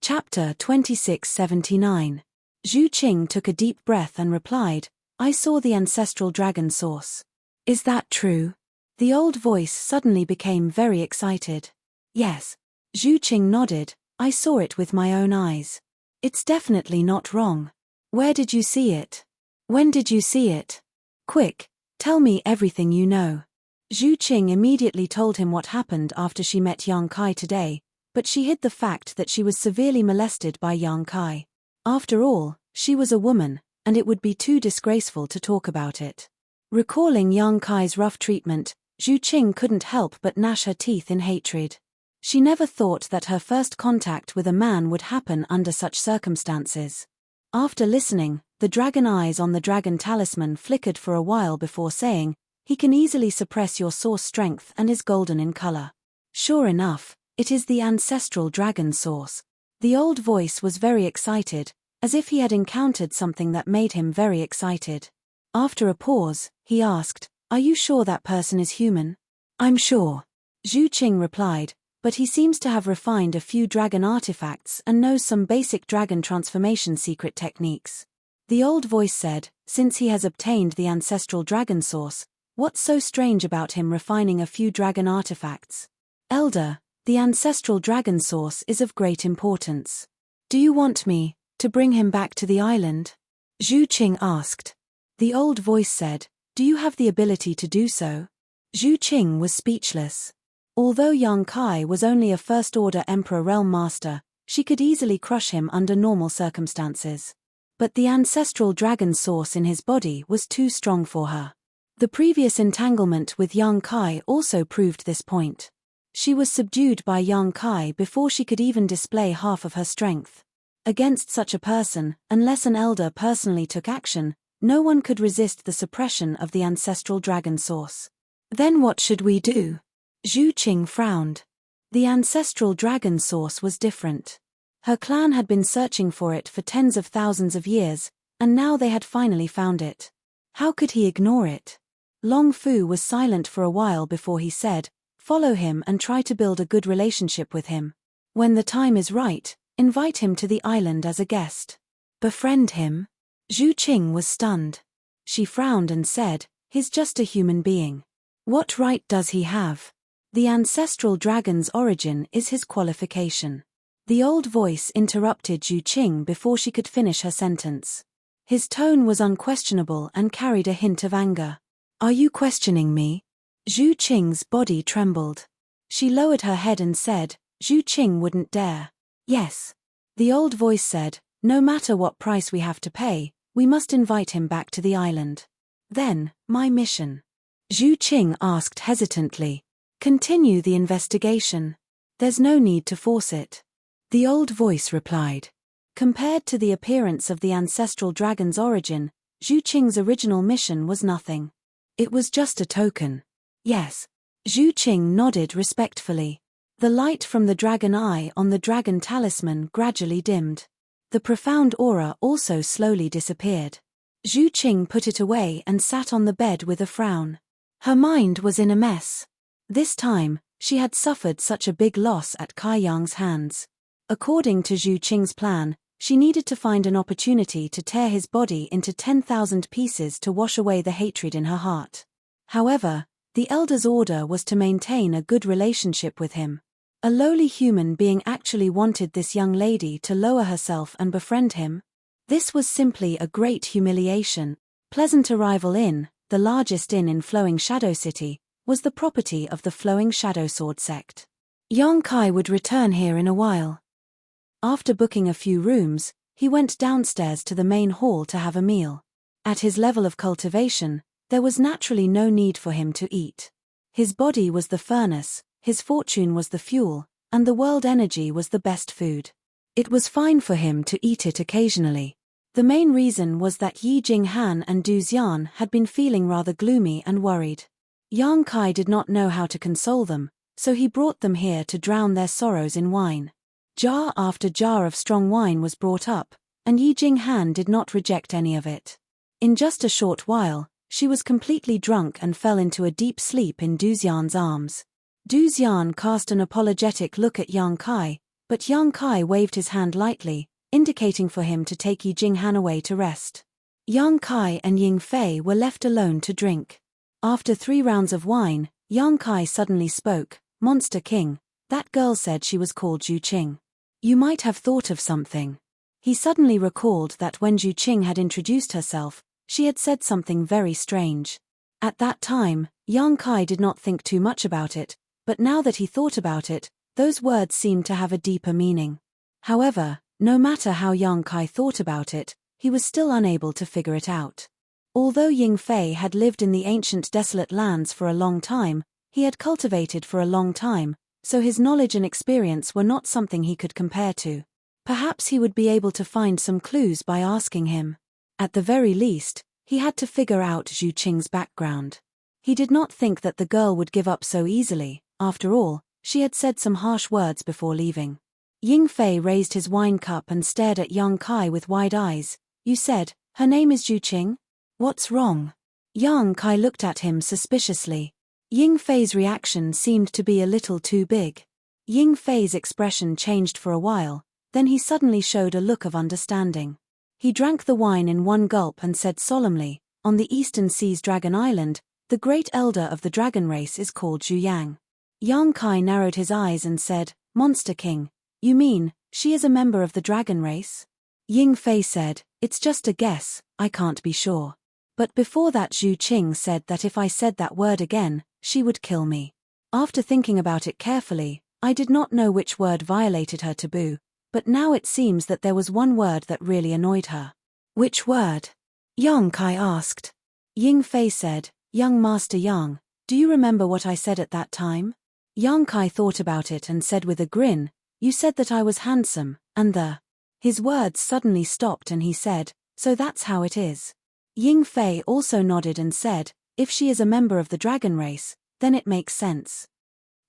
Chapter 2679. Zhu Qing took a deep breath and replied, I saw the ancestral dragon source. Is that true? The old voice suddenly became very excited. Yes. Zhu Qing nodded, I saw it with my own eyes. It's definitely not wrong. Where did you see it? When did you see it? Quick, tell me everything you know. Zhu Qing immediately told him what happened after she met Yang Kai today, but she hid the fact that she was severely molested by Yang Kai. After all, she was a woman, and it would be too disgraceful to talk about it. Recalling Yang Kai's rough treatment, Zhu Qing couldn't help but gnash her teeth in hatred. She never thought that her first contact with a man would happen under such circumstances. After listening, the dragon eyes on the dragon talisman flickered for a while before saying, he can easily suppress your source strength and is golden in color. Sure enough, it is the ancestral dragon source. The old voice was very excited, as if he had encountered something that made him very excited. After a pause, he asked, are you sure that person is human? I'm sure. Zhu Qing replied, but he seems to have refined a few dragon artifacts and knows some basic dragon transformation secret techniques. The old voice said, since he has obtained the ancestral dragon source, what's so strange about him refining a few dragon artifacts? Elder, the ancestral dragon source is of great importance. Do you want me to bring him back to the island? Zhu Qing asked. The old voice said, do you have the ability to do so? Zhu Qing was speechless. Although Yang Kai was only a first-order Emperor Realm Master, she could easily crush him under normal circumstances. But the ancestral dragon source in his body was too strong for her. The previous entanglement with Yang Kai also proved this point. She was subdued by Yang Kai before she could even display half of her strength. Against such a person, unless an elder personally took action, no one could resist the suppression of the ancestral dragon source. Then what should we do? Zhu Qing frowned. The ancestral dragon source was different. Her clan had been searching for it for tens of thousands of years, and now they had finally found it. How could he ignore it? Long Fu was silent for a while before he said, follow him and try to build a good relationship with him. When the time is right, invite him to the island as a guest. Befriend him? Zhu Qing was stunned. She frowned and said, he's just a human being. What right does he have? The ancestral dragon's origin is his qualification. The old voice interrupted Zhu Qing before she could finish her sentence. His tone was unquestionable and carried a hint of anger. Are you questioning me? Zhu Qing's body trembled. She lowered her head and said, Zhu Qing wouldn't dare. Yes. The old voice said, no matter what price we have to pay, we must invite him back to the island. Then, my mission. Zhu Qing asked hesitantly. Continue the investigation. There's no need to force it. The old voice replied. Compared to the appearance of the ancestral dragon's origin, Zhu Qing's original mission was nothing. It was just a token. Yes. Zhu Qing nodded respectfully. The light from the dragon eye on the dragon talisman gradually dimmed. The profound aura also slowly disappeared. Zhu Qing put it away and sat on the bed with a frown. Her mind was in a mess. This time, she had suffered such a big loss at Kai Yang's hands. According to Zhu Qing's plan, she needed to find an opportunity to tear his body into 10,000 pieces to wash away the hatred in her heart. However, the elder's order was to maintain a good relationship with him. A lowly human being actually wanted this young lady to lower herself and befriend him? This was simply a great humiliation. Pleasant Arrival Inn, the largest inn in Flowing Shadow City, was the property of the Flowing Shadow Sword sect. Yang Kai would return here in a while. After booking a few rooms, he went downstairs to the main hall to have a meal. At his level of cultivation, there was naturally no need for him to eat. His body was the furnace, his fortune was the fuel, and the world energy was the best food. It was fine for him to eat it occasionally. The main reason was that Yi Jinghan and Du Xian had been feeling rather gloomy and worried. Yang Kai did not know how to console them, so he brought them here to drown their sorrows in wine. Jar after jar of strong wine was brought up, and Yi Jinghan did not reject any of it. In just a short while, she was completely drunk and fell into a deep sleep in Du Xian's arms. Du Xian cast an apologetic look at Yang Kai, But Yang Kai waved his hand lightly, indicating for him to take Yi Jinghan away to rest. Yang Kai and Ying Fei were left alone to drink. After 3 rounds of wine, Yang Kai suddenly spoke, "Monster King, that girl said she was called Zhu Qing. You might have thought of something." He suddenly recalled that when Zhu Qing had introduced herself, she had said something very strange. At that time, Yang Kai did not think too much about it, but now that he thought about it, those words seemed to have a deeper meaning. However, no matter how Yang Kai thought about it, he was still unable to figure it out. Although Ying Fei had lived in the ancient desolate lands for a long time, he had cultivated for a long time, so his knowledge and experience were not something he could compare to. Perhaps he would be able to find some clues by asking him. At the very least, he had to figure out Zhu Qing's background. He did not think that the girl would give up so easily. After all, she had said some harsh words before leaving. Ying Fei raised his wine cup and stared at Yang Kai with wide eyes. "You said, her name is Zhu Qing? What's wrong?" Yang Kai looked at him suspiciously. Ying Fei's reaction seemed to be a little too big. Ying Fei's expression changed for a while, then he suddenly showed a look of understanding. He drank the wine in one gulp and said solemnly, "On the Eastern Sea's Dragon Island, the great elder of the dragon race is called Zhu Yang." Yang Kai narrowed his eyes and said, "Monster King, you mean, she is a member of the dragon race?" Ying Fei said, "It's just a guess, I can't be sure. But before that Zhu Qing said that if I said that word again, she would kill me. After thinking about it carefully, I did not know which word violated her taboo, but now it seems that there was one word that really annoyed her." "Which word?" Yang Kai asked. Ying Fei said, "Young Master Yang, do you remember what I said at that time?" Yang Kai thought about it and said with a grin, "You said that I was handsome, and the..." His words suddenly stopped and he said, "So that's how it is." Ying Fei also nodded and said, "If she is a member of the dragon race, then it makes sense.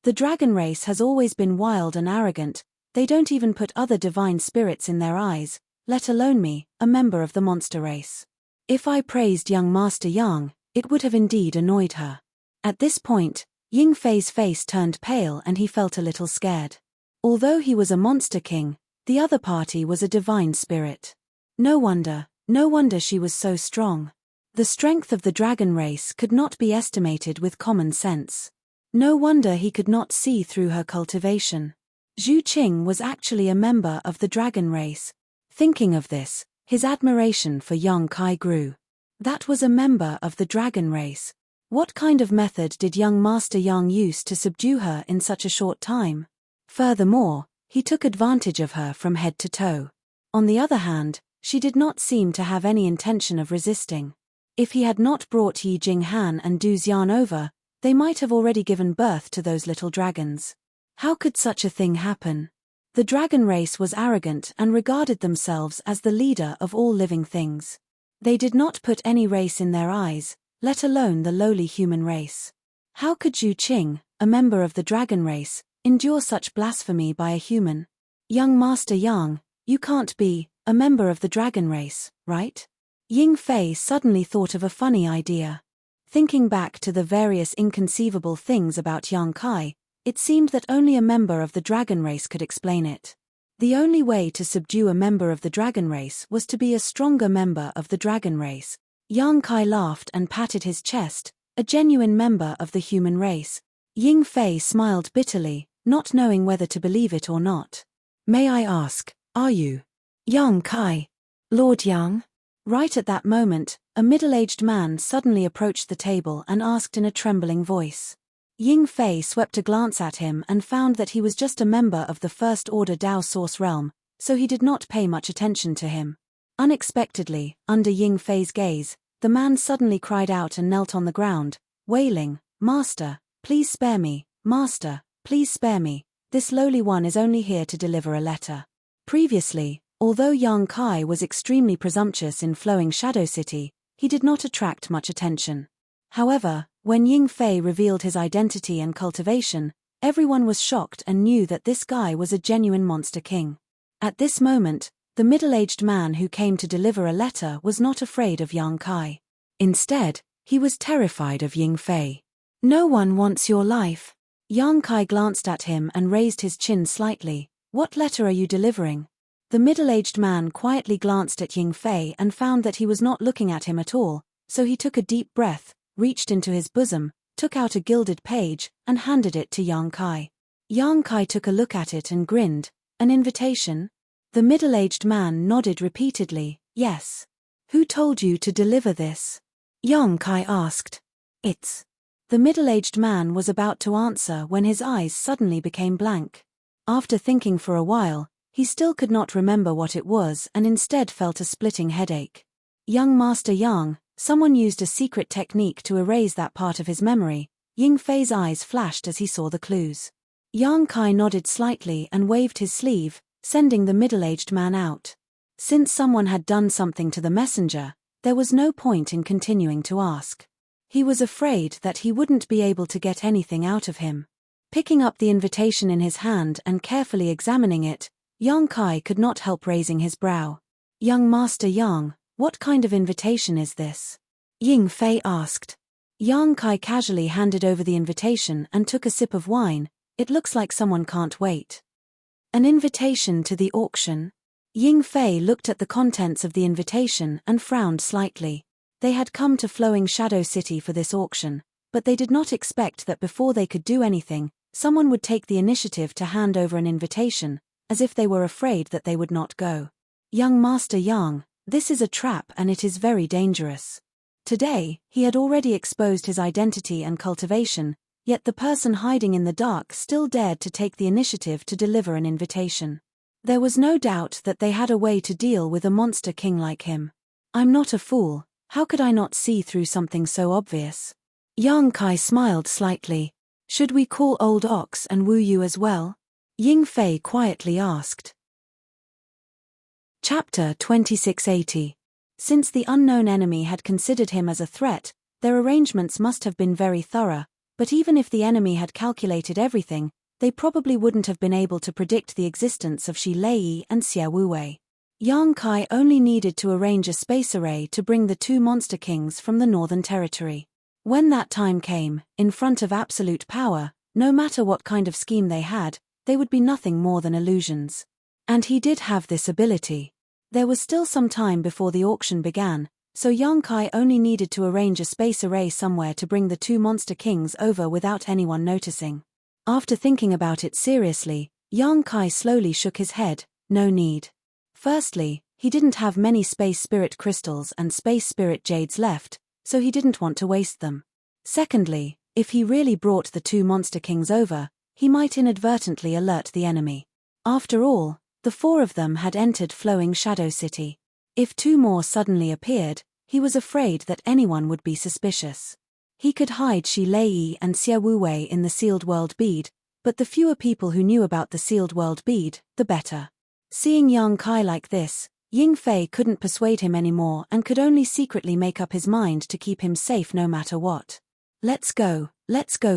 The dragon race has always been wild and arrogant, they don't even put other divine spirits in their eyes, let alone me, a member of the monster race. If I praised young Master Yang, it would have indeed annoyed her." At this point, Ying Fei's face turned pale and he felt a little scared. Although he was a monster king, the other party was a divine spirit. No wonder she was so strong. The strength of the dragon race could not be estimated with common sense. No wonder he could not see through her cultivation. Zhu Qing was actually a member of the dragon race. Thinking of this, his admiration for Yang Kai grew. That was a member of the dragon race. What kind of method did young Master Yang use to subdue her in such a short time? Furthermore, he took advantage of her from head to toe. On the other hand, she did not seem to have any intention of resisting. If he had not brought Yi Jinghan and Du Xian over, they might have already given birth to those little dragons. How could such a thing happen? The dragon race was arrogant and regarded themselves as the leader of all living things. They did not put any race in their eyes, let alone the lowly human race. How could Zhu Qing, a member of the dragon race, endure such blasphemy by a human? Young Master Yang, you can't be a member of the dragon race, right? Ying Fei suddenly thought of a funny idea. Thinking back to the various inconceivable things about Yang Kai, it seemed that only a member of the dragon race could explain it. The only way to subdue a member of the dragon race was to be a stronger member of the dragon race. Yang Kai laughed and patted his chest, a genuine member of the human race. Ying Fei smiled bitterly, not knowing whether to believe it or not. "May I ask, are you Yang Kai? Lord Yang?" Right at that moment, a middle-aged man suddenly approached the table and asked in a trembling voice. Ying Fei swept a glance at him and found that he was just a member of the First-Order Dao Source realm, so he did not pay much attention to him. Unexpectedly, under Ying Fei's gaze, the man suddenly cried out and knelt on the ground, wailing, "Master, please spare me, Master, please spare me, this lowly one is only here to deliver a letter." Previously, although Yang Kai was extremely presumptuous in Flowing Shadow City, he did not attract much attention. However, when Ying Fei revealed his identity and cultivation, everyone was shocked and knew that this guy was a genuine monster king. At this moment, the middle-aged man who came to deliver a letter was not afraid of Yang Kai. Instead, he was terrified of Ying Fei. "No one wants your life." Yang Kai glanced at him and raised his chin slightly. What letter are you delivering? The middle-aged man quietly glanced at Ying Fei and found that he was not looking at him at all, so he took a deep breath, reached into his bosom, took out a gilded page, and handed it to Yang Kai. Yang Kai took a look at it and grinned. An invitation? The middle-aged man nodded repeatedly. Yes. Who told you to deliver this? Yang Kai asked. It's. The middle-aged man was about to answer when his eyes suddenly became blank. After thinking for a while, he still could not remember what it was and instead felt a splitting headache. Young Master Yang, someone used a secret technique to erase that part of his memory. Ying Fei's eyes flashed as he saw the clues. Yang Kai nodded slightly and waved his sleeve, sending the middle-aged man out. Since someone had done something to the messenger, there was no point in continuing to ask. He was afraid that he wouldn't be able to get anything out of him. Picking up the invitation in his hand and carefully examining it, Yang Kai could not help raising his brow. Young Master Yang, what kind of invitation is this? Ying Fei asked. Yang Kai casually handed over the invitation and took a sip of wine. It looks like someone can't wait. An invitation to the auction? Ying Fei looked at the contents of the invitation and frowned slightly. They had come to Flowing Shadow City for this auction, but they did not expect that before they could do anything, someone would take the initiative to hand over an invitation, as if they were afraid that they would not go. Young Master Yang, this is a trap and it is very dangerous. Today, he had already exposed his identity and cultivation, yet the person hiding in the dark still dared to take the initiative to deliver an invitation. There was no doubt that they had a way to deal with a monster king like him. I'm not a fool, how could I not see through something so obvious? Yang Kai smiled slightly. Should we call Old Ox and woo you as well? Ying Fei quietly asked. Chapter 2680. Since the unknown enemy had considered him as a threat, their arrangements must have been very thorough, but even if the enemy had calculated everything, they probably wouldn't have been able to predict the existence of Shi Lei and Xie Wuwei. Yang Kai only needed to arrange a space array to bring the two monster kings from the Northern Territory. When that time came, in front of absolute power, no matter what kind of scheme they had, they would be nothing more than illusions. And he did have this ability. There was still some time before the auction began, so Yang Kai only needed to arrange a space array somewhere to bring the two monster kings over without anyone noticing. After thinking about it seriously, Yang Kai slowly shook his head. No need. Firstly, he didn't have many space spirit crystals and space spirit jades left, so he didn't want to waste them. Secondly, if he really brought the two monster kings over, he might inadvertently alert the enemy. After all, the four of them had entered Flowing Shadow City. If two more suddenly appeared, he was afraid that anyone would be suspicious. He could hide Shi Lei and Xie Wuwei in the Sealed World Bead, but the fewer people who knew about the Sealed World Bead, the better. Seeing Yang Kai like this, Ying Fei couldn't persuade him anymore and could only secretly make up his mind to keep him safe no matter what. Let's go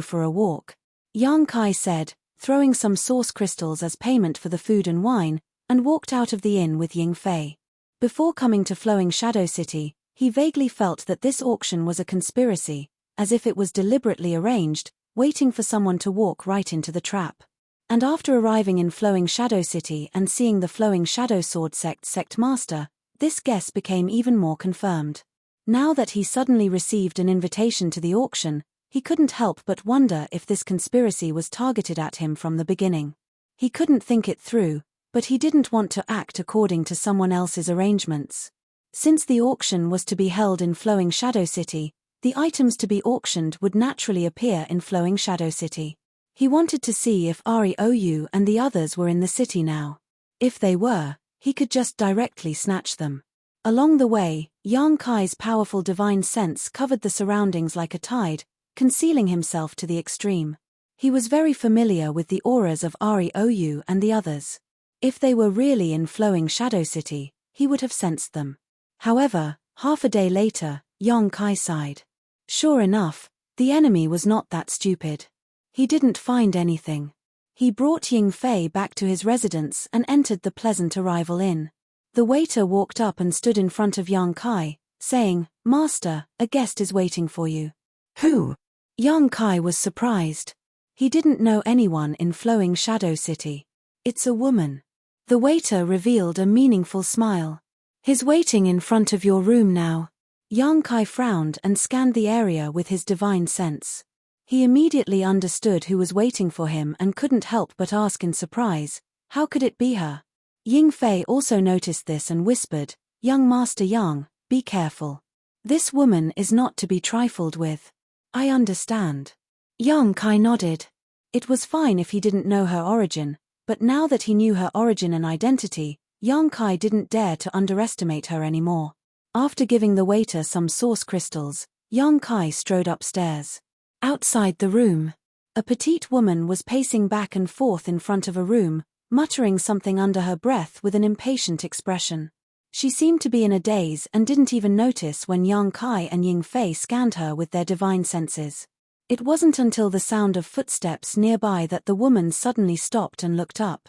for a walk, Yang Kai said, throwing some source crystals as payment for the food and wine, and walked out of the inn with Ying Fei. Before coming to Flowing Shadow City, he vaguely felt that this auction was a conspiracy, as if it was deliberately arranged, waiting for someone to walk right into the trap. And after arriving in Flowing Shadow City and seeing the Flowing Shadow Sword sect master, this guess became even more confirmed. Now that he suddenly received an invitation to the auction, he couldn't help but wonder if this conspiracy was targeted at him from the beginning. He couldn't think it through, but he didn't want to act according to someone else's arrangements. Since the auction was to be held in Flowing Shadow City, the items to be auctioned would naturally appear in Flowing Shadow City. He wanted to see if Rou and the others were in the city now. If they were, he could just directly snatch them. Along the way, Yang Kai's powerful divine sense covered the surroundings like a tide, concealing himself to the extreme. He was very familiar with the auras of Rou and the others. If they were really in Flowing Shadow City, he would have sensed them. However, half a day later, Yang Kai sighed. Sure enough, the enemy was not that stupid. He didn't find anything. He brought Ying Fei back to his residence and entered the Pleasant Arrival Inn. The waiter walked up and stood in front of Yang Kai, saying, "Master, a guest is waiting for you." Who? Yang Kai was surprised. He didn't know anyone in Flowing Shadow City. It's a woman. The waiter revealed a meaningful smile. He's waiting in front of your room now. Yang Kai frowned and scanned the area with his divine sense. He immediately understood who was waiting for him and couldn't help but ask in surprise, how could it be her? Ying Fei also noticed this and whispered, Young Master Yang, be careful. This woman is not to be trifled with. I understand. Yang Kai nodded. It was fine if he didn't know her origin, but now that he knew her origin and identity, Yang Kai didn't dare to underestimate her anymore. After giving the waiter some source crystals, Yang Kai strode upstairs. Outside the room, a petite woman was pacing back and forth in front of a room, muttering something under her breath with an impatient expression. She seemed to be in a daze and didn't even notice when Yang Kai and Ying Fei scanned her with their divine senses. It wasn't until the sound of footsteps nearby that the woman suddenly stopped and looked up.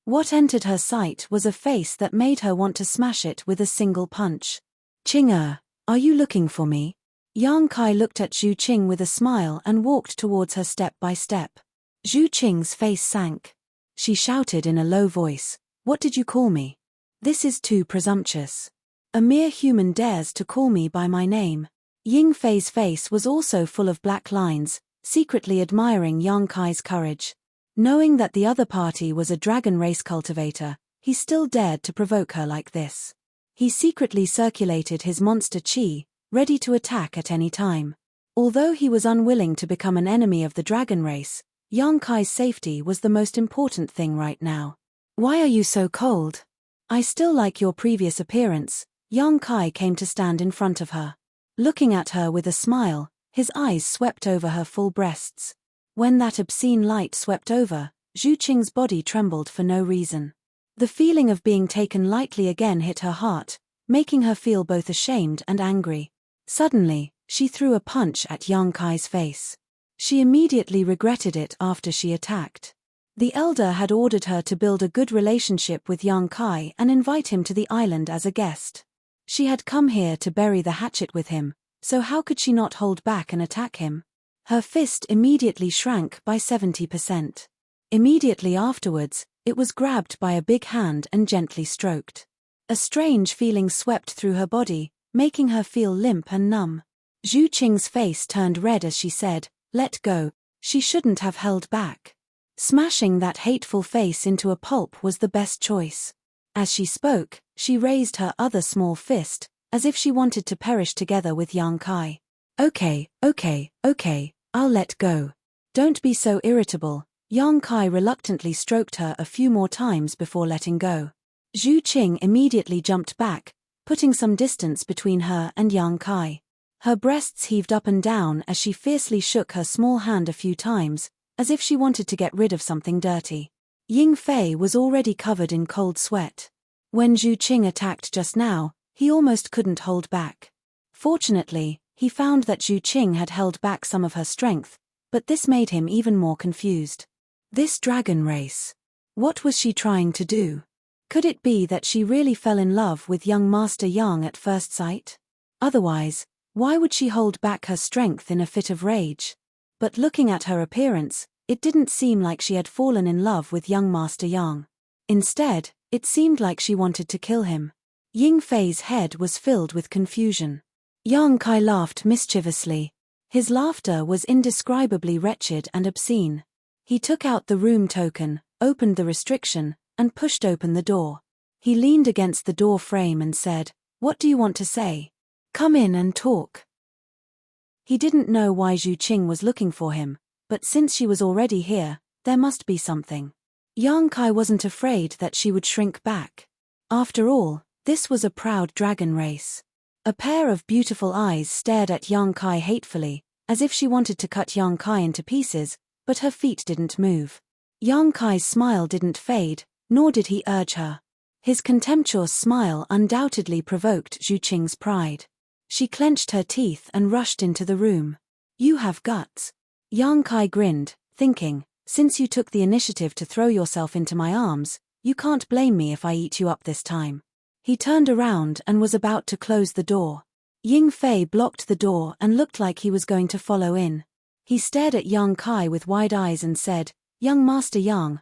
What entered her sight was a face that made her want to smash it with a single punch. Qing, are you looking for me? Yang Kai looked at Zhu Qing with a smile and walked towards her step by step. Zhu Qing's face sank. She shouted in a low voice, What did you call me? This is too presumptuous. A mere human dares to call me by my name. Ying Fei's face was also full of black lines, secretly admiring Yang Kai's courage. Knowing that the other party was a dragon race cultivator, he still dared to provoke her like this. He secretly circulated his monster qi, ready to attack at any time. Although he was unwilling to become an enemy of the dragon race, Yang Kai's safety was the most important thing right now. Why are you so cold? I still like your previous appearance. Yang Kai came to stand in front of her. Looking at her with a smile, his eyes swept over her full breasts. When that obscene light swept over, Zhu Qing's body trembled for no reason. The feeling of being taken lightly again hit her heart, making her feel both ashamed and angry. Suddenly, she threw a punch at Yang Kai's face. She immediately regretted it after she attacked. The elder had ordered her to build a good relationship with Yang Kai and invite him to the island as a guest. She had come here to bury the hatchet with him, so how could she not hold back and attack him? Her fist immediately shrank by 70%. Immediately afterwards, it was grabbed by a big hand and gently stroked. A strange feeling swept through her body, making her feel limp and numb. Zhu Qing's face turned red as she said, Let go. She shouldn't have held back. Smashing that hateful face into a pulp was the best choice. As she spoke, she raised her other small fist, as if she wanted to perish together with Yang Kai. Okay, I'll let go. Don't be so irritable. Yang Kai reluctantly stroked her a few more times before letting go. Zhu Qing immediately jumped back, putting some distance between her and Yang Kai. Her breasts heaved up and down as she fiercely shook her small hand a few times, as if she wanted to get rid of something dirty. Ying Fei was already covered in cold sweat. When Zhu Qing attacked just now, he almost couldn't hold back. Fortunately, he found that Zhu Qing had held back some of her strength, but this made him even more confused. This dragon race. What was she trying to do? Could it be that she really fell in love with young Master Yang at first sight? Otherwise, why would she hold back her strength in a fit of rage? But looking at her appearance, it didn't seem like she had fallen in love with young Master Yang. Instead, it seemed like she wanted to kill him. Ying Fei's head was filled with confusion. Yang Kai laughed mischievously. His laughter was indescribably wretched and obscene. He took out the room token, opened the restriction, and pushed open the door. He leaned against the door frame and said, What do you want to say? Come in and talk. He didn't know why Zhu Qing was looking for him, but since she was already here, there must be something. Yang Kai wasn't afraid that she would shrink back. After all, this was a proud dragon race. A pair of beautiful eyes stared at Yang Kai hatefully, as if she wanted to cut Yang Kai into pieces, but her feet didn't move. Yang Kai's smile didn't fade, nor did he urge her. His contemptuous smile undoubtedly provoked Zhu Qing's pride. She clenched her teeth and rushed into the room. You have guts. Yang Kai grinned, thinking, since you took the initiative to throw yourself into my arms, you can't blame me if I eat you up this time. He turned around and was about to close the door. Ying Fei blocked the door and looked like he was going to follow in. He stared at Yang Kai with wide eyes and said, Young Master Yang,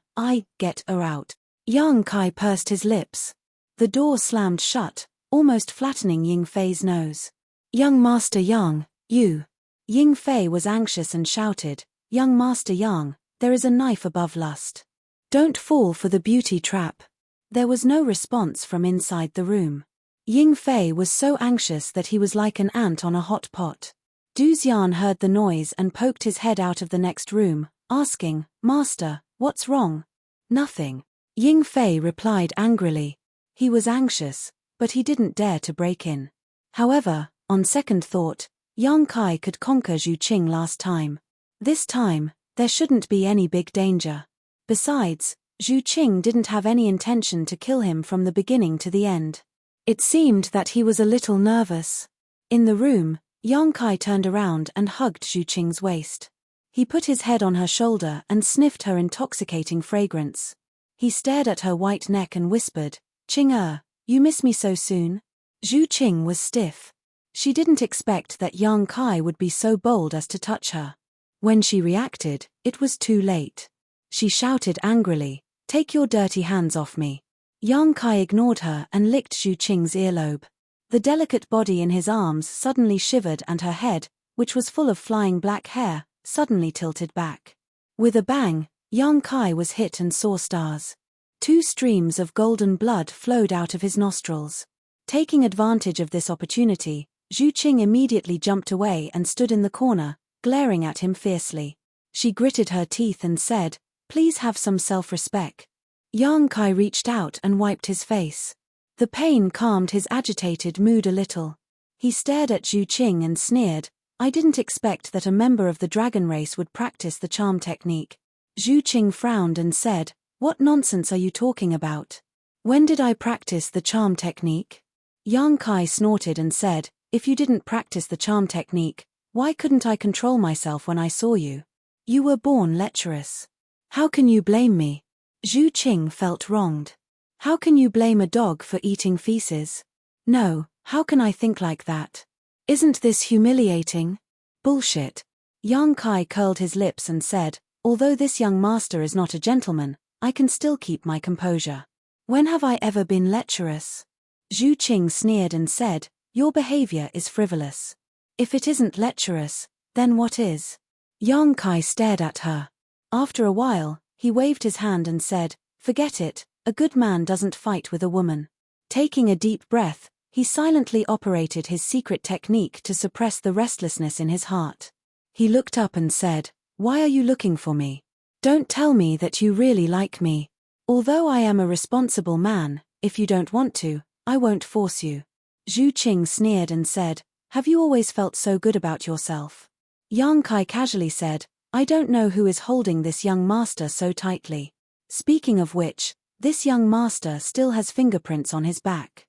get her out. Yang Kai pursed his lips. The door slammed shut, almost flattening Ying Fei's nose. Young Master Yang, you. Ying Fei was anxious and shouted, Young Master Yang, there is a knife above lust. Don't fall for the beauty trap. There was no response from inside the room. Ying Fei was so anxious that he was like an ant on a hot pot. Du Xian heard the noise and poked his head out of the next room, asking, Master, what's wrong? Nothing. Ying Fei replied angrily. He was anxious, but he didn't dare to break in. However, on second thought, Yang Kai could conquer Zhu Qing last time. This time, there shouldn't be any big danger. Besides, Zhu Qing didn't have any intention to kill him from the beginning to the end. It seemed that he was a little nervous. In the room, Yang Kai turned around and hugged Zhu Qing's waist. He put his head on her shoulder and sniffed her intoxicating fragrance. He stared at her white neck and whispered, Qing you miss me so soon? Zhu Qing was stiff. She didn't expect that Yang Kai would be so bold as to touch her. When she reacted, it was too late. She shouted angrily, Take your dirty hands off me. Yang Kai ignored her and licked Zhu Qing's earlobe. The delicate body in his arms suddenly shivered and her head, which was full of flying black hair, suddenly tilted back. With a bang, Yang Kai was hit and saw stars. 2 streams of golden blood flowed out of his nostrils. Taking advantage of this opportunity, Zhu Qing immediately jumped away and stood in the corner, glaring at him fiercely. She gritted her teeth and said, Please have some self-respect. Yang Kai reached out and wiped his face. The pain calmed his agitated mood a little. He stared at Zhu Qing and sneered, I didn't expect that a member of the dragon race would practice the charm technique. Zhu Qing frowned and said, What nonsense are you talking about? When did I practice the charm technique? Yang Kai snorted and said, If you didn't practice the charm technique, why couldn't I control myself when I saw you? You were born lecherous. How can you blame me? Zhu Qing felt wronged. How can you blame a dog for eating feces? No, how can I think like that? Isn't this humiliating? Bullshit. Yang Kai curled his lips and said, Although this young master is not a gentleman, I can still keep my composure. When have I ever been lecherous? Zhu Qing sneered and said, Your behavior is frivolous. If it isn't lecherous, then what is? Yang Kai stared at her. After a while, he waved his hand and said, Forget it, a good man doesn't fight with a woman. Taking a deep breath, he silently operated his secret technique to suppress the restlessness in his heart. He looked up and said, Why are you looking for me? Don't tell me that you really like me. Although I am a responsible man, if you don't want to, I won't force you. Zhu Qing sneered and said, Have you always felt so good about yourself? Yang Kai casually said, I don't know who is holding this young master so tightly. Speaking of which, this young master still has fingerprints on his back.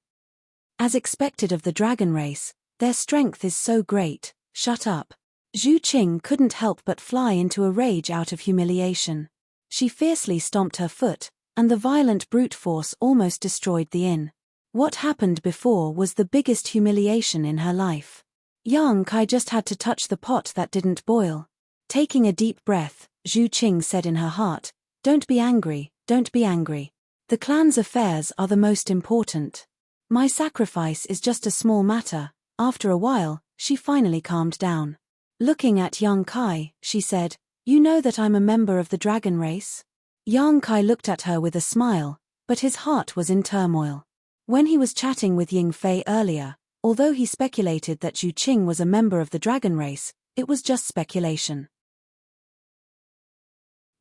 As expected of the dragon race, their strength is so great, shut up. Zhu Qing couldn't help but fly into a rage out of humiliation. She fiercely stomped her foot, and the violent brute force almost destroyed the inn. What happened before was the biggest humiliation in her life. Yang Kai just had to touch the pot that didn't boil. Taking a deep breath, Zhu Qing said in her heart, Don't be angry, don't be angry. The clan's affairs are the most important. My sacrifice is just a small matter. After a while, she finally calmed down. Looking at Yang Kai, she said, You know that I'm a member of the dragon race? Yang Kai looked at her with a smile, but his heart was in turmoil. When he was chatting with Ying Fei earlier, although he speculated that Zhu Qing was a member of the dragon race, it was just speculation.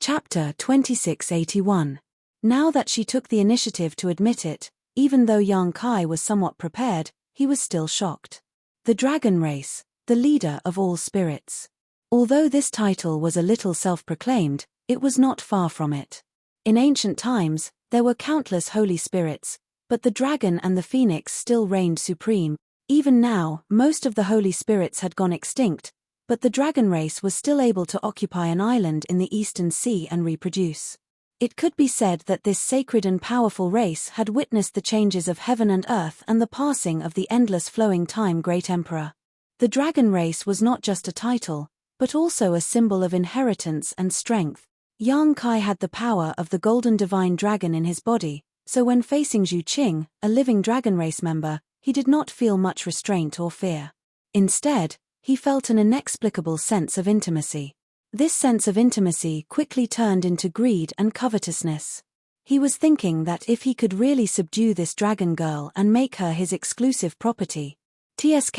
Chapter 2681. Now that she took the initiative to admit it, even though Yang Kai was somewhat prepared, he was still shocked. The dragon race, the leader of all spirits. Although this title was a little self-proclaimed, it was not far from it. In ancient times, there were countless holy spirits, but the dragon and the phoenix still reigned supreme. Even now, most of the holy spirits had gone extinct, but the dragon race was still able to occupy an island in the Eastern Sea and reproduce. It could be said that this sacred and powerful race had witnessed the changes of heaven and earth and the passing of the endless flowing time great emperor. The dragon race was not just a title, but also a symbol of inheritance and strength. Yang Kai had the power of the golden divine dragon in his body, so when facing Zhu Qing, a living dragon race member, he did not feel much restraint or fear. Instead, he felt an inexplicable sense of intimacy. This sense of intimacy quickly turned into greed and covetousness. He was thinking that if he could really subdue this dragon girl and make her his exclusive property. TSK,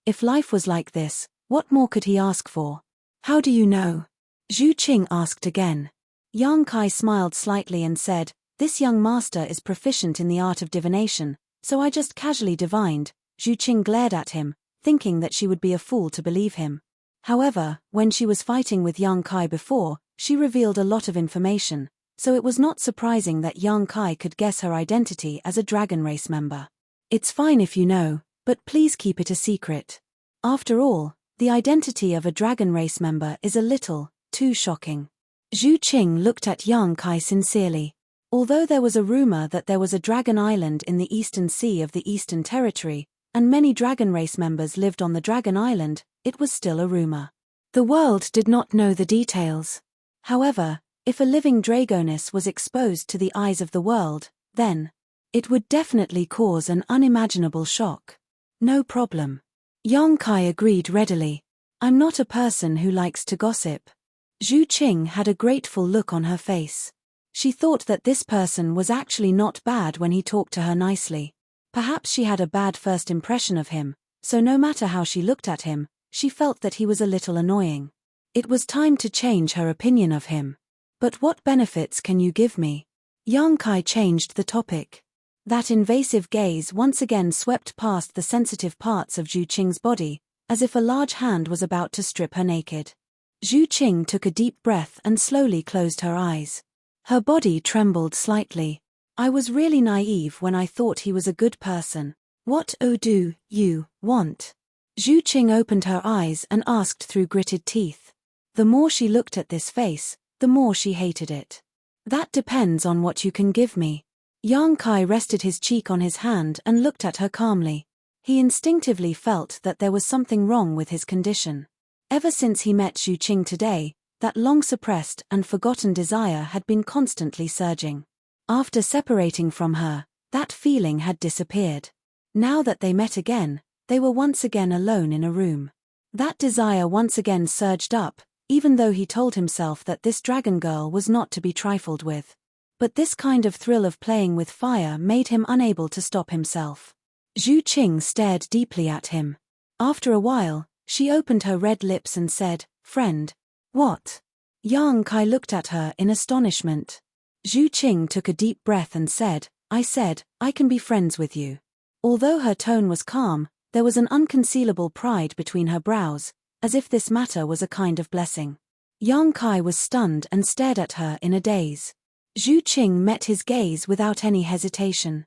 if life was like this, what more could he ask for? How do you know? Zhu Qing asked again. Yang Kai smiled slightly and said, this young master is proficient in the art of divination, so I just casually divined. Zhu Qing glared at him, thinking that she would be a fool to believe him. However, when she was fighting with Yang Kai before, she revealed a lot of information, so it was not surprising that Yang Kai could guess her identity as a dragon race member. It's fine if you know, but please keep it a secret. After all, the identity of a dragon race member is a little too shocking. Zhu Qing looked at Yang Kai sincerely. Although there was a rumor that there was a dragon island in the eastern sea of the Eastern Territory, and many dragon race members lived on the dragon island, it was still a rumor. The world did not know the details. However, if a living dragoness was exposed to the eyes of the world, then it would definitely cause an unimaginable shock. No problem. Yang Kai agreed readily. I'm not a person who likes to gossip. Zhu Qing had a grateful look on her face. She thought that this person was actually not bad when he talked to her nicely. Perhaps she had a bad first impression of him, so no matter how she looked at him, she felt that he was a little annoying. It was time to change her opinion of him. But what benefits can you give me? Yang Kai changed the topic. That invasive gaze once again swept past the sensitive parts of Zhu Qing's body, as if a large hand was about to strip her naked. Zhu Qing took a deep breath and slowly closed her eyes. Her body trembled slightly. I was really naive when I thought he was a good person. What do you want? Zhu Qing opened her eyes and asked through gritted teeth. The more she looked at this face, the more she hated it. That depends on what you can give me. Yang Kai rested his cheek on his hand and looked at her calmly. He instinctively felt that there was something wrong with his condition. Ever since he met Zhu Qing today, that long-suppressed and forgotten desire had been constantly surging. After separating from her, that feeling had disappeared. Now that they met again, they were once again alone in a room. That desire once again surged up, even though he told himself that this dragon girl was not to be trifled with. But this kind of thrill of playing with fire made him unable to stop himself. Zhu Qing stared deeply at him. After a while, she opened her red lips and said, "Friend." "What?" Yang Kai looked at her in astonishment. Zhu Qing took a deep breath and said, "I said, I can be friends with you." Although her tone was calm, there was an unconcealable pride between her brows, as if this matter was a kind of blessing. Yang Kai was stunned and stared at her in a daze. Zhu Qing met his gaze without any hesitation.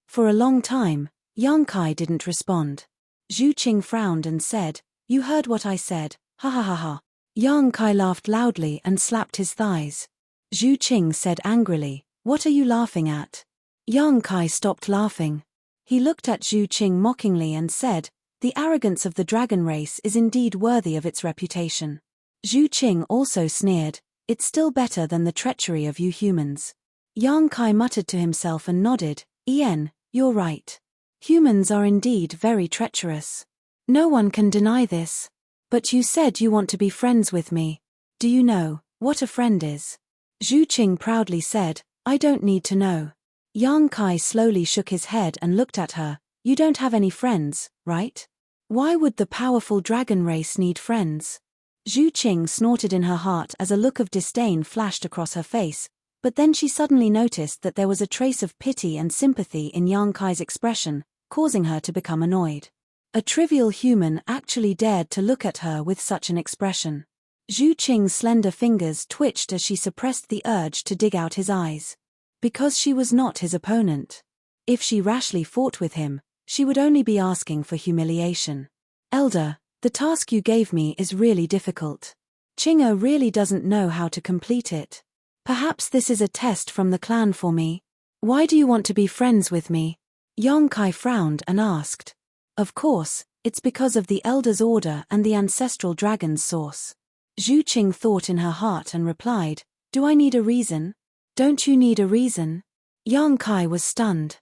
For a long time, Yang Kai didn't respond. Zhu Qing frowned and said, "You heard what I said, ha ha ha ha." Yang Kai laughed loudly and slapped his thighs. Zhu Qing said angrily, "What are you laughing at?" Yang Kai stopped laughing. He looked at Zhu Qing mockingly and said, "The arrogance of the dragon race is indeed worthy of its reputation." Zhu Qing also sneered, "It's still better than the treachery of you humans." Yang Kai muttered to himself and nodded, You're right. Humans are indeed very treacherous. No one can deny this. But you said you want to be friends with me. Do you know what a friend is?" Zhu Qing proudly said, "I don't need to know." Yang Kai slowly shook his head and looked at her. "You don't have any friends, right? Why would the powerful dragon race need friends?" Zhu Qing snorted in her heart as a look of disdain flashed across her face, but then she suddenly noticed that there was a trace of pity and sympathy in Yang Kai's expression, causing her to become annoyed. A trivial human actually dared to look at her with such an expression. Zhu Qing's slender fingers twitched as she suppressed the urge to dig out his eyes. Because she was not his opponent. If she rashly fought with him, she would only be asking for humiliation. "Elder, the task you gave me is really difficult. Qing'e really doesn't know how to complete it. Perhaps this is a test from the clan for me. Why do you want to be friends with me?" Yang Kai frowned and asked. "Of course, it's because of the Elder's order and the ancestral dragon's source." Zhu Qing thought in her heart and replied, "Do I need a reason?" "Don't you need a reason?" Yang Kai was stunned.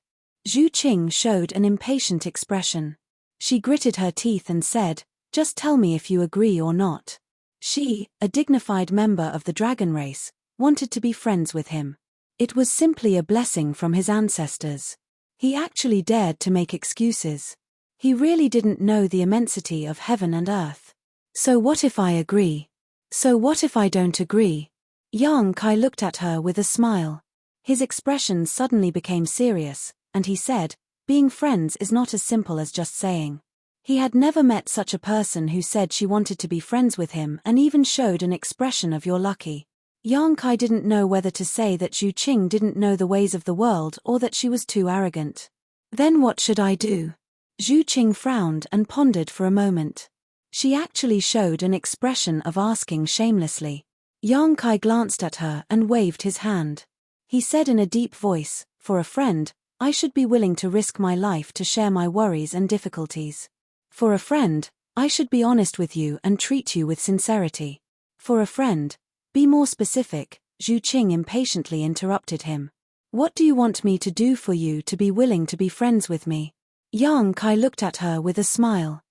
Zhu Qing showed an impatient expression. She gritted her teeth and said, "Just tell me if you agree or not." She, a dignified member of the dragon race, wanted to be friends with him. It was simply a blessing from his ancestors. He actually dared to make excuses. He really didn't know the immensity of heaven and earth. "So what if I agree? So what if I don't agree?" Yang Kai looked at her with a smile. His expression suddenly became serious, and he said, "Being friends is not as simple as just saying." He had never met such a person who said she wanted to be friends with him and even showed an expression of "you're lucky." Yang Kai didn't know whether to say that Zhu Qing didn't know the ways of the world or that she was too arrogant. "Then what should I do?" Zhu Qing frowned and pondered for a moment. She actually showed an expression of asking shamelessly. Yang Kai glanced at her and waved his hand. He said in a deep voice, "For a friend, I should be willing to risk my life to share my worries and difficulties. For a friend, I should be honest with you and treat you with sincerity. For a friend, be more specific." Zhu Qing impatiently interrupted him. "What do you want me to do for you to be willing to be friends with me?" Yang Kai looked at her with a smile.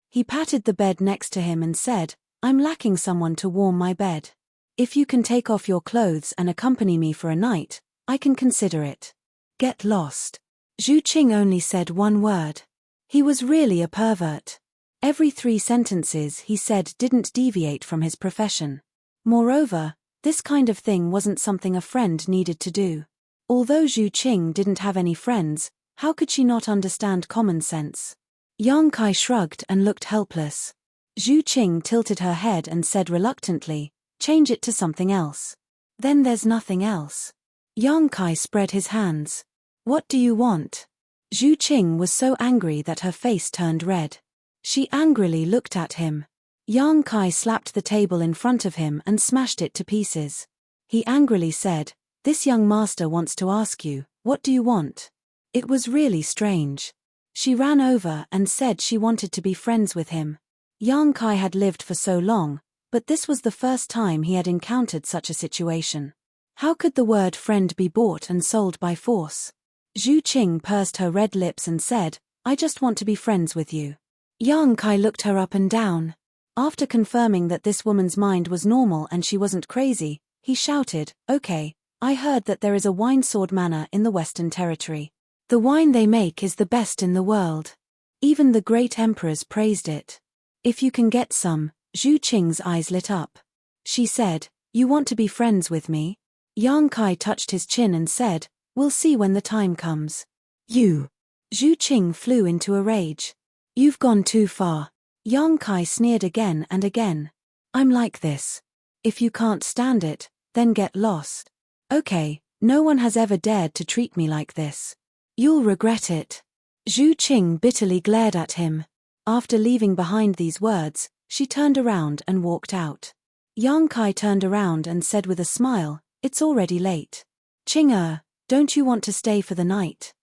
He patted the bed next to him and said, "I'm lacking someone to warm my bed. If you can take off your clothes and accompany me for a night, I can consider it." "Get lost." Zhu Qing only said one word. He was really a pervert. Every 3 sentences he said didn't deviate from his profession. Moreover, this kind of thing wasn't something a friend needed to do. Although Zhu Qing didn't have any friends, how could she not understand common sense? Yang Kai shrugged and looked helpless. Zhu Qing tilted her head and said reluctantly, "Change it to something else." "Then there's nothing else." Yang Kai spread his hands. "What do you want?" Zhu Qing was so angry that her face turned red. She angrily looked at him. Yang Kai slapped the table in front of him and smashed it to pieces. He angrily said, "This young master wants to ask you, what do you want?" It was really strange. She ran over and said she wanted to be friends with him. Yang Kai had lived for so long, but this was the first time he had encountered such a situation. How could the word friend be bought and sold by force? Zhu Qing pursed her red lips and said, "I just want to be friends with you." Yang Kai looked her up and down. After confirming that this woman's mind was normal and she wasn't crazy, he shouted, "Okay, I heard that there is a wine sword manor in the Western Territory. The wine they make is the best in the world. Even the great emperors praised it. If you can get some." Zhu Qing's eyes lit up. She said, "You want to be friends with me?" Yang Kai touched his chin and said, "We'll see when the time comes." "You." Zhu Qing flew into a rage. "You've gone too far." Yang Kai sneered again and again. "I'm like this. If you can't stand it, then get lost." "Okay, no one has ever dared to treat me like this. You'll regret it." Zhu Qing bitterly glared at him. After leaving behind these words, she turned around and walked out. Yang Kai turned around and said with a smile, "It's already late. Qing, don't you want to stay for the night?"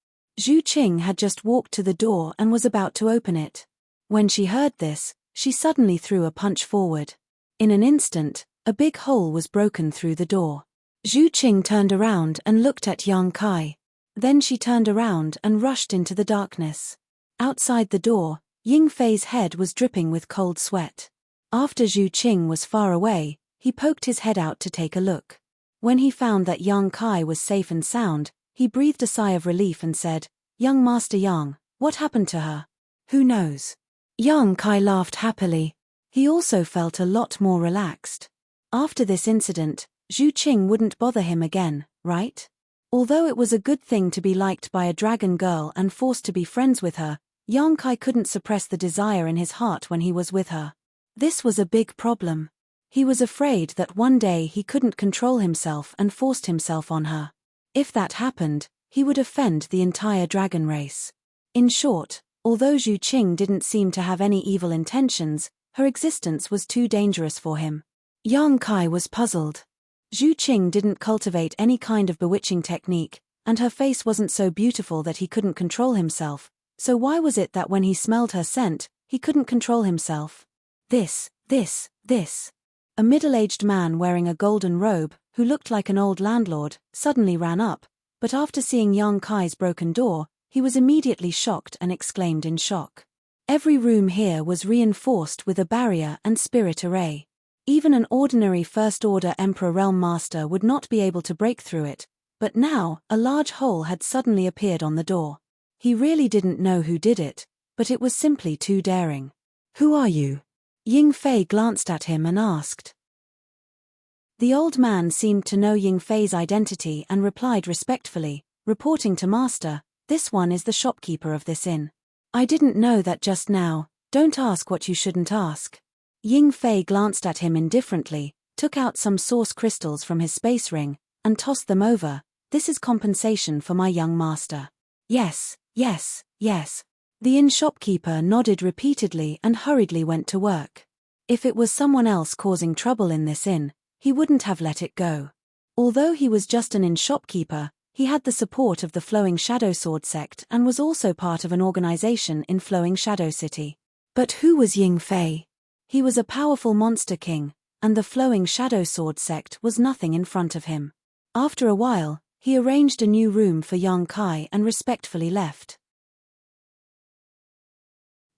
Zhu Qing had just walked to the door and was about to open it. When she heard this, she suddenly threw a punch forward. In an instant, a big hole was broken through the door. Zhu Qing turned around and looked at Yang Kai. Then she turned around and rushed into the darkness. Outside the door, Ying Fei's head was dripping with cold sweat. After Zhu Qing was far away, he poked his head out to take a look. When he found that Yang Kai was safe and sound, he breathed a sigh of relief and said, "Young Master Yang, what happened to her?" "Who knows?" Yang Kai laughed happily. He also felt a lot more relaxed. After this incident, Zhu Qing wouldn't bother him again, right? Although it was a good thing to be liked by a dragon girl and forced to be friends with her, Yang Kai couldn't suppress the desire in his heart when he was with her. This was a big problem. He was afraid that one day he couldn't control himself and forced himself on her. If that happened, he would offend the entire dragon race. In short, although Zhu Qing didn't seem to have any evil intentions, her existence was too dangerous for him. Yang Kai was puzzled. Zhu Qing didn't cultivate any kind of bewitching technique, and her face wasn't so beautiful that he couldn't control himself, so why was it that when he smelled her scent, he couldn't control himself? This. A middle-aged man wearing a golden robe, who looked like an old landlord, suddenly ran up, but after seeing Yang Kai's broken door, he was immediately shocked and exclaimed in shock. Every room here was reinforced with a barrier and spirit array. Even an ordinary First-Order Emperor Realm Master would not be able to break through it, but now, a large hole had suddenly appeared on the door. He really didn't know who did it, but it was simply too daring. "Who are you?" Ying Fei glanced at him and asked. The old man seemed to know Ying Fei's identity and replied respectfully, reporting to Master, "This one is the shopkeeper of this inn." "I didn't know that just now, don't ask what you shouldn't ask." Ying Fei glanced at him indifferently, took out some source crystals from his space ring, and tossed them over. "This is compensation for my young master." "Yes, yes, yes." The inn shopkeeper nodded repeatedly and hurriedly went to work. If it was someone else causing trouble in this inn, he wouldn't have let it go. Although he was just an inn shopkeeper, he had the support of the Flowing Shadow Sword sect and was also part of an organization in Flowing Shadow City. But who was Ying Fei? He was a powerful monster king, and the Flowing Shadow Sword sect was nothing in front of him. After a while, he arranged a new room for Yang Kai and respectfully left.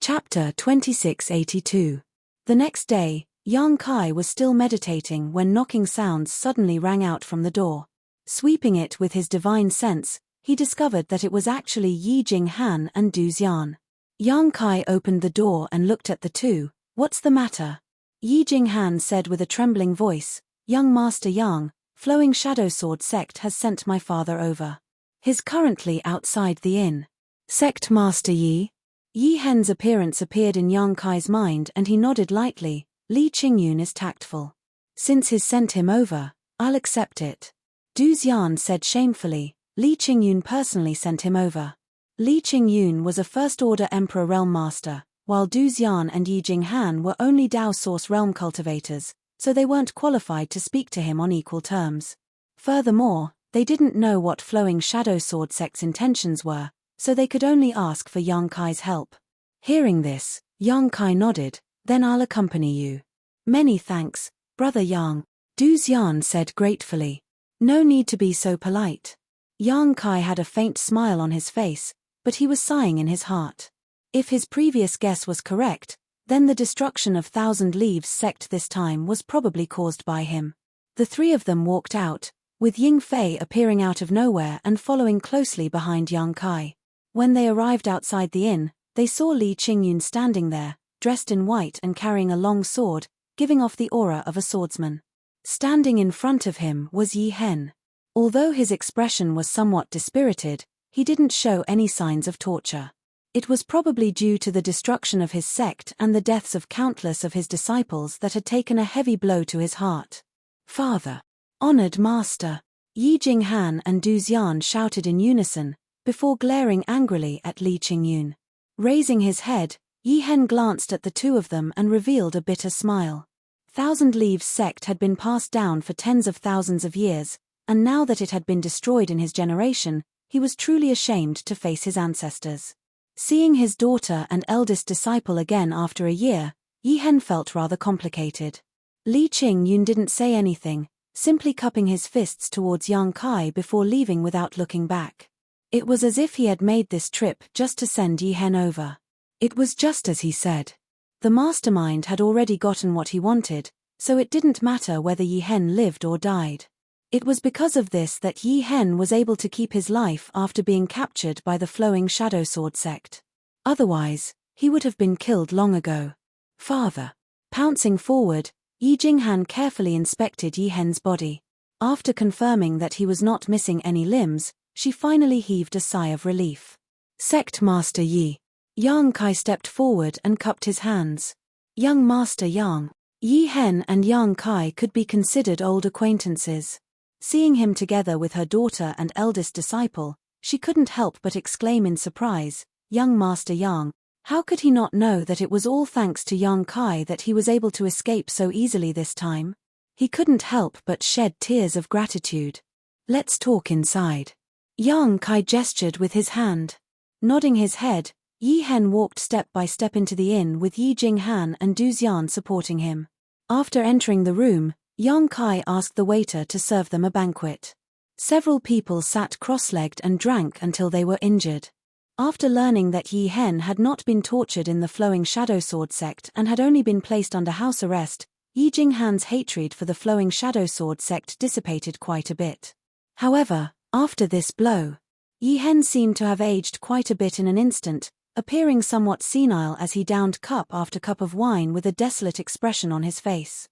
Chapter 2682. The next day, Yang Kai was still meditating when knocking sounds suddenly rang out from the door. Sweeping it with his divine sense, he discovered that it was actually Yi Jinghan and Du Xian. Yang Kai opened the door and looked at the two. "What's the matter?" Yi Jinghan said with a trembling voice, "Young Master Yang, Flowing Shadow Sword sect has sent my father over. He's currently outside the inn." "Sect Master Yi?" Yi Hen's appearance appeared in Yang Kai's mind and he nodded lightly. "Li Qingyun is tactful. Since he's sent him over, I'll accept it." Du Xian said shamefully, "Li Qingyun personally sent him over." Li Qingyun was a First-Order Emperor Realm Master, while Du Xian and Yi Jinghan were only Dao Source Realm cultivators, so they weren't qualified to speak to him on equal terms. Furthermore, they didn't know what Flowing Shadow Sword sect's intentions were, so they could only ask for Yang Kai's help. Hearing this, Yang Kai nodded, "Then I'll accompany you." "Many thanks, Brother Yang," Du Xian said gratefully. "No need to be so polite." Yang Kai had a faint smile on his face, but he was sighing in his heart. If his previous guess was correct, then the destruction of Thousand Leaves sect this time was probably caused by him. The three of them walked out, with Ying Fei appearing out of nowhere and following closely behind Yang Kai. When they arrived outside the inn, they saw Li Qingyun standing there, dressed in white and carrying a long sword, giving off the aura of a swordsman. Standing in front of him was Yi Hen. Although his expression was somewhat dispirited, he didn't show any signs of torture. It was probably due to the destruction of his sect and the deaths of countless of his disciples that had taken a heavy blow to his heart. "Father! Honored Master!" Yi Jinghan and Du Xian shouted in unison, before glaring angrily at Li Qingyun. Raising his head, Yi Hen glanced at the two of them and revealed a bitter smile. Thousand Leaves sect had been passed down for tens of thousands of years, and now that it had been destroyed in his generation, he was truly ashamed to face his ancestors. Seeing his daughter and eldest disciple again after a year, Yi Hen felt rather complicated. Li Qingyun didn't say anything, simply cupping his fists towards Yang Kai before leaving without looking back. It was as if he had made this trip just to send Yi Hen over. It was just as he said. The mastermind had already gotten what he wanted, so it didn't matter whether Yi Hen lived or died. It was because of this that Yi Hen was able to keep his life after being captured by the Flowing Shadow Sword sect. Otherwise, he would have been killed long ago. "Father." Pouncing forward, Yi Jinghan carefully inspected Yi Hen's body. After confirming that he was not missing any limbs, she finally heaved a sigh of relief. "Sect Master Yi." Yang Kai stepped forward and cupped his hands. "Young Master Yang." Yi Hen and Yang Kai could be considered old acquaintances. Seeing him together with her daughter and eldest disciple, she couldn't help but exclaim in surprise, "Young Master Yang, how could he not know that it was all thanks to Yang Kai that he was able to escape so easily this time?" He couldn't help but shed tears of gratitude. "Let's talk inside." Yang Kai gestured with his hand. Nodding his head, Yi Hen walked step by step into the inn with Yi Jinghan and Du Xian supporting him. After entering the room, Yang Kai asked the waiter to serve them a banquet. Several people sat cross-legged and drank until they were injured. After learning that Yi Hen had not been tortured in the Flowing Shadow Sword sect and had only been placed under house arrest, Yi Jinghan's hatred for the Flowing Shadow Sword sect dissipated quite a bit. However, after this blow, Yi Hen seemed to have aged quite a bit in an instant, appearing somewhat senile as he downed cup after cup of wine with a desolate expression on his face.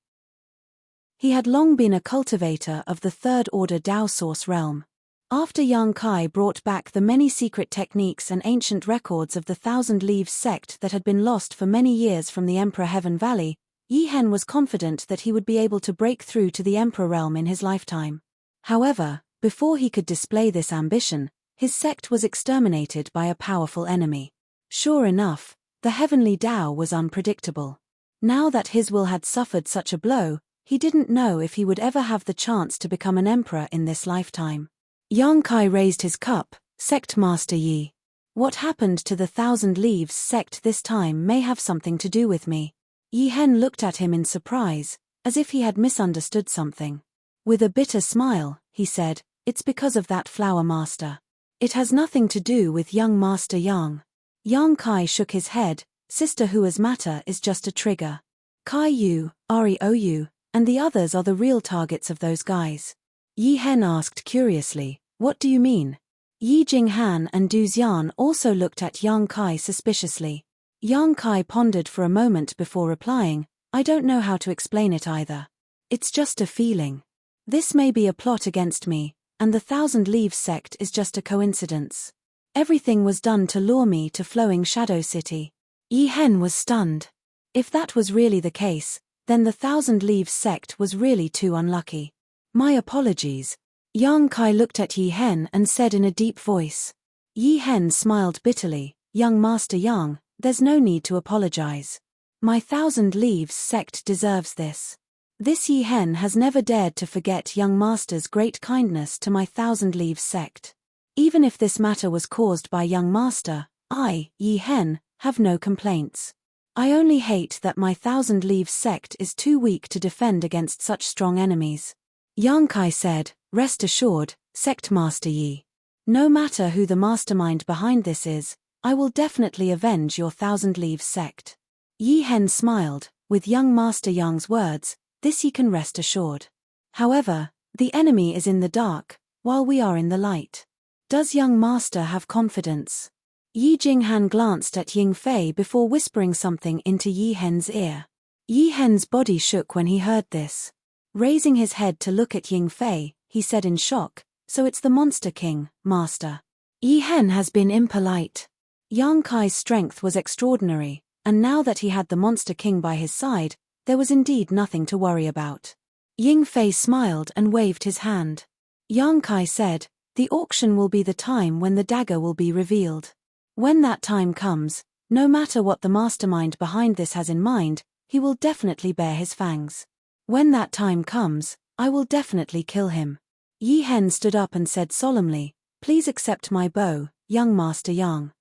He had long been a cultivator of the third-order Dao Source realm. After Yang Kai brought back the many secret techniques and ancient records of the Thousand Leaves sect that had been lost for many years from the Emperor Heaven Valley, Yi Hen was confident that he would be able to break through to the Emperor realm in his lifetime. However, before he could display this ambition, his sect was exterminated by a powerful enemy. Sure enough, the heavenly Dao was unpredictable. Now that his will had suffered such a blow, he didn't know if he would ever have the chance to become an emperor in this lifetime. Yang Kai raised his cup. Sect Master Yi. What happened to the Thousand Leaves sect this time may have something to do with me. Yi Hen looked at him in surprise, as if he had misunderstood something. With a bitter smile, he said, "It's because of that flower master. It has nothing to do with young Master Yang." Yang Kai shook his head. Sister Hua's matter is just a trigger. Kai Yu, Reo, and the others are the real targets of those guys. Yi Hen asked curiously, "What do you mean?" Yi Jinghan and Du Xian also looked at Yang Kai suspiciously. Yang Kai pondered for a moment before replying, "I don't know how to explain it either. It's just a feeling. This may be a plot against me, and the Thousand Leaves sect is just a coincidence. Everything was done to lure me to Flowing Shadow City." Yi Hen was stunned. If that was really the case, then the Thousand Leaves sect was really too unlucky. "My apologies." Yang Kai looked at Yi Hen and said in a deep voice. Yi Hen smiled bitterly, "Young Master Yang, there's no need to apologize. My Thousand Leaves sect deserves this. This Yi Hen has never dared to forget young Master's great kindness to my Thousand Leaves sect. Even if this matter was caused by young Master, I, Yi Hen, have no complaints. I only hate that my Thousand Leaves sect is too weak to defend against such strong enemies." Yang Kai said, "Rest assured, Sect Master Yi. No matter who the mastermind behind this is, I will definitely avenge your Thousand Leaves sect." Yi Hen smiled. With young Master Yang's words, this he can rest assured. However, the enemy is in the dark, while we are in the light. Does young Master have confidence? Yi Jinghan glanced at Ying Fei before whispering something into Yi Hen's ear. Yi Hen's body shook when he heard this. Raising his head to look at Ying Fei, he said in shock, "So it's the Monster King, Master." Yi Hen has been impolite. Yang Kai's strength was extraordinary, and now that he had the Monster King by his side, there was indeed nothing to worry about. Ying Fei smiled and waved his hand. Yang Kai said, "The auction will be the time when the dagger will be revealed. When that time comes, no matter what the mastermind behind this has in mind, he will definitely bare his fangs. When that time comes, I will definitely kill him." Yi Hen stood up and said solemnly, "Please accept my bow, young Master Yang."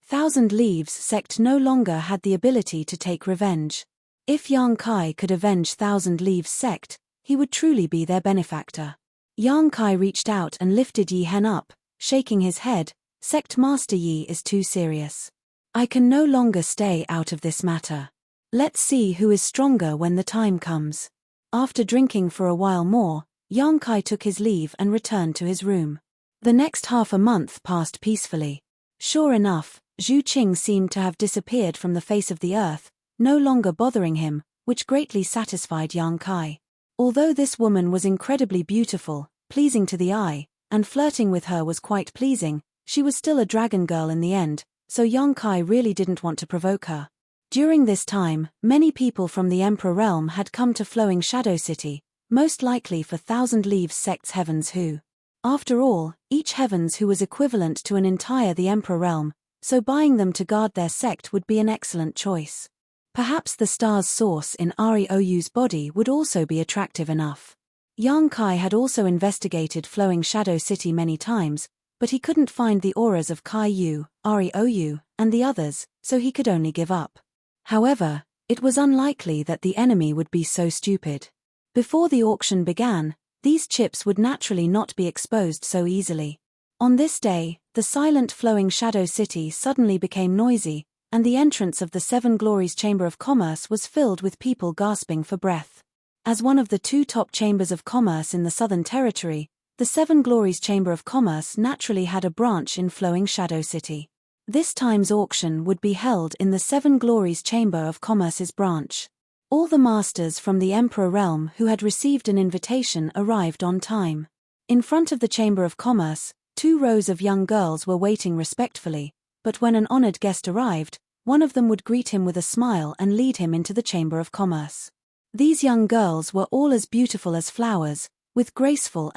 Thousand Leaves sect no longer had the ability to take revenge. If Yang Kai could avenge Thousand Leaves sect, he would truly be their benefactor. Yang Kai reached out and lifted Yi Hen up, shaking his head. "Sect Master Yi is too serious. I can no longer stay out of this matter. Let's see who is stronger when the time comes." After drinking for a while more, Yang Kai took his leave and returned to his room. The next half a month passed peacefully. Sure enough, Zhu Qing seemed to have disappeared from the face of the earth, no longer bothering him, which greatly satisfied Yang Kai. Although this woman was incredibly beautiful, pleasing to the eye, and flirting with her was quite pleasing, she was still a dragon girl in the end, so Yang Kai really didn't want to provoke her. During this time, many people from the Emperor realm had come to Flowing Shadow City, most likely for Thousand Leaves sect's Heavens Who. After all, each Heavens Who was equivalent to an entire the Emperor realm, so buying them to guard their sect would be an excellent choice. Perhaps the star's source in Reou's body would also be attractive enough. Yang Kai had also investigated Flowing Shadow City many times, but he couldn't find the auras of Kai Yu, Reou, and the others, so he could only give up. However, It was unlikely that the enemy would be so stupid. Before the auction began, these chips would naturally not be exposed so easily. On this day, the silent flowing shadow city suddenly became noisy, and the entrance of the Seven Glories Chamber of Commerce was filled with people gasping for breath. As one of the two top chambers of commerce in the Southern Territory, the Seven Glories Chamber of Commerce naturally had a branch in Flowing Shadow City. This time's auction would be held in the Seven Glories Chamber of Commerce's branch. All the masters from the Emperor realm who had received an invitation arrived on time. In front of the Chamber of Commerce, 2 rows of young girls were waiting respectfully, but when an honored guest arrived, one of them would greet him with a smile and lead him into the Chamber of Commerce. These young girls were all as beautiful as flowers, with graceful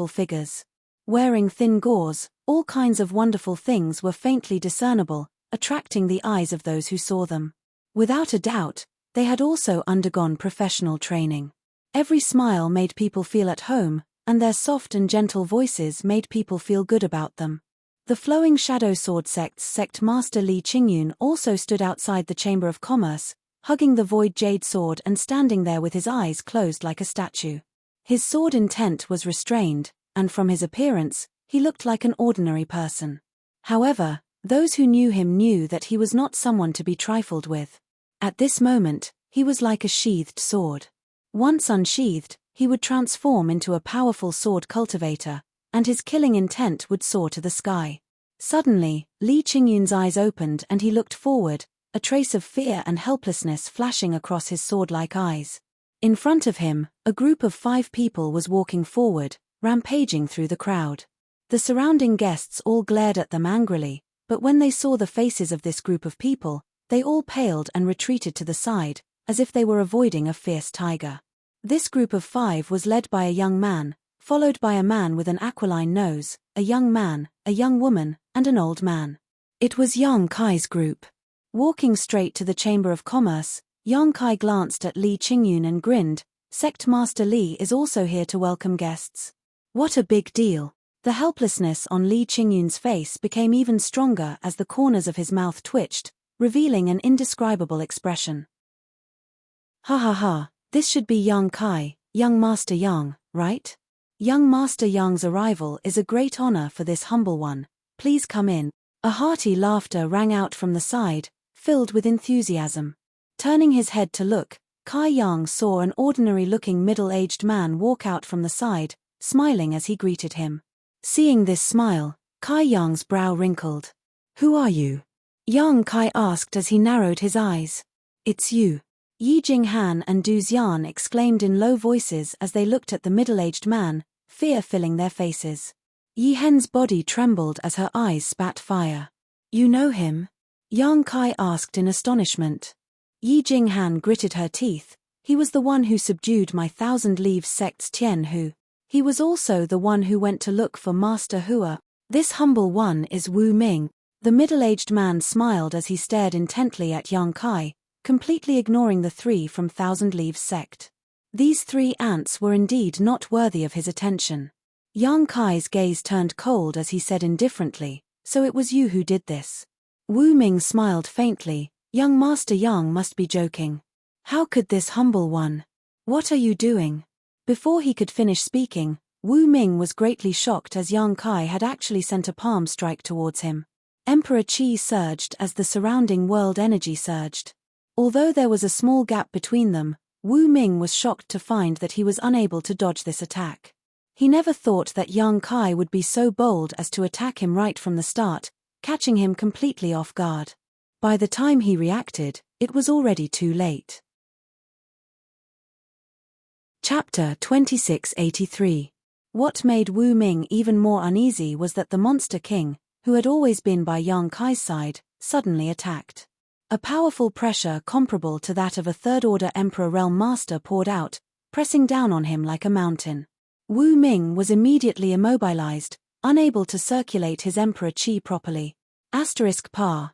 figures. Wearing thin gauze, all kinds of wonderful things were faintly discernible, attracting the eyes of those who saw them. Without a doubt, they had also undergone professional training. Every smile made people feel at home, and their soft and gentle voices made people feel good about them. The Flowing Shadow Sword Sect's Sect Master Li Qingyun also stood outside the Chamber of Commerce, hugging the void jade sword and standing there with his eyes closed like a statue. His sword intent was restrained, and from his appearance, he looked like an ordinary person. However, those who knew him knew that he was not someone to be trifled with. At this moment, he was like a sheathed sword. Once unsheathed, he would transform into a powerful sword cultivator, and his killing intent would soar to the sky. Suddenly, Li Qingyun's eyes opened and he looked forward, a trace of fear and helplessness flashing across his sword-like eyes. In front of him, a group of 5 people was walking forward, rampaging through the crowd. The surrounding guests all glared at them angrily, but when they saw the faces of this group of people, they all paled and retreated to the side, as if they were avoiding a fierce tiger. This group of 5 was led by a young man, followed by a man with an aquiline nose, a young man, a young woman, and an old man. It was Yang Kai's group. Walking straight to the Chamber of Commerce, Yang Kai glanced at Li Qingyun and grinned. Sect Master Li is also here to welcome guests. What a big deal. The helplessness on Li Qingyun's face became even stronger as the corners of his mouth twitched, revealing an indescribable expression. Ha ha ha, this should be Yang Kai, young Master Yang, right? Young Master Yang's arrival is a great honor for this humble one. Please come in. A hearty laughter rang out from the side, filled with enthusiasm. Turning his head to look, Kai Yang saw an ordinary-looking middle-aged man walk out from the side, smiling as he greeted him. Seeing this smile, Kai Yang's brow wrinkled. Who are you? Yang Kai asked as he narrowed his eyes. It's you. Yi Jinghan and Du Xian exclaimed in low voices as they looked at the middle-aged man, fear filling their faces. Yi Hen's body trembled as her eyes spat fire. You know him? Yang Kai asked in astonishment. Yi Jinghan gritted her teeth. He was the one who subdued my Thousand Leaves sect's Tian Hu. He was also the one who went to look for Master Hua. This humble one is Wu Ming. The middle-aged man smiled as he stared intently at Yang Kai, completely ignoring the 3 from Thousand Leaves sect. These 3 ants were indeed not worthy of his attention. Yang Kai's gaze turned cold as he said indifferently, so it was you who did this. Wu Ming smiled faintly. Young Master Yang must be joking. How could this humble one? What are you doing? Before he could finish speaking, Wu Ming was greatly shocked as Yang Kai had actually sent a palm strike towards him. Emperor Qi surged as the surrounding world energy surged. Although there was a small gap between them, Wu Ming was shocked to find that he was unable to dodge this attack. He never thought that Yang Kai would be so bold as to attack him right from the start, catching him completely off guard. By the time he reacted, it was already too late. Chapter 2683. What made Wu Ming even more uneasy was that the Monster King, who had always been by Yang Kai's side, suddenly attacked. A powerful pressure comparable to that of a third-order Emperor Realm Master poured out, pressing down on him like a mountain. Wu Ming was immediately immobilized, unable to circulate his Emperor Qi properly. *par.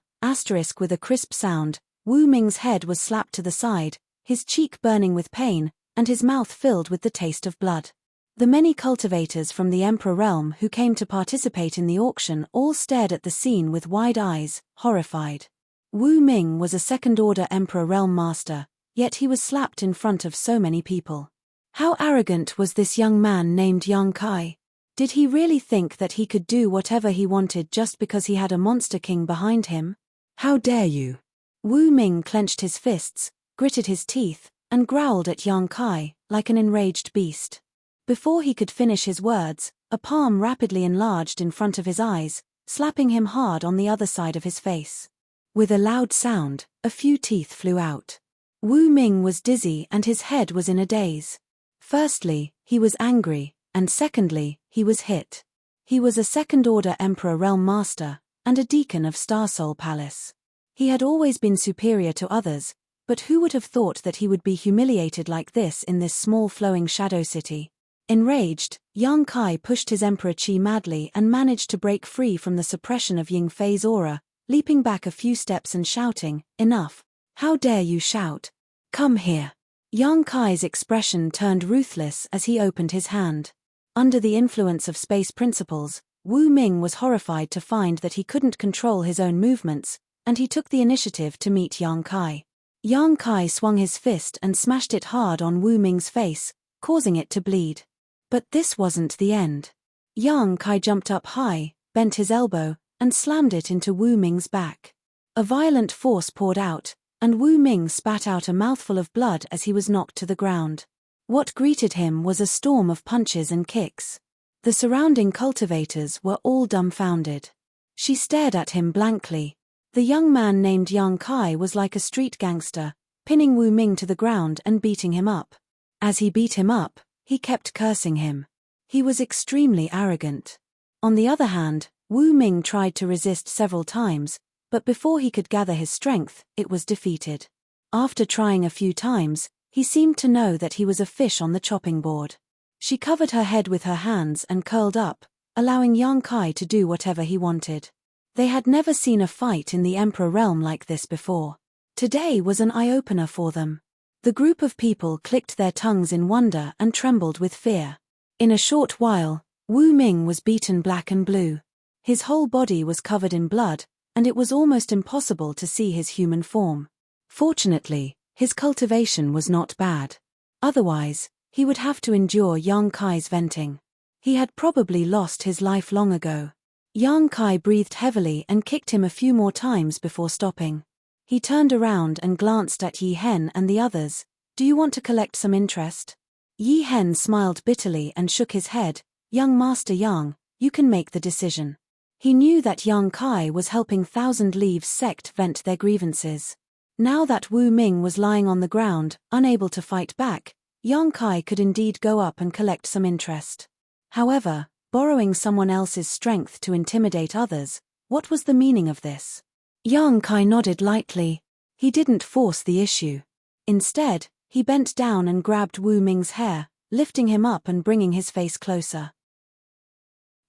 With a crisp sound, Wu Ming's head was slapped to the side, his cheek burning with pain, and his mouth filled with the taste of blood. The many cultivators from the Emperor realm who came to participate in the auction all stared at the scene with wide eyes, horrified. Wu Ming was a second-order Emperor Realm Master, yet he was slapped in front of so many people. How arrogant was this young man named Yang Kai? Did he really think that he could do whatever he wanted just because he had a monster king behind him? How dare you? Wu Ming clenched his fists, gritted his teeth, and growled at Yang Kai, like an enraged beast. Before he could finish his words, a palm rapidly enlarged in front of his eyes, slapping him hard on the other side of his face. With a loud sound, a few teeth flew out. Wu Ming was dizzy and his head was in a daze. Firstly, he was angry, and secondly, he was hit. He was a second-order Emperor Realm Master, and a deacon of Starsoul Palace. He had always been superior to others, but who would have thought that he would be humiliated like this in this small flowing shadow city? Enraged, Yang Kai pushed his Emperor Qi madly and managed to break free from the suppression of Ying Fei's aura, leaping back a few steps and shouting, "Enough! How dare you shout? Come here!" Yang Kai's expression turned ruthless as he opened his hand. Under the influence of space principles, Wu Ming was horrified to find that he couldn't control his own movements, and he took the initiative to meet Yang Kai. Yang Kai swung his fist and smashed it hard on Wu Ming's face, causing it to bleed. But this wasn't the end. Yang Kai jumped up high, bent his elbow, and slammed it into Wu Ming's back. A violent force poured out, and Wu Ming spat out a mouthful of blood as he was knocked to the ground. What greeted him was a storm of punches and kicks. The surrounding cultivators were all dumbfounded. She stared at him blankly. The young man named Yang Kai was like a street gangster, pinning Wu Ming to the ground and beating him up. As he beat him up, he kept cursing him. He was extremely arrogant. On the other hand, Wu Ming tried to resist several times, but before he could gather his strength, it was defeated. After trying a few times, he seemed to know that he was a fish on the chopping board. She covered her head with her hands and curled up, allowing Yang Kai to do whatever he wanted. They had never seen a fight in the Emperor realm like this before. Today was an eye-opener for them. The group of people clicked their tongues in wonder and trembled with fear. In a short while, Wu Ming was beaten black and blue. His whole body was covered in blood, and it was almost impossible to see his human form. Fortunately, his cultivation was not bad. Otherwise, he would have to endure Yang Kai's venting. He had probably lost his life long ago. Yang Kai breathed heavily and kicked him a few more times before stopping. He turned around and glanced at Yi Hen and the others. "Do you want to collect some interest?" Yi Hen smiled bitterly and shook his head. "Young Master Yang, you can make the decision." He knew that Yang Kai was helping Thousand Leaves sect vent their grievances. Now that Wu Ming was lying on the ground, unable to fight back, Yang Kai could indeed go up and collect some interest. However, borrowing someone else's strength to intimidate others, what was the meaning of this? Yang Kai nodded lightly. He didn't force the issue. Instead, he bent down and grabbed Wu Ming's hair, lifting him up and bringing his face closer.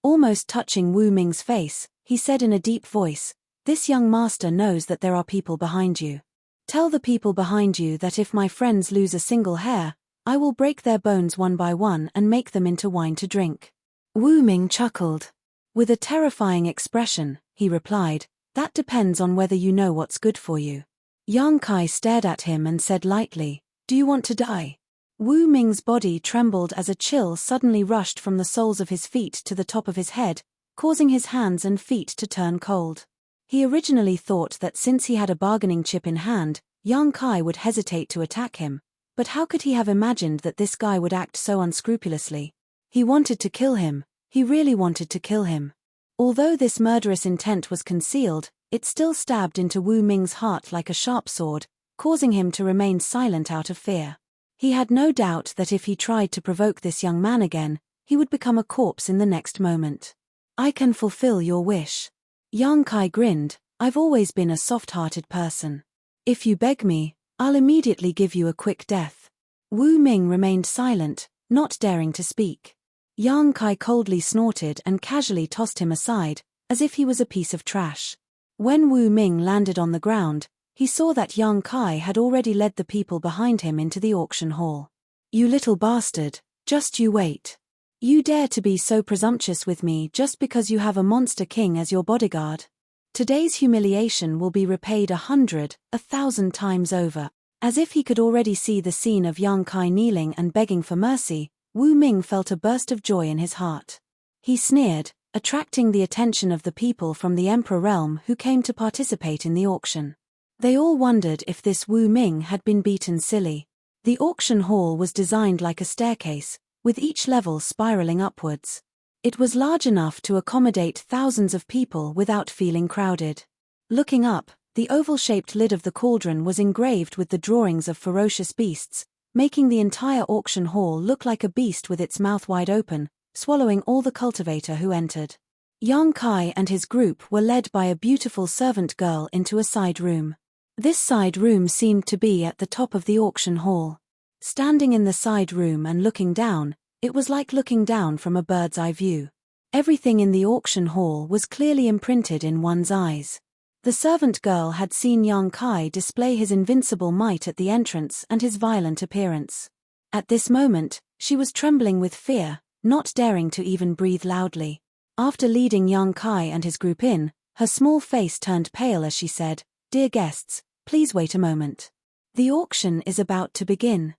Almost touching Wu Ming's face, he said in a deep voice, "This young master knows that there are people behind you. Tell the people behind you that if my friends lose a single hair, I will break their bones one by one and make them into wine to drink." Wu Ming chuckled. With a terrifying expression, he replied, "That depends on whether you know what's good for you." Yang Kai stared at him and said lightly, "Do you want to die?" Wu Ming's body trembled as a chill suddenly rushed from the soles of his feet to the top of his head, causing his hands and feet to turn cold. He originally thought that since he had a bargaining chip in hand, Yang Kai would hesitate to attack him, but how could he have imagined that this guy would act so unscrupulously? He wanted to kill him, he really wanted to kill him. Although this murderous intent was concealed, it still stabbed into Wu Ming's heart like a sharp sword, causing him to remain silent out of fear. He had no doubt that if he tried to provoke this young man again, he would become a corpse in the next moment. "I can fulfill your wish." Yang Kai grinned, "I've always been a soft-hearted person. If you beg me, I'll immediately give you a quick death." Wu Ming remained silent, not daring to speak. Yang Kai coldly snorted and casually tossed him aside, as if he was a piece of trash. When Wu Ming landed on the ground, he saw that Yang Kai had already led the people behind him into the auction hall. "You little bastard, just you wait. You dare to be so presumptuous with me just because you have a monster king as your bodyguard?" Today's humiliation will be repaid 100, 1,000 times over. As if he could already see the scene of Yang Kai kneeling and begging for mercy, Wu Ming felt a burst of joy in his heart. He sneered, attracting the attention of the people from the Emperor realm who came to participate in the auction. They all wondered if this Wu Ming had been beaten silly. The auction hall was designed like a staircase, with each level spiraling upwards. It was large enough to accommodate thousands of people without feeling crowded. Looking up, the oval-shaped lid of the cauldron was engraved with the drawings of ferocious beasts, making the entire auction hall look like a beast with its mouth wide open, swallowing all the cultivator who entered. Yang Kai and his group were led by a beautiful servant girl into a side room. This side room seemed to be at the top of the auction hall. Standing in the side room and looking down, it was like looking down from a bird's eye view. Everything in the auction hall was clearly imprinted in one's eyes. The servant girl had seen Yang Kai display his invincible might at the entrance and his violent appearance. At this moment, she was trembling with fear, not daring to even breathe loudly. After leading Yang Kai and his group in, her small face turned pale as she said, "Dear guests, please wait a moment. The auction is about to begin."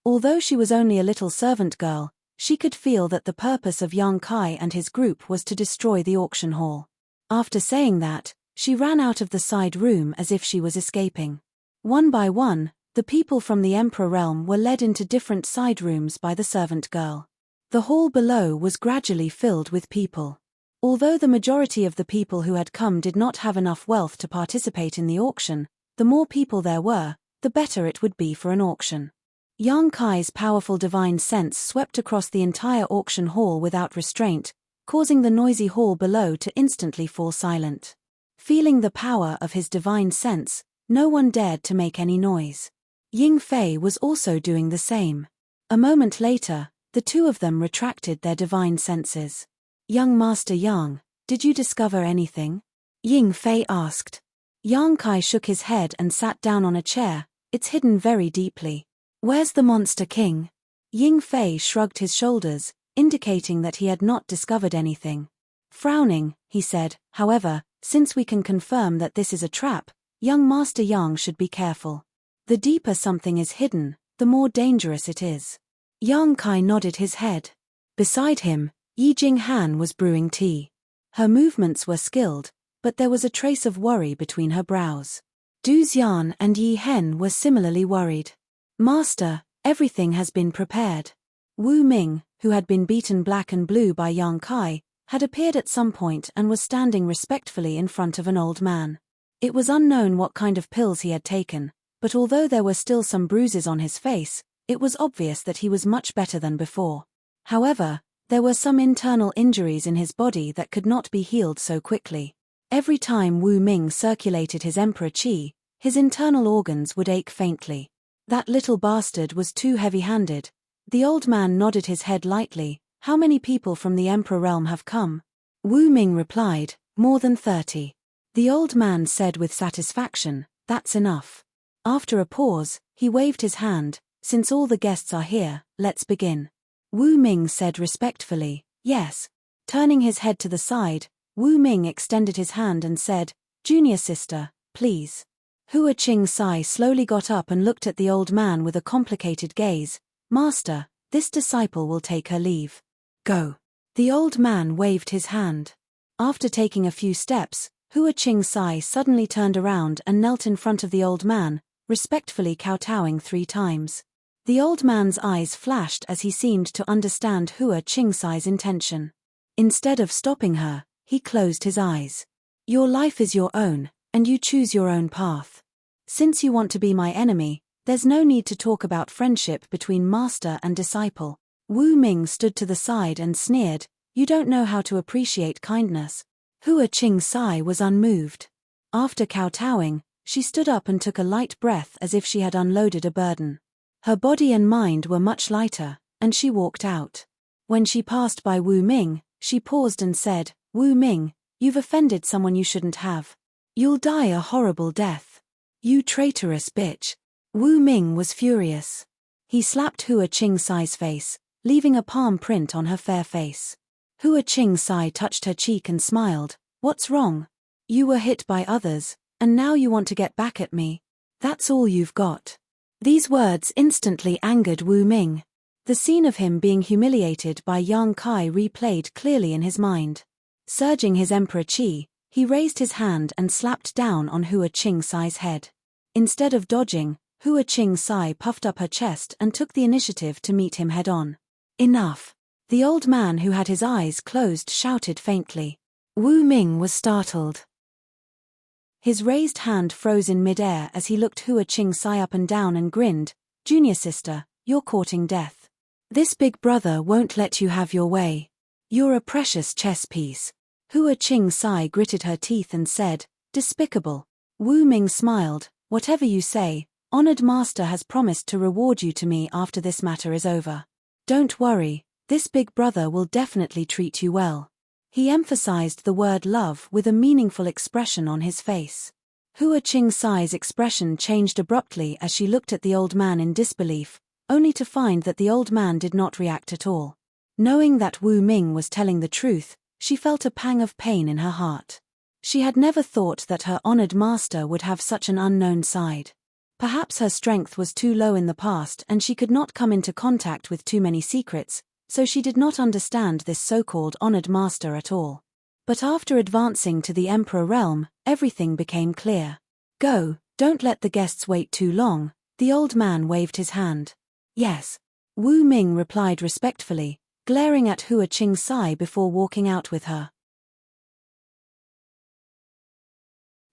Although she was only a little servant girl, she could feel that the purpose of Yang Kai and his group was to destroy the auction hall. After saying that, she ran out of the side room as if she was escaping. One by one, the people from the Emperor realm were led into different side rooms by the servant girl. The hall below was gradually filled with people. Although the majority of the people who had come did not have enough wealth to participate in the auction, the more people there were, the better it would be for an auction. Yang Kai's powerful divine sense swept across the entire auction hall without restraint, causing the noisy hall below to instantly fall silent. Feeling the power of his divine sense, no one dared to make any noise. Ying Fei was also doing the same. A moment later, the two of them retracted their divine senses. "Young Master Yang, did you discover anything?" Ying Fei asked. Yang Kai shook his head and sat down on a chair, "It's hidden very deeply." "Where's the Monster King?" Ying Fei shrugged his shoulders, indicating that he had not discovered anything. Frowning, he said, "However, since we can confirm that this is a trap, young Master Yang should be careful. The deeper something is hidden, the more dangerous it is." Yang Kai nodded his head. Beside him, Yi Jinghan was brewing tea. Her movements were skilled, but there was a trace of worry between her brows. Du Xian and Yi Hen were similarly worried. "Master, everything has been prepared." Wu Ming, who had been beaten black and blue by Yang Kai, had appeared at some point and was standing respectfully in front of an old man. It was unknown what kind of pills he had taken, but although there were still some bruises on his face, it was obvious that he was much better than before. However, there were some internal injuries in his body that could not be healed so quickly. Every time Wu Ming circulated his emperor qi, his internal organs would ache faintly. That little bastard was too heavy-handed. The old man nodded his head lightly. "How many people from the Emperor realm have come?" Wu Ming replied, "More than 30. The old man said with satisfaction, "That's enough." After a pause, he waved his hand, "Since all the guests are here, let's begin." Wu Ming said respectfully, "Yes." Turning his head to the side, Wu Ming extended his hand and said, "Junior sister, please." Hua Qing Sai slowly got up and looked at the old man with a complicated gaze. "Master, this disciple will take her leave. Go." The old man waved his hand. After taking a few steps, Hua Qing Sai suddenly turned around and knelt in front of the old man, respectfully kowtowing 3 times. The old man's eyes flashed as he seemed to understand Hua Qing Sai's intention. Instead of stopping her, he closed his eyes. "Your life is your own, and you choose your own path. Since you want to be my enemy, there's no need to talk about friendship between master and disciple." Wu Ming stood to the side and sneered, "You don't know how to appreciate kindness." Hua Qing Sai was unmoved. After kowtowing, she stood up and took a light breath as if she had unloaded a burden. Her body and mind were much lighter, and she walked out. When she passed by Wu Ming, she paused and said, "Wu Ming, you've offended someone you shouldn't have. You'll die a horrible death. You traitorous bitch." Wu Ming was furious. He slapped Hua Qing Sai's face, leaving a palm print on her fair face. Hua Qing Sai touched her cheek and smiled. "What's wrong? You were hit by others, and now you want to get back at me. That's all you've got. These words instantly angered Wu Ming. The scene of him being humiliated by Yang Kai replayed clearly in his mind. Surging his emperor chi, he raised his hand and slapped down on Hua Qing-sai's head. Instead of dodging, Hua Qing-sai puffed up her chest and took the initiative to meet him head-on. Enough! The old man who had his eyes closed shouted faintly. Wu Ming was startled. His raised hand froze in mid-air as he looked Hua Qing-sai up and down and grinned. Junior sister, you're courting death. This big brother won't let you have your way. You're a precious chess piece. Hua Qing-sai gritted her teeth and said, despicable. Wu Ming smiled, whatever you say, honored master has promised to reward you to me after this matter is over. Don't worry, this big brother will definitely treat you well. He emphasized the word love with a meaningful expression on his face. Hua Qing-sai's expression changed abruptly as she looked at the old man in disbelief, only to find that the old man did not react at all. Knowing that Wu Ming was telling the truth, she felt a pang of pain in her heart. She had never thought that her honored master would have such an unknown side. Perhaps her strength was too low in the past and she could not come into contact with too many secrets, so she did not understand this so-called honored master at all. But after advancing to the Emperor realm, everything became clear. Go, don't let the guests wait too long, the old man waved his hand. Yes. Wu Ming replied respectfully, glaring at Hua Qing-sai before walking out with her.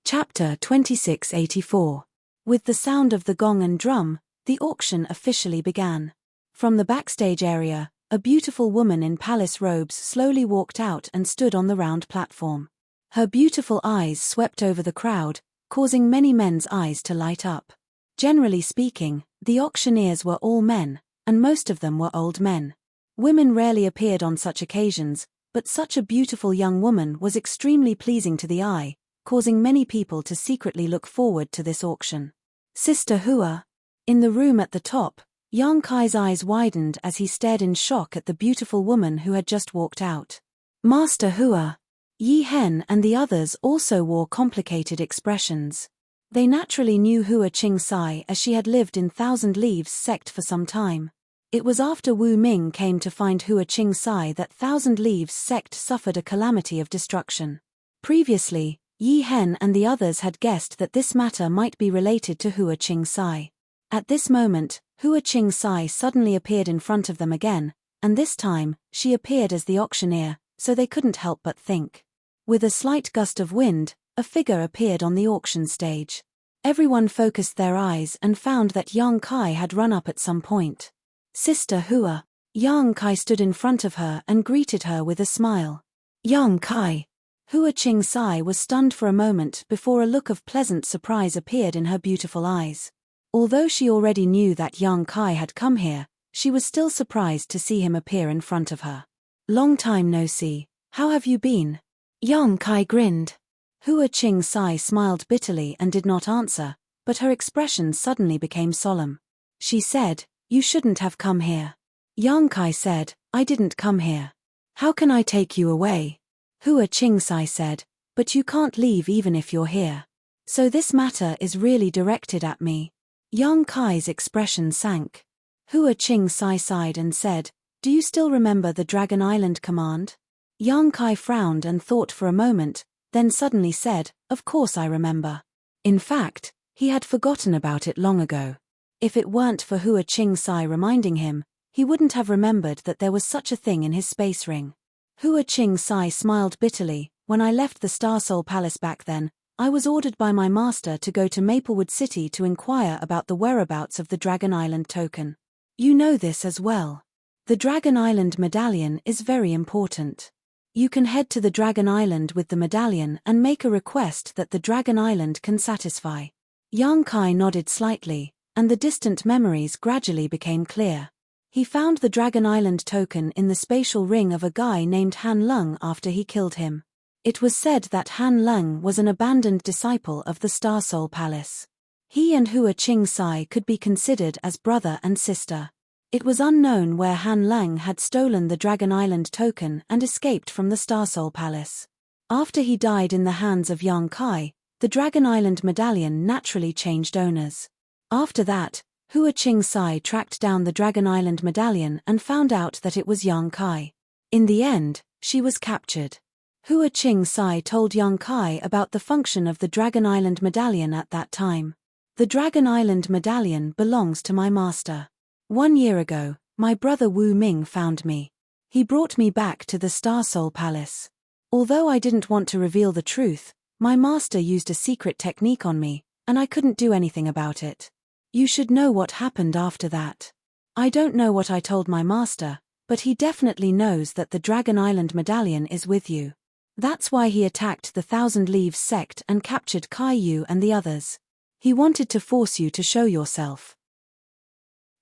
Chapter 2684. With the sound of the gong and drum, the auction officially began. From the backstage area, a beautiful woman in palace robes slowly walked out and stood on the round platform. Her beautiful eyes swept over the crowd, causing many men's eyes to light up. Generally speaking, the auctioneers were all men, and most of them were old men. Women rarely appeared on such occasions, but such a beautiful young woman was extremely pleasing to the eye, causing many people to secretly look forward to this auction. Sister Hua. In the room at the top, Yang Kai's eyes widened as he stared in shock at the beautiful woman who had just walked out. Master Hua. Yi Hen and the others also wore complicated expressions. They naturally knew Hua Qing-sai as she had lived in Thousand Leaves sect for some time. It was after Wu Ming came to find Hua Qing-sai that Thousand Leaves sect suffered a calamity of destruction. Previously, Yi Hen and the others had guessed that this matter might be related to Hua Qing-sai. At this moment, Hua Qing-sai suddenly appeared in front of them again, and this time, she appeared as the auctioneer, so they couldn't help but think. With a slight gust of wind, a figure appeared on the auction stage. Everyone focused their eyes and found that Yang Kai had run up at some point. Sister Hua. Yang Kai stood in front of her and greeted her with a smile. Yang Kai. Hua Qing-sai was stunned for a moment before a look of pleasant surprise appeared in her beautiful eyes. Although she already knew that Yang Kai had come here, she was still surprised to see him appear in front of her. Long time no see, how have you been? Yang Kai grinned. Hua Qing-sai smiled bitterly and did not answer, but her expression suddenly became solemn. She said, you shouldn't have come here. Yang Kai said, I didn't come here. How can I take you away? Hua Qing-sai said, but you can't leave even if you're here. So this matter is really directed at me. Yang Kai's expression sank. Hua Qing-sai sighed and said, do you still remember the Dragon Island command? Yang Kai frowned and thought for a moment, then suddenly said, of course I remember. In fact, he had forgotten about it long ago. If it weren't for Hua Qing-sai reminding him, he wouldn't have remembered that there was such a thing in his space ring. Hua Qing-sai smiled bitterly. When I left the Star Soul Palace back then, I was ordered by my master to go to Maplewood City to inquire about the whereabouts of the Dragon Island token. You know this as well. The Dragon Island medallion is very important. You can head to the Dragon Island with the medallion and make a request that the Dragon Island can satisfy. Yang Kai nodded slightly, and the distant memories gradually became clear. He found the Dragon Island token in the spatial ring of a guy named Han Lung after he killed him. It was said that Han Lung was an abandoned disciple of the Star Soul Palace. He and Hua Qing-sai could be considered as brother and sister. It was unknown where Han Lung had stolen the Dragon Island token and escaped from the Star Soul Palace. After he died in the hands of Yang Kai, the Dragon Island medallion naturally changed owners. After that, Hua Qing Sai tracked down the Dragon Island medallion and found out that it was Yang Kai. In the end, she was captured. Hua Qing Sai told Yang Kai about the function of the Dragon Island medallion at that time. The Dragon Island medallion belongs to my master. 1 year ago, my brother Wu Ming found me. He brought me back to the Star Soul Palace. Although I didn't want to reveal the truth, my master used a secret technique on me, and I couldn't do anything about it. You should know what happened after that. I don't know what I told my master, but he definitely knows that the Dragon Island medallion is with you. That's why he attacked the Thousand Leaves sect and captured Kai Yu and the others. He wanted to force you to show yourself.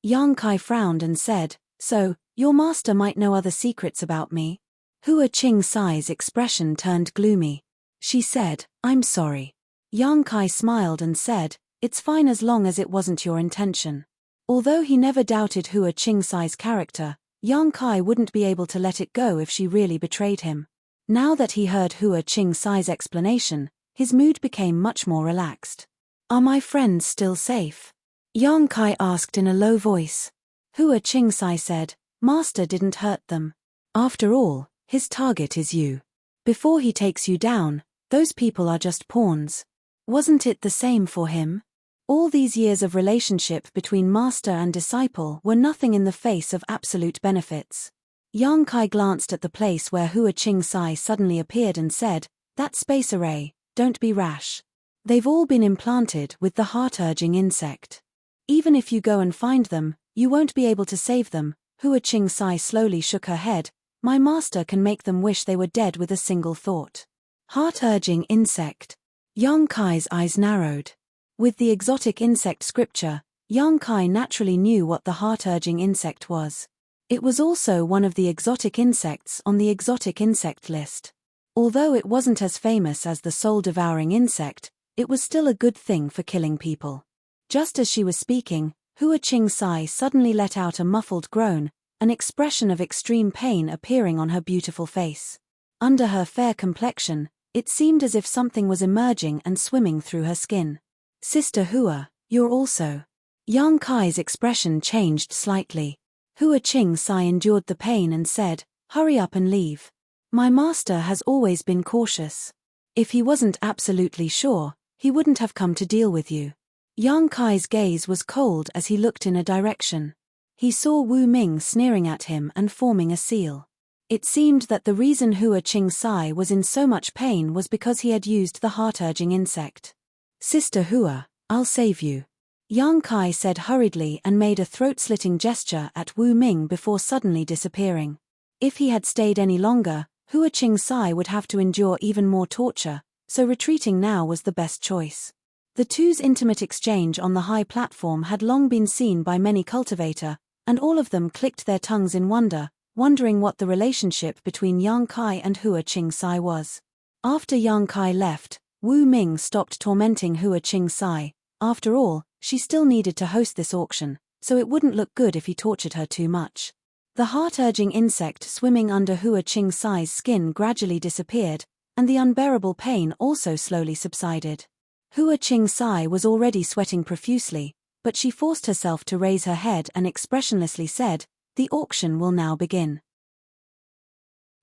Yang Kai frowned and said, "So, your master might know other secrets about me?" Hua Qing Sai's expression turned gloomy. She said, "I'm sorry." Yang Kai smiled and said, "It's fine as long as it wasn't your intention." Although he never doubted Hua Qing Sai's character, Yang Kai wouldn't be able to let it go if she really betrayed him. Now that he heard Hua Qing Sai's explanation, his mood became much more relaxed. "Are my friends still safe?" Yang Kai asked in a low voice. Hua Qing Sai said, "Master didn't hurt them. After all, his target is you. Before he takes you down, those people are just pawns. Wasn't it the same for him? All these years of relationship between master and disciple were nothing in the face of absolute benefits." Yang Kai glanced at the place where Hua Qing Sai suddenly appeared and said, "That space array, don't be rash. They've all been implanted with the heart-urging insect. Even if you go and find them, you won't be able to save them." Hua Qing Sai slowly shook her head. "My master can make them wish they were dead with a single thought." Heart-urging insect. Yang Kai's eyes narrowed. With the exotic insect scripture, Yang Kai naturally knew what the heart-urging insect was. It was also one of the exotic insects on the exotic insect list. Although it wasn't as famous as the soul-devouring insect, it was still a good thing for killing people. Just as she was speaking, Hua Qing Sai suddenly let out a muffled groan, an expression of extreme pain appearing on her beautiful face. Under her fair complexion, it seemed as if something was emerging and swimming through her skin. "Sister Hua, you're also..." Yang Kai's expression changed slightly. Hua Qing Sai endured the pain and said, "Hurry up and leave. My master has always been cautious. If he wasn't absolutely sure, he wouldn't have come to deal with you." Yang Kai's gaze was cold as he looked in a direction. He saw Wu Ming sneering at him and forming a seal. It seemed that the reason Hua Qing Sai was in so much pain was because he had used the heart-urging insect. "Sister Hua, I'll save you." Yang Kai said hurriedly and made a throat-slitting gesture at Wu Ming before suddenly disappearing. If he had stayed any longer, Hua Qing Sai would have to endure even more torture, so retreating now was the best choice. The two's intimate exchange on the high platform had long been seen by many cultivators, and all of them clicked their tongues in wonder, wondering what the relationship between Yang Kai and Hua Qing Sai was. After Yang Kai left, Wu Ming stopped tormenting Hua Qing Sai. After all, she still needed to host this auction, so it wouldn't look good if he tortured her too much. The heart-urging insect swimming under Hua Qing Sai's skin gradually disappeared, and the unbearable pain also slowly subsided. Hua Qing Sai was already sweating profusely, but she forced herself to raise her head and expressionlessly said, "The auction will now begin."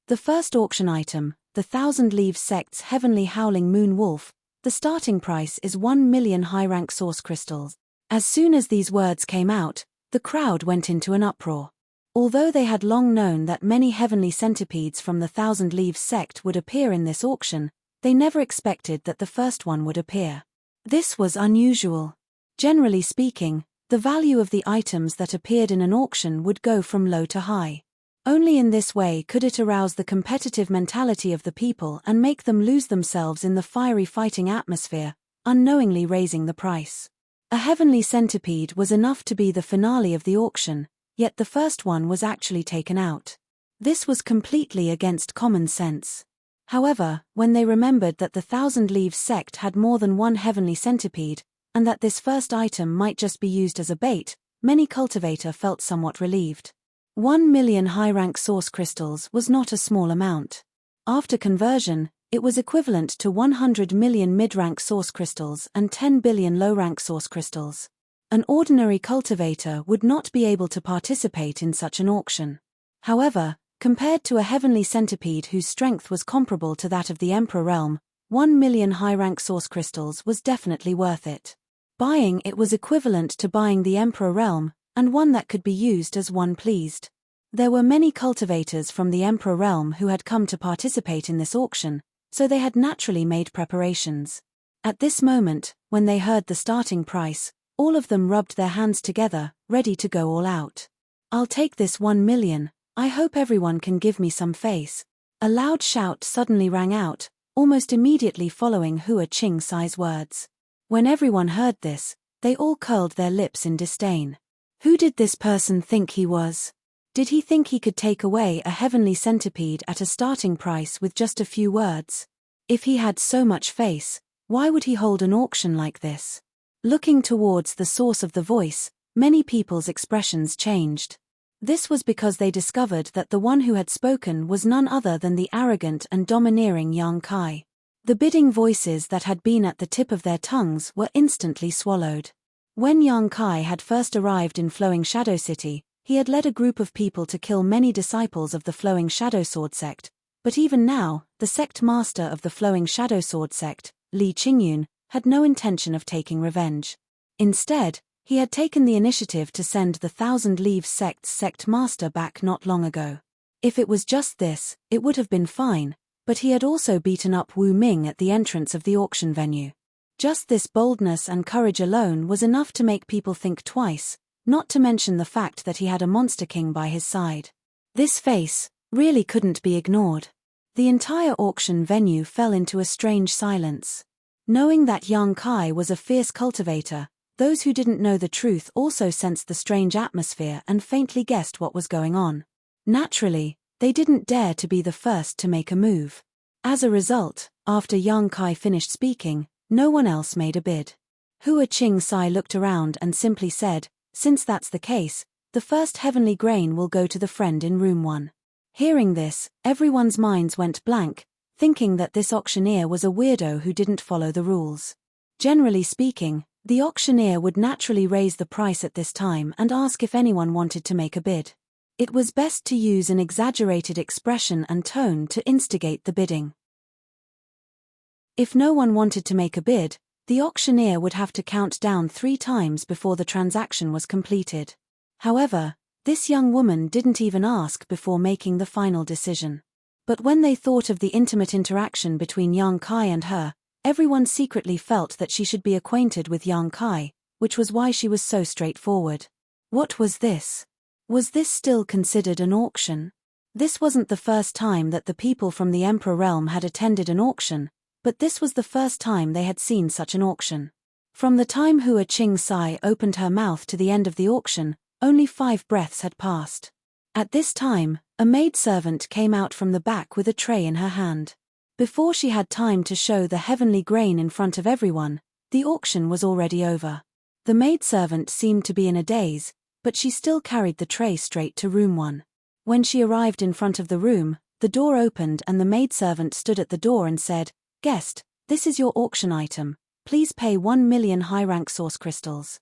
The first auction item, the Thousand Leaves Sect's Heavenly Howling Moon Wolf. The starting price is 1 million high-rank source crystals. As soon as these words came out, the crowd went into an uproar. Although they had long known that many heavenly centipedes from the Thousand Leaves sect would appear in this auction, they never expected that the first one would appear. This was unusual. Generally speaking, the value of the items that appeared in an auction would go from low to high. Only in this way could it arouse the competitive mentality of the people and make them lose themselves in the fiery fighting atmosphere, unknowingly raising the price. A heavenly centipede was enough to be the finale of the auction, yet the first one was actually taken out. This was completely against common sense. However, when they remembered that the Thousand Leaves sect had more than one heavenly centipede, and that this first item might just be used as a bait, many cultivators felt somewhat relieved. 1 million high-rank source crystals was not a small amount. After conversion, It was equivalent to 100 million mid-rank source crystals and 10 billion low-rank source crystals. An ordinary cultivator would not be able to participate in such an auction. However, compared to a heavenly centipede whose strength was comparable to that of the Emperor realm, 1 million high-rank source crystals was definitely worth it. Buying it was equivalent to buying the Emperor realm, and one that could be used as one pleased. There were many cultivators from the Emperor realm who had come to participate in this auction, so they had naturally made preparations. At this moment, when they heard the starting price, all of them rubbed their hands together, ready to go all out. "I'll take this 1 million, I hope everyone can give me some face." A loud shout suddenly rang out, almost immediately following Hua Qing-sai's words. When everyone heard this, they all curled their lips in disdain. Who did this person think he was? Did he think he could take away a heavenly centipede at a starting price with just a few words? If he had so much face, why would he hold an auction like this? Looking towards the source of the voice, many people's expressions changed. This was because they discovered that the one who had spoken was none other than the arrogant and domineering Yang Kai. The bidding voices that had been at the tip of their tongues were instantly swallowed. When Yang Kai had first arrived in Flowing Shadow City, he had led a group of people to kill many disciples of the Flowing Shadow Sword sect, but even now, the sect master of the Flowing Shadow Sword sect, Li Qingyun, had no intention of taking revenge. Instead, he had taken the initiative to send the Thousand Leaves sect's sect master back not long ago. If it was just this, it would have been fine, but he had also beaten up Wu Ming at the entrance of the auction venue. Just this boldness and courage alone was enough to make people think twice, not to mention the fact that he had a monster king by his side. This face really couldn't be ignored. The entire auction venue fell into a strange silence. Knowing that Yang Kai was a fierce cultivator, those who didn't know the truth also sensed the strange atmosphere and faintly guessed what was going on. Naturally, they didn't dare to be the first to make a move. As a result, after Yang Kai finished speaking, no one else made a bid. Hua Qing-sai looked around and simply said, "Since that's the case, the first heavenly grain will go to the friend in room 1. Hearing this, everyone's minds went blank, thinking that this auctioneer was a weirdo who didn't follow the rules. Generally speaking, the auctioneer would naturally raise the price at this time and ask if anyone wanted to make a bid. It was best to use an exaggerated expression and tone to instigate the bidding. If no one wanted to make a bid, the auctioneer would have to count down 3 times before the transaction was completed. However, this young woman didn't even ask before making the final decision. But when they thought of the intimate interaction between Yang Kai and her, everyone secretly felt that she should be acquainted with Yang Kai, which was why she was so straightforward. What was this? Was this still considered an auction? This wasn't the first time that the people from the Emperor realm had attended an auction, but this was the first time they had seen such an auction. From the time Hua Qing-sai opened her mouth to the end of the auction, only 5 breaths had passed. At this time, a maidservant came out from the back with a tray in her hand. Before she had time to show the heavenly grain in front of everyone, the auction was already over. The maidservant seemed to be in a daze, but she still carried the tray straight to room 1. When she arrived in front of the room, the door opened and the maidservant stood at the door and said, "Guest, this is your auction item. Please pay 1 million high-rank source crystals."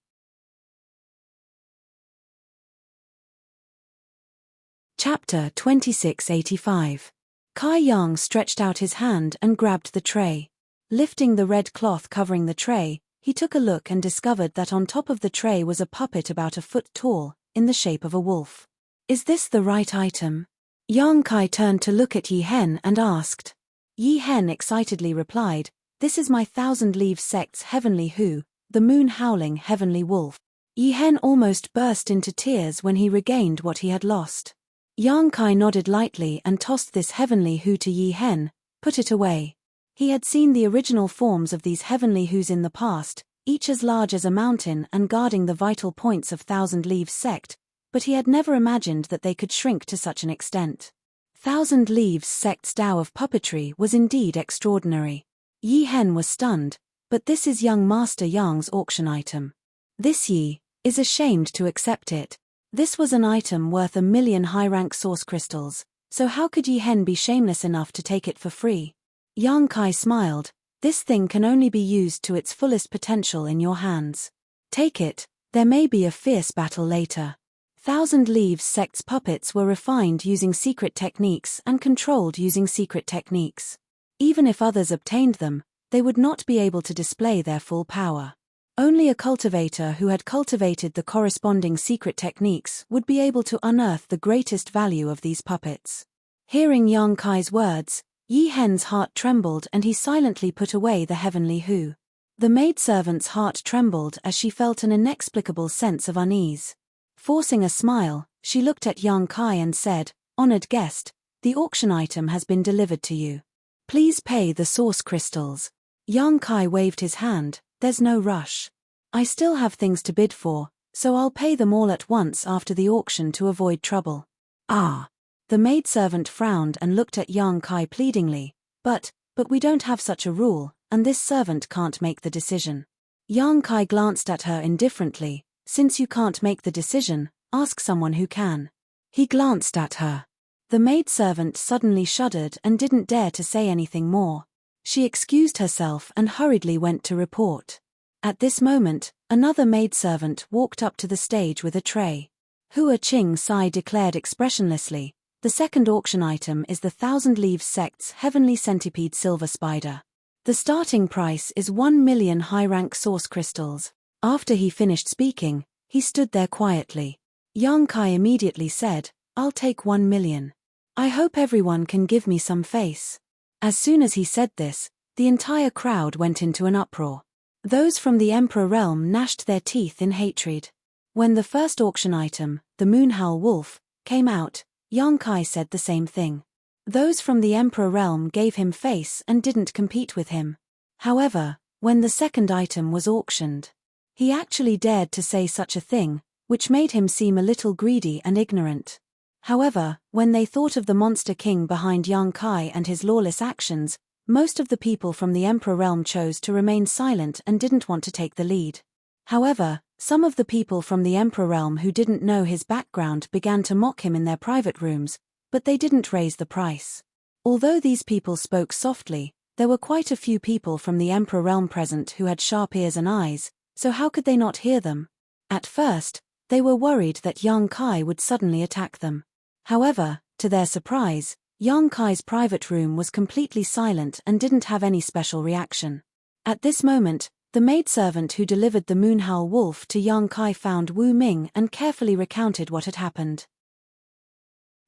Chapter 2685. Kai Yang stretched out his hand and grabbed the tray. Lifting the red cloth covering the tray, he took a look and discovered that on top of the tray was a puppet about a foot tall, in the shape of a wolf. "Is this the right item?" Yang Kai turned to look at Yi Hen and asked. Yi Hen excitedly replied, "This is my Thousand Leaves sect's heavenly Hu, the moon-howling heavenly wolf." Yi Hen almost burst into tears when he regained what he had lost. Yang Kai nodded lightly and tossed this heavenly Hu to Yi Hen, "Put it away." He had seen the original forms of these heavenly Hus in the past, each as large as a mountain and guarding the vital points of Thousand Leaves sect, but he had never imagined that they could shrink to such an extent. Thousand Leaves sect's Tao of puppetry was indeed extraordinary. Yi Hen was stunned, but this is young Master Yang's auction item. This Yi is ashamed to accept it. This was an item worth 1 million high-rank source crystals, so how could Yi Hen be shameless enough to take it for free? Yang Kai smiled. This thing can only be used to its fullest potential in your hands. Take it, there may be a fierce battle later. Thousand Leaves sect's puppets were refined using secret techniques and controlled using secret techniques. Even if others obtained them, they would not be able to display their full power. Only a cultivator who had cultivated the corresponding secret techniques would be able to unearth the greatest value of these puppets. Hearing Yang Kai's words, Yi Hen's heart trembled and he silently put away the heavenly Hu. The maidservant's heart trembled as she felt an inexplicable sense of unease. Forcing a smile, she looked at Yang Kai and said, "Honored guest, the auction item has been delivered to you. Please pay the source crystals." Yang Kai waved his hand. "There's no rush. I still have things to bid for, so I'll pay them all at once after the auction to avoid trouble." "Ah." The maidservant frowned and looked at Yang Kai pleadingly. But we don't have such a rule, and this servant can't make the decision." Yang Kai glanced at her indifferently. "Since you can't make the decision, ask someone who can." He glanced at her. The maidservant suddenly shuddered and didn't dare to say anything more. She excused herself and hurriedly went to report. At this moment, another maidservant walked up to the stage with a tray. Hua Qing Sai declared expressionlessly, "The second auction item is the Thousand Leaves sect's Heavenly Centipede Silver Spider. The starting price is 1,000,000 high-rank source crystals." After he finished speaking, he stood there quietly. Yang Kai immediately said, "I'll take 1,000,000. I hope everyone can give me some face." As soon as he said this, the entire crowd went into an uproar. Those from the Emperor realm gnashed their teeth in hatred. When the first auction item, the Moonhowl Wolf, came out, Yang Kai said the same thing. Those from the Emperor realm gave him face and didn't compete with him. However, when the second item was auctioned, he actually dared to say such a thing, which made him seem a little greedy and ignorant. However, when they thought of the monster king behind Yang Kai and his lawless actions, most of the people from the Emperor realm chose to remain silent and didn't want to take the lead. However, some of the people from the Emperor realm who didn't know his background began to mock him in their private rooms, but they didn't raise the price. Although these people spoke softly, there were quite a few people from the Emperor realm present who had sharp ears and eyes, so how could they not hear them? At first, they were worried that Yang Kai would suddenly attack them. However, to their surprise, Yang Kai's private room was completely silent and didn't have any special reaction. At this moment, the maidservant who delivered the Moonhowl Wolf to Yang Kai found Wu Ming and carefully recounted what had happened.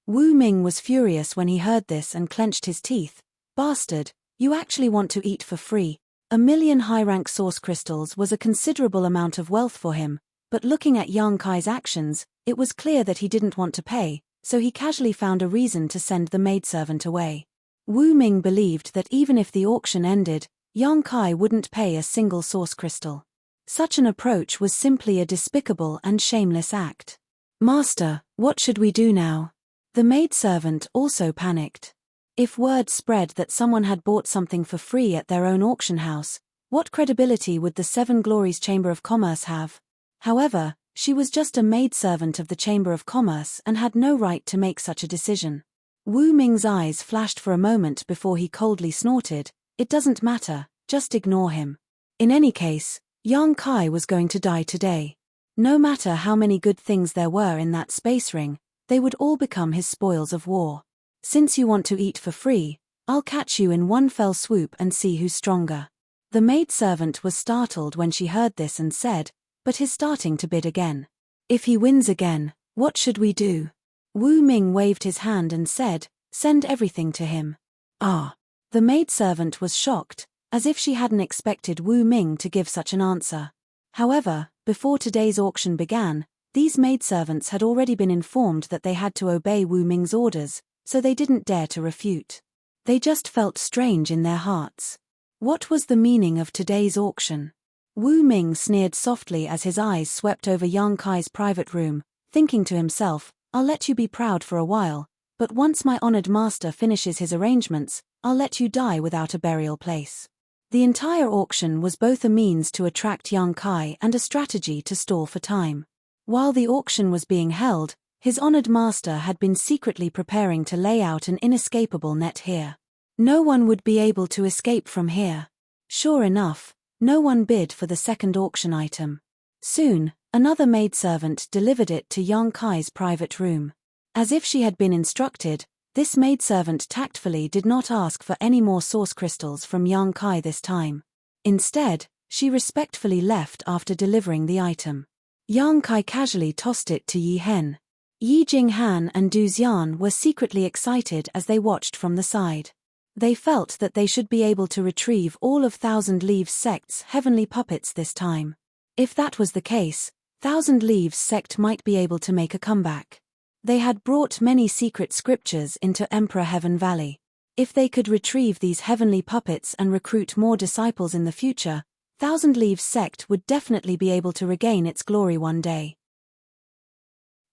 Wu Ming was furious when he heard this and clenched his teeth. "Bastard, you actually want to eat for free." 1,000,000 high-rank source crystals was a considerable amount of wealth for him, but looking at Yang Kai's actions, it was clear that he didn't want to pay, so he casually found a reason to send the maidservant away. Wu Ming believed that even if the auction ended, Yang Kai wouldn't pay a single source crystal. Such an approach was simply a despicable and shameless act. "Master, what should we do now?" The maidservant also panicked. If word spread that someone had bought something for free at their own auction house, what credibility would the Seven Glories Chamber of Commerce have? However, she was just a maidservant of the Chamber of Commerce and had no right to make such a decision. Wu Ming's eyes flashed for a moment before he coldly snorted, "It doesn't matter, just ignore him." In any case, Yang Kai was going to die today. No matter how many good things there were in that space ring, they would all become his spoils of war. "Since you want to eat for free, I'll catch you in one fell swoop and see who's stronger." The maidservant was startled when she heard this and said, "But he's starting to bid again. If he wins again, what should we do?" Wu Ming waved his hand and said, "Send everything to him." "Ah." The maidservant was shocked, as if she hadn't expected Wu Ming to give such an answer. However, before today's auction began, these maidservants had already been informed that they had to obey Wu Ming's orders, so they didn't dare to refute. They just felt strange in their hearts. What was the meaning of today's auction? Wu Ming sneered softly as his eyes swept over Yang Kai's private room, thinking to himself, "I'll let you be proud for a while, but once my honored master finishes his arrangements, I'll let you die without a burial place." The entire auction was both a means to attract Yang Kai and a strategy to stall for time. While the auction was being held, his honored master had been secretly preparing to lay out an inescapable net here. No one would be able to escape from here. Sure enough, no one bid for the second auction item. Soon, another maidservant delivered it to Yang Kai's private room. As if she had been instructed, this maidservant tactfully did not ask for any more source crystals from Yang Kai this time. Instead, she respectfully left after delivering the item. Yang Kai casually tossed it to Yi Hen. Yi Jinghan and Du Xian were secretly excited as they watched from the side. They felt that they should be able to retrieve all of Thousand Leaves Sect's heavenly puppets this time. If that was the case, Thousand Leaves Sect might be able to make a comeback. They had brought many secret scriptures into Emperor Heaven Valley. If they could retrieve these heavenly puppets and recruit more disciples in the future, Thousand Leaves Sect would definitely be able to regain its glory one day.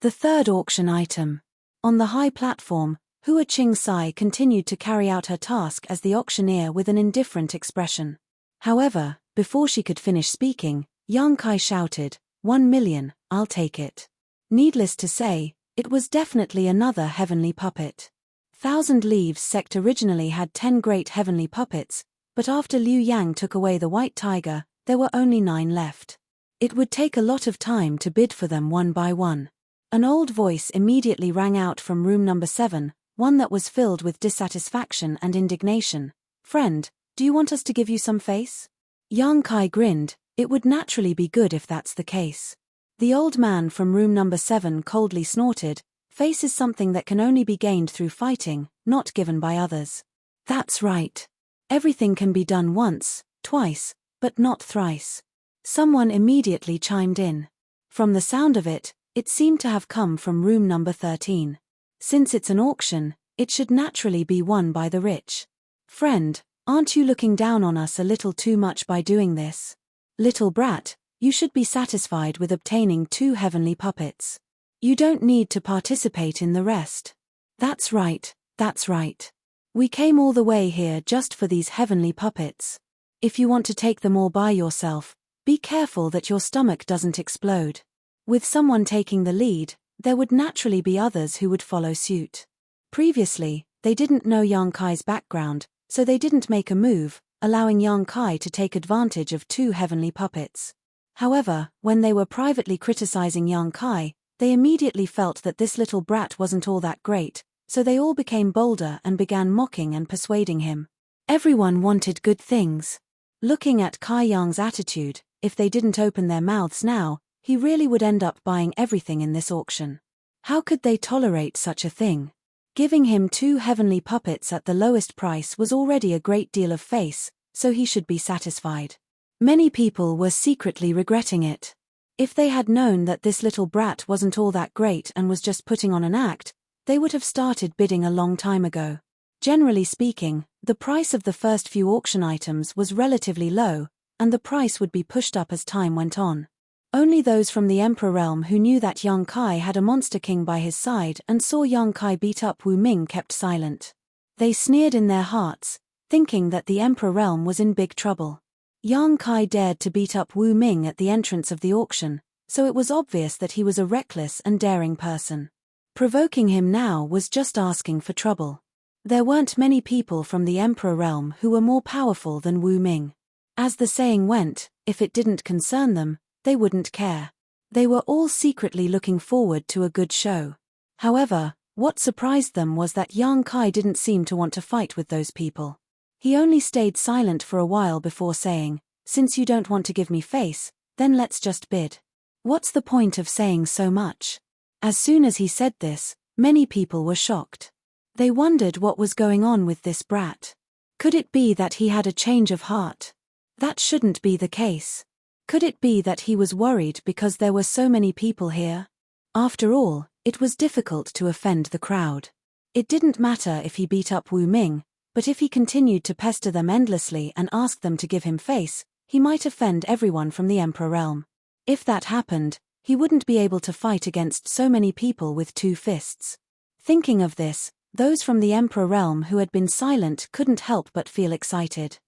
The third auction item. On the high platform, Hua Qing-sai continued to carry out her task as the auctioneer with an indifferent expression. However, before she could finish speaking, Yang Kai shouted, 1 million, I'll take it. Needless to say, it was definitely another heavenly puppet. Thousand Leaves Sect originally had 10 great heavenly puppets, but after Liu Yang took away the white tiger, there were only 9 left. It would take a lot of time to bid for them one by one. An old voice immediately rang out from room number 7, one that was filled with dissatisfaction and indignation. Friend, do you want us to give you some face? Yang Kai grinned. It would naturally be good if that's the case. The old man from room number 7 coldly snorted. Face is something that can only be gained through fighting, not given by others. That's right. Everything can be done once, twice, but not thrice. Someone immediately chimed in. From the sound of it, it seemed to have come from room number 13. Since it's an auction, it should naturally be won by the rich. Friend, aren't you looking down on us a little too much by doing this? Little brat, you should be satisfied with obtaining 2 heavenly puppets. You don't need to participate in the rest. That's right, that's right. We came all the way here just for these heavenly puppets. If you want to take them all by yourself, be careful that your stomach doesn't explode. With someone taking the lead, there would naturally be others who would follow suit. Previously, they didn't know Yang Kai's background, so they didn't make a move, allowing Yang Kai to take advantage of 2 heavenly puppets. However, when they were privately criticizing Yang Kai, they immediately felt that this little brat wasn't all that great, so they all became bolder and began mocking and persuading him. Everyone wanted good things. Looking at Kai Yang's attitude, if they didn't open their mouths now, he really would end up buying everything in this auction. How could they tolerate such a thing? Giving him 2 heavenly puppets at the lowest price was already a great deal of face, so he should be satisfied. Many people were secretly regretting it. If they had known that this little brat wasn't all that great and was just putting on an act, they would have started bidding a long time ago. Generally speaking, the price of the first few auction items was relatively low, and the price would be pushed up as time went on. Only those from the Emperor realm who knew that Yang Kai had a monster king by his side and saw Yang Kai beat up Wu Ming kept silent. They sneered in their hearts, thinking that the Emperor realm was in big trouble. Yang Kai dared to beat up Wu Ming at the entrance of the auction, so it was obvious that he was a reckless and daring person. Provoking him now was just asking for trouble. There weren't many people from the Emperor realm who were more powerful than Wu Ming. As the saying went, if it didn't concern them, they wouldn't care. They were all secretly looking forward to a good show. However, what surprised them was that Yang Kai didn't seem to want to fight with those people. He only stayed silent for a while before saying, "Since you don't want to give me face, then let's just bid. What's the point of saying so much?" As soon as he said this, many people were shocked. They wondered what was going on with this brat. Could it be that he had a change of heart? That shouldn't be the case. Could it be that he was worried because there were so many people here? After all, it was difficult to offend the crowd. It didn't matter if he beat up Wu Ming, but if he continued to pester them endlessly and ask them to give him face, he might offend everyone from the Emperor realm. If that happened, he wouldn't be able to fight against so many people with 2 fists. Thinking of this, those from the Emperor realm who had been silent couldn't help but feel excited.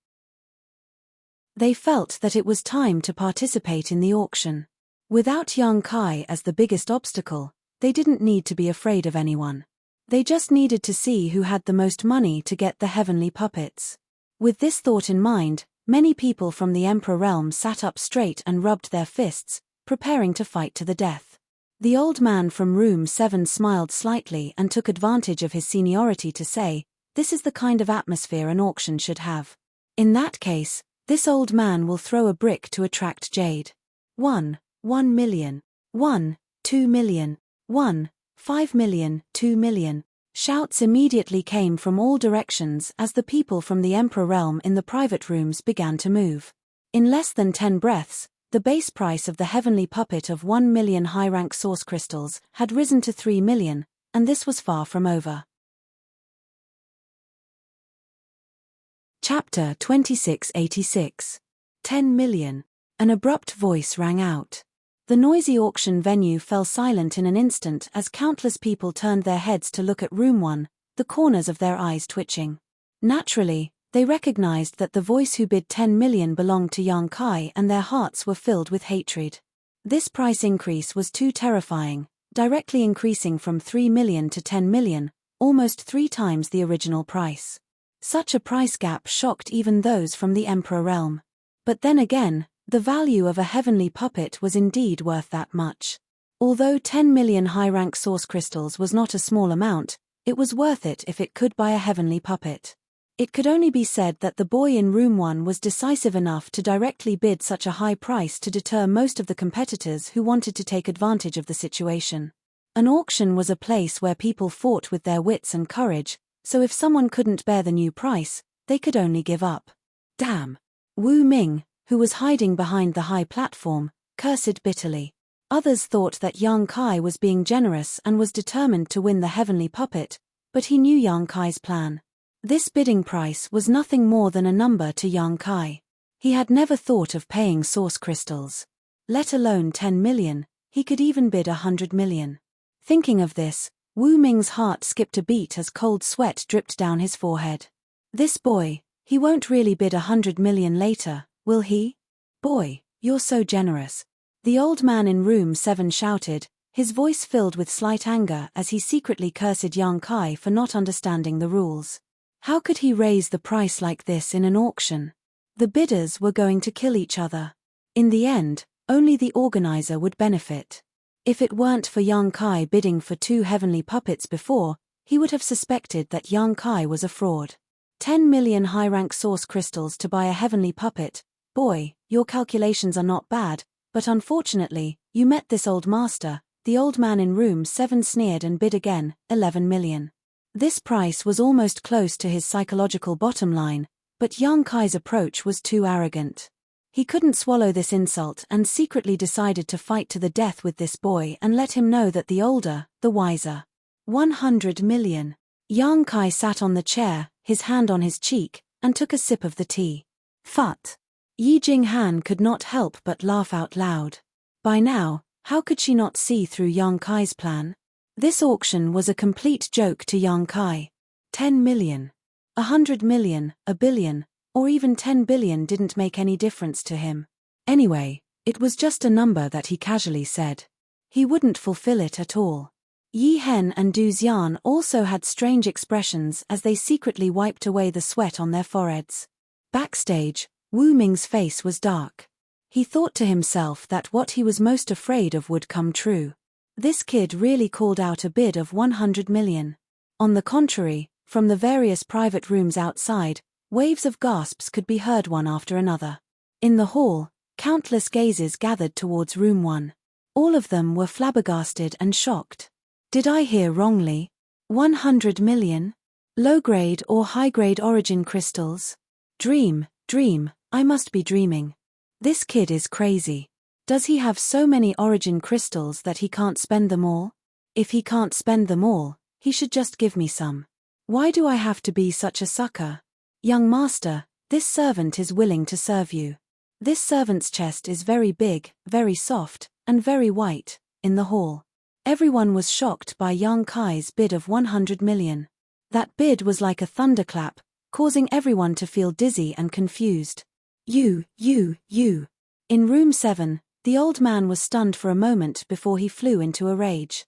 They felt that it was time to participate in the auction. Without Yang Kai as the biggest obstacle, they didn't need to be afraid of anyone. They just needed to see who had the most money to get the heavenly puppets. With this thought in mind, many people from the Emperor realm sat up straight and rubbed their fists, preparing to fight to the death. The old man from room 7 smiled slightly and took advantage of his seniority to say, "This is the kind of atmosphere an auction should have. In that case, this old man will throw a brick to attract jade. 1 million. 2 million. 5 million. 2 million. Shouts immediately came from all directions as the people from the Emperor realm in the private rooms began to move. In less than 10 breaths, the base price of the heavenly puppet of 1 million high-rank source crystals had risen to 3 million, and this was far from over. Chapter 2686. 10 million. An abrupt voice rang out. The noisy auction venue fell silent in an instant as countless people turned their heads to look at room 1, the corners of their eyes twitching. Naturally, they recognized that the voice who bid 10 million belonged to Yang Kai, and their hearts were filled with hatred. This price increase was too terrifying, directly increasing from 3 million to 10 million, almost 3 times the original price. Such a price gap shocked even those from the Emperor realm. But then again, the value of a heavenly puppet was indeed worth that much. Although 10 million high-rank source crystals was not a small amount, it was worth it if it could buy a heavenly puppet. It could only be said that the boy in room 1 was decisive enough to directly bid such a high price to deter most of the competitors who wanted to take advantage of the situation. An auction was a place where people fought with their wits and courage, so if someone couldn't bear the new price, they could only give up. Damn! Wu Ming, who was hiding behind the high platform, cursed bitterly. Others thought that Yang Kai was being generous and was determined to win the heavenly puppet, but he knew Yang Kai's plan. This bidding price was nothing more than a number to Yang Kai. He had never thought of paying source crystals. Let alone 10 million, he could even bid 100 million. Thinking of this, Wu Ming's heart skipped a beat as cold sweat dripped down his forehead. This boy, he won't really bid 100 million later, will he? Boy, you're so generous. The old man in room 7 shouted, his voice filled with slight anger as he secretly cursed Yang Kai for not understanding the rules. How could he raise the price like this in an auction? The bidders were going to kill each other. In the end, only the organizer would benefit. If it weren't for Yang Kai bidding for 2 heavenly puppets before, he would have suspected that Yang Kai was a fraud. 10 million high-rank source crystals to buy a heavenly puppet. Boy, your calculations are not bad, but unfortunately, you met this old master. The old man in room 7 sneered and bid again, 11 million. This price was almost close to his psychological bottom line, but Yang Kai's approach was too arrogant. He couldn't swallow this insult and secretly decided to fight to the death with this boy and let him know that the older, the wiser. 100 million. Yang Kai sat on the chair, his hand on his cheek, and took a sip of the tea. Phut! Yi Jinghan could not help but laugh out loud. By now, how could she not see through Yang Kai's plan? This auction was a complete joke to Yang Kai. 10 million. 100 million, a billion, or even 10 billion didn't make any difference to him. Anyway, it was just a number that he casually said. He wouldn't fulfill it at all. Yi Hen and Du Xian also had strange expressions as they secretly wiped away the sweat on their foreheads. Backstage, Wu Ming's face was dark. He thought to himself that what he was most afraid of would come true. This kid really called out a bid of 100 million. On the contrary, from the various private rooms outside, waves of gasps could be heard one after another. In the hall, countless gazes gathered towards room 1. All of them were flabbergasted and shocked. Did I hear wrongly? 100 million? Low-grade or high-grade origin crystals? Dream, I must be dreaming. This kid is crazy. Does he have so many origin crystals that he can't spend them all? If he can't spend them all, he should just give me some. Why do I have to be such a sucker? Young master, this servant is willing to serve you. This servant's chest is very big, very soft, and very white. In the hall, everyone was shocked by Yang Kai's bid of 100 million. That bid was like a thunderclap, causing everyone to feel dizzy and confused. You. In room 7, the old man was stunned for a moment before he flew into a rage.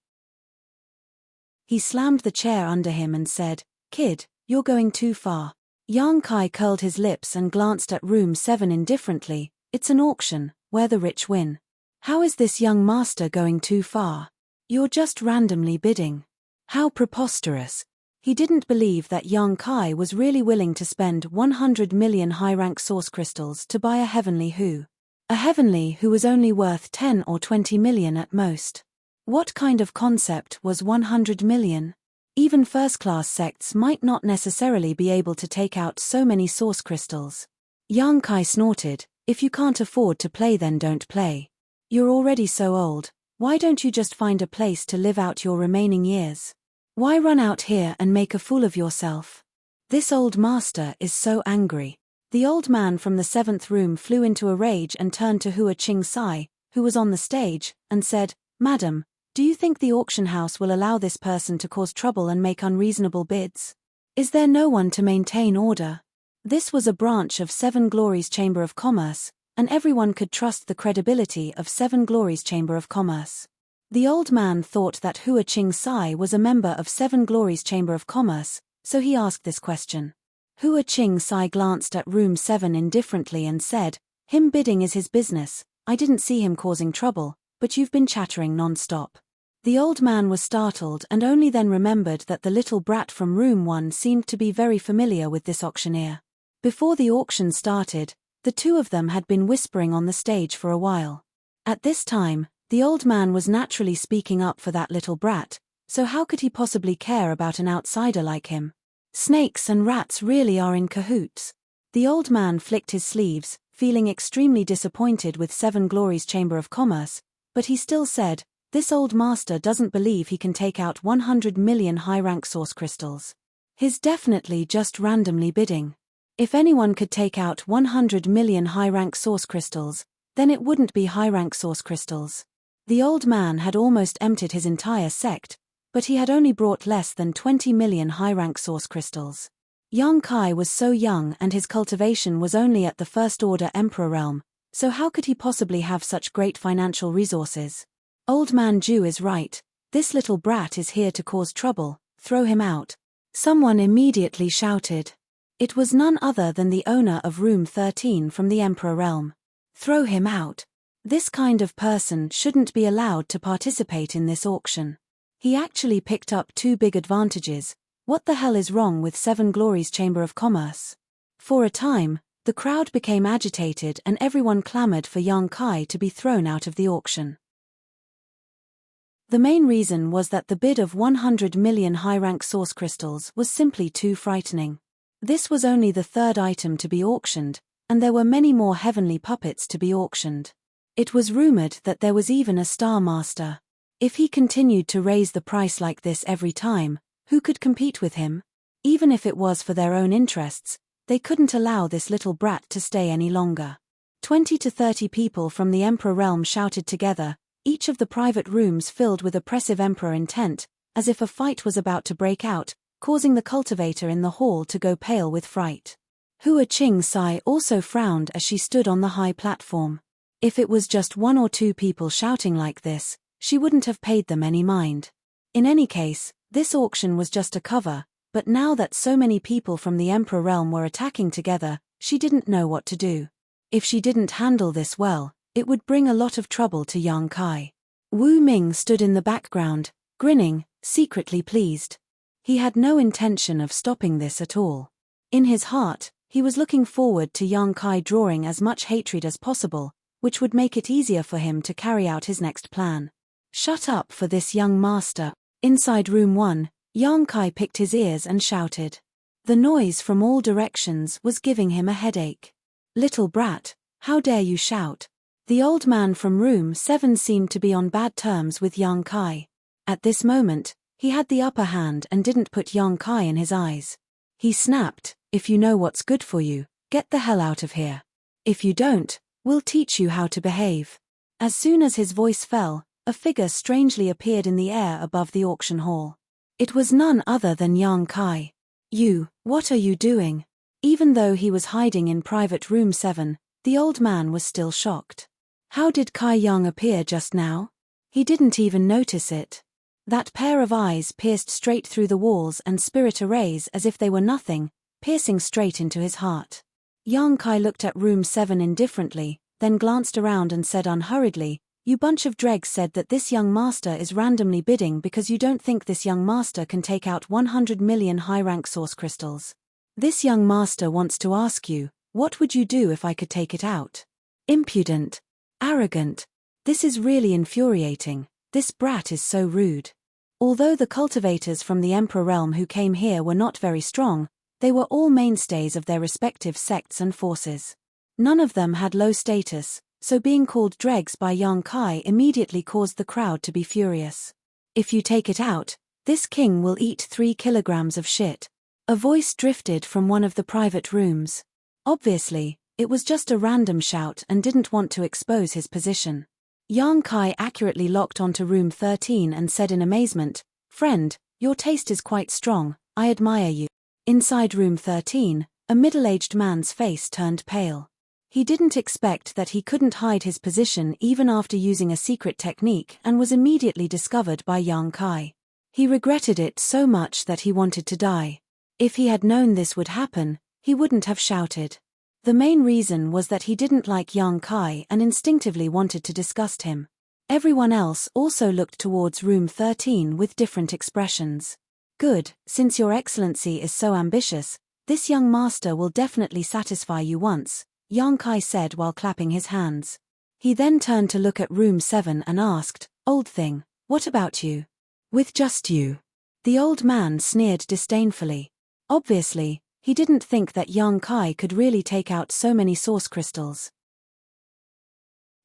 He slammed the chair under him and said, "Kid, you're going too far." Yang Kai curled his lips and glanced at room 7 indifferently. "It's an auction, where the rich win. How is this young master going too far? You're just randomly bidding. How preposterous." He didn't believe that Yang Kai was really willing to spend 100 million high-rank source crystals to buy a heavenly who. A heavenly who was only worth 10 or 20 million at most. What kind of concept was 100 million? Even first-class sects might not necessarily be able to take out so many source crystals. Yang Kai snorted, "If you can't afford to play, then don't play. You're already so old, why don't you just find a place to live out your remaining years? Why run out here and make a fool of yourself? This old master is so angry." The old man from the 7th room flew into a rage and turned to Hua Ching Sai, who was on the stage, and said, "Madam, do you think the auction house will allow this person to cause trouble and make unreasonable bids? Is there no one to maintain order?" This was a branch of Seven Glories Chamber of Commerce, and everyone could trust the credibility of Seven Glories Chamber of Commerce. The old man thought that Hua Ching Sai was a member of Seven Glories Chamber of Commerce, so he asked this question. Hua Ching Sai glanced at room 7 indifferently and said, "Him bidding is his business. I didn't see him causing trouble, but you've been chattering non-stop." The old man was startled and only then remembered that the little brat from room 1 seemed to be very familiar with this auctioneer. Before the auction started, the two of them had been whispering on the stage for a while. At this time, the old man was naturally speaking up for that little brat, so how could he possibly care about an outsider like him? Snakes and rats really are in cahoots. The old man flicked his sleeves, feeling extremely disappointed with Seven Glories Chamber of Commerce, but he still said, "This old master doesn't believe he can take out 100 million high-rank source crystals. He's definitely just randomly bidding. If anyone could take out 100 million high-rank source crystals, then it wouldn't be high-rank source crystals." The old man had almost emptied his entire sect, but he had only brought less than 20 million high-rank source crystals. Yang Kai was so young and his cultivation was only at the First Order Emperor realm, so how could he possibly have such great financial resources? Old man Ju is right, this little brat is here to cause trouble, throw him out. Someone immediately shouted. It was none other than the owner of room 13 from the Emperor realm. Throw him out. This kind of person shouldn't be allowed to participate in this auction. He actually picked up two big advantages. What the hell is wrong with Seven Glories Chamber of Commerce? For a time, the crowd became agitated and everyone clamored for Yang Kai to be thrown out of the auction. The main reason was that the bid of 100 million high-rank source crystals was simply too frightening. This was only the third item to be auctioned, and there were many more heavenly puppets to be auctioned. It was rumored that there was even a Star Master. If he continued to raise the price like this every time, who could compete with him? Even if it was for their own interests, they couldn't allow this little brat to stay any longer. 20 to 30 people from the Emperor realm shouted together, each of the private rooms filled with oppressive Emperor intent, as if a fight was about to break out, causing the cultivator in the hall to go pale with fright. Hua Ching Sai also frowned as she stood on the high platform. If it was just one or two people shouting like this, she wouldn't have paid them any mind. In any case, this auction was just a cover, but now that so many people from the Emperor realm were attacking together, she didn't know what to do. If she didn't handle this well, it would bring a lot of trouble to Yang Kai. Wu Ming stood in the background, grinning, secretly pleased. He had no intention of stopping this at all. In his heart, he was looking forward to Yang Kai drawing as much hatred as possible, which would make it easier for him to carry out his next plan. Shut up for this young master. Inside room 1, Yang Kai picked his ears and shouted. The noise from all directions was giving him a headache. Little brat, how dare you shout? The old man from room 7 seemed to be on bad terms with Yang Kai. At this moment, he had the upper hand and didn't put Yang Kai in his eyes. He snapped, if you know what's good for you, get the hell out of here. If you don't, we'll teach you how to behave. As soon as his voice fell, a figure strangely appeared in the air above the auction hall. It was none other than Yang Kai. You, what are you doing? Even though he was hiding in private room 7, the old man was still shocked. How did Kai Yang appear just now? He didn't even notice it. That pair of eyes pierced straight through the walls and spirit arrays as if they were nothing, piercing straight into his heart. Yang Kai looked at room 7 indifferently, then glanced around and said unhurriedly, "You bunch of dregs said that this young master is randomly bidding because you don't think this young master can take out 100 million high-rank source crystals. This young master wants to ask you, what would you do if I could take it out?" Impudent. Arrogant. This is really infuriating. This brat is so rude. Although the cultivators from the Emperor realm who came here were not very strong, they were all mainstays of their respective sects and forces. None of them had low status, so being called dregs by Yang Kai immediately caused the crowd to be furious. "If you take it out, this king will eat 3 kilograms of shit." A voice drifted from one of the private rooms. Obviously, it was just a random shout and didn't want to expose his position. Yang Kai accurately locked onto room 13 and said in amazement, "Friend, your taste is quite strong, I admire you." Inside room 13, a middle-aged man's face turned pale. He didn't expect that he couldn't hide his position even after using a secret technique and was immediately discovered by Yang Kai. He regretted it so much that he wanted to die. If he had known this would happen, he wouldn't have shouted. The main reason was that he didn't like Yang Kai and instinctively wanted to disgust him. Everyone else also looked towards room 13 with different expressions. "Good, since your excellency is so ambitious, this young master will definitely satisfy you once," Yang Kai said while clapping his hands. He then turned to look at room 7 and asked, "Old thing, what about you?" "With just you." The old man sneered disdainfully. Obviously, he didn't think that Yang Kai could really take out so many source crystals.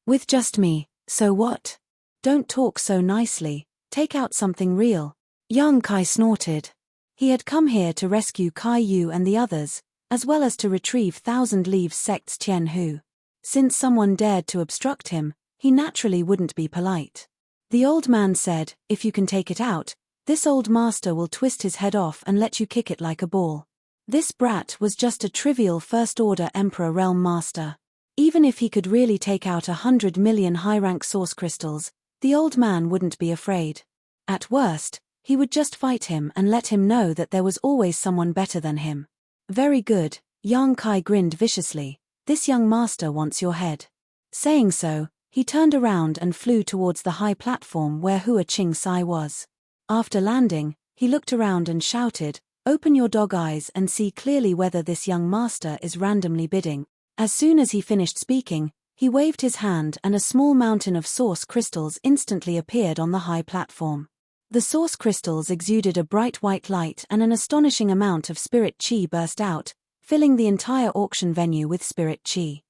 "With just me, so what? Don't talk so nicely, take out something real." Yang Kai snorted. He had come here to rescue Kai Yu and the others, as well as to retrieve Thousand Leaves Sect's Tian Hu. Since someone dared to obstruct him, he naturally wouldn't be polite. The old man said, "If you can take it out, this old master will twist his head off and let you kick it like a ball." This brat was just a trivial first-order Emperor Realm master. Even if he could really take out 100 million high-rank source crystals, the old man wouldn't be afraid. At worst, he would just fight him and let him know that there was always someone better than him. "Very good," Yang Kai grinned viciously. "This young master wants your head." Saying so, he turned around and flew towards the high platform where Hua Qing Sai was. After landing, he looked around and shouted, "Open your dog eyes and see clearly whether this young master is randomly bidding." As soon as he finished speaking, he waved his hand and a small mountain of source crystals instantly appeared on the high platform. The source crystals exuded a bright white light and an astonishing amount of spirit chi burst out, filling the entire auction venue with spirit chi.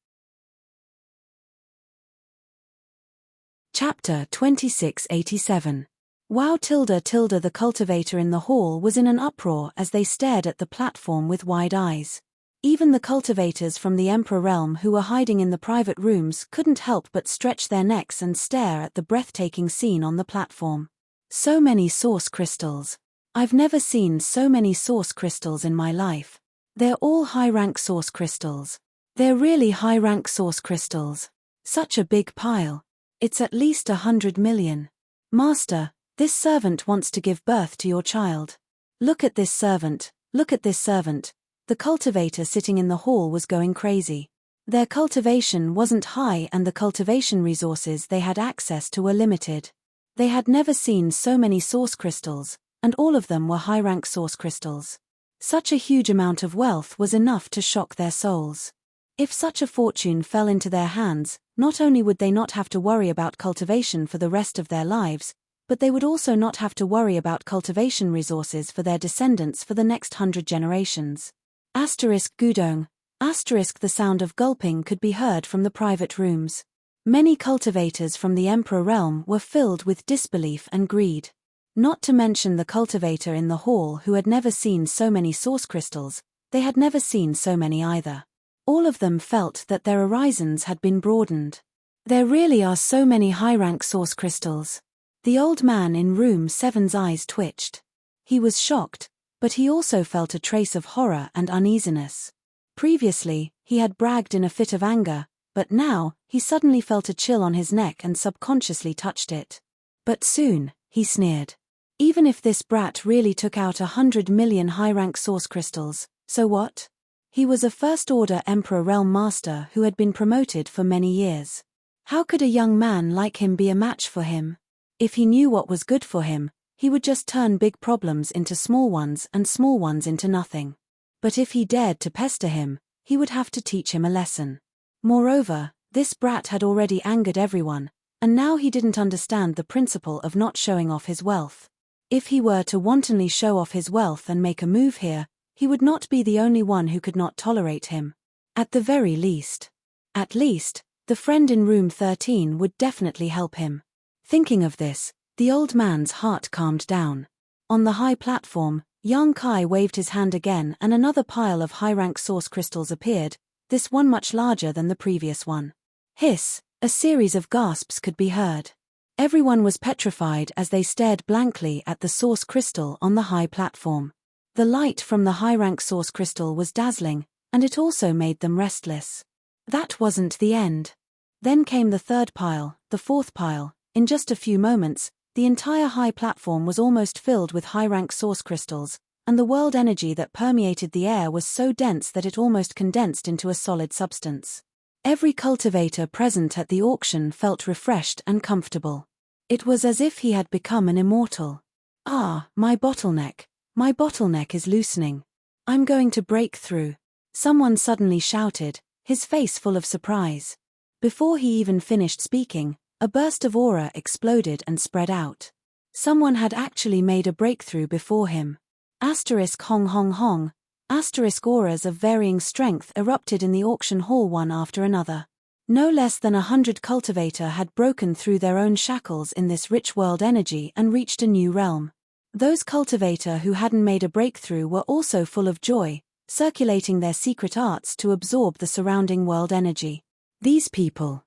Chapter 2687. Wow! The cultivator in the hall was in an uproar as they stared at the platform with wide eyes. Even the cultivators from the Emperor realm who were hiding in the private rooms couldn't help but stretch their necks and stare at the breathtaking scene on the platform. So many source crystals. I've never seen so many source crystals in my life. They're all high-rank source crystals. They're really high-rank source crystals. Such a big pile. It's at least 100 million. Master, this servant wants to give birth to your child. Look at this servant, look at this servant. The cultivator sitting in the hall was going crazy. Their cultivation wasn't high and the cultivation resources they had access to were limited. They had never seen so many source crystals, and all of them were high-rank source crystals. Such a huge amount of wealth was enough to shock their souls. If such a fortune fell into their hands, not only would they not have to worry about cultivation for the rest of their lives, but they would also not have to worry about cultivation resources for their descendants for the next 100 generations. Gudong. The sound of gulping could be heard from the private rooms. Many cultivators from the Emperor realm were filled with disbelief and greed. Not to mention the cultivator in the hall who had never seen so many source crystals, they had never seen so many either. All of them felt that their horizons had been broadened. There really are so many high-rank source crystals. The old man in room 7's eyes twitched. He was shocked, but he also felt a trace of horror and uneasiness. Previously, he had bragged in a fit of anger, but now, he suddenly felt a chill on his neck and subconsciously touched it. But soon, he sneered. Even if this brat really took out 100 million high-rank source crystals, so what? He was a first-order Emperor Realm Master who had been promoted for many years. How could a young man like him be a match for him? If he knew what was good for him, he would just turn big problems into small ones and small ones into nothing. But if he dared to pester him, he would have to teach him a lesson. Moreover, this brat had already angered everyone, and now he didn't understand the principle of not showing off his wealth. If he were to wantonly show off his wealth and make a move here, he would not be the only one who could not tolerate him. At the very least. At least, the friend in room 13 would definitely help him. Thinking of this, the old man's heart calmed down. On the high platform, Yang Kai waved his hand again and another pile of high-rank source crystals appeared, this one much larger than the previous one. Hiss, a series of gasps could be heard. Everyone was petrified as they stared blankly at the source crystal on the high platform. The light from the high-rank source crystal was dazzling, and it also made them restless. That wasn't the end. Then came the third pile, the fourth pile. In just a few moments, the entire high platform was almost filled with high-rank source crystals, and the world energy that permeated the air was so dense that it almost condensed into a solid substance. Every cultivator present at the auction felt refreshed and comfortable. It was as if he had become an immortal. Ah, my bottleneck is loosening. I'm going to break through. Someone suddenly shouted, his face full of surprise. Before he even finished speaking, a burst of aura exploded and spread out. Someone had actually made a breakthrough before him. Asterisk hong hong hong. Asterisk auras of varying strength erupted in the auction hall one after another. No less than 100 cultivator had broken through their own shackles in this rich world energy and reached a new realm. Those cultivator who hadn't made a breakthrough were also full of joy, circulating their secret arts to absorb the surrounding world energy. These people.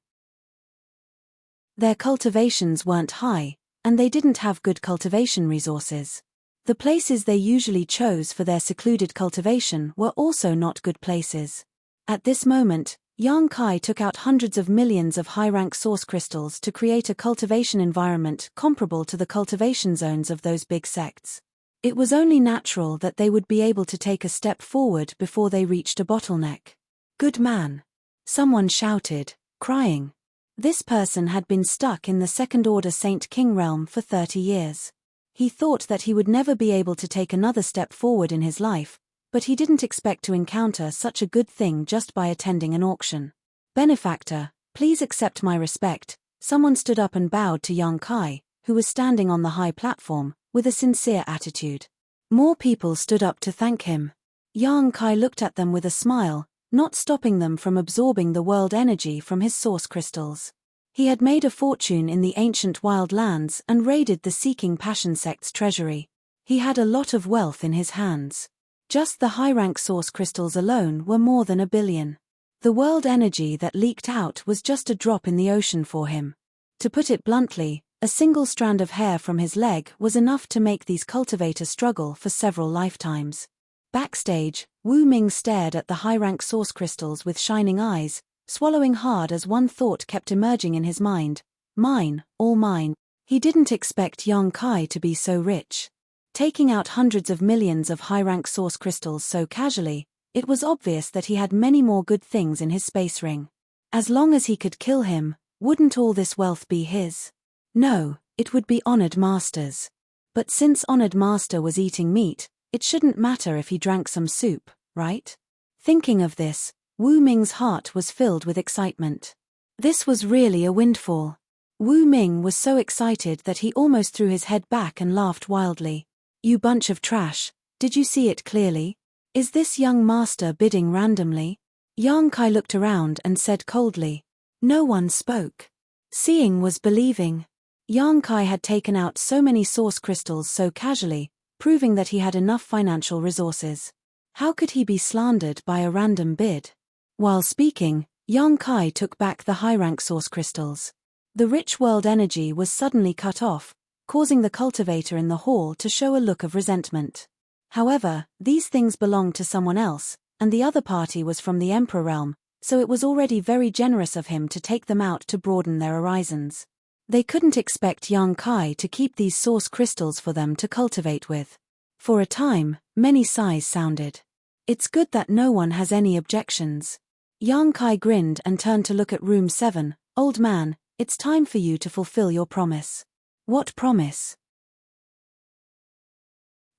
Their cultivations weren't high, and they didn't have good cultivation resources. The places they usually chose for their secluded cultivation were also not good places. At this moment, Yang Kai took out hundreds of millions of high-rank source crystals to create a cultivation environment comparable to the cultivation zones of those big sects. It was only natural that they would be able to take a step forward before they reached a bottleneck. Good man. Someone shouted, crying. This person had been stuck in the second-order Saint King realm for 30 years. He thought that he would never be able to take another step forward in his life, but he didn't expect to encounter such a good thing just by attending an auction. Benefactor, please accept my respect. Someone stood up and bowed to Yang Kai, who was standing on the high platform, with a sincere attitude. More people stood up to thank him. Yang Kai looked at them with a smile, not stopping them from absorbing the world energy from his source crystals. He had made a fortune in the ancient wild lands and raided the Seeking Passion sect's treasury. He had a lot of wealth in his hands. Just the high-rank source crystals alone were more than 1 billion. The world energy that leaked out was just a drop in the ocean for him. To put it bluntly, a single strand of hair from his leg was enough to make these cultivators struggle for several lifetimes. Backstage, Wu Ming stared at the high-rank source crystals with shining eyes, swallowing hard as one thought kept emerging in his mind. Mine, all mine. He didn't expect Yang Kai to be so rich. Taking out hundreds of millions of high-rank source crystals so casually, it was obvious that he had many more good things in his space ring. As long as he could kill him, wouldn't all this wealth be his? No, it would be Honored Master's. But since Honored Master was eating meat, it shouldn't matter if he drank some soup, right? Thinking of this, Wu Ming's heart was filled with excitement. This was really a windfall. Wu Ming was so excited that he almost threw his head back and laughed wildly. You bunch of trash, did you see it clearly? Is this young master bidding randomly? Yang Kai looked around and said coldly. No one spoke. Seeing was believing. Yang Kai had taken out so many source crystals so casually, proving that he had enough financial resources. How could he be slandered by a random bid? While speaking, Yang Kai took back the high-rank source crystals. The rich world energy was suddenly cut off, causing the cultivator in the hall to show a look of resentment. However, these things belonged to someone else, and the other party was from the Emperor realm, so it was already very generous of him to take them out to broaden their horizons. They couldn't expect Yang Kai to keep these source crystals for them to cultivate with. For a time, many sighs sounded. It's good that no one has any objections. Yang Kai grinned and turned to look at room 7. Old man, it's time for you to fulfill your promise. What promise?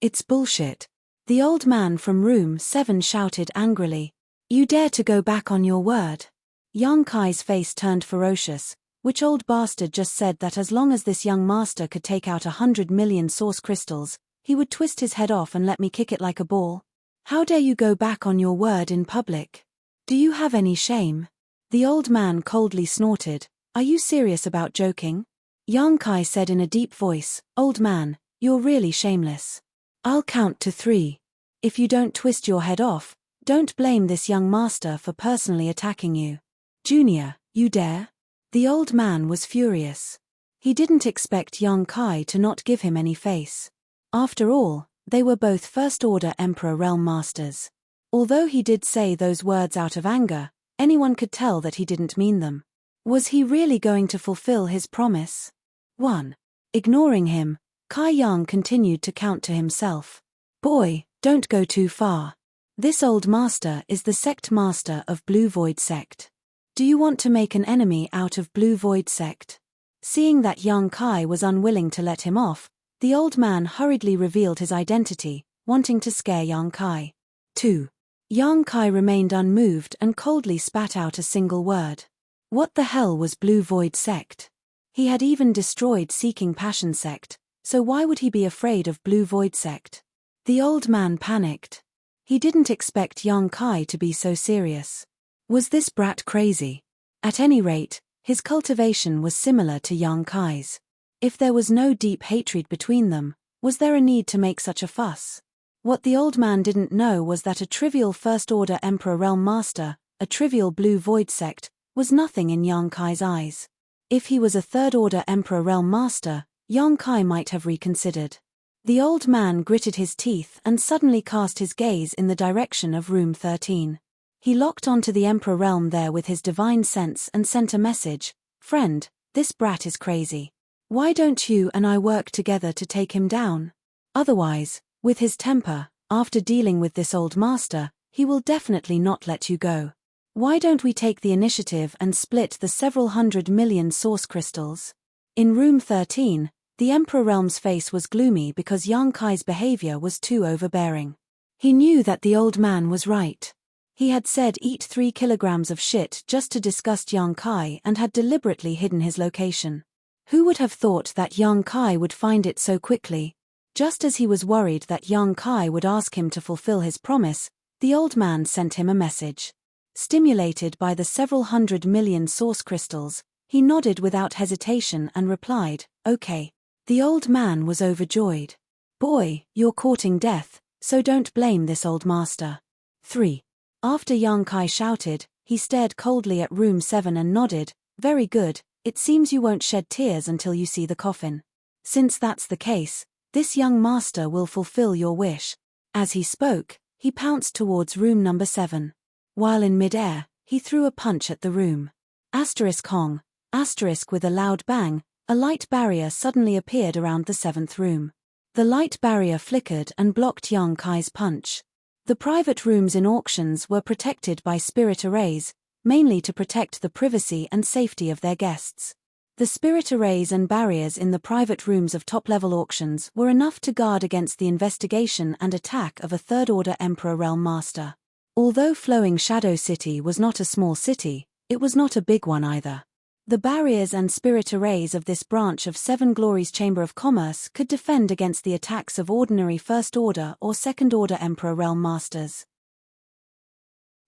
It's bullshit. The old man from room 7 shouted angrily. You dare to go back on your word? Yang Kai's face turned ferocious. Which old bastard just said that as long as this young master could take out 100 million source crystals, he would twist his head off and let me kick it like a ball? How dare you go back on your word in public? Do you have any shame? The old man coldly snorted. Are you serious about joking? Yang Kai said in a deep voice, Old man, you're really shameless. I'll count to 3. If you don't twist your head off, don't blame this young master for personally attacking you. Junior, you dare? The old man was furious. He didn't expect Yang Kai to not give him any face. After all, they were both First-Order Emperor Realm Masters. Although he did say those words out of anger, anyone could tell that he didn't mean them. Was he really going to fulfill his promise? 1. Ignoring him, Kai Yang continued to count to himself. Boy, don't go too far. This old master is the sect master of Blue Void Sect. Do you want to make an enemy out of Blue Void Sect? Seeing that Yang Kai was unwilling to let him off, the old man hurriedly revealed his identity, wanting to scare Yang Kai. 2. Yang Kai remained unmoved and coldly spat out a single word. What the hell was Blue Void Sect? He had even destroyed Seeking Passion Sect, so why would he be afraid of Blue Void Sect? The old man panicked. He didn't expect Yang Kai to be so serious. Was this brat crazy? At any rate, his cultivation was similar to Yang Kai's. If there was no deep hatred between them, was there a need to make such a fuss? What the old man didn't know was that a trivial First-Order Emperor Realm Master, a trivial Blue Void Sect, was nothing in Yang Kai's eyes. If he was a Third-Order Emperor Realm Master, Yang Kai might have reconsidered. The old man gritted his teeth and suddenly cast his gaze in the direction of room 13. He locked onto the Emperor realm there with his divine sense and sent a message. Friend, this brat is crazy. Why don't you and I work together to take him down? Otherwise, with his temper, after dealing with this old master, he will definitely not let you go. Why don't we take the initiative and split the several 100 million source crystals? In room 13, the Emperor realm's face was gloomy because Yang Kai's behavior was too overbearing. He knew that the old man was right. He had said eat 3 kilograms of shit just to disgust Yang Kai and had deliberately hidden his location. Who would have thought that Yang Kai would find it so quickly? Just as he was worried that Yang Kai would ask him to fulfill his promise, the old man sent him a message. Stimulated by the several 100 million source crystals, he nodded without hesitation and replied, okay. The old man was overjoyed. Boy, you're courting death, so don't blame this old master. 3. After Yang Kai shouted, he stared coldly at room 7 and nodded, very good, it seems you won't shed tears until you see the coffin. Since that's the case, this young master will fulfill your wish. As he spoke, he pounced towards room number 7. While in mid-air, he threw a punch at the room. Asterisk Hong, asterisk with a loud bang, a light barrier suddenly appeared around the 7th room. The light barrier flickered and blocked Yang Kai's punch. The private rooms in auctions were protected by spirit arrays, mainly to protect the privacy and safety of their guests. The spirit arrays and barriers in the private rooms of top-level auctions were enough to guard against the investigation and attack of a Third-Order Emperor Realm Master. Although Flowing Shadow City was not a small city, it was not a big one either. The barriers and spirit arrays of this branch of Seven Glories Chamber of Commerce could defend against the attacks of ordinary First Order or Second Order Emperor Realm Masters.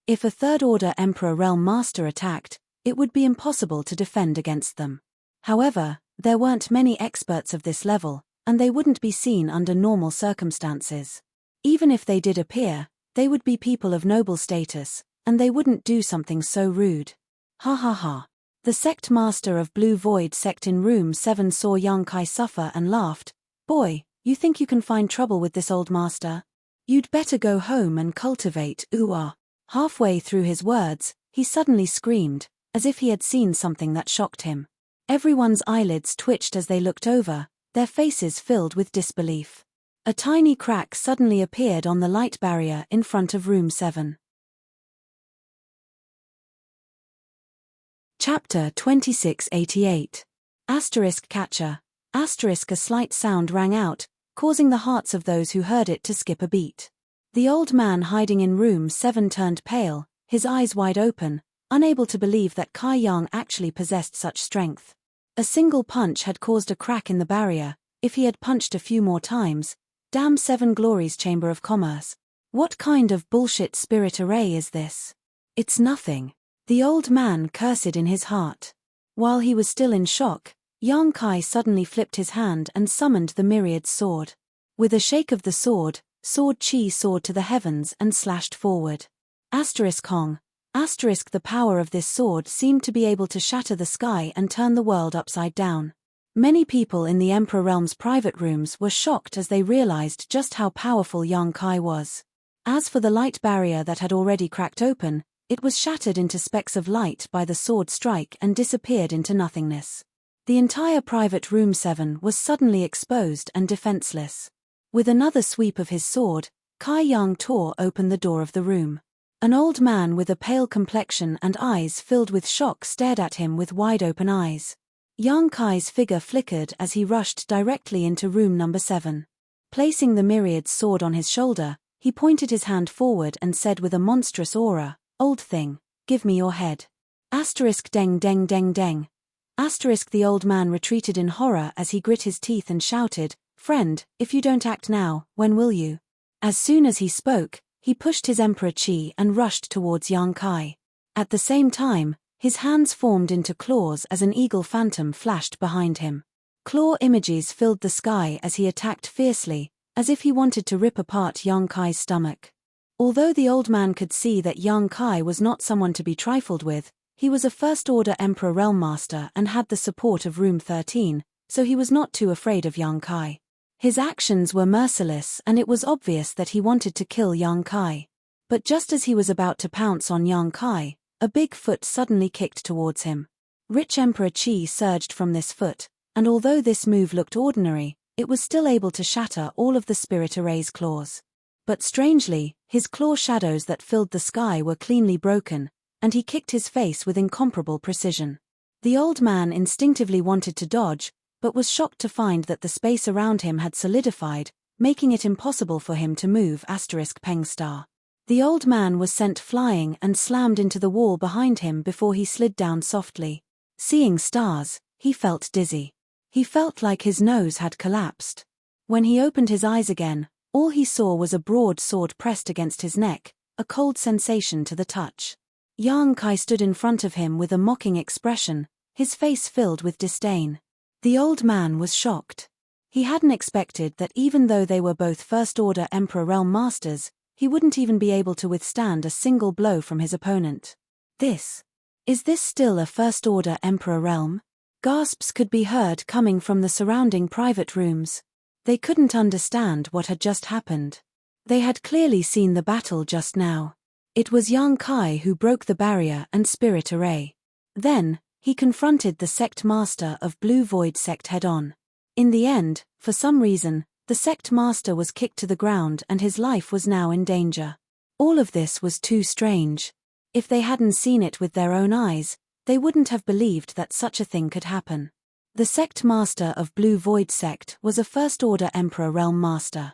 If a Third Order Emperor Realm Master attacked, it would be impossible to defend against them. However, there weren't many experts of this level, and they wouldn't be seen under normal circumstances. Even if they did appear, they would be people of noble status, and they wouldn't do something so rude. Ha ha ha. The sect master of Blue Void Sect in room 7 saw Yang Kai suffer and laughed. Boy, you think you can find trouble with this old master? You'd better go home and cultivate, ooh-ah. Halfway through his words, he suddenly screamed, as if he had seen something that shocked him. Everyone's eyelids twitched as they looked over, their faces filled with disbelief. A tiny crack suddenly appeared on the light barrier in front of room 7. Chapter 2688. Catcher. A slight sound rang out, causing the hearts of those who heard it to skip a beat. The old man hiding in room 7 turned pale, his eyes wide open, unable to believe that Kai Yang actually possessed such strength. A single punch had caused a crack in the barrier. If he had punched a few more times, damn 7 Glories Chamber of Commerce. What kind of bullshit spirit array is this? It's nothing. The old man cursed in his heart. While he was still in shock, Yang Kai suddenly flipped his hand and summoned the myriad sword. With a shake of the sword Qi soared to the heavens and slashed forward. Hong. The power of this sword seemed to be able to shatter the sky and turn the world upside down. Many people in the Emperor Realm's private rooms were shocked as they realized just how powerful Yang Kai was. As for the light barrier that had already cracked open, it was shattered into specks of light by the sword strike and disappeared into nothingness. The entire private room 7 was suddenly exposed and defenseless. With another sweep of his sword, Kai Yang tore open the door of the room. An old man with a pale complexion and eyes filled with shock stared at him with wide-open eyes. Yang Kai's figure flickered as he rushed directly into room number 7. Placing the myriad sword on his shoulder, he pointed his hand forward and said with a monstrous aura, "Old thing, give me your head." Deng deng deng deng. The old man retreated in horror as he grit his teeth and shouted, "Friend, if you don't act now, when will you?" As soon as he spoke, he pushed his Emperor Qi and rushed towards Yang Kai. At the same time, his hands formed into claws as an eagle phantom flashed behind him. Claw images filled the sky as he attacked fiercely, as if he wanted to rip apart Yang Kai's stomach. Although the old man could see that Yang Kai was not someone to be trifled with, he was a first-order Emperor Realm Master and had the support of Room 13, so he was not too afraid of Yang Kai. His actions were merciless and it was obvious that he wanted to kill Yang Kai. But just as he was about to pounce on Yang Kai, a big foot suddenly kicked towards him. Rich Emperor Qi surged from this foot, and although this move looked ordinary, it was still able to shatter all of the spirit array's claws. But strangely, his claw shadows that filled the sky were cleanly broken, and he kicked his face with incomparable precision. The old man instinctively wanted to dodge, but was shocked to find that the space around him had solidified, making it impossible for him to move. Peng star. The old man was sent flying and slammed into the wall behind him before he slid down softly. Seeing stars, he felt dizzy. He felt like his nose had collapsed. When he opened his eyes again, all he saw was a broad sword pressed against his neck, a cold sensation to the touch. Yang Kai stood in front of him with a mocking expression, his face filled with disdain. The old man was shocked. He hadn't expected that even though they were both first-order Emperor Realm Masters, he wouldn't even be able to withstand a single blow from his opponent. Is this still a first-order Emperor Realm? Gasps could be heard coming from the surrounding private rooms. They couldn't understand what had just happened. They had clearly seen the battle just now. It was Yang Kai who broke the barrier and spirit array. Then, he confronted the sect master of Blue Void Sect head-on. In the end, for some reason, the sect master was kicked to the ground and his life was now in danger. All of this was too strange. If they hadn't seen it with their own eyes, they wouldn't have believed that such a thing could happen. The sect master of Blue Void Sect was a first-order Emperor Realm Master.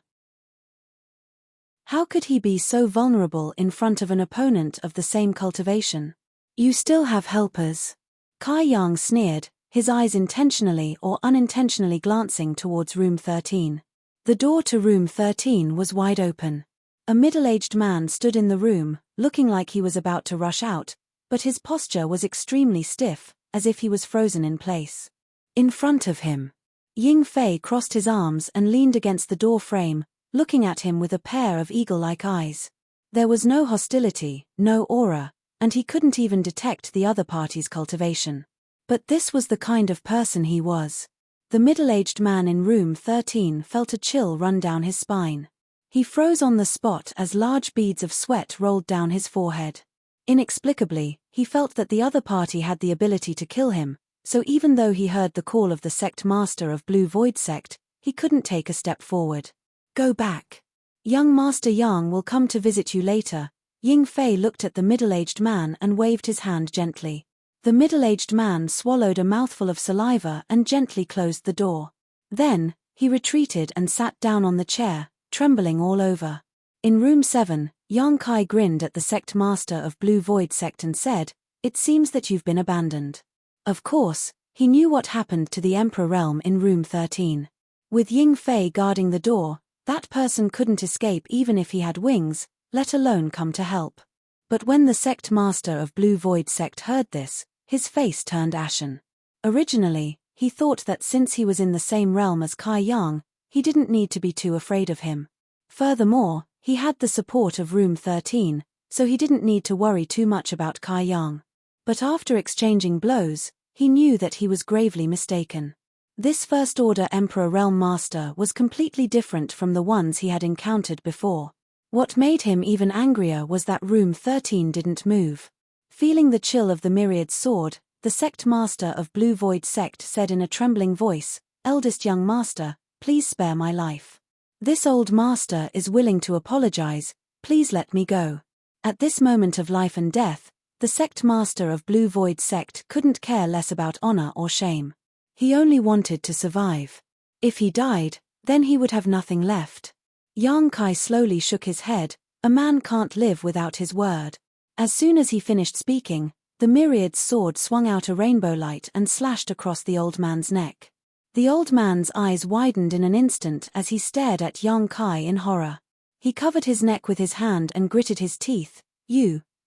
How could he be so vulnerable in front of an opponent of the same cultivation? You still have helpers. Kai Yang sneered, his eyes intentionally or unintentionally glancing towards room 13. The door to room 13 was wide open. A middle-aged man stood in the room, looking like he was about to rush out, but his posture was extremely stiff, as if he was frozen in place. In front of him, Ying Fei crossed his arms and leaned against the door frame, looking at him with a pair of eagle-like eyes. There was no hostility, no aura, and he couldn't even detect the other party's cultivation. But this was the kind of person he was. The middle-aged man in room 13 felt a chill run down his spine. He froze on the spot as large beads of sweat rolled down his forehead. Inexplicably, he felt that the other party had the ability to kill him, So even though he heard the call of the sect master of Blue Void Sect, he couldn't take a step forward. Go back. Young Master Yang will come to visit you later. Ying Fei looked at the middle-aged man and waved his hand gently. The middle-aged man swallowed a mouthful of saliva and gently closed the door. Then, he retreated and sat down on the chair, trembling all over. In room 7, Yang Kai grinned at the sect master of Blue Void Sect and said, "It seems that you've been abandoned." Of course, he knew what happened to the Emperor Realm in room 13. With Ying Fei guarding the door, that person couldn't escape even if he had wings, let alone come to help. But when the sect master of Blue Void Sect heard this, his face turned ashen. Originally, he thought that since he was in the same realm as Kai Yang, he didn't need to be too afraid of him. Furthermore, he had the support of room 13, so he didn't need to worry too much about Kai Yang. But after exchanging blows, he knew that he was gravely mistaken. This First Order Emperor Realm Master was completely different from the ones he had encountered before. What made him even angrier was that room 13 didn't move. Feeling the chill of the myriad sword, the sect master of Blue Void Sect said in a trembling voice, "Eldest young master, please spare my life. This old master is willing to apologize, please let me go." At this moment of life and death, the sect master of Blue Void Sect couldn't care less about honor or shame. He only wanted to survive. If he died, then he would have nothing left. Yang Kai slowly shook his head. A man can't live without his word. As soon as he finished speaking, the myriad sword swung out a rainbow light and slashed across the old man's neck. The old man's eyes widened in an instant as he stared at Yang Kai in horror. He covered his neck with his hand and gritted his teeth.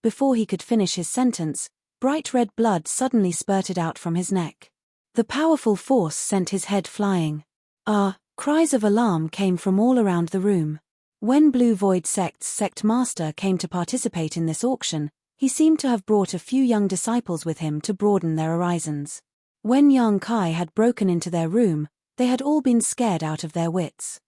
Before he could finish his sentence, bright red blood suddenly spurted out from his neck. The powerful force sent his head flying. Cries of alarm came from all around the room. When Blue Void Sect's sect master came to participate in this auction, he seemed to have brought a few young disciples with him to broaden their horizons. When Yang Kai had broken into their room, they had all been scared out of their wits.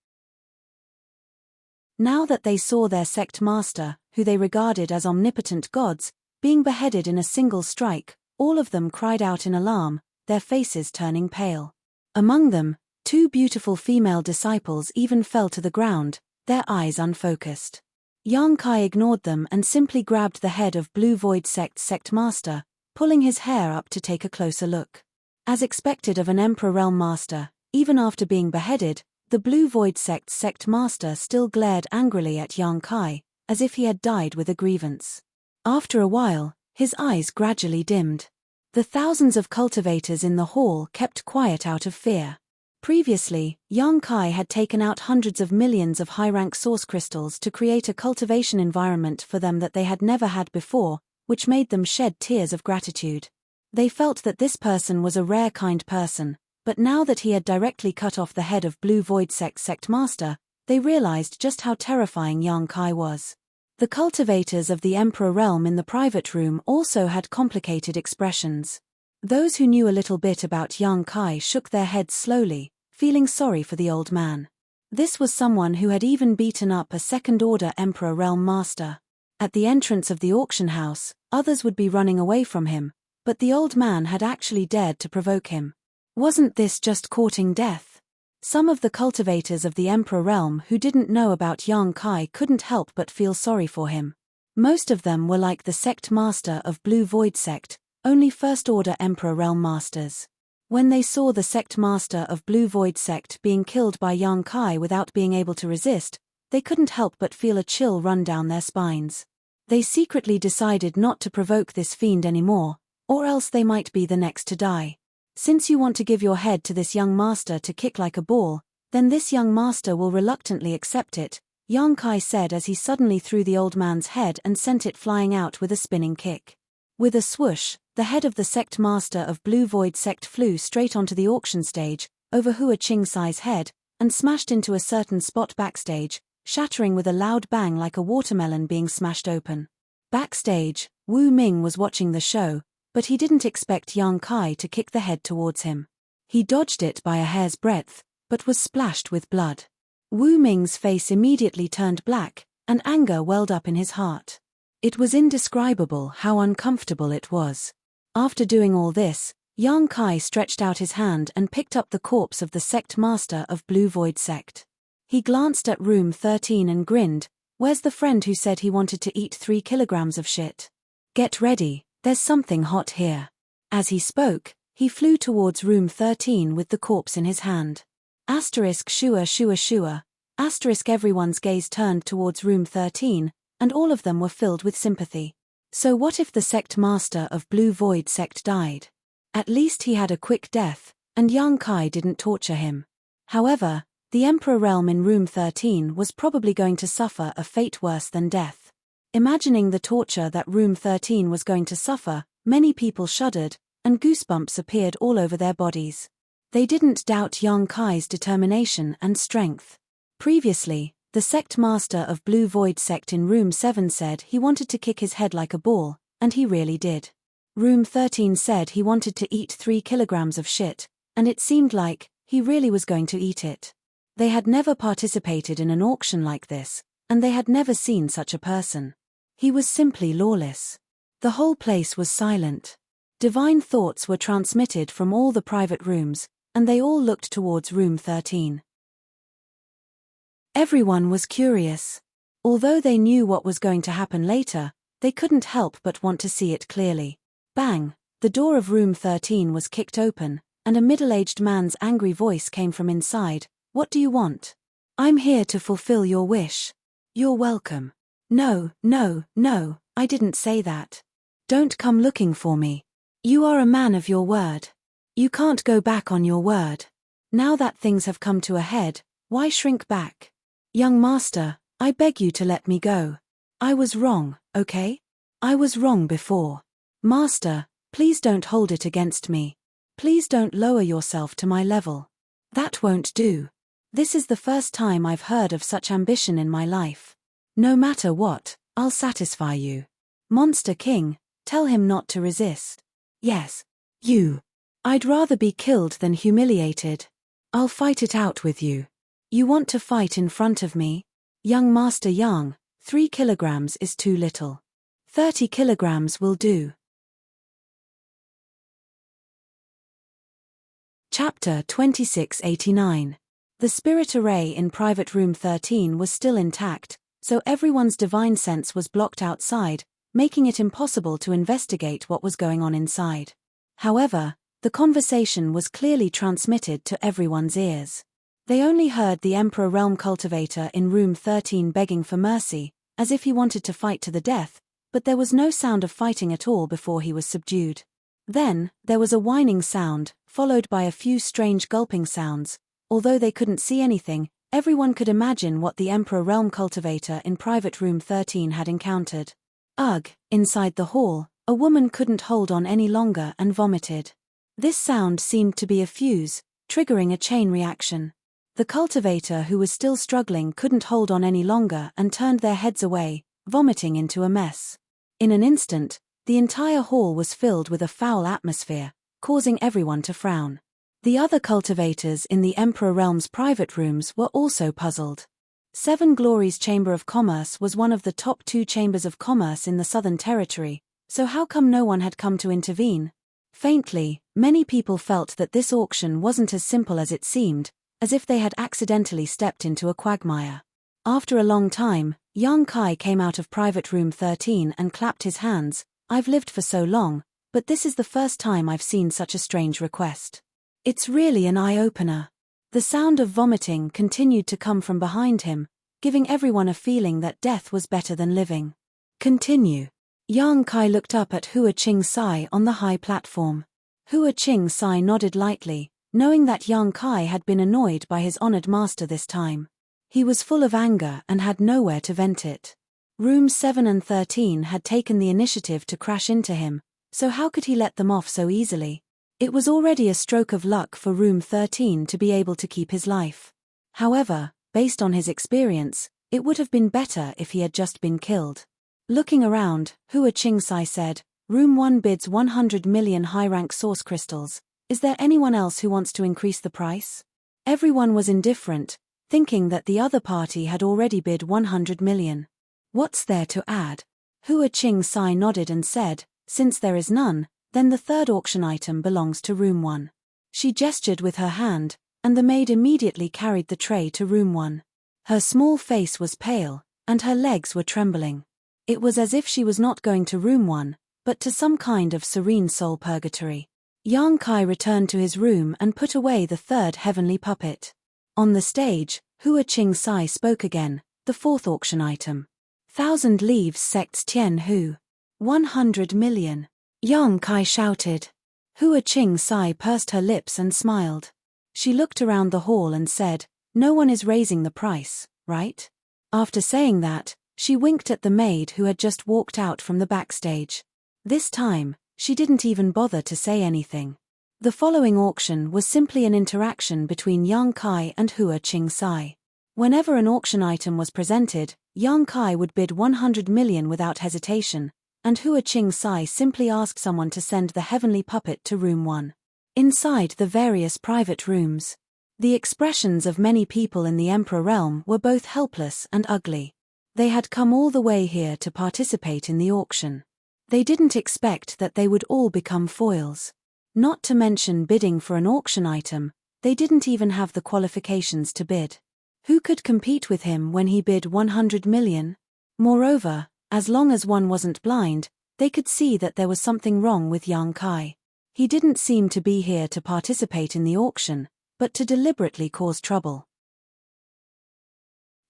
Now that they saw their sect master, who they regarded as omnipotent gods, being beheaded in a single strike, all of them cried out in alarm, their faces turning pale. Among them, 2 beautiful female disciples even fell to the ground, their eyes unfocused. Yang Kai ignored them and simply grabbed the head of Blue Void Sect's sect master, pulling his hair up to take a closer look. As expected of an Emperor Realm Master, even after being beheaded, the Blue Void Sect's sect master still glared angrily at Yang Kai, as if he had died with a grievance. After a while, his eyes gradually dimmed. The thousands of cultivators in the hall kept quiet out of fear. Previously, Yang Kai had taken out hundreds of millions of high-rank source crystals to create a cultivation environment for them that they had never had before, which made them shed tears of gratitude. They felt that this person was a rare kind person, but now that he had directly cut off the head of Blue Void Sect's sect master, they realized just how terrifying Yang Kai was. The cultivators of the Emperor Realm in the private room also had complicated expressions. Those who knew a little bit about Yang Kai shook their heads slowly, feeling sorry for the old man. This was someone who had even beaten up a second-order Emperor Realm Master. At the entrance of the auction house, others would be running away from him, but the old man had actually dared to provoke him. Wasn't this just courting death? Some of the cultivators of the Emperor Realm who didn't know about Yang Kai couldn't help but feel sorry for him. Most of them were like the sect master of Blue Void Sect, only First-Order Emperor Realm Masters. When they saw the sect master of Blue Void Sect being killed by Yang Kai without being able to resist, they couldn't help but feel a chill run down their spines. They secretly decided not to provoke this fiend anymore, or else they might be the next to die. Since you want to give your head to this young master to kick like a ball, then this young master will reluctantly accept it, Yang Kai said as he suddenly threw the old man's head and sent it flying out with a spinning kick. With a swoosh, the head of the sect master of Blue Void Sect flew straight onto the auction stage, over Hua Qing-Sai's head, and smashed into a certain spot backstage, shattering with a loud bang like a watermelon being smashed open. Backstage, Wu Ming was watching the show, but he didn't expect Yang Kai to kick the head towards him. He dodged it by a hair's breadth, but was splashed with blood. Wu Ming's face immediately turned black, and anger welled up in his heart. It was indescribable how uncomfortable it was. After doing all this, Yang Kai stretched out his hand and picked up the corpse of the sect master of Blue Void sect. He glanced at room 13 and grinned. Where's the friend who said he wanted to eat 3 kilograms of shit? Get ready, there's something hot here. As he spoke, he flew towards room 13 with the corpse in his hand. Asterisk shua shua shua. Asterisk everyone's gaze turned towards room 13, and all of them were filled with sympathy. So what if the sect master of Blue Void sect died? At least he had a quick death, and Yang Kai didn't torture him. However, the Emperor realm in room 13 was probably going to suffer a fate worse than death. Imagining the torture that room 13 was going to suffer, many people shuddered, and goosebumps appeared all over their bodies. They didn't doubt Yang Kai's determination and strength. Previously, the sect master of Blue Void sect in room 7 said he wanted to kick his head like a ball, and he really did. Room 13 said he wanted to eat 3 kilograms of shit, and it seemed like he really was going to eat it. They had never participated in an auction like this, and they had never seen such a person. He was simply lawless. The whole place was silent. Divine thoughts were transmitted from all the private rooms, and they all looked towards room 13. Everyone was curious. Although they knew what was going to happen later, they couldn't help but want to see it clearly. Bang! The door of room 13 was kicked open, and a middle-aged man's angry voice came from inside. What do you want? I'm here to fulfill your wish. You're welcome. No, no, no, I didn't say that. Don't come looking for me. You are a man of your word. You can't go back on your word. Now that things have come to a head, why shrink back? Young master, I beg you to let me go. I was wrong, okay? I was wrong before. Master, please don't hold it against me. Please don't lower yourself to my level. That won't do. This is the first time I've heard of such ambition in my life. No matter what, I'll satisfy you. Monster King, tell him not to resist. Yes. You. I'd rather be killed than humiliated. I'll fight it out with you. You want to fight in front of me? Young Master Yang, 3 kilograms is too little. 30 kilograms will do. Chapter 2689. The spirit array in private room 13 was still intact, so everyone's divine sense was blocked outside, making it impossible to investigate what was going on inside. However, the conversation was clearly transmitted to everyone's ears. They only heard the Emperor Realm cultivator in room 13 begging for mercy, as if he wanted to fight to the death, but there was no sound of fighting at all before he was subdued. Then, there was a whining sound, followed by a few strange gulping sounds. Although they couldn't see anything, everyone could imagine what the Emperor Realm cultivator in private room 13 had encountered. Ugh! Inside the hall, a woman couldn't hold on any longer and vomited. This sound seemed to be a fuse, triggering a chain reaction. The cultivator who was still struggling couldn't hold on any longer and turned their heads away, vomiting into a mess. In an instant, the entire hall was filled with a foul atmosphere, causing everyone to frown. The other cultivators in the Emperor Realm's private rooms were also puzzled. Seven Glories Chamber of Commerce was one of the top 2 chambers of commerce in the Southern Territory, so how come no one had come to intervene? Faintly, many people felt that this auction wasn't as simple as it seemed, as if they had accidentally stepped into a quagmire. After a long time, Yang Kai came out of private room 13 and clapped his hands. I've lived for so long, but this is the first time I've seen such a strange request. It's really an eye-opener. The sound of vomiting continued to come from behind him, giving everyone a feeling that death was better than living. Continue. Yang Kai looked up at Hua Qing Sai on the high platform. Hua Qing Sai nodded lightly, knowing that Yang Kai had been annoyed by his honored master this time. He was full of anger and had nowhere to vent it. Rooms 7 and 13 had taken the initiative to crash into him, so how could he let them off so easily? It was already a stroke of luck for room 13 to be able to keep his life. However, based on his experience, it would have been better if he had just been killed. Looking around, Hua Qing Sai said, Room 1 bids 100 million high-rank source crystals. Is there anyone else who wants to increase the price? Everyone was indifferent, thinking that the other party had already bid 100 million. What's there to add? Hua Qing Sai nodded and said, since there is none, Then the third auction item belongs to room 1. She gestured with her hand, and the maid immediately carried the tray to room 1. Her small face was pale, and her legs were trembling. It was as if she was not going to room 1, but to some kind of serene soul purgatory. Yang Kai returned to his room and put away the third heavenly puppet. On the stage, Hua Qing Sai spoke again, the fourth auction item. 1,000 leaves sects Tian Hu. 100 million. Yang Kai shouted. Hua Qing Sai pursed her lips and smiled. She looked around the hall and said, "No one is raising the price, right?" After saying that, she winked at the maid who had just walked out from the backstage. This time, she didn't even bother to say anything. The following auction was simply an interaction between Yang Kai and Hua Qing Sai. Whenever an auction item was presented, Yang Kai would bid 100 million without hesitation, and Hua Qing Sai simply asked someone to send the heavenly puppet to room 1. Inside the various private rooms, the expressions of many people in the Emperor realm were both helpless and ugly. They had come all the way here to participate in the auction. They didn't expect that they would all become foils. Not to mention bidding for an auction item, they didn't even have the qualifications to bid. Who could compete with him when he bid 100 million? Moreover, as long as one wasn't blind, they could see that there was something wrong with Yang Kai. He didn't seem to be here to participate in the auction, but to deliberately cause trouble.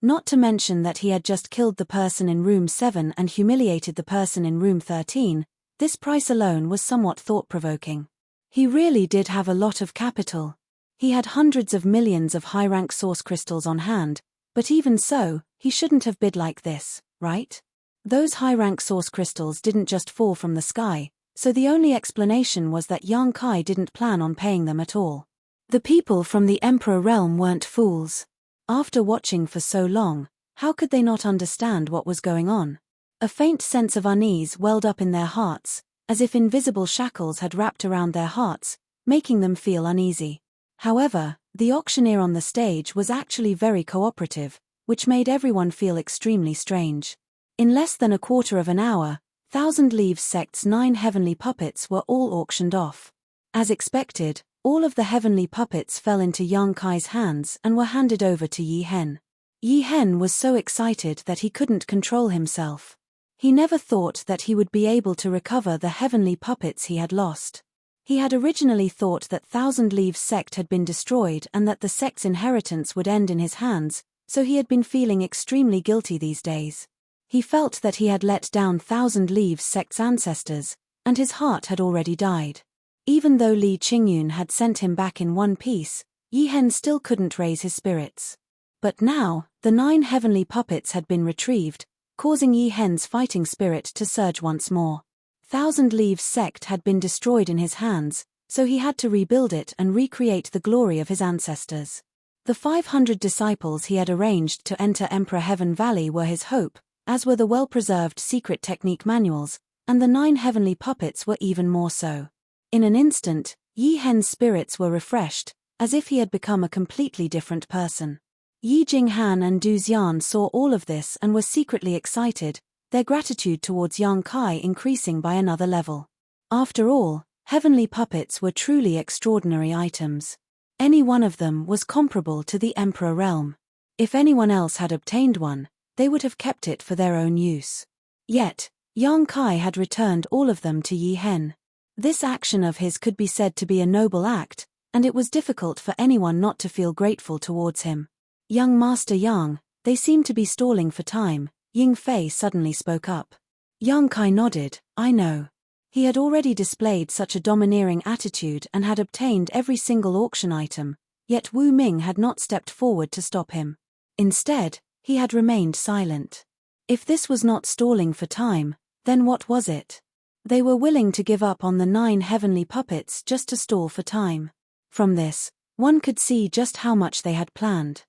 Not to mention that he had just killed the person in room 7 and humiliated the person in room 13, this price alone was somewhat thought-provoking. He really did have a lot of capital. He had hundreds of millions of high-rank source crystals on hand, but even so, he shouldn't have bid like this, right? Those high-rank source crystals didn't just fall from the sky, so the only explanation was that Yang Kai didn't plan on paying them at all. The people from the Emperor realm weren't fools. After watching for so long, how could they not understand what was going on? A faint sense of unease welled up in their hearts, as if invisible shackles had wrapped around their hearts, making them feel uneasy. However, the auctioneer on the stage was actually very cooperative, which made everyone feel extremely strange. In less than a quarter of an hour, 1,000 Leaves Sect's 9 heavenly puppets were all auctioned off. As expected, all of the heavenly puppets fell into Yang Kai's hands and were handed over to Yi Hen. Yi Hen was so excited that he couldn't control himself. He never thought that he would be able to recover the heavenly puppets he had lost. He had originally thought that 1,000 Leaves Sect had been destroyed and that the sect's inheritance would end in his hands, so he had been feeling extremely guilty these days. He felt that he had let down 1,000 Leaves Sect's ancestors, and his heart had already died. Even though Li Qingyun had sent him back in one piece, Yi Hen still couldn't raise his spirits. But now, the 9 heavenly puppets had been retrieved, causing Yi Hen's fighting spirit to surge once more. 1,000 Leaves Sect had been destroyed in his hands, so he had to rebuild it and recreate the glory of his ancestors. The 500 disciples he had arranged to enter Emperor Heaven Valley were his hope, as were the well-preserved secret technique manuals, and the 9 heavenly puppets were even more so. In an instant, Yi Hen's spirits were refreshed, as if he had become a completely different person. Yi Jinghan and Du Xian saw all of this and were secretly excited, their gratitude towards Yang Kai increasing by another level. After all, heavenly puppets were truly extraordinary items. Any one of them was comparable to the Emperor realm. If anyone else had obtained one, they would have kept it for their own use. Yet, Yang Kai had returned all of them to Yi Hen. This action of his could be said to be a noble act, and it was difficult for anyone not to feel grateful towards him. Young Master Yang, they seem to be stalling for time, Ying Fei suddenly spoke up. Yang Kai nodded, I know. He had already displayed such a domineering attitude and had obtained every single auction item, yet Wu Ming had not stepped forward to stop him. Instead, he had remained silent. If this was not stalling for time, then what was it? They were willing to give up on the 9 heavenly puppets just to stall for time. From this, one could see just how much they had planned.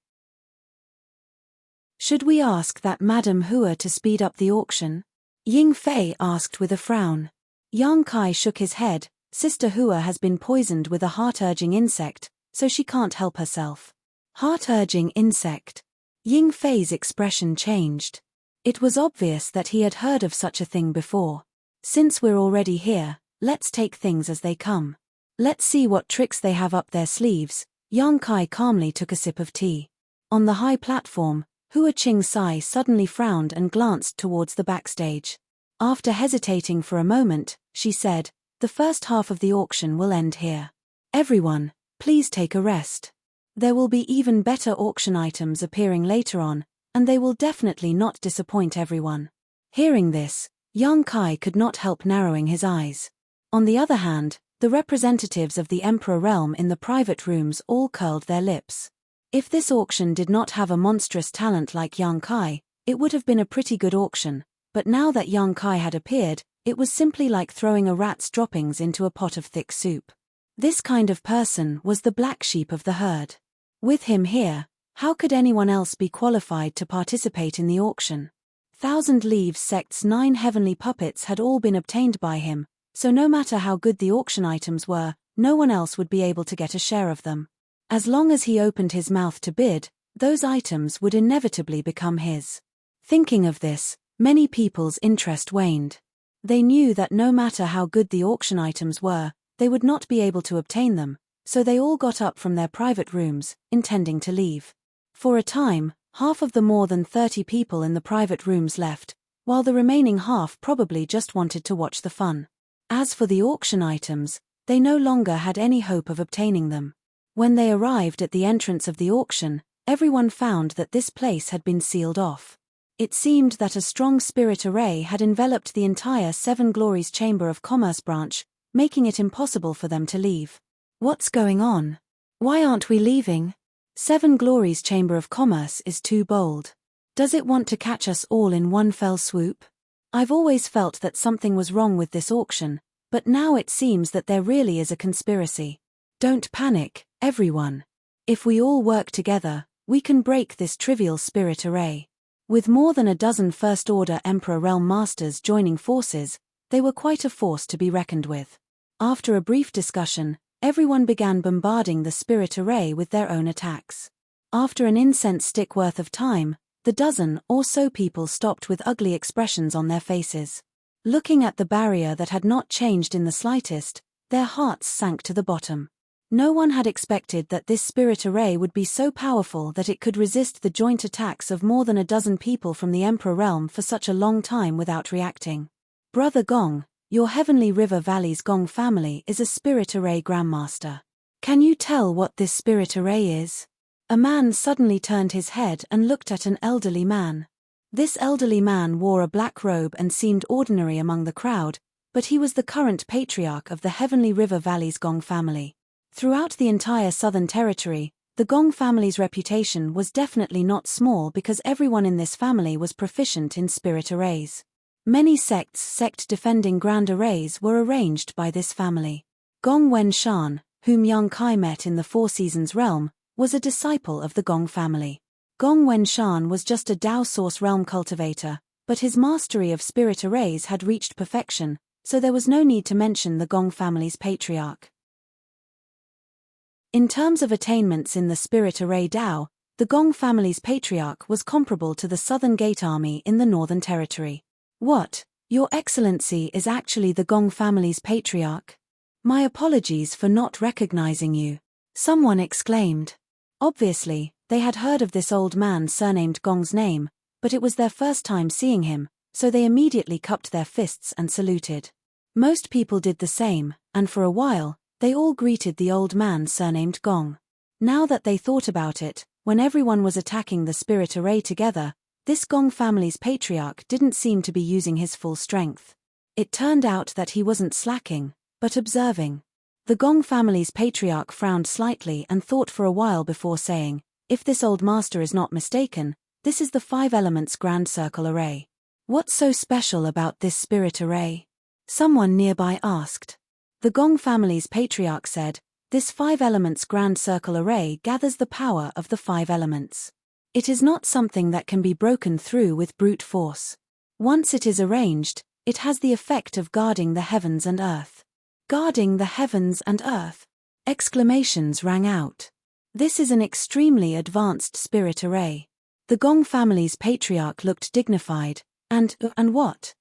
Should we ask that Madame Hua to speed up the auction? Ying Fei asked with a frown. Yang Kai shook his head. Sister Hua has been poisoned with a heart-urging insect, so she can't help herself. Heart-urging insect. Ying Fei's expression changed. It was obvious that he had heard of such a thing before. Since we're already here, Let's take things as they come. Let's see what tricks they have up their sleeves. Yang Kai calmly took a sip of tea. On the high platform, Hua Qing Sai suddenly frowned and glanced towards the backstage. After hesitating for a moment, she said, "The first half of the auction will end here. Everyone, please take a rest. There will be even better auction items appearing later on, and they will definitely not disappoint everyone." Hearing this, Yang Kai could not help narrowing his eyes. On the other hand, the representatives of the Emperor realm in the private rooms all curled their lips. If this auction did not have a monstrous talent like Yang Kai, it would have been a pretty good auction, but now that Yang Kai had appeared, it was simply like throwing a rat's droppings into a pot of thick soup. This kind of person was the black sheep of the herd. With him here, how could anyone else be qualified to participate in the auction? Thousand Leaves Sect's 9 heavenly puppets had all been obtained by him, so no matter how good the auction items were, no one else would be able to get a share of them. As long as he opened his mouth to bid, those items would inevitably become his. Thinking of this, many people's interest waned. They knew that no matter how good the auction items were, they would not be able to obtain them, so they all got up from their private rooms, intending to leave. For a time, half of the more than 30 people in the private rooms left, while the remaining half probably just wanted to watch the fun. As for the auction items, they no longer had any hope of obtaining them. When they arrived at the entrance of the auction, everyone found that this place had been sealed off. It seemed that a strong spirit array had enveloped the entire Seven Glories Chamber of Commerce branch, making it impossible for them to leave. What's going on? Why aren't we leaving? Seven Glories Chamber of Commerce is too bold. Does it want to catch us all in one fell swoop? I've always felt that something was wrong with this auction, but now it seems that there really is a conspiracy. Don't panic, everyone. If we all work together, we can break this trivial spirit array. With more than a dozen First-Order Emperor Realm Masters joining forces, they were quite a force to be reckoned with. After a brief discussion, everyone began bombarding the spirit array with their own attacks. After an incense stick worth of time, the dozen or so people stopped with ugly expressions on their faces. Looking at the barrier that had not changed in the slightest, their hearts sank to the bottom. No one had expected that this spirit array would be so powerful that it could resist the joint attacks of more than a dozen people from the Emperor realm for such a long time without reacting. Brother Gong, your Heavenly River Valley's Gong family is a spirit array grandmaster. Can you tell what this spirit array is? A man suddenly turned his head and looked at an elderly man. This elderly man wore a black robe and seemed ordinary among the crowd, but he was the current patriarch of the Heavenly River Valley's Gong family. Throughout the entire Southern Territory, the Gong family's reputation was definitely not small because everyone in this family was proficient in spirit arrays. Many sect-defending grand arrays were arranged by this family. Gong Wen Shan, whom Yang Kai met in the Four Seasons realm, was a disciple of the Gong family. Gong Wen Shan was just a Dao Source realm cultivator, but his mastery of spirit arrays had reached perfection, so there was no need to mention the Gong family's patriarch. In terms of attainments in the spirit array Dao, the Gong family's patriarch was comparable to the Southern Gate Army in the Northern Territory. What, Your Excellency is actually the Gong family's patriarch? My apologies for not recognizing you, someone exclaimed. Obviously, they had heard of this old man surnamed Gong's name, but it was their first time seeing him, so they immediately cupped their fists and saluted. Most people did the same, and for a while, they all greeted the old man surnamed Gong. Now that they thought about it, when everyone was attacking the spirit array together, this Gong family's patriarch didn't seem to be using his full strength. It turned out that he wasn't slacking, but observing. The Gong family's patriarch frowned slightly and thought for a while before saying, "If this old master is not mistaken, this is the 5 elements grand circle array. What's so special about this spirit array?" Someone nearby asked. The Gong family's patriarch said, "This 5 elements grand circle array gathers the power of the 5 elements. It is not something that can be broken through with brute force. Once it is arranged, it has the effect of guarding the heavens and earth." Guarding the heavens and earth! Exclamations rang out. This is an extremely advanced spirit array. The Gong family's patriarch looked dignified, and what?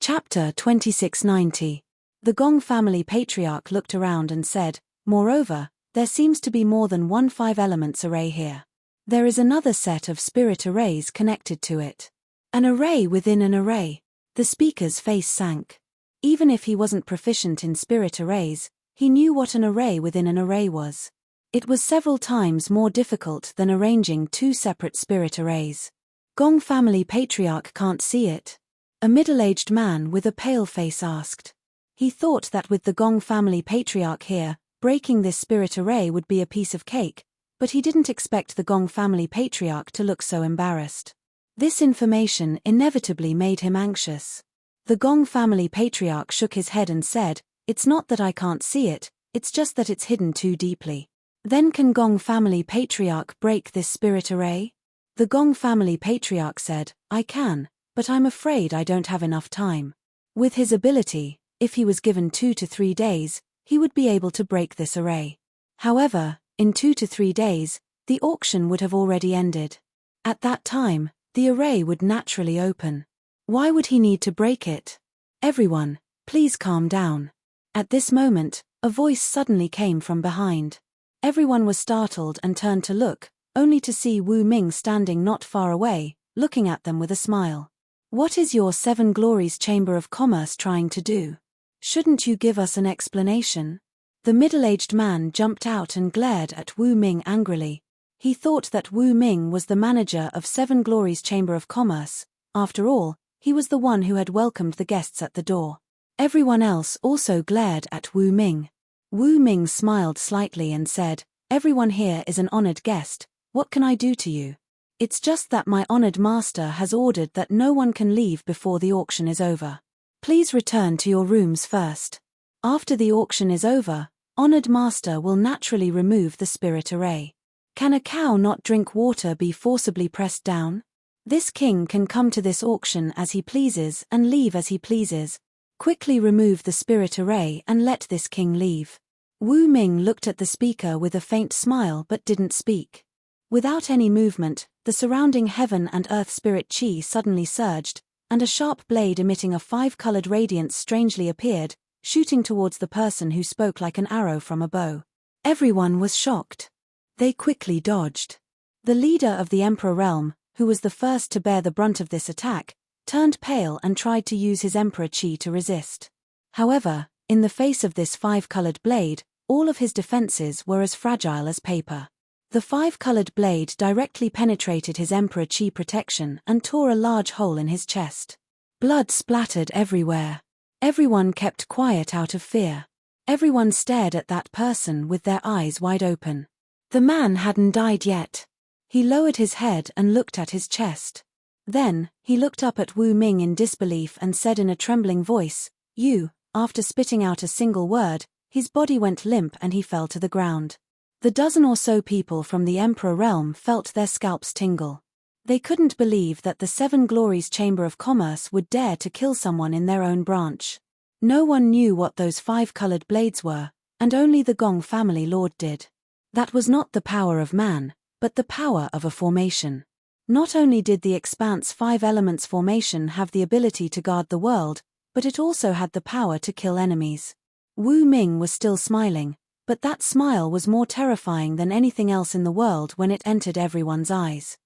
Chapter 2690. The Gong family patriarch looked around and said, "Moreover, there seems to be more than one 5 elements array here. There is another set of spirit arrays connected to it. An array within an array." The speaker's face sank. Even if he wasn't proficient in spirit arrays, he knew what an array within an array was. It was several times more difficult than arranging 2 separate spirit arrays. Gong family patriarch can't see it. A middle-aged man with a pale face asked. He thought that with the Gong family patriarch here, breaking this spirit array would be a piece of cake, but he didn't expect the Gong family patriarch to look so embarrassed. This information inevitably made him anxious. The Gong family patriarch shook his head and said, "It's not that I can't see it, it's just that it's hidden too deeply." "Then can Gong family patriarch break this spirit array?" The Gong family patriarch said, "I can, but I'm afraid I don't have enough time." With his ability, if he was given 2 to 3 days, he would be able to break this array. However, in 2 to 3 days, the auction would have already ended. At that time, the array would naturally open. Why would he need to break it? "Everyone, please calm down." At this moment, a voice suddenly came from behind. Everyone was startled and turned to look, only to see Wu Ming standing not far away, looking at them with a smile. "What is your 7 Glories Chamber of Commerce trying to do? Shouldn't you give us an explanation?" The middle-aged man jumped out and glared at Wu Ming angrily. He thought that Wu Ming was the manager of 7 Glories Chamber of Commerce. After all, he was the one who had welcomed the guests at the door. Everyone else also glared at Wu Ming. Wu Ming smiled slightly and said, "Everyone here is an honored guest. What can I do to you?" "It's just that my honored master has ordered that no one can leave before the auction is over. Please return to your rooms first. After the auction is over, honored master will naturally remove the spirit array." "Can a cow not drink water be forcibly pressed down? This king can come to this auction as he pleases and leave as he pleases. Quickly remove the spirit array and let this king leave." Wu Ming looked at the speaker with a faint smile but didn't speak. Without any movement, the surrounding heaven and earth spirit chi suddenly surged, and a sharp blade emitting a 5-colored radiance strangely appeared, shooting towards the person who spoke like an arrow from a bow. Everyone was shocked. They quickly dodged. The leader of the Emperor realm, who was the first to bear the brunt of this attack, turned pale and tried to use his Emperor chi to resist. However, in the face of this 5-colored blade, all of his defenses were as fragile as paper. The 5-colored blade directly penetrated his Emperor chi protection and tore a large hole in his chest. Blood splattered everywhere. Everyone kept quiet out of fear. Everyone stared at that person with their eyes wide open. The man hadn't died yet. He lowered his head and looked at his chest. Then, he looked up at Wu Ming in disbelief and said in a trembling voice, "You." After spitting out a single word, his body went limp and he fell to the ground. The dozen or so people from the Emperor realm felt their scalps tingle. They couldn't believe that the 7 Glories Chamber of Commerce would dare to kill someone in their own branch. No one knew what those 5-colored blades were, and only the Gong family lord did. That was not the power of man, but the power of a formation. Not only did the Expanse 5 Elements formation have the ability to guard the world, but it also had the power to kill enemies. Wu Ming was still smiling, but that smile was more terrifying than anything else in the world when it entered everyone's eyes.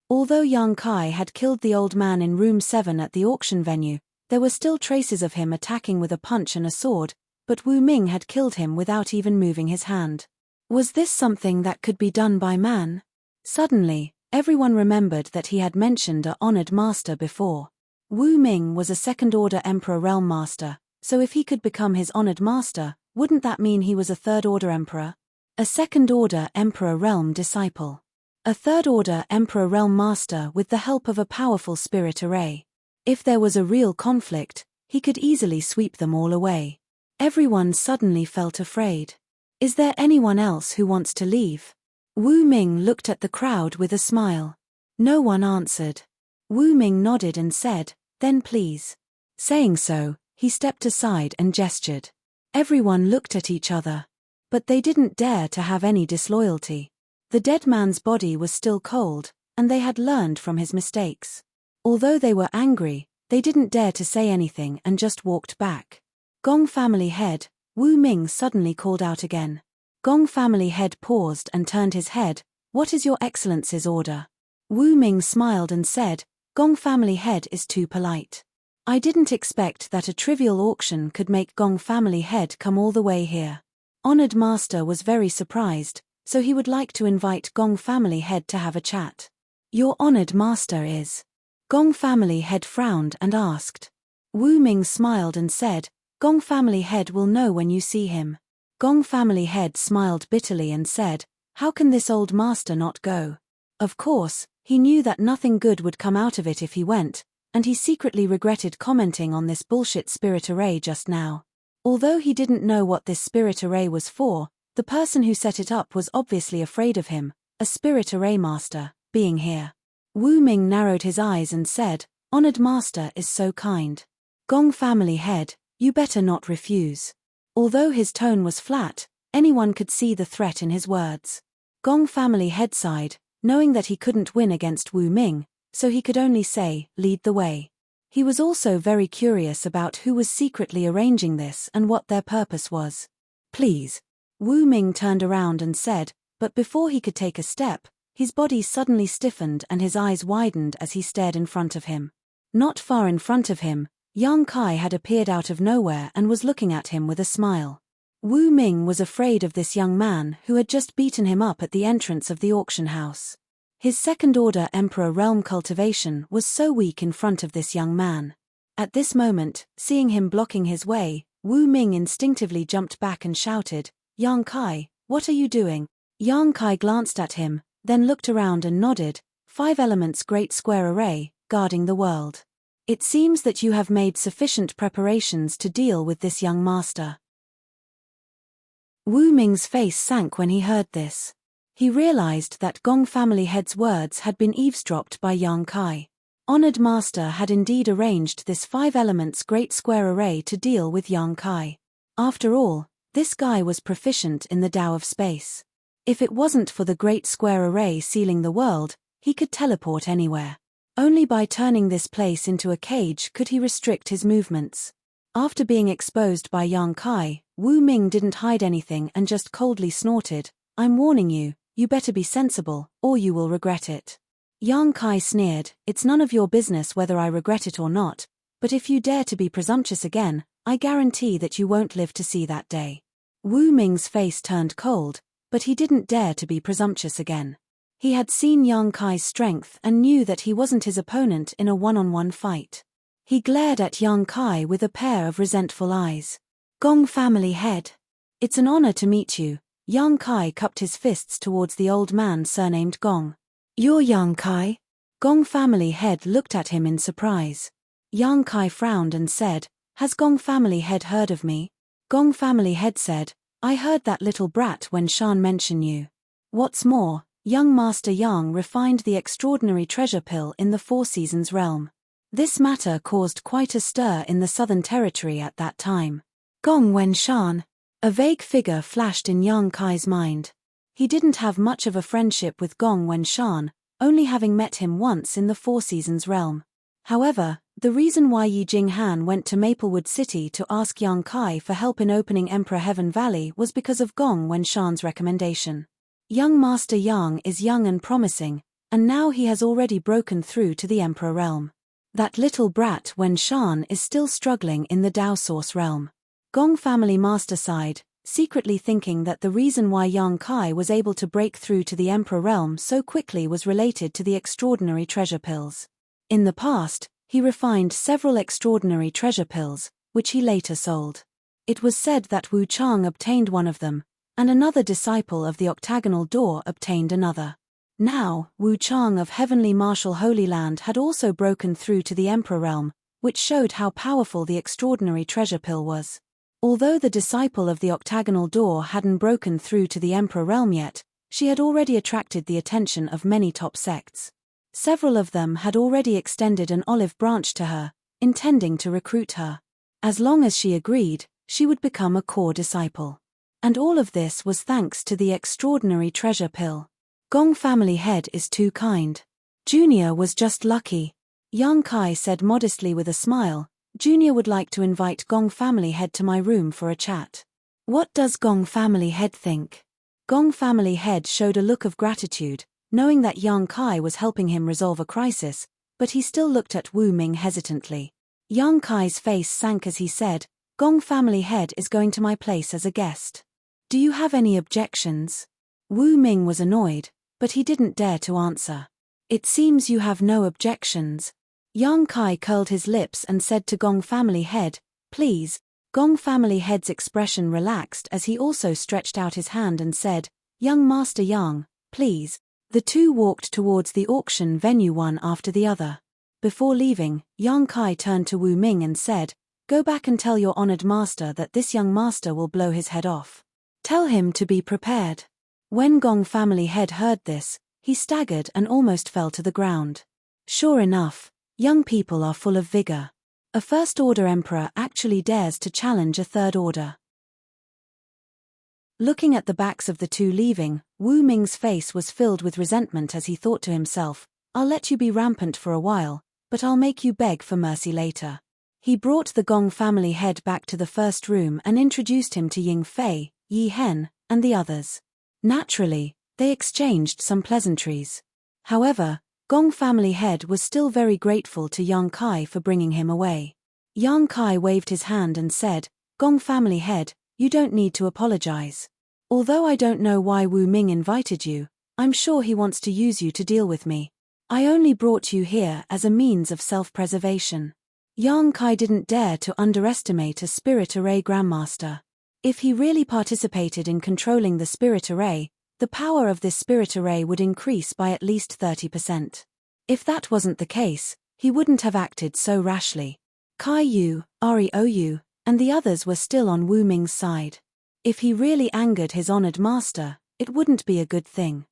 Although Yang Kai had killed the old man in room 7 at the auction venue, there were still traces of him attacking with a punch and a sword, but Wu Ming had killed him without even moving his hand. Was this something that could be done by man? Suddenly, everyone remembered that he had mentioned a honored master before. Wu Ming was a second-order Emperor Realm Master, so if he could become his honored master, wouldn't that mean he was a third-order Emperor? A second-order Emperor Realm Disciple. A third-order Emperor Realm Master with the help of a powerful spirit array. If there was a real conflict, he could easily sweep them all away. Everyone suddenly felt afraid. Is there anyone else who wants to leave? Wu Ming looked at the crowd with a smile. No one answered. Wu Ming nodded and said, "Then please." Saying so, he stepped aside and gestured. Everyone looked at each other. But they didn't dare to have any disloyalty. The dead man's body was still cold, and they had learned from his mistakes. Although they were angry, They didn't dare to say anything and just walked back. Gong family head, Wu Ming suddenly called out again. Gong family head paused and turned his head. What is your excellency's order? Wu Ming smiled and said, Gong family head is too polite. I didn't expect that a trivial auction could make Gong family head come all the way here. Honored master was very surprised, so he would like to invite Gong family head to have a chat. Your honored master is. Gong family head frowned and asked. Wu Ming smiled and said, Gong family head will know when you see him. Gong family head smiled bitterly and said, how can this old master not go? Of course, he knew that nothing good would come out of it if he went, and he secretly regretted commenting on this bullshit spirit array just now. Although he didn't know what this spirit array was for, the person who set it up was obviously afraid of him, a spirit array master, being here. Wu Ming narrowed his eyes and said, Honored master is so kind. Gong family head, you better not refuse. Although his tone was flat, anyone could see the threat in his words. Gong family head sighed, knowing that he couldn't win against Wu Ming, so he could only say, lead the way. He was also very curious about who was secretly arranging this and what their purpose was. Please. Wu Ming turned around and said, but before he could take a step, his body suddenly stiffened and his eyes widened as he stared in front of him. Not far in front of him, Yang Kai had appeared out of nowhere and was looking at him with a smile. Wu Ming was afraid of this young man who had just beaten him up at the entrance of the auction house. His second-order Emperor realm cultivation was so weak in front of this young man. At this moment, seeing him blocking his way, Wu Ming instinctively jumped back and shouted, Yang Kai, what are you doing? Yang Kai glanced at him, then looked around and nodded, 5 elements great square array, guarding the world. It seems that you have made sufficient preparations to deal with this young master. Wu Ming's face sank when he heard this. He realized that Gong family head's words had been eavesdropped by Yang Kai. Honored master had indeed arranged this 5 elements great square array to deal with Yang Kai. After all, this guy was proficient in the Tao of space. If it wasn't for the great square array sealing the world, he could teleport anywhere. Only by turning this place into a cage could he restrict his movements. After being exposed by Yang Kai, Wu Ming didn't hide anything and just coldly snorted, I'm warning you, you better be sensible, or you will regret it. Yang Kai sneered, it's none of your business whether I regret it or not, but if you dare to be presumptuous again, I guarantee that you won't live to see that day. Wu Ming's face turned cold, but he didn't dare to be presumptuous again. He had seen Yang Kai's strength and knew that he wasn't his opponent in a one-on-one fight. He glared at Yang Kai with a pair of resentful eyes. Gong family head. It's an honor to meet you. Yang Kai cupped his fists towards the old man surnamed Gong. You're Yang Kai? Gong family head looked at him in surprise. Yang Kai frowned and said, has Gong family head heard of me? Gong family head said, I heard that little brat when Shan mentioned you. What's more, young Master Yang refined the extraordinary treasure pill in the Four Seasons realm. This matter caused quite a stir in the Southern Territory at that time. Gong Wen Shan. A vague figure flashed in Yang Kai's mind. He didn't have much of a friendship with Gong Wen Shan, only having met him once in the Four Seasons realm. However, the reason why Yi Jinghan went to Maplewood City to ask Yang Kai for help in opening Emperor Heaven Valley was because of Gong Wen Shan's recommendation. Young Master Yang is young and promising, and now he has already broken through to the Emperor realm. That little brat Wen Shan is still struggling in the Dao Source realm. Gong family master sighed, secretly thinking that the reason why Yang Kai was able to break through to the Emperor realm so quickly was related to the extraordinary treasure pills. In the past, he refined several extraordinary treasure pills, which he later sold. It was said that Wu Chang obtained one of them, and another disciple of the octagonal door obtained another. Now, Wu Chang of Heavenly Martial Holy Land had also broken through to the Emperor realm, which showed how powerful the extraordinary treasure pill was. Although the disciple of the octagonal door hadn't broken through to the Emperor realm yet, she had already attracted the attention of many top sects. Several of them had already extended an olive branch to her, intending to recruit her. As long as she agreed, she would become a core disciple. And all of this was thanks to the extraordinary treasure pill. Gong family head is too kind. Junior was just lucky. Yang Kai said modestly with a smile, Junior would like to invite Gong family head to my room for a chat. What does Gong family head think? Gong family head showed a look of gratitude, knowing that Yang Kai was helping him resolve a crisis, but he still looked at Wu Ming hesitantly. Yang Kai's face sank as he said, Gong family head is going to my place as a guest. Do you have any objections? Wu Ming was annoyed, but he didn't dare to answer. It seems you have no objections. Yang Kai curled his lips and said to Gong family head, please. Gong family head's expression relaxed as he also stretched out his hand and said, Young Master Yang, please. The two walked towards the auction venue one after the other. Before leaving, Yang Kai turned to Wu Ming and said, go back and tell your honored master that this young master will blow his head off. Tell him to be prepared. When Gong family head heard this, he staggered and almost fell to the ground. Sure enough, young people are full of vigor. A first-order emperor actually dares to challenge a third-order. Looking at the backs of the two leaving, Wu Ming's face was filled with resentment as he thought to himself, I'll let you be rampant for a while, but I'll make you beg for mercy later. He brought the Gong family head back to the first room and introduced him to Ying Fei, Yi Hen, and the others. Naturally, they exchanged some pleasantries. However, Gong family head was still very grateful to Yang Kai for bringing him away. Yang Kai waved his hand and said, Gong family head, you don't need to apologize. Although I don't know why Wu Ming invited you, I'm sure he wants to use you to deal with me. I only brought you here as a means of self-preservation. Yang Kai didn't dare to underestimate a spirit array grandmaster. If he really participated in controlling the spirit array, the power of this spirit array would increase by at least 30%. If that wasn't the case, he wouldn't have acted so rashly. Kai Yu, Rou, and the others were still on Wu Ming's side. If he really angered his honored master, it wouldn't be a good thing.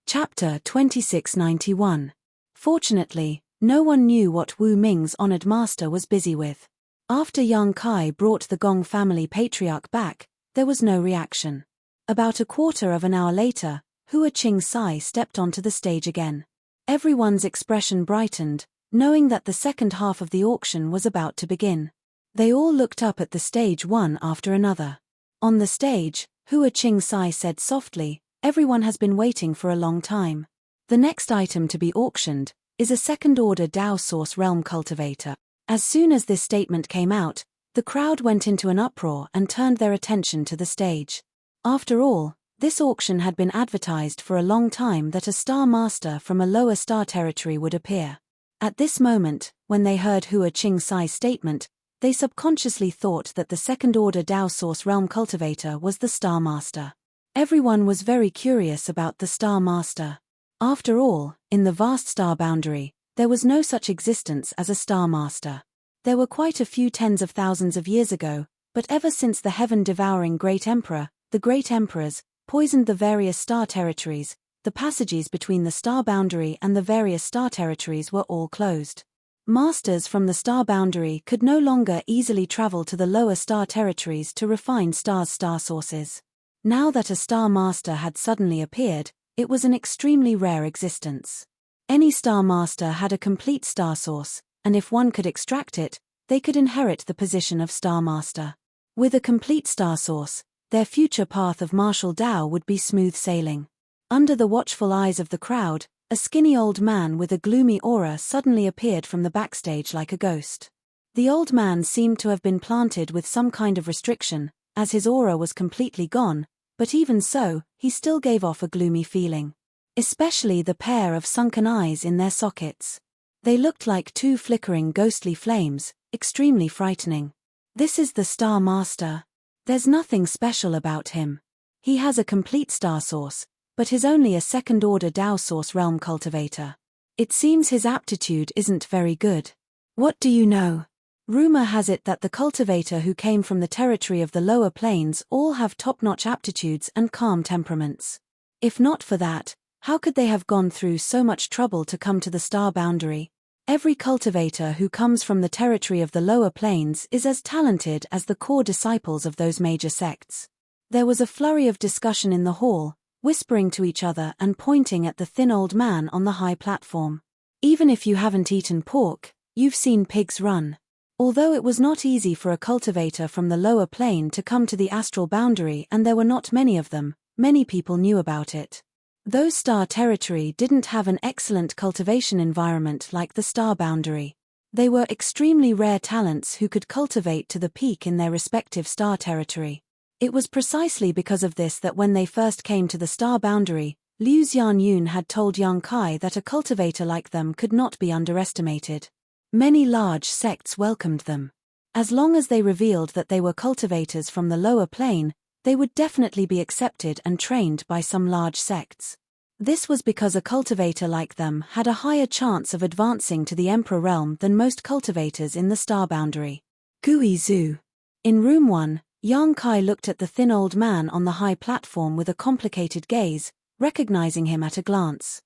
Chapter 2691. Fortunately, no one knew what Wu Ming's honored master was busy with. After Yang Kai brought the Gong family patriarch back, there was no reaction. About a quarter of an hour later, Hua Qing Sai stepped onto the stage again. Everyone's expression brightened, knowing that the second half of the auction was about to begin. They all looked up at the stage one after another. On the stage, Hua Qing Sai said softly, everyone has been waiting for a long time. The next item to be auctioned is a second-order Dao Source Realm Cultivator. As soon as this statement came out, the crowd went into an uproar and turned their attention to the stage. After all, this auction had been advertised for a long time that a star master from a lower star territory would appear. At this moment, when they heard Hua Qing Sai's statement, they subconsciously thought that the second-order Dao Source Realm Cultivator was the Star Master. Everyone was very curious about the Star Master. After all, in the vast star boundary, there was no such existence as a Star Master. There were quite a few tens of thousands of years ago, but ever since the heaven-devouring Great Emperor, the Great Emperors, poisoned the various star territories, the passages between the star boundary and the various star territories were all closed. Masters from the star boundary could no longer easily travel to the lower star territories to refine star sources. Now that a Star Master had suddenly appeared, it was an extremely rare existence. Any Star Master had a complete star source, and if one could extract it, they could inherit the position of Star Master. With a complete star source, their future path of martial Dao would be smooth sailing. Under the watchful eyes of the crowd, a skinny old man with a gloomy aura suddenly appeared from the backstage like a ghost. The old man seemed to have been planted with some kind of restriction, as his aura was completely gone, but even so, he still gave off a gloomy feeling. Especially the pair of sunken eyes in their sockets. They looked like two flickering ghostly flames, extremely frightening. This is the Star Master. There's nothing special about him. He has a complete star source, but is only a second-order Dao Source Realm Cultivator. It seems his aptitude isn't very good. What do you know? Rumor has it that the cultivator who came from the territory of the lower planes all have top-notch aptitudes and calm temperaments. If not for that, how could they have gone through so much trouble to come to the star boundary? Every cultivator who comes from the territory of the lower planes is as talented as the core disciples of those major sects. There was a flurry of discussion in the hall, whispering to each other and pointing at the thin old man on the high platform. Even if you haven't eaten pork, you've seen pigs run. Although it was not easy for a cultivator from the lower plane to come to the astral boundary and there were not many of them, many people knew about it. Though star territory didn't have an excellent cultivation environment like the star boundary, they were extremely rare talents who could cultivate to the peak in their respective star territory. It was precisely because of this that when they first came to the star boundary, Liu Xianyun had told Yang Kai that a cultivator like them could not be underestimated. Many large sects welcomed them. As long as they revealed that they were cultivators from the lower plane, they would definitely be accepted and trained by some large sects. This was because a cultivator like them had a higher chance of advancing to the Emperor realm than most cultivators in the star boundary. Gui Zhu. In room 1, Yang Kai looked at the thin old man on the high platform with a complicated gaze, recognizing him at a glance.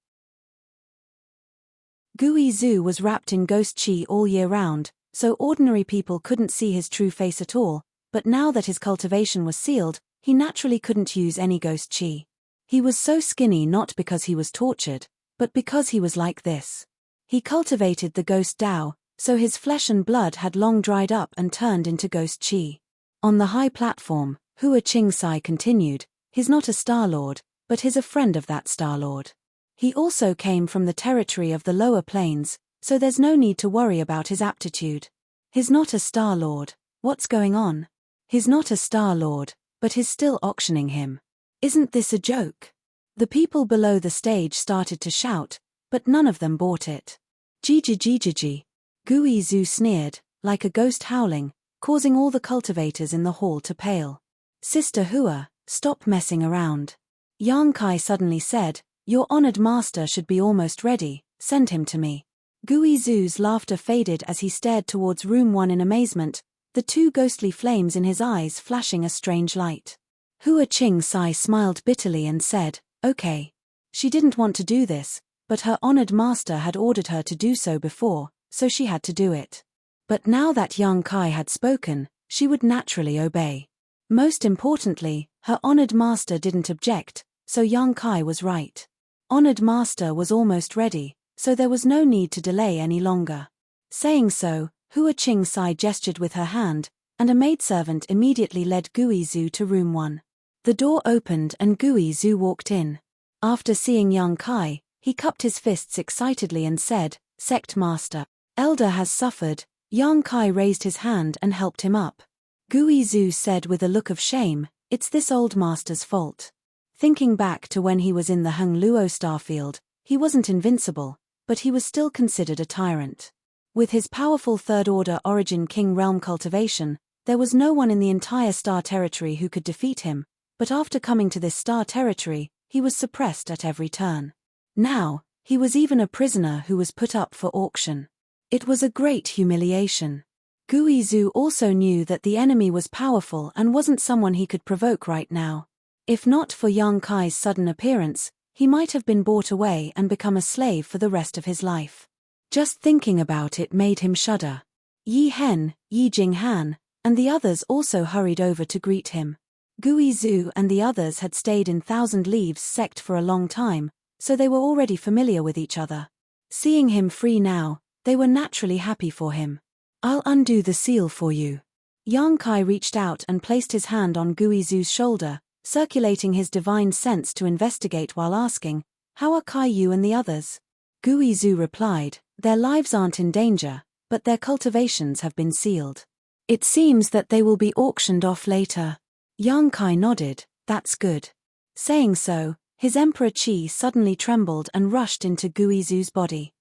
Gui Zhu was wrapped in ghost qi all year round, so ordinary people couldn't see his true face at all, but now that his cultivation was sealed, he naturally couldn't use any ghost qi. He was so skinny not because he was tortured, but because he was like this. He cultivated the ghost Dao, so his flesh and blood had long dried up and turned into ghost qi. On the high platform, Hua Qingsai continued, he's not a Star Lord, but he's a friend of that Star Lord. He also came from the territory of the lower planes, so there's no need to worry about his aptitude. He's not a Star Lord, what's going on? He's not a Star Lord, but he's still auctioning him. Isn't this a joke? The people below the stage started to shout, but none of them bought it. Gigi. Gui Zhu sneered, like a ghost howling, causing all the cultivators in the hall to pale. Sister Hua, stop messing around. Yang Kai suddenly said, your honored master should be almost ready, send him to me. Gui Zhu's laughter faded as he stared towards room 1 in amazement, the two ghostly flames in his eyes flashing a strange light. Hua Qingsai smiled bitterly and said, okay. She didn't want to do this, but her honored master had ordered her to do so before, so she had to do it. But now that Yang Kai had spoken, she would naturally obey. Most importantly, her honored master didn't object, so Yang Kai was right. Honored master was almost ready, so there was no need to delay any longer. Saying so, Hua Qingsai gestured with her hand, and a maidservant immediately led Gui Zhu to room 1. The door opened and Gui Zhu walked in. After seeing Yang Kai, he cupped his fists excitedly and said, Sect Master, Elder has suffered. Yang Kai raised his hand and helped him up. Gui Zhu said with a look of shame, it's this old master's fault. Thinking back to when he was in the Heng Luo starfield, he wasn't invincible, but he was still considered a tyrant. With his powerful third-order origin king realm cultivation, there was no one in the entire star territory who could defeat him, but after coming to this star territory, he was suppressed at every turn. Now, he was even a prisoner who was put up for auction. It was a great humiliation. Gui Zhu also knew that the enemy was powerful and wasn't someone he could provoke right now. If not for Yang Kai's sudden appearance, he might have been bought away and become a slave for the rest of his life. Just thinking about it made him shudder. Yi Hen, Yi Jinghan, and the others also hurried over to greet him. Gui Zhu and the others had stayed in Thousand Leaves sect for a long time, so they were already familiar with each other. Seeing him free now, they were naturally happy for him. I'll undo the seal for you. Yang Kai reached out and placed his hand on Gui Zhu's shoulder, circulating his divine sense to investigate while asking, how are Kai Yu and the others? Gui Zhu replied, their lives aren't in danger, but their cultivations have been sealed. It seems that they will be auctioned off later. Yang Kai nodded, that's good. Saying so, his Emperor Qi suddenly trembled and rushed into Gui Zhu's body.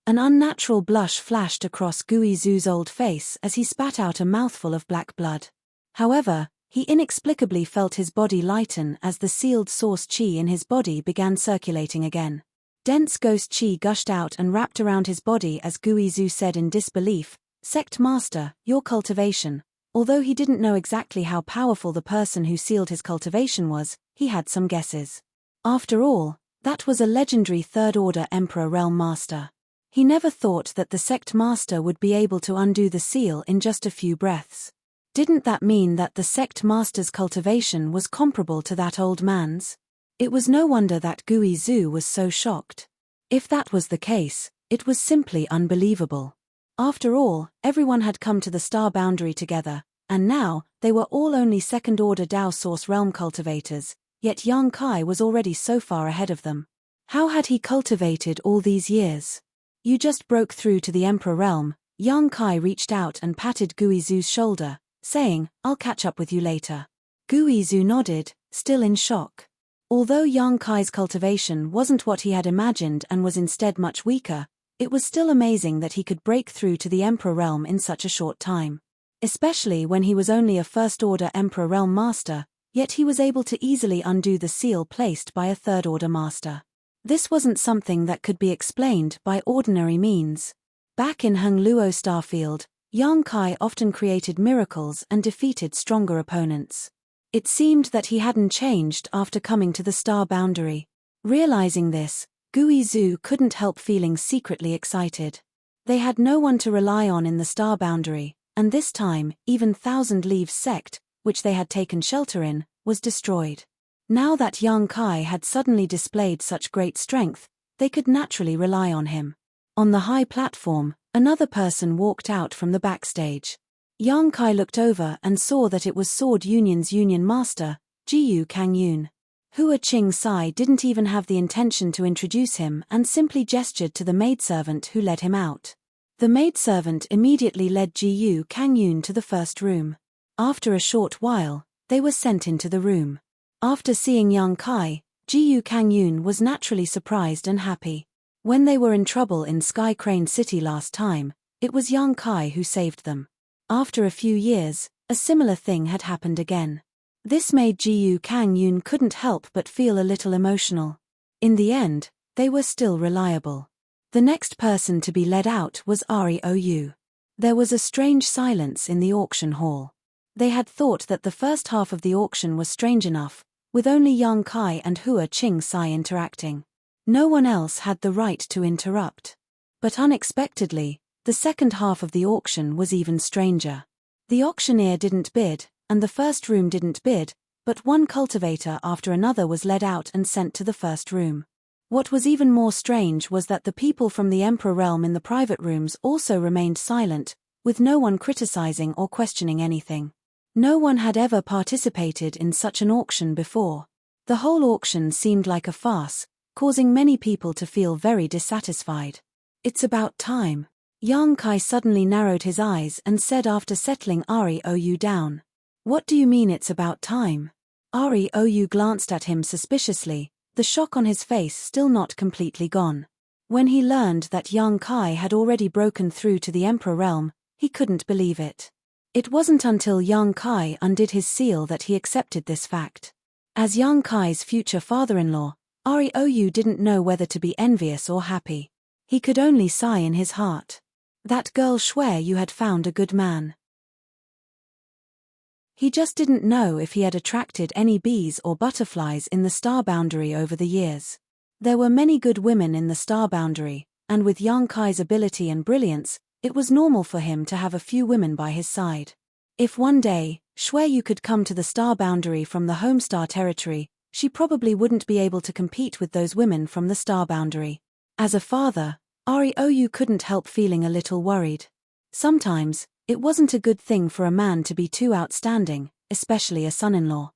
An unnatural blush flashed across Gui Zhu's old face as he spat out a mouthful of black blood. However, he inexplicably felt his body lighten as the sealed source qi in his body began circulating again. Dense ghost qi gushed out and wrapped around his body as Gui Zhu said in disbelief, Sect Master, your cultivation. Although he didn't know exactly how powerful the person who sealed his cultivation was, he had some guesses. After all, that was a legendary third-order Emperor Realm Master. He never thought that the Sect Master would be able to undo the seal in just a few breaths. Didn't that mean that the sect master's cultivation was comparable to that old man's? It was no wonder that Gui Zhu was so shocked. If that was the case, it was simply unbelievable. After all, everyone had come to the star boundary together, and now, they were all only second-order Dao Source Realm cultivators, yet Yang Kai was already so far ahead of them. How had he cultivated all these years? You just broke through to the Emperor Realm. Yang Kai reached out and patted Gui Zhu's shoulder, saying, "I'll catch up with you later." Gui Zhu nodded, still in shock. Although Yang Kai's cultivation wasn't what he had imagined and was instead much weaker, it was still amazing that he could break through to the Emperor Realm in such a short time. Especially when he was only a first-order Emperor Realm master, yet he was able to easily undo the seal placed by a third-order master. This wasn't something that could be explained by ordinary means. Back in Hengluo Starfield, Yang Kai often created miracles and defeated stronger opponents. It seemed that he hadn't changed after coming to the star boundary. Realizing this, Gui Zhu couldn't help feeling secretly excited. They had no one to rely on in the star boundary, and this time, even Thousand Leaves sect, which they had taken shelter in, was destroyed. Now that Yang Kai had suddenly displayed such great strength, they could naturally rely on him. On the high platform, another person walked out from the backstage. Yang Kai looked over and saw that it was Sword Union's Union Master, Jiyu Kangyun. Hua Qing Sai didn't even have the intention to introduce him and simply gestured to the maidservant who led him out. The maidservant immediately led Jiyu Kangyun to the first room. After a short while, they were sent into the room. After seeing Yang Kai, Jiyu Kangyun was naturally surprised and happy. When they were in trouble in Sky Crane City last time, it was Yang Kai who saved them. After a few years, a similar thing had happened again. This made Jiyu Kangyun couldn't help but feel a little emotional. In the end, they were still reliable. The next person to be led out was Rou. There was a strange silence in the auction hall. They had thought that the first half of the auction was strange enough, with only Yang Kai and Hua Qing Sai interacting. No one else had the right to interrupt. But unexpectedly, the second half of the auction was even stranger. The auctioneer didn't bid, and the first room didn't bid, but one cultivator after another was led out and sent to the first room. What was even more strange was that the people from the Emperor Realm in the private rooms also remained silent, with no one criticizing or questioning anything. No one had ever participated in such an auction before. The whole auction seemed like a farce, causing many people to feel very dissatisfied. "It's about time." Yang Kai suddenly narrowed his eyes and said after settling Rou down. "What do you mean it's about time?" Rou glanced at him suspiciously, the shock on his face still not completely gone. When he learned that Yang Kai had already broken through to the Emperor Realm, he couldn't believe it. It wasn't until Yang Kai undid his seal that he accepted this fact. As Yang Kai's future father-in-law, Rou didn't know whether to be envious or happy. He could only sigh in his heart. That girl Shui Yu had found a good man. He just didn't know if he had attracted any bees or butterflies in the star boundary over the years. There were many good women in the star boundary, and with Yang Kai's ability and brilliance, it was normal for him to have a few women by his side. If one day, Shui Yu could come to the star boundary from the home star territory, she probably wouldn't be able to compete with those women from the star boundary. As a father, Rou couldn't help feeling a little worried. Sometimes, it wasn't a good thing for a man to be too outstanding, especially a son-in-law.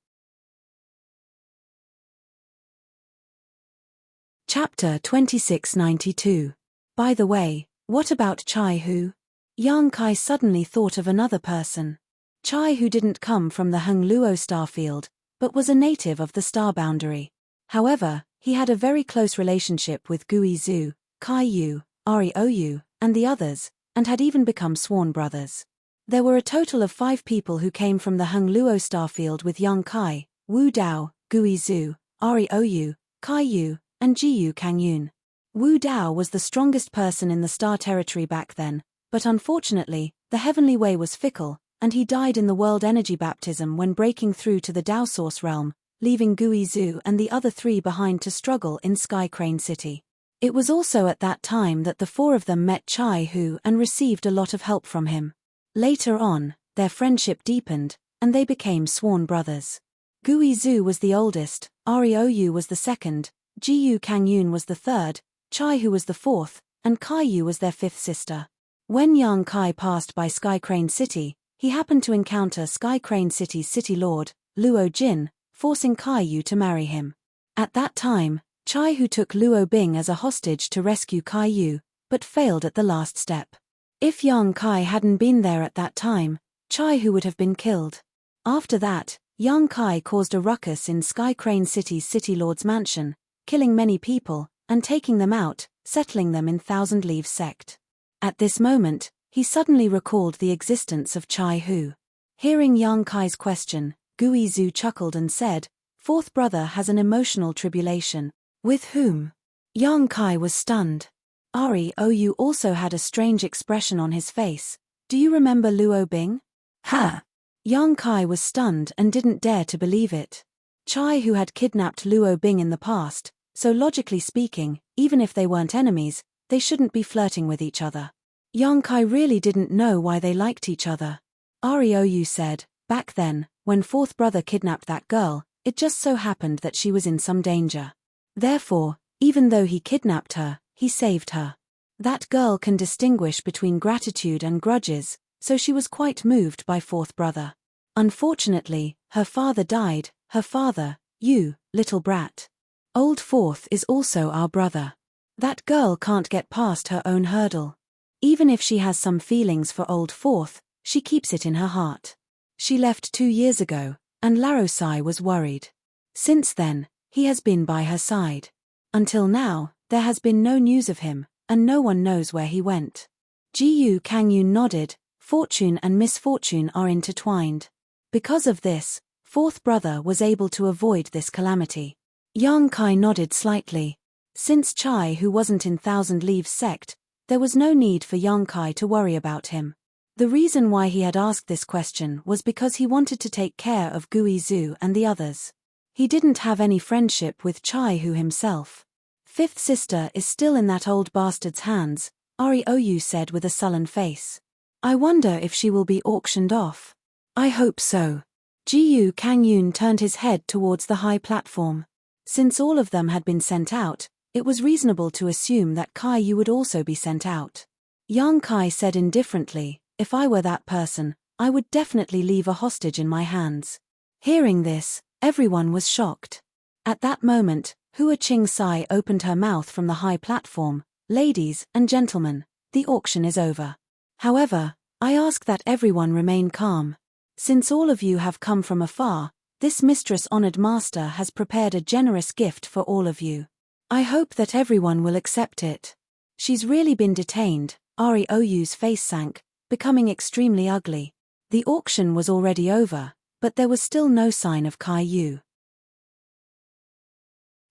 Chapter 2692. By the way, what about Chai Hu? Yang Kai suddenly thought of another person. Chai Hu didn't come from the Hengluo Starfield, but was a native of the star boundary. However, he had a very close relationship with Gui Zhu, Kai Yu, Rou, and the others, and had even become sworn brothers. There were a total of 5 people who came from the Hengluo Starfield with Yang Kai, Wu Dao, Gui Zhu, Rou, Kai Yu, and Jiyu Kangyun. Wu Dao was the strongest person in the star territory back then, but unfortunately, the heavenly way was fickle, and he died in the world energy baptism when breaking through to the Dao Source realm, leaving Gui Zhu and the other 3 behind to struggle in Sky Crane City. It was also at that time that the 4 of them met Chai Hu and received a lot of help from him. Later on, their friendship deepened, and they became sworn brothers. Guizhou was the oldest, Rou was the second, Jiyu Kangyun was the third, Chaihu was the fourth, and Kaiyu was their fifth sister. When Yang Kai passed by Sky Crane City, he happened to encounter Sky Crane City's city lord, Luo Jin, forcing Kaiyu to marry him. At that time, Chaihu took Luo Bing as a hostage to rescue Kaiyu, but failed at the last step. If Yang Kai hadn't been there at that time, Chaihu would have been killed. After that, Yang Kai caused a ruckus in Sky Crane City's city lord's mansion, killing many people, and taking them out, settling them in Thousand Leaves sect. At this moment, he suddenly recalled the existence of Chaihu. Hearing Yang Kai's question, Guizhou chuckled and said, "Fourth brother has an emotional tribulation." With whom? Yang Kai was stunned. Rou also had a strange expression on his face. Do you remember Luo Bing? Ha! Yang Kai was stunned and didn't dare to believe it. Chaihu had kidnapped Luo Bing in the past, so logically speaking, even if they weren't enemies, they shouldn't be flirting with each other. Yang Kai really didn't know why they liked each other. Rou said, "Back then, when fourth brother kidnapped that girl, it just so happened that she was in some danger. Therefore, even though he kidnapped her, he saved her. That girl can distinguish between gratitude and grudges, so she was quite moved by fourth brother. Unfortunately, her father died, her father, you, little brat. Old fourth is also our brother. That girl can't get past her own hurdle. Even if she has some feelings for old fourth, she keeps it in her heart. She left 2 years ago, and Larosai was worried. Since then, he has been by her side. Until now, there has been no news of him, and no one knows where he went." Jiyu Kangyun nodded. Fortune and misfortune are intertwined. Because of this, fourth brother was able to avoid this calamity. Yang Kai nodded slightly. Since Chaihu wasn't in Thousand Leaves sect, there was no need for Yang Kai to worry about him. The reason why he had asked this question was because he wanted to take care of Guizhou and the others. He didn't have any friendship with Chaihu himself. "Fifth sister is still in that old bastard's hands," Rou said with a sullen face. "I wonder if she will be auctioned off." "I hope so." Jiyu Kangyun turned his head towards the high platform. Since all of them had been sent out, it was reasonable to assume that Kaiyu would also be sent out. Yang Kai said indifferently, "If I were that person, I would definitely leave a hostage in my hands." Hearing this, everyone was shocked. At that moment, Hua Ching Sai opened her mouth from the high platform. "Ladies and gentlemen, the auction is over. However, I ask that everyone remain calm. Since all of you have come from afar, this mistress-honored master has prepared a generous gift for all of you. I hope that everyone will accept it." "She's really been detained." Ryou's face sank, becoming extremely ugly. The auction was already over, but there was still no sign of Kaiyu.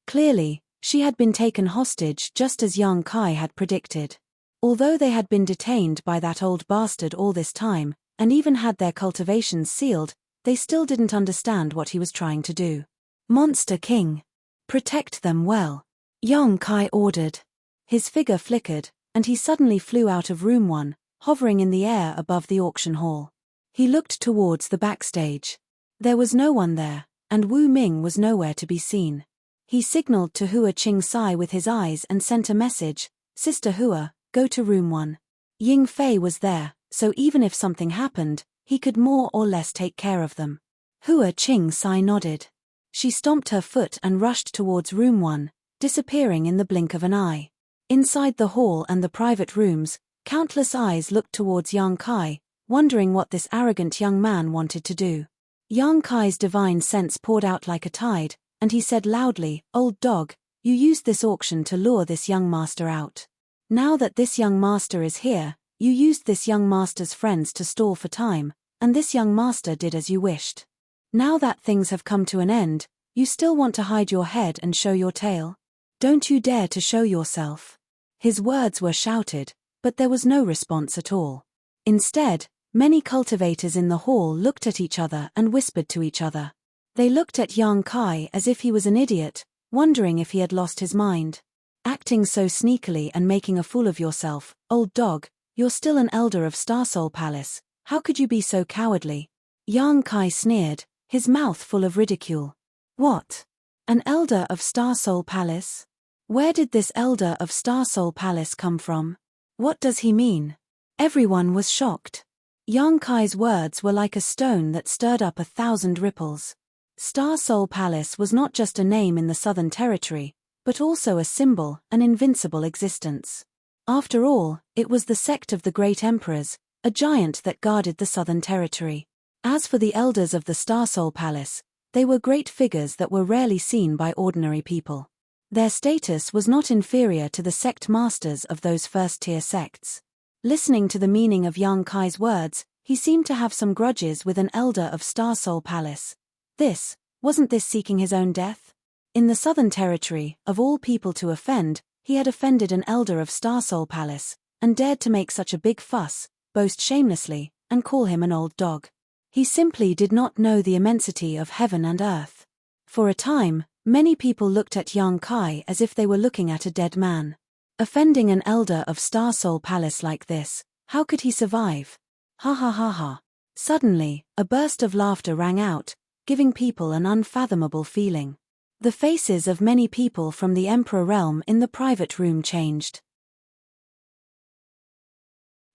Clearly, she had been taken hostage just as Yang Kai had predicted. Although they had been detained by that old bastard all this time, and even had their cultivations sealed, they still didn't understand what he was trying to do. "Monster King! Protect them well," Yang Kai ordered. His figure flickered, and he suddenly flew out of room 1, hovering in the air above the auction hall. He looked towards the backstage. There was no one there, and Wu Ming was nowhere to be seen. He signaled to Hua Ching Sai with his eyes and sent a message, "Sister Hua, go to room 1. Ying Fei was there, so even if something happened, he could more or less take care of them." Hua Ching Sai nodded. She stomped her foot and rushed towards room 1, disappearing in the blink of an eye. Inside the hall and the private rooms, countless eyes looked towards Yang Kai, wondering what this arrogant young man wanted to do. Yang Kai's divine sense poured out like a tide, and he said loudly, "Old dog, you used this auction to lure this young master out. Now that this young master is here, you used this young master's friends to stall for time, and this young master did as you wished. Now that things have come to an end, you still want to hide your head and show your tail? Don't you dare to show yourself." His words were shouted, but there was no response at all. Instead, many cultivators in the hall looked at each other and whispered to each other. They looked at Yang Kai as if he was an idiot, wondering if he had lost his mind. "Acting so sneakily and making a fool of yourself, old dog, you're still an elder of Starsoul Palace, How could you be so cowardly? Yang Kai sneered, his mouth full of ridicule. What? An elder of Star Soul Palace? Where did this elder of Star Soul Palace come from? What does he mean? Everyone was shocked. Yang Kai's words were like a stone that stirred up 1,000 ripples. Star Soul Palace was not just a name in the Southern Territory, but also a symbol, an invincible existence. After all, it was the sect of the Great Emperors, a giant that guarded the Southern Territory. As for the elders of the Star Soul Palace, they were great figures that were rarely seen by ordinary people. Their status was not inferior to the sect masters of those first-tier sects. Listening to the meaning of Yang Kai's words, he seemed to have some grudges with an elder of Star Soul Palace. Wasn't this seeking his own death? In the Southern Territory, of all people to offend, he had offended an elder of Star Soul Palace, and dared to make such a big fuss, boast shamelessly, and call him an old dog. He simply did not know the immensity of heaven and earth. For a time, many people looked at Yang Kai as if they were looking at a dead man. Offending an elder of Star Soul Palace like this, how could he survive? Ha ha ha ha. Suddenly, a burst of laughter rang out, giving people an unfathomable feeling. The faces of many people from the Emperor realm in the private room changed.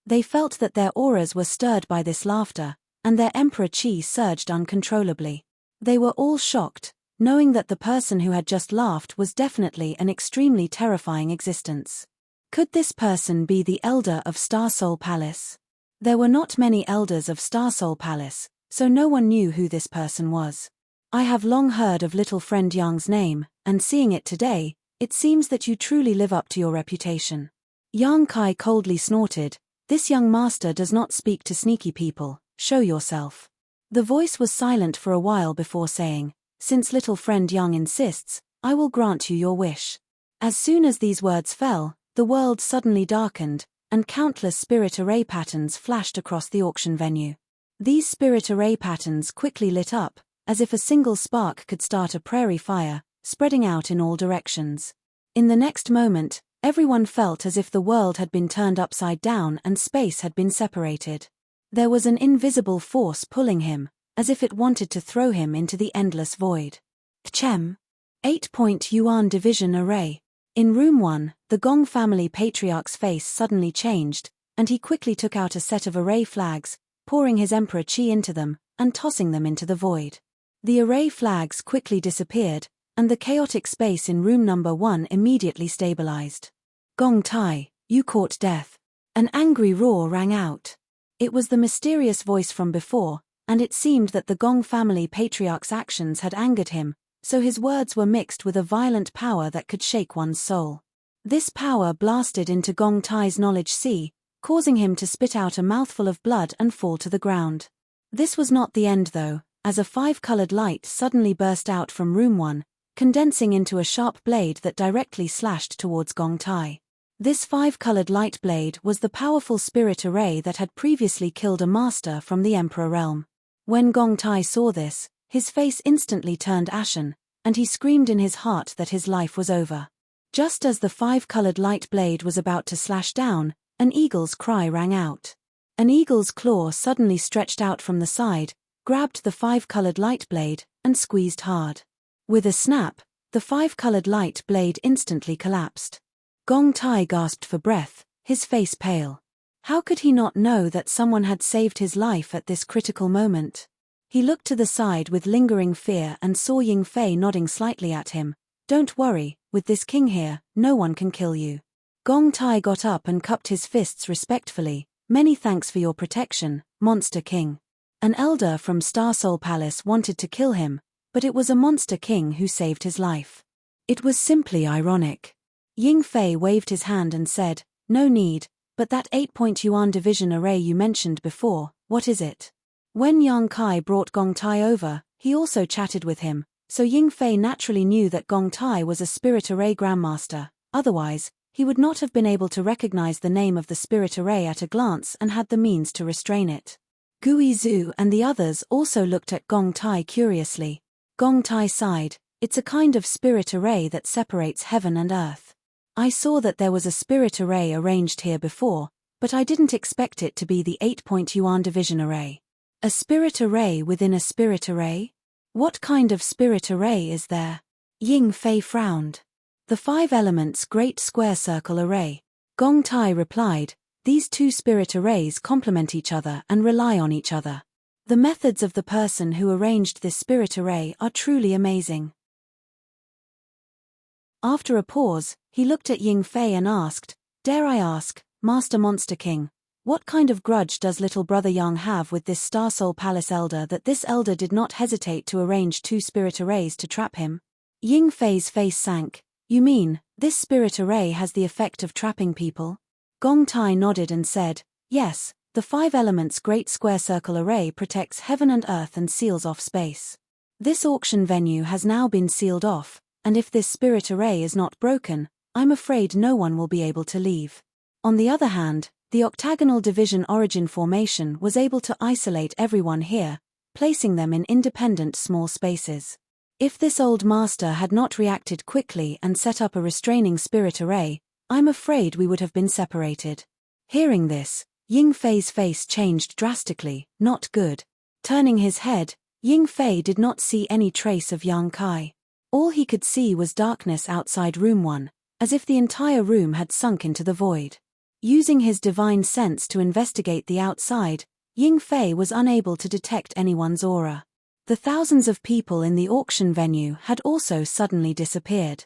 They felt that their auras were stirred by this laughter, and their Emperor Chi surged uncontrollably. They were all shocked, knowing that the person who had just laughed was definitely an extremely terrifying existence. Could this person be the elder of Star Soul Palace? There were not many elders of Star Soul Palace, so no one knew who this person was. I have long heard of little friend Yang's name, and seeing it today, it seems that you truly live up to your reputation. Yang Kai coldly snorted, "This young master does not speak to sneaky people, show yourself." The voice was silent for a while before saying, "Since little friend Yang insists, I will grant you your wish." As soon as these words fell, the world suddenly darkened, and countless spirit array patterns flashed across the auction venue. These spirit array patterns quickly lit up, as if a single spark could start a prairie fire, spreading out in all directions. In the next moment, everyone felt as if the world had been turned upside down and space had been separated. There was an invisible force pulling him, as if it wanted to throw him into the endless void. Chem. 8-point Yuan Division Array. In Room 1, the Gong family patriarch's face suddenly changed, and he quickly took out a set of array flags, pouring his Emperor Qi into them, and tossing them into the void. The array flags quickly disappeared, and the chaotic space in Room Number 1 immediately stabilized. "Gong Tai, you caught death." An angry roar rang out. It was the mysterious voice from before, and it seemed that the Gong family patriarch's actions had angered him, so his words were mixed with a violent power that could shake one's soul. This power blasted into Gong Tai's knowledge sea, causing him to spit out a mouthful of blood and fall to the ground. This was not the end though, as a 5-colored light suddenly burst out from Room 1, condensing into a sharp blade that directly slashed towards Gong Tai. This 5-colored light blade was the powerful spirit array that had previously killed a master from the Emperor realm. When Gong Tai saw this, his face instantly turned ashen, and he screamed in his heart that his life was over. Just as the 5-colored light blade was about to slash down, an eagle's cry rang out. An eagle's claw suddenly stretched out from the side, grabbed the 5-colored light blade, and squeezed hard. With a snap, the 5-colored light blade instantly collapsed. Gong Tai gasped for breath, his face pale. How could he not know that someone had saved his life at this critical moment? He looked to the side with lingering fear and saw Ying Fei nodding slightly at him. "Don't worry, with this king here, no one can kill you." Gong Tai got up and cupped his fists respectfully. "Many thanks for your protection, Monster King." An elder from Star Soul Palace wanted to kill him, but it was a Monster King who saved his life. It was simply ironic. Ying Fei waved his hand and said, "No need, but that 8-point Yuan Division Array you mentioned before, what is it?" When Yang Kai brought Gong Tai over, he also chatted with him, so Ying Fei naturally knew that Gong Tai was a Spirit Array Grandmaster. Otherwise, he would not have been able to recognize the name of the Spirit Array at a glance and had the means to restrain it. Gui Zhu and the others also looked at Gong Tai curiously. Gong Tai sighed, "It's a kind of Spirit Array that separates heaven and earth. I saw that there was a Spirit Array arranged here before, But I didn't expect it to be the 8-point Yuan division array. A spirit array within a spirit array? What kind of spirit array is there? Ying Fei frowned. The 5 elements Great Square Circle Array. Gong Tai replied, these 2 spirit arrays complement each other and rely on each other. The methods of the person who arranged this spirit array are truly amazing. After a pause, he looked at Ying Fei and asked, dare I ask, Master Monster King, what kind of grudge does little brother Yang have with this Star Soul Palace elder that this elder did not hesitate to arrange 2 spirit arrays to trap him? Ying Fei's face sank. You mean, this spirit array has the effect of trapping people? Gong Tai nodded and said, yes, the 5 elements Great Square Circle Array protects heaven and earth and seals off space. This auction venue has now been sealed off, and if this spirit array is not broken, I'm afraid no one will be able to leave. On the other hand, the octagonal division origin formation was able to isolate everyone here, placing them in independent small spaces. If this old master had not reacted quickly and set up a restraining spirit array, I'm afraid we would have been separated. Hearing this, Ying Fei's face changed drastically, not good. Turning his head, Ying Fei did not see any trace of Yang Kai. All he could see was darkness outside room 1, as if the entire room had sunk into the void. Using his divine sense to investigate the outside, Ying Fei was unable to detect anyone's aura. The thousands of people in the auction venue had also suddenly disappeared.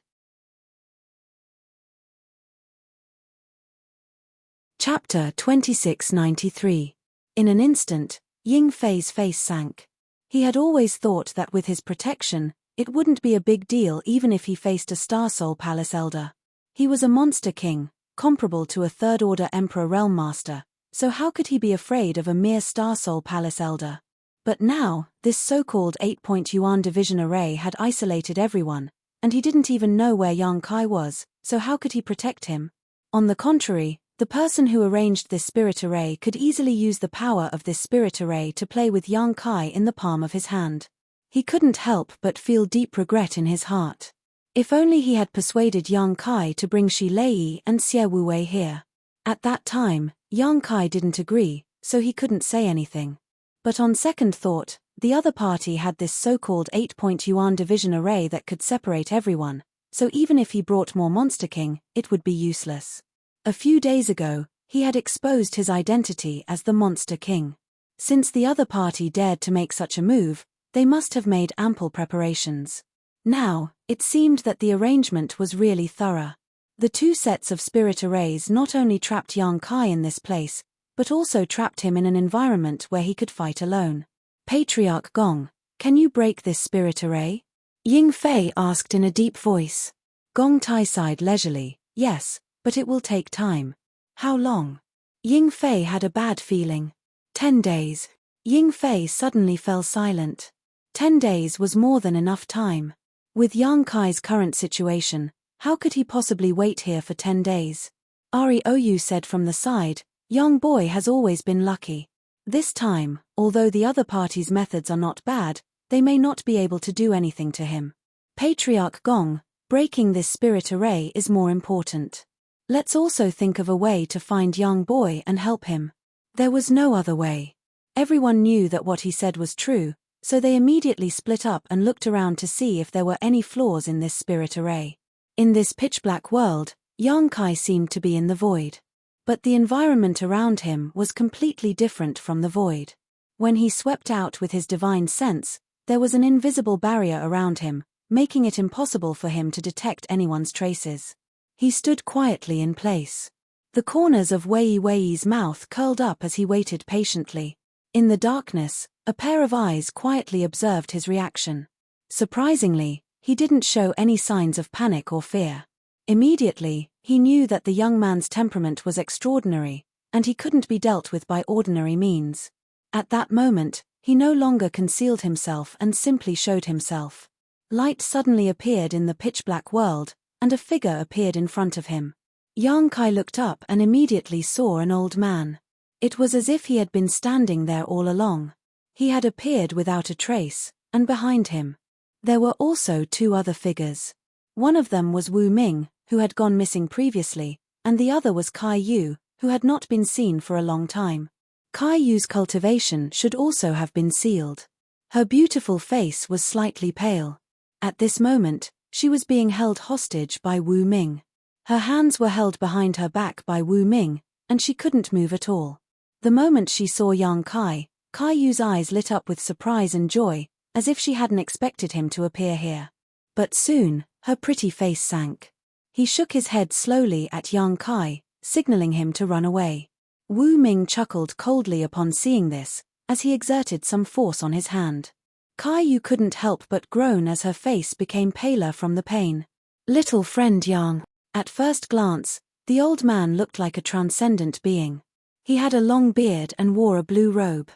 Chapter 2693. In an instant, Ying Fei's face sank. He had always thought that with his protection, it wouldn't be a big deal even if he faced a Star Soul Palace elder. He was a monster king, comparable to a third-order Emperor Realm Master, so how could he be afraid of a mere Star Soul Palace elder? But now, this so-called 8-point Yuan division array had isolated everyone, and he didn't even know where Yang Kai was, so how could he protect him? On the contrary, the person who arranged this spirit array could easily use the power of this spirit array to play with Yang Kai in the palm of his hand. He couldn't help but feel deep regret in his heart. If only he had persuaded Yang Kai to bring Shi Lei and Xie Wuwei here. At that time, Yang Kai didn't agree, so he couldn't say anything. But on second thought, the other party had this so-called 8-point Yuan division array that could separate everyone, so even if he brought more Monster King, it would be useless. A few days ago, he had exposed his identity as the Monster King. Since the other party dared to make such a move, they must have made ample preparations. Now, it seemed that the arrangement was really thorough. The 2 sets of spirit arrays not only trapped Yang Kai in this place, but also trapped him in an environment where he could fight alone. Patriarch Gong, can you break this spirit array? Ying Fei asked in a deep voice. Gong Tai sighed leisurely, yes, but it will take time. How long? Ying Fei had a bad feeling. 10 days. Ying Fei suddenly fell silent. 10 days was more than enough time. With Yang Kai's current situation, how could he possibly wait here for 10 days? Ari Oyu said from the side, young boy has always been lucky. This time, although the other party's methods are not bad, they may not be able to do anything to him. Patriarch Gong, breaking this spirit array is more important. Let's also think of a way to find young boy and help him. There was no other way. Everyone knew that what he said was true, so they immediately split up and looked around to see if there were any flaws in this spirit array. In this pitch-black world, Yang Kai seemed to be in the void. But the environment around him was completely different from the void. When he swept out with his divine sense, there was an invisible barrier around him, making it impossible for him to detect anyone's traces. He stood quietly in place. The corners of Wei Wei's mouth curled up as he waited patiently. In the darkness, a pair of eyes quietly observed his reaction. Surprisingly, he didn't show any signs of panic or fear. Immediately, he knew that the young man's temperament was extraordinary, and he couldn't be dealt with by ordinary means. At that moment, he no longer concealed himself and simply showed himself. Light suddenly appeared in the pitch-black world, and a figure appeared in front of him. Yang Kai looked up and immediately saw an old man. It was as if he had been standing there all along. He had appeared without a trace, and behind him, there were also 2 other figures. One of them was Wu Ming, who had gone missing previously, and the other was Kai Yu, who had not been seen for a long time. Caillou's cultivation should also have been sealed. Her beautiful face was slightly pale. At this moment, she was being held hostage by Wu Ming. Her hands were held behind her back by Wu Ming, and she couldn't move at all. The moment she saw Yang Kai, Caillou's eyes lit up with surprise and joy, as if she hadn't expected him to appear here. But soon, her pretty face sank. He shook his head slowly at Yang Kai, signaling him to run away. Wu Ming chuckled coldly upon seeing this, as he exerted some force on his hand. Caillou couldn't help but groan as her face became paler from the pain. Little friend Yang. At first glance, the old man looked like a transcendent being. He had a long beard and wore a blue robe.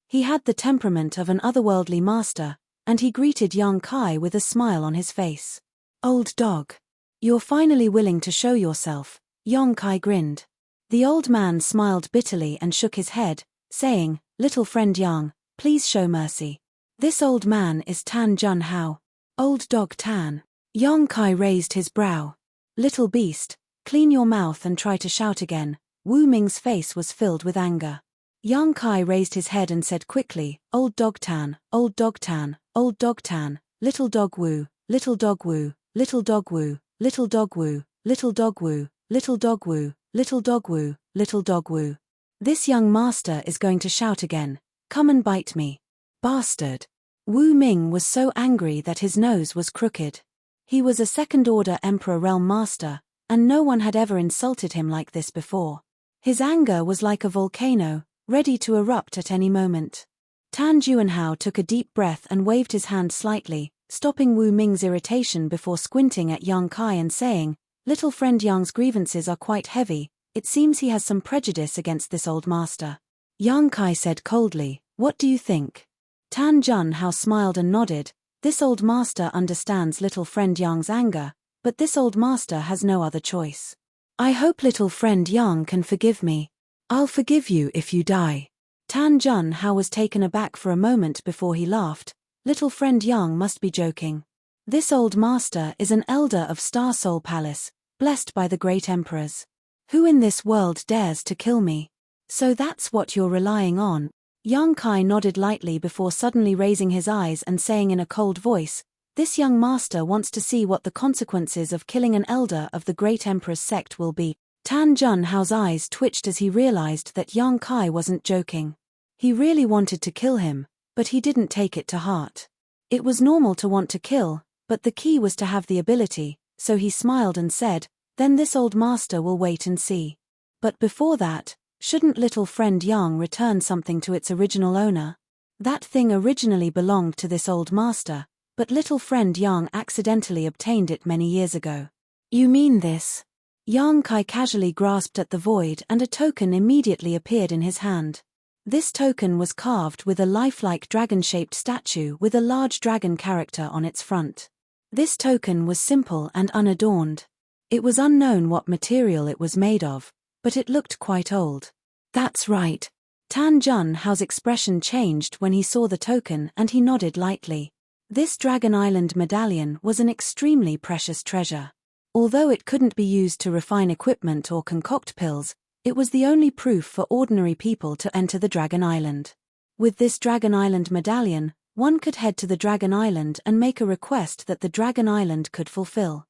He had the temperament of an otherworldly master, and he greeted Yang Kai with a smile on his face. Old dog. You're finally willing to show yourself, Yang Kai grinned. The old man smiled bitterly and shook his head, saying, Little friend Yang, please show mercy. This old man is Tan Jun Hao. Old dog Tan. Yang Kai raised his brow. Little beast, clean your mouth and try to shout again. Wu Ming's face was filled with anger. Yang Kai raised his head and said quickly, Old dog Tan, old dog Tan, old dog Tan, little dog Wu, little dog Wu, little dog Wu, little dog Wu, little dog Wu, little dog Wu, little dog Wu, little dog Wu. This young master is going to shout again. Come and bite me. Bastard. Wu Ming was so angry that his nose was crooked. He was a second-order Emperor Realm Master, and no one had ever insulted him like this before. His anger was like a volcano, ready to erupt at any moment. Tan Juanhao took a deep breath and waved his hand slightly, stopping Wu Ming's irritation before squinting at Yang Kai and saying, Little friend Yang's grievances are quite heavy, it seems he has some prejudice against this old master. Yang Kai said coldly, What do you think? Tan Junhao smiled and nodded. This old master understands little friend Yang's anger, but this old master has no other choice. I hope little friend Yang can forgive me. I'll forgive you if you die. Tan Junhao was taken aback for a moment before he laughed. Little friend Yang must be joking. This old master is an elder of Star Soul Palace, blessed by the great emperors. Who in this world dares to kill me? So that's what you're relying on. Yang Kai nodded lightly before suddenly raising his eyes and saying in a cold voice, This young master wants to see what the consequences of killing an elder of the great emperor's sect will be. Tan Junhao's eyes twitched as he realized that Yang Kai wasn't joking. He really wanted to kill him, but he didn't take it to heart. It was normal to want to kill, but the key was to have the ability, so he smiled and said, Then this old master will wait and see. But before that, shouldn't little friend Yang return something to its original owner? That thing originally belonged to this old master, but little friend Yang accidentally obtained it many years ago. You mean this? Yang Kai casually grasped at the void and a token immediately appeared in his hand. This token was carved with a lifelike dragon-shaped statue with a large dragon character on its front. This token was simple and unadorned. It was unknown what material it was made of, but it looked quite old. That's right. Tan Junhao's expression changed when he saw the token and he nodded lightly. This Dragon Island medallion was an extremely precious treasure. Although it couldn't be used to refine equipment or concoct pills, it was the only proof for ordinary people to enter the Dragon Island. With this Dragon Island medallion, one could head to the Dragon Island and make a request that the Dragon Island could fulfill.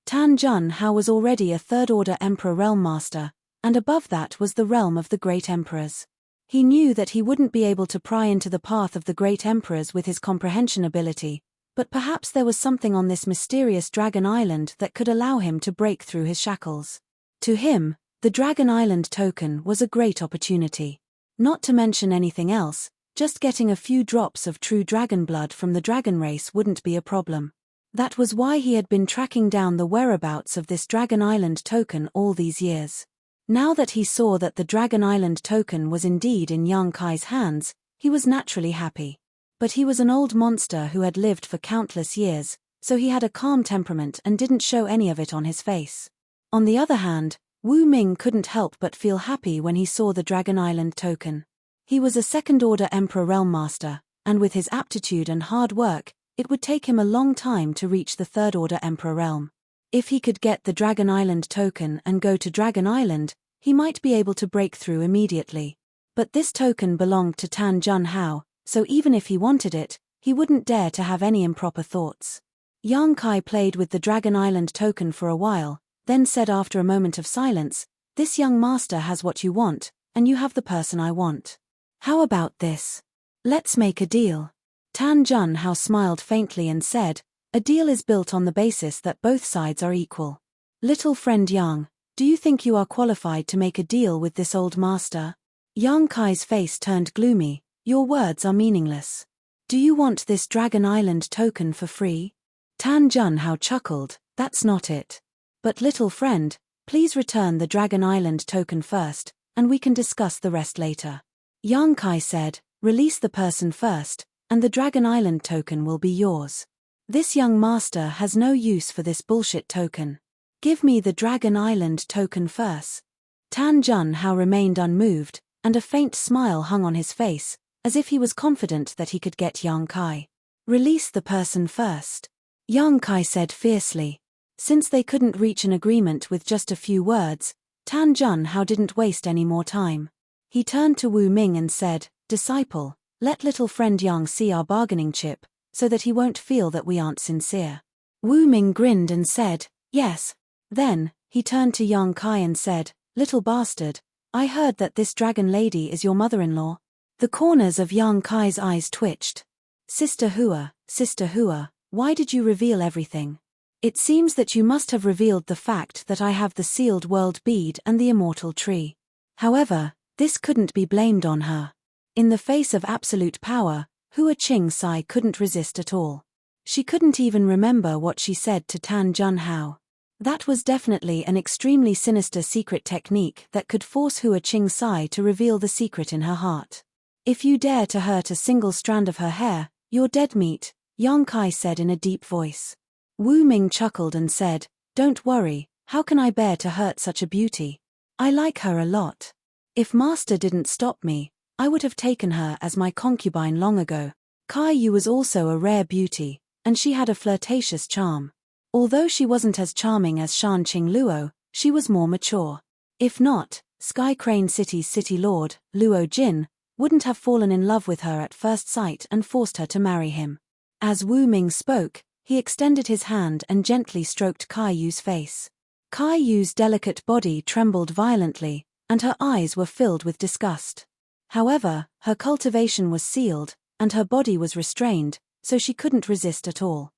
Tan Junhao was already a third-order Emperor Realm Master, and above that was the realm of the Great Emperors. He knew that he wouldn't be able to pry into the path of the Great Emperors with his comprehension ability, but perhaps there was something on this mysterious Dragon Island that could allow him to break through his shackles. To him, the Dragon Island token was a great opportunity. Not to mention anything else, just getting a few drops of true dragon blood from the dragon race wouldn't be a problem. That was why he had been tracking down the whereabouts of this Dragon Island token all these years. Now that he saw that the Dragon Island token was indeed in Yang Kai's hands, he was naturally happy. But he was an old monster who had lived for countless years, so he had a calm temperament and didn't show any of it on his face. On the other hand, Wu Ming couldn't help but feel happy when he saw the Dragon Island token. He was a second-order Emperor Realm Master, and with his aptitude and hard work, it would take him a long time to reach the third-order Emperor Realm. If he could get the Dragon Island token and go to Dragon Island, he might be able to break through immediately. But this token belonged to Tan Junhao, so even if he wanted it, he wouldn't dare to have any improper thoughts. Yang Kai played with the Dragon Island token for a while, then said after a moment of silence, "This young master has what you want, and you have the person I want. How about this? Let's make a deal." Tan Junhao smiled faintly and said, "A deal is built on the basis that both sides are equal. Little friend Yang, do you think you are qualified to make a deal with this old master?" Yang Kai's face turned gloomy. "Your words are meaningless. Do you want this Dragon Island token for free?" Tan Junhao chuckled, "That's not it. But little friend, please return the Dragon Island token first, and we can discuss the rest later." Yang Kai said, "Release the person first, and the Dragon Island token will be yours. This young master has no use for this bullshit token. Give me the Dragon Island token first." Tan Junhao remained unmoved, and a faint smile hung on his face, as if he was confident that he could get Yang Kai. "Release the person first," Yang Kai said fiercely. Since they couldn't reach an agreement with just a few words, Tan Junhao didn't waste any more time. He turned to Wu Ming and said, "Disciple, let little friend Yang see our bargaining chip, so that he won't feel that we aren't sincere." Wu Ming grinned and said, "Yes." Then, he turned to Yang Kai and said, "Little bastard, I heard that this dragon lady is your mother-in-law." The corners of Yang Kai's eyes twitched. Sister Hua, why did you reveal everything? It seems that you must have revealed the fact that I have the sealed world bead and the immortal tree. However, this couldn't be blamed on her. In the face of absolute power, Hua Qing-sai couldn't resist at all. She couldn't even remember what she said to Tan Junhao. That was definitely an extremely sinister secret technique that could force Hua Qing-sai to reveal the secret in her heart. "If you dare to hurt a single strand of her hair, you're dead meat," Yang Kai said in a deep voice. Wu Ming chuckled and said, "Don't worry, how can I bear to hurt such a beauty? I like her a lot. If Master didn't stop me, I would have taken her as my concubine long ago." Kai Yu was also a rare beauty, and she had a flirtatious charm. Although she wasn't as charming as Shan Qing Luo, she was more mature. If not, Sky Crane City's city lord, Luo Jin, wouldn't have fallen in love with her at first sight and forced her to marry him. As Wu Ming spoke, he extended his hand and gently stroked Kai Yu's face. Kai Yu's delicate body trembled violently, and her eyes were filled with disgust. However, her cultivation was sealed, and her body was restrained, so she couldn't resist at all.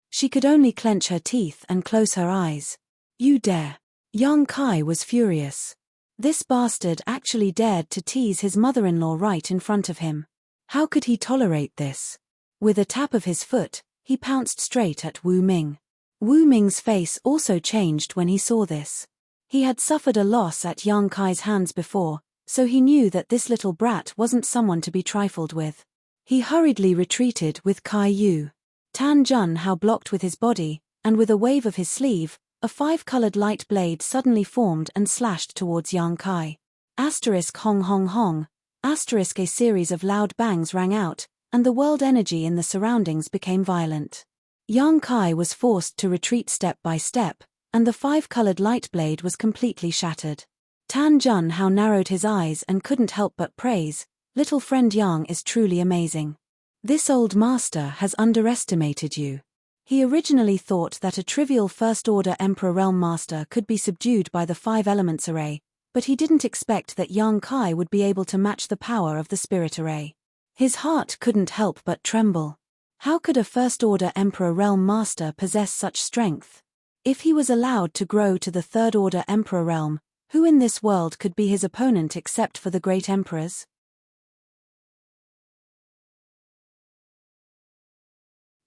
She could only clench her teeth and close her eyes. "You dare!" Yang Kai was furious. This bastard actually dared to tease his mother-in-law right in front of him. How could he tolerate this? With a tap of his foot, he pounced straight at Wu Ming. Wu Ming's face also changed when he saw this. He had suffered a loss at Yang Kai's hands before, so he knew that this little brat wasn't someone to be trifled with. He hurriedly retreated with Kai Yu. Tan Junhao blocked with his body, and with a wave of his sleeve, a 5-colored light blade suddenly formed and slashed towards Yang Kai. Asterisk hong hong hong. Asterisk a series of loud bangs rang out, and the world energy in the surroundings became violent. Yang Kai was forced to retreat step by step, and the 5-colored light blade was completely shattered. Tan Junhao narrowed his eyes and couldn't help but praise, "Little friend Yang is truly amazing. This old master has underestimated you." He originally thought that a trivial First-Order Emperor Realm Master could be subdued by the 5 Elements Array, but he didn't expect that Yang Kai would be able to match the power of the Spirit Array. His heart couldn't help but tremble. How could a First-Order Emperor Realm Master possess such strength? If he was allowed to grow to the Third-Order Emperor Realm, who in this world could be his opponent except for the Great Emperors?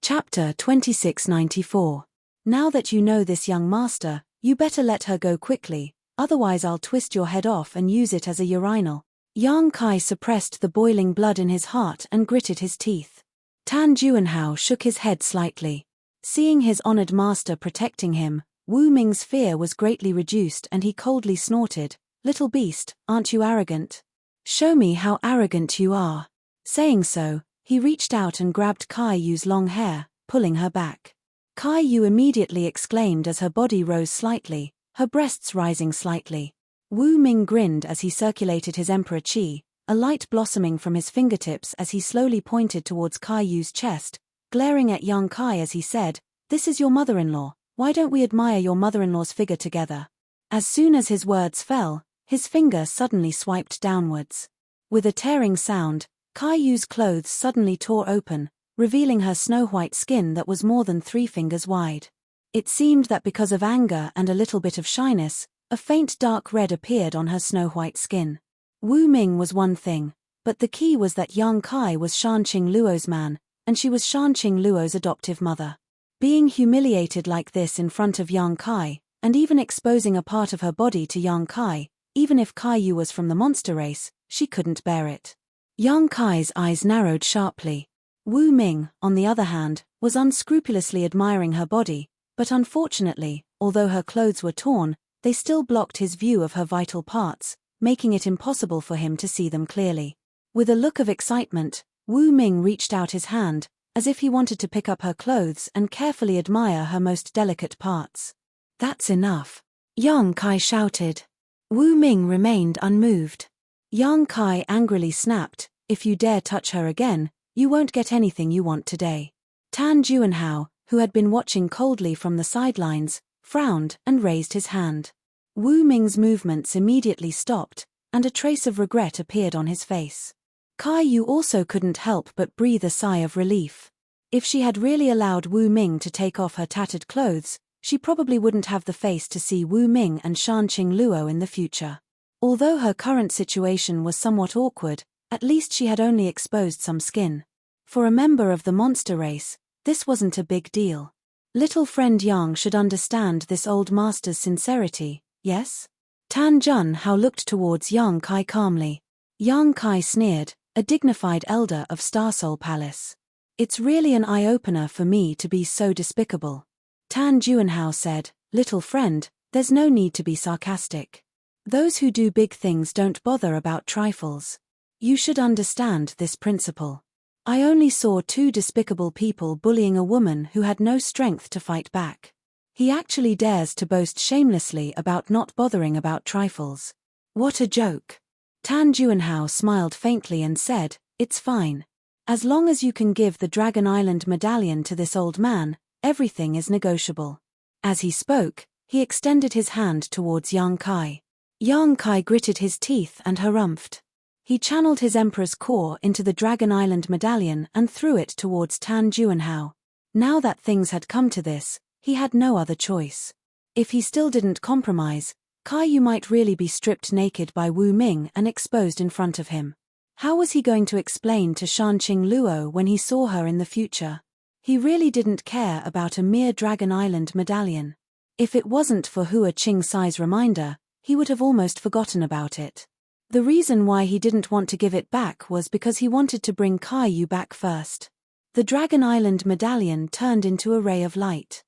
Chapter 2694. Now that you know this young master, you better let her go quickly, otherwise I'll twist your head off and use it as a urinal. Yang Kai suppressed the boiling blood in his heart and gritted his teeth. Tan Junhao shook his head slightly. Seeing his honored master protecting him, Wu Ming's fear was greatly reduced and he coldly snorted, "Little beast, aren't you arrogant? Show me how arrogant you are." Saying so, he reached out and grabbed Kai Yu's long hair, pulling her back. Kai Yu immediately exclaimed as her body rose slightly, her breasts rising slightly. Wu Ming grinned as he circulated his emperor qi, a light blossoming from his fingertips as he slowly pointed towards Kai Yu's chest, glaring at young Kai as he said, "This is your mother-in-law, why don't we admire your mother-in-law's figure together?" As soon as his words fell, his finger suddenly swiped downwards. With a tearing sound, Kai Yu's clothes suddenly tore open, revealing her snow-white skin that was more than 3 fingers wide. It seemed that because of anger and a little bit of shyness, a faint dark red appeared on her snow-white skin. Wu Ming was one thing, but the key was that young Kai was Shanqing Luo's man, and she was Shanqing Luo's adoptive mother. Being humiliated like this in front of young Kai, and even exposing a part of her body to young Kai, even if Kai Yu was from the monster race, she couldn't bear it. Young Kai's eyes narrowed sharply. Wu Ming, on the other hand, was unscrupulously admiring her body, but unfortunately, although her clothes were torn, they still blocked his view of her vital parts, making it impossible for him to see them clearly. With a look of excitement, Wu Ming reached out his hand, as if he wanted to pick up her clothes and carefully admire her most delicate parts. "That's enough," young Kai shouted. Wu Ming remained unmoved. Young Kai angrily snapped, "If you dare touch her again, you won't get anything you want today." Tan Juanhao, who had been watching coldly from the sidelines, frowned and raised his hand. Wu Ming's movements immediately stopped, and a trace of regret appeared on his face. Kai Yu also couldn't help but breathe a sigh of relief. If she had really allowed Wu Ming to take off her tattered clothes, she probably wouldn't have the face to see Wu Ming and Shanqing Luo in the future. Although her current situation was somewhat awkward, at least she had only exposed some skin. For a member of the monster race, this wasn't a big deal. Little friend Yang should understand this old master's sincerity, yes? Tan Junhao looked towards young Kai calmly. Young Kai sneered, a dignified elder of Starsoul Palace. "It's really an eye-opener for me to be so despicable." Tan Juanhao said, "Little friend, there's no need to be sarcastic. Those who do big things don't bother about trifles. You should understand this principle. I only saw 2 despicable people bullying a woman who had no strength to fight back. He actually dares to boast shamelessly about not bothering about trifles. What a joke." Tan Juanhao smiled faintly and said, "It's fine. As long as you can give the Dragon Island medallion to this old man, everything is negotiable." As he spoke, he extended his hand towards young Kai. Young Kai gritted his teeth and harumphed. He channeled his Emperor's core into the Dragon Island medallion and threw it towards Tan Juanhao. Now that things had come to this, he had no other choice. If he still didn't compromise, Kai Yu might really be stripped naked by Wu Ming and exposed in front of him. How was he going to explain to Shanqing Luo when he saw her in the future? He really didn't care about a mere Dragon Island medallion. If it wasn't for Hua Qing-Sai's reminder, he would have almost forgotten about it. The reason why he didn't want to give it back was because he wanted to bring Kai Yu back first. The Dragon Island medallion turned into a ray of light.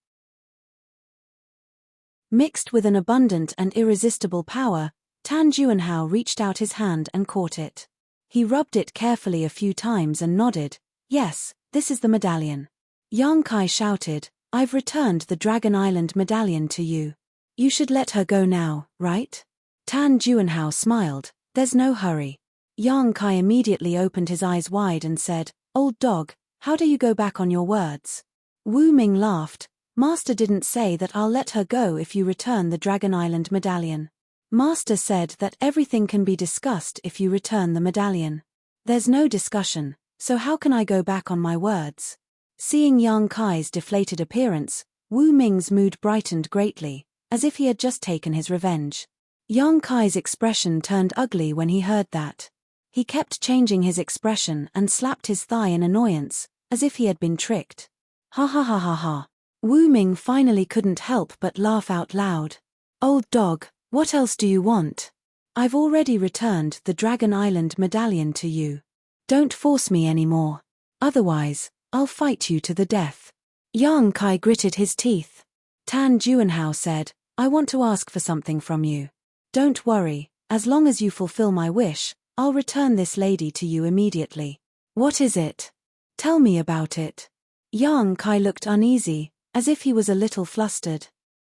Mixed with an abundant and irresistible power, Tan Juanhao reached out his hand and caught it. He rubbed it carefully a few times and nodded, "Yes, this is the medallion." Young Kai shouted, "I've returned the Dragon Island medallion to you. You should let her go now, right?" Tan Juanhao smiled, "There's no hurry." Young Kai immediately opened his eyes wide and said, "Old dog, how do you go back on your words?" Wu Ming laughed, "Master didn't say that I'll let her go if you return the Dragon Island medallion. Master said that everything can be discussed if you return the medallion. There's no discussion, so how can I go back on my words?" Seeing young Kai's deflated appearance, Wu Ming's mood brightened greatly, as if he had just taken his revenge. Young Kai's expression turned ugly when he heard that. He kept changing his expression and slapped his thigh in annoyance, as if he had been tricked. "Ha ha ha ha ha." Wu Ming finally couldn't help but laugh out loud. "Old dog, what else do you want? I've already returned the Dragon Island medallion to you. Don't force me anymore. Otherwise, I'll fight you to the death." Young Kai gritted his teeth. Tan Juanhao said, "I want to ask for something from you. Don't worry, as long as you fulfill my wish, I'll return this lady to you immediately." "What is it? Tell me about it." Young Kai looked uneasy, as if he was a little flustered.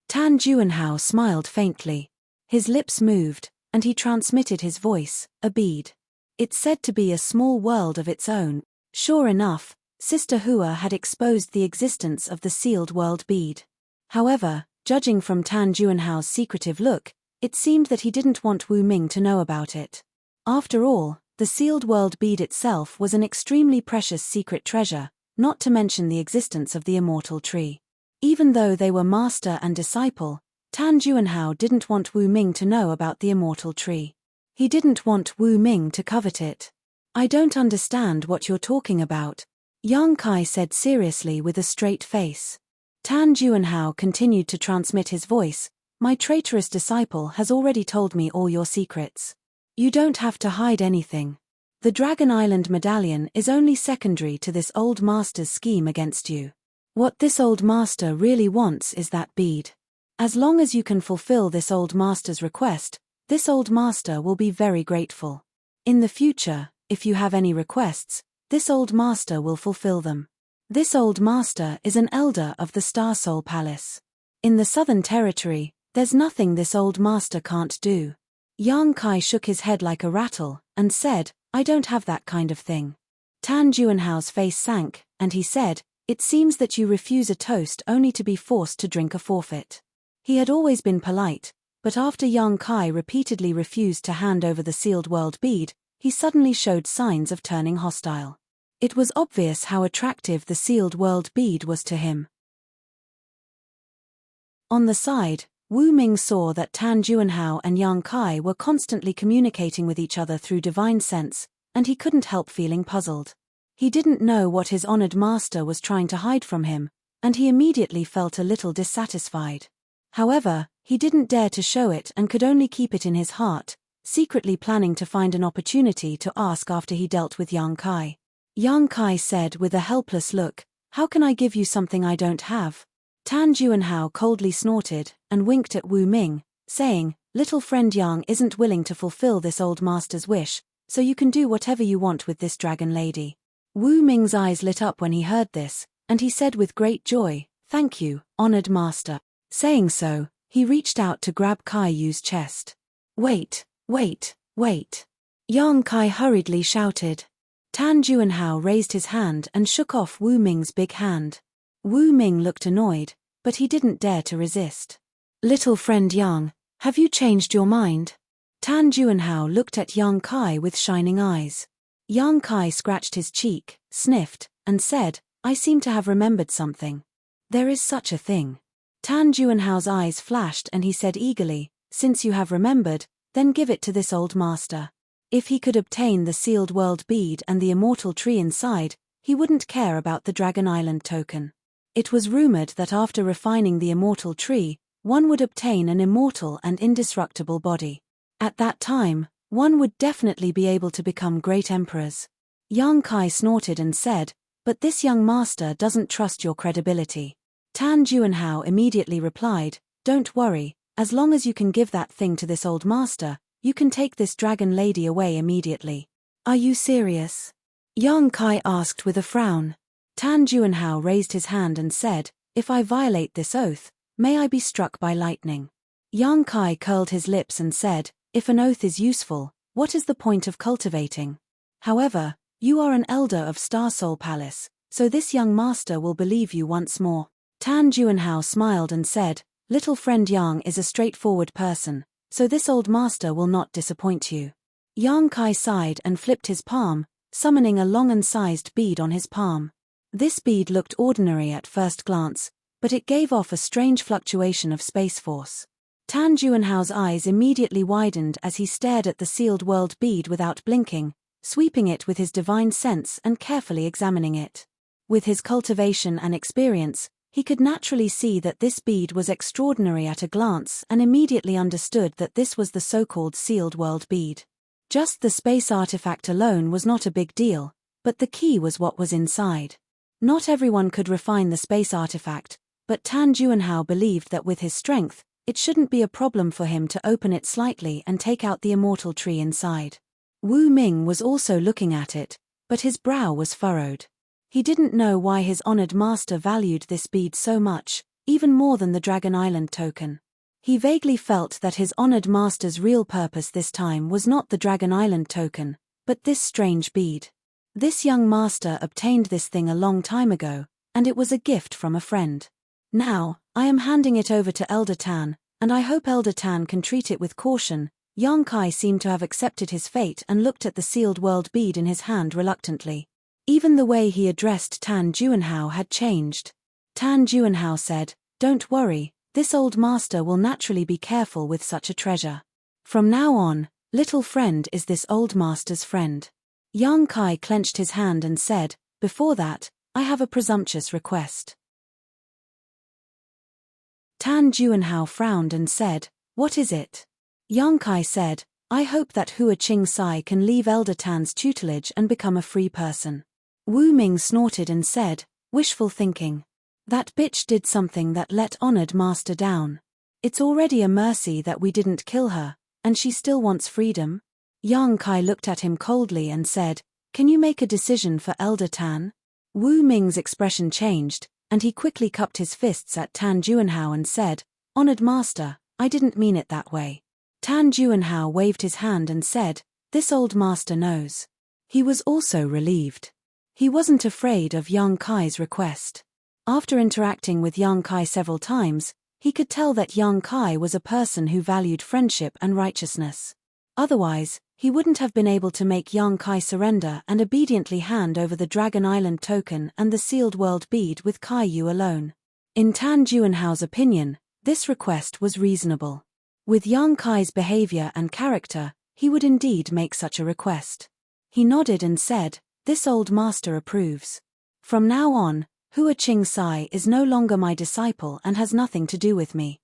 Tan Juanhao smiled faintly. His lips moved, and he transmitted his voice, a bead. It's said to be a small world of its own. Sure enough, Sister Hua had exposed the existence of the sealed world bead. However, judging from Tan Juanhao's secretive look, it seemed that he didn't want Wu Ming to know about it. After all, the sealed world bead itself was an extremely precious secret treasure, not to mention the existence of the immortal tree. Even though they were master and disciple, Tan Juanhao didn't want Wu Ming to know about the immortal tree. He didn't want Wu Ming to covet it. I don't understand what you're talking about, Yang Kai said seriously with a straight face. Tan Juanhao continued to transmit his voice. My traitorous disciple has already told me all your secrets. You don't have to hide anything. The Dragon Island medallion is only secondary to this old master's scheme against you. What this old master really wants is that bead. As long as you can fulfill this old master's request, this old master will be very grateful. In the future, if you have any requests, this old master will fulfill them. This old master is an elder of the Star Soul Palace. In the Southern Territory, there's nothing this old master can't do. Yang Kai shook his head like a rattle, and said, I don't have that kind of thing. Tan Juanhao's face sank, and he said, It seems that you refuse a toast only to be forced to drink a forfeit. He had always been polite, but after Yang Kai repeatedly refused to hand over the sealed world bead, he suddenly showed signs of turning hostile. It was obvious how attractive the sealed world bead was to him. On the side, Wu Ming saw that Tan Juanhao and Yang Kai were constantly communicating with each other through divine sense, and he couldn't help feeling puzzled. He didn't know what his honored master was trying to hide from him, and he immediately felt a little dissatisfied. However, he didn't dare to show it and could only keep it in his heart, secretly planning to find an opportunity to ask after he dealt with Yang Kai. Yang Kai said with a helpless look, How can I give you something I don't have? Tan Juanhao coldly snorted and winked at Wu Ming, saying, Little friend Yang isn't willing to fulfill this old master's wish, so you can do whatever you want with this dragon lady. Wu Ming's eyes lit up when he heard this, and he said with great joy, Thank you, honored master. Saying so, he reached out to grab Kai Yu's chest. Wait. Yang Kai hurriedly shouted. Tan Juanhao raised his hand and shook off Wu Ming's big hand. Wu Ming looked annoyed, but he didn't dare to resist. Little friend Yang, have you changed your mind? Tan Juanhao looked at Yang Kai with shining eyes. Yang Kai scratched his cheek, sniffed, and said, I seem to have remembered something. There is such a thing. Tan Juanhao's eyes flashed and he said eagerly, Since you have remembered, then give it to this old master. If he could obtain the sealed world bead and the immortal tree inside, he wouldn't care about the Dragon Island token. It was rumored that after refining the immortal tree, one would obtain an immortal and indestructible body. At that time, one would definitely be able to become great emperors. Yang Kai snorted and said, But this young master doesn't trust your credibility. Tan Juanhao immediately replied, Don't worry, as long as you can give that thing to this old master, you can take this dragon lady away immediately. Are you serious? Yang Kai asked with a frown. Tan Juanhao raised his hand and said, If I violate this oath, may I be struck by lightning. Yang Kai curled his lips and said, If an oath is useful, what is the point of cultivating? However, you are an elder of Star Soul Palace, so this young master will believe you once more. Tan Juanhao smiled and said, Little friend Yang is a straightforward person, so this old master will not disappoint you. Yang Kai sighed and flipped his palm, summoning a long and sized bead on his palm. This bead looked ordinary at first glance, but it gave off a strange fluctuation of space force. Tan Juanhao's eyes immediately widened as he stared at the sealed world bead without blinking, sweeping it with his divine sense and carefully examining it. With his cultivation and experience, he could naturally see that this bead was extraordinary at a glance and immediately understood that this was the so-called sealed world bead. Just the space artifact alone was not a big deal, but the key was what was inside. Not everyone could refine the space artifact, but Tan Juanhao believed that with his strength, it shouldn't be a problem for him to open it slightly and take out the immortal tree inside. Wu Ming was also looking at it, but his brow was furrowed. He didn't know why his honored master valued this bead so much, even more than the Dragon Island token. He vaguely felt that his honored master's real purpose this time was not the Dragon Island token, but this strange bead. This young master obtained this thing a long time ago, and it was a gift from a friend. Now, I am handing it over to Elder Tan, and I hope Elder Tan can treat it with caution. Yang Kai seemed to have accepted his fate and looked at the sealed world bead in his hand reluctantly. Even the way he addressed Tan Juanhao had changed. Tan Juanhao said, "Don't worry, this old master will naturally be careful with such a treasure. From now on, little friend is this old master's friend." Yang Kai clenched his hand and said, "Before that, I have a presumptuous request." Tan Juanhao frowned and said, "What is it?" Yang Kai said, "I hope that Hua Qing Sai can leave Elder Tan's tutelage and become a free person." Wu Ming snorted and said, "Wishful thinking. That bitch did something that let honored master down. It's already a mercy that we didn't kill her, and she still wants freedom." Yang Kai looked at him coldly and said, "Can you make a decision for Elder Tan?" Wu Ming's expression changed, and he quickly cupped his fists at Tan Juanhao and said, "Honored master, I didn't mean it that way." Tan Juanhao waved his hand and said, "This old master knows." He was also relieved. He wasn't afraid of Yang Kai's request. After interacting with Yang Kai several times, he could tell that Yang Kai was a person who valued friendship and righteousness. Otherwise, he wouldn't have been able to make Yang Kai surrender and obediently hand over the Dragon Island token and the sealed world bead with Kai Yu alone. In Tan Juanhao's opinion, this request was reasonable. With Yang Kai's behavior and character, he would indeed make such a request. He nodded and said, "This old master approves. From now on, Hua Qing Sai is no longer my disciple and has nothing to do with me."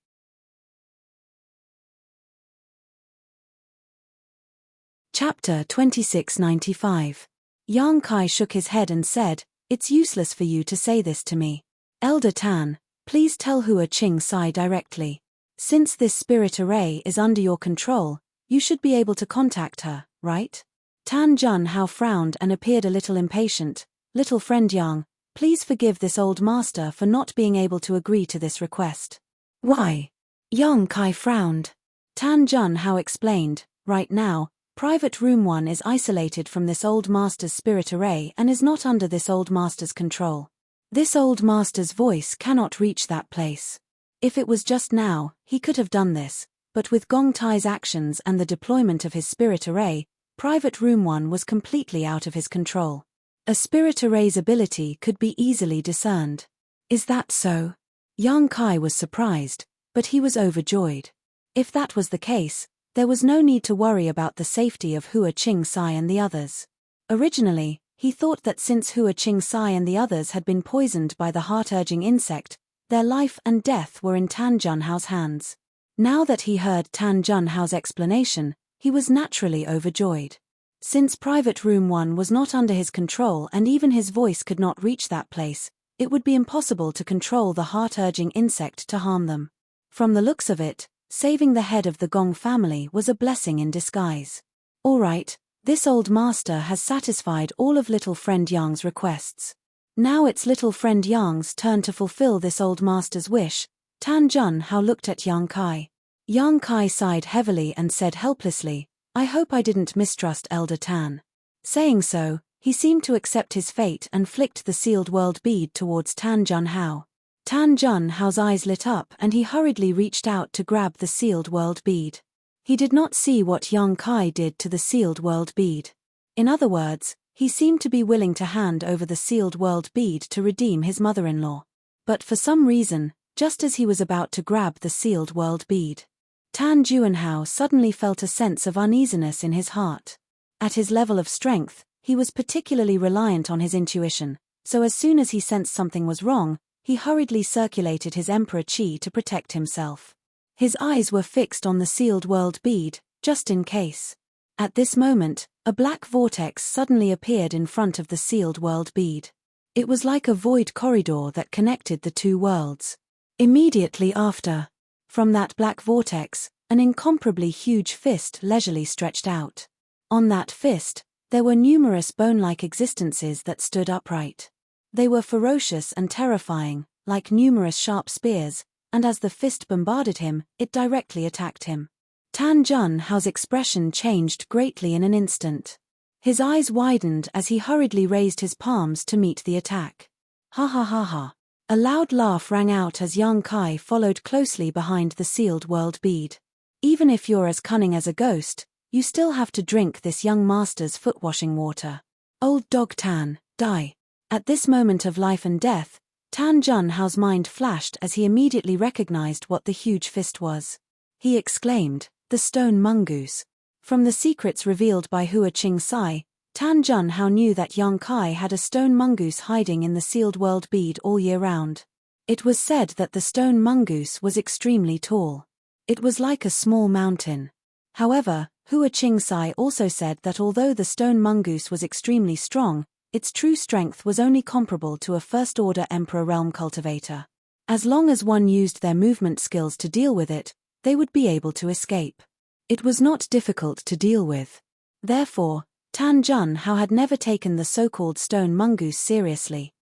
Chapter 2695. Yang Kai shook his head and said, "It's useless for you to say this to me. Elder Tan, please tell Hua Qing Sai directly. Since this spirit array is under your control, you should be able to contact her, right?" Tan Juanhao frowned and appeared a little impatient. "Little friend Yang, please forgive this old master for not being able to agree to this request." "Why?" Yang Kai frowned. Tan Juanhao explained, "Right now, Private Room 1 is isolated from this old master's spirit array and is not under this old master's control. This old master's voice cannot reach that place. If it was just now, he could have done this, but with Gong Tai's actions and the deployment of his spirit array, Private Room 1 was completely out of his control. A spirit array's ability could be easily discerned." "Is that so?" Yang Kai was surprised, but he was overjoyed. If that was the case, there was no need to worry about the safety of Hua Qing Sai and the others. Originally, he thought that since Hua Qing Sai and the others had been poisoned by the heart-urging insect, their life and death were in Tan Juanhao's hands. Now that he heard Tan Juanhao's explanation, he was naturally overjoyed. Since Private Room 1 was not under his control and even his voice could not reach that place, it would be impossible to control the heart-urging insect to harm them. From the looks of it, saving the head of the Gong family was a blessing in disguise. All right, this old master has satisfied all of little friend Yang's requests. Now it's little friend Yang's turn to fulfill this old master's wish. Tan Juanhao looked at Yang Kai. Yang Kai sighed heavily and said helplessly, "I hope I didn't mistrust Elder Tan." Saying so, he seemed to accept his fate and flicked the sealed world bead towards Tan Juanhao. Tan Juanhao's eyes lit up and he hurriedly reached out to grab the sealed world bead. He did not see what Yang Kai did to the sealed world bead. In other words, he seemed to be willing to hand over the sealed world bead to redeem his mother-in-law. But for some reason, just as he was about to grab the sealed world bead, Tan Juanhao suddenly felt a sense of uneasiness in his heart. At his level of strength, he was particularly reliant on his intuition, so as soon as he sensed something was wrong, he hurriedly circulated his Emperor Qi to protect himself. His eyes were fixed on the sealed world bead, just in case. At this moment, a black vortex suddenly appeared in front of the sealed world bead. It was like a void corridor that connected the two worlds. Immediately after, from that black vortex, an incomparably huge fist leisurely stretched out. On that fist, there were numerous bone-like existences that stood upright. They were ferocious and terrifying, like numerous sharp spears, and as the fist bombarded him, it directly attacked him. Tan Junhao's expression changed greatly in an instant. His eyes widened as he hurriedly raised his palms to meet the attack. Ha ha ha ha. A loud laugh rang out as Yang Kai followed closely behind the sealed world bead. Even if you're as cunning as a ghost, you still have to drink this young master's foot-washing water. Old dog Tan, die. At this moment of life and death, Tan Junhao's mind flashed as he immediately recognized what the huge fist was. He exclaimed, the stone mongoose. From the secrets revealed by Hua Qing Sai, Tan Junhao knew that Yang Kai had a stone mongoose hiding in the sealed world bead all year round. It was said that the stone mongoose was extremely tall. It was like a small mountain. However, Hua Qing Sai also said that although the stone mongoose was extremely strong, its true strength was only comparable to a first-order Emperor Realm cultivator. As long as one used their movement skills to deal with it, they would be able to escape. It was not difficult to deal with. Therefore, Tan Junhao had never taken the so-called stone mongoose seriously.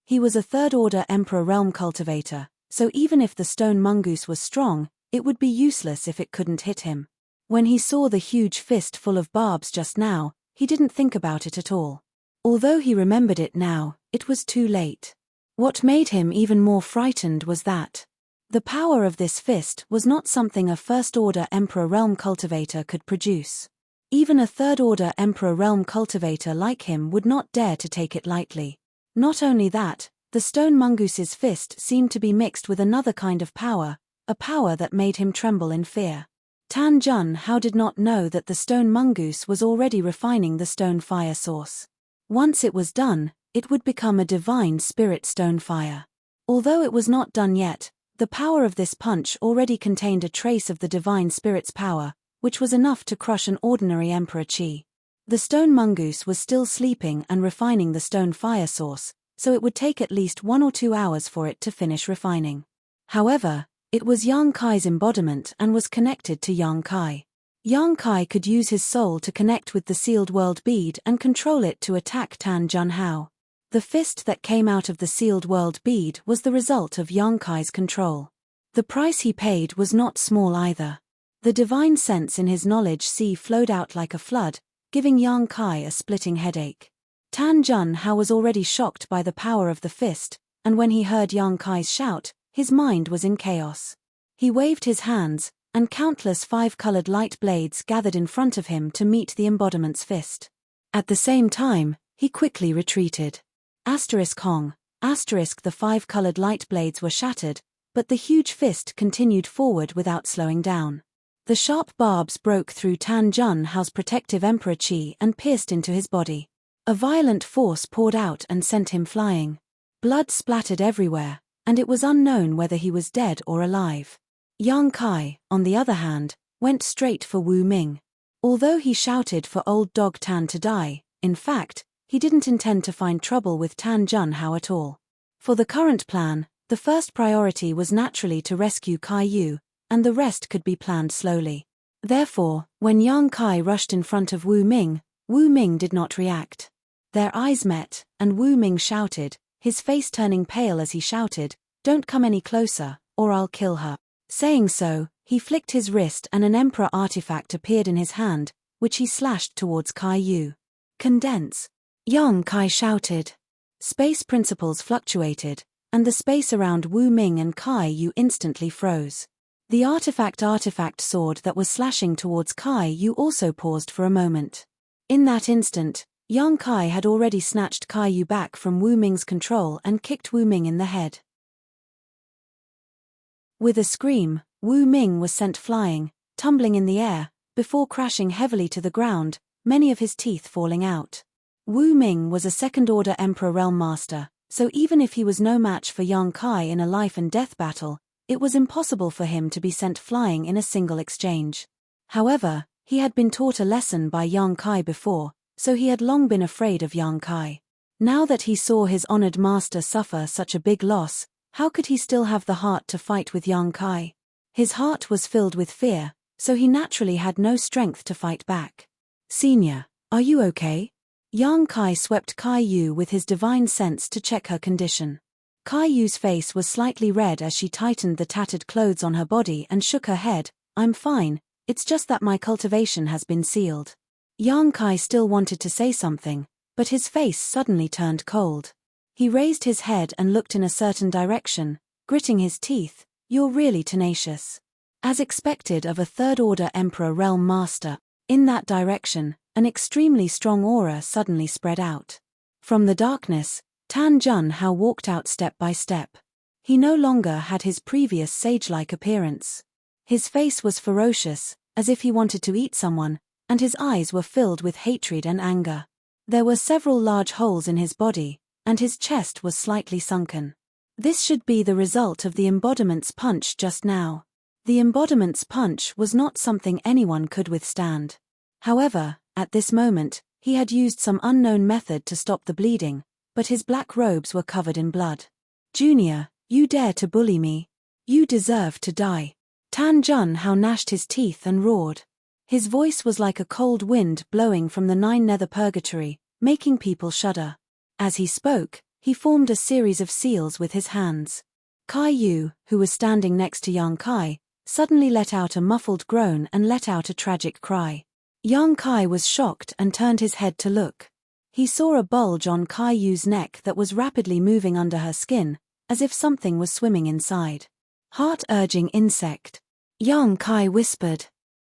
He was a third-order Emperor Realm cultivator, so even if the stone mongoose was strong, it would be useless if it couldn't hit him. When he saw the huge fist full of barbs just now, he didn't think about it at all. Although he remembered it now, it was too late. What made him even more frightened was that the power of this fist was not something a first-order Emperor Realm cultivator could produce. Even a third-order Emperor Realm cultivator like him would not dare to take it lightly. Not only that, the stone mongoose's fist seemed to be mixed with another kind of power, a power that made him tremble in fear. Tan Junhao did not know that the stone mongoose was already refining the stone fire source. Once it was done, it would become a divine spirit stone fire. Although it was not done yet, the power of this punch already contained a trace of the divine spirit's power, which was enough to crush an ordinary emperor chi. The stone mongoose was still sleeping and refining the stone fire source, so it would take at least 1 or 2 hours for it to finish refining. However, it was Yang Kai's embodiment and was connected to Yang Kai. Yang Kai could use his soul to connect with the sealed world bead and control it to attack Tan Junhao. The fist that came out of the sealed world bead was the result of Yang Kai's control. The price he paid was not small either. The divine sense in his knowledge sea flowed out like a flood, giving Yang Kai a splitting headache. Tan Junhao was already shocked by the power of the fist, and when he heard Yang Kai's shout, his mind was in chaos. He waved his hands, and countless 5-colored light blades gathered in front of him to meet the embodiment's fist. At the same time, he quickly retreated. Hong. The 5-colored light blades were shattered, but the huge fist continued forward without slowing down. The sharp barbs broke through Tan Junhao's protective emperor chi and pierced into his body. A violent force poured out and sent him flying. Blood splattered everywhere, and it was unknown whether he was dead or alive. Yang Kai, on the other hand, went straight for Wu Ming. Although he shouted for old dog Tan to die, in fact, he didn't intend to find trouble with Tan Junhao at all. For the current plan, the first priority was naturally to rescue Kai Yu, and the rest could be planned slowly. Therefore, when Yang Kai rushed in front of Wu Ming did not react. Their eyes met, and Wu Ming shouted, his face turning pale as he shouted, "Don't come any closer, or I'll kill her." Saying so, he flicked his wrist and an emperor artifact appeared in his hand, which he slashed towards Kai Yu. "Condense!" Yang Kai shouted. Space principles fluctuated, and the space around Wu Ming and Kai Yu instantly froze. The artifact sword that was slashing towards Kai Yu also paused for a moment. In that instant, Yang Kai had already snatched Kai Yu back from Wu Ming's control and kicked Wu Ming in the head. With a scream, Wu Ming was sent flying, tumbling in the air, before crashing heavily to the ground, many of his teeth falling out. Wu Ming was a second-order Emperor Realm Master, so even if he was no match for Yang Kai in a life-and-death battle, it was impossible for him to be sent flying in a single exchange. However, he had been taught a lesson by Yang Kai before, so he had long been afraid of Yang Kai. Now that he saw his honored master suffer such a big loss, how could he still have the heart to fight with Yang Kai? His heart was filled with fear, so he naturally had no strength to fight back. "Senior, are you okay?" Yang Kai swept Kai Yu with his divine sense to check her condition. Kai Yu's face was slightly red as she tightened the tattered clothes on her body and shook her head. I'm fine, it's just that my cultivation has been sealed. Yang Kai still wanted to say something, but his face suddenly turned cold. He raised his head and looked in a certain direction, gritting his teeth. You're really tenacious. As expected of a third-order Emperor Realm Master, in that direction, an extremely strong aura suddenly spread out. From the darkness, Tan Jun Hao walked out step by step. He no longer had his previous sage-like appearance. His face was ferocious, as if he wanted to eat someone, and his eyes were filled with hatred and anger. There were several large holes in his body, and his chest was slightly sunken. This should be the result of the embodiment's punch just now. The embodiment's punch was not something anyone could withstand. However, at this moment, he had used some unknown method to stop the bleeding, but his black robes were covered in blood. Junior, you dare to bully me? You deserve to die. Tan Jun Hao gnashed his teeth and roared. His voice was like a cold wind blowing from the nine nether purgatory, making people shudder. As he spoke, he formed a series of seals with his hands. Kai Yu, who was standing next to Yang Kai, suddenly let out a muffled groan and let out a tragic cry. Yang Kai was shocked and turned his head to look. He saw a bulge on Kai Yu's neck that was rapidly moving under her skin, as if something was swimming inside. Heart-urging insect. Yang Kai whispered.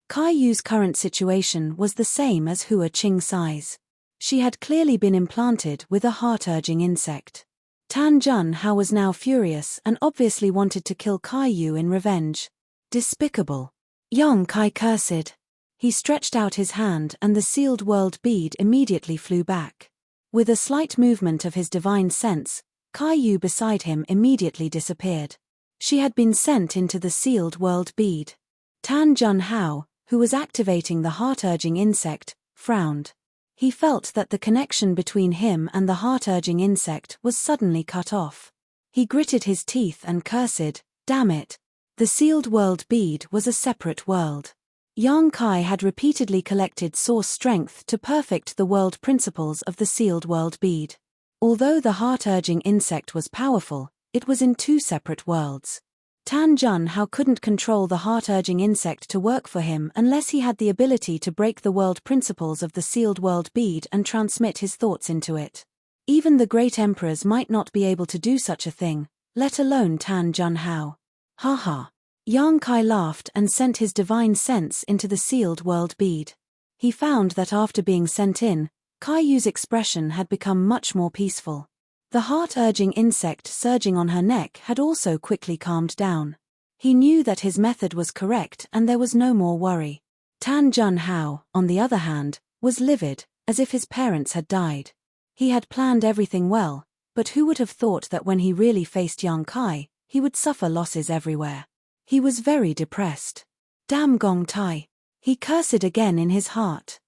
Kai Yu's current situation was the same as Hua Qing's size. She had clearly been implanted with a heart-urging insect. Tan Jun Hao was now furious and obviously wanted to kill Kai Yu in revenge. Despicable. Yang Kai cursed. He stretched out his hand and the sealed world bead immediately flew back. With a slight movement of his divine sense, Kai Yu beside him immediately disappeared. She had been sent into the sealed world bead. Tan Jun Hao, who was activating the heart-urging insect, frowned. He felt that the connection between him and the heart-urging insect was suddenly cut off. He gritted his teeth and cursed, damn it. The sealed world bead was a separate world. Yang Kai had repeatedly collected source strength to perfect the world principles of the sealed world bead. Although the heart-urging insect was powerful, it was in two separate worlds. Tan Jun Hao couldn't control the heart-urging insect to work for him unless he had the ability to break the world principles of the sealed world bead and transmit his thoughts into it. Even the great emperors might not be able to do such a thing, let alone Tan Jun Hao. Ha ha. Yang Kai laughed and sent his divine sense into the sealed world bead. He found that after being sent in, Kai Yu's expression had become much more peaceful. The heart-urging insect surging on her neck had also quickly calmed down. He knew that his method was correct and there was no more worry. Tan Jun Hao, on the other hand, was livid, as if his parents had died. He had planned everything well, but who would have thought that when he really faced Yang Kai, he would suffer losses everywhere. He was very depressed. Damn Gong Tai. He cursed again in his heart.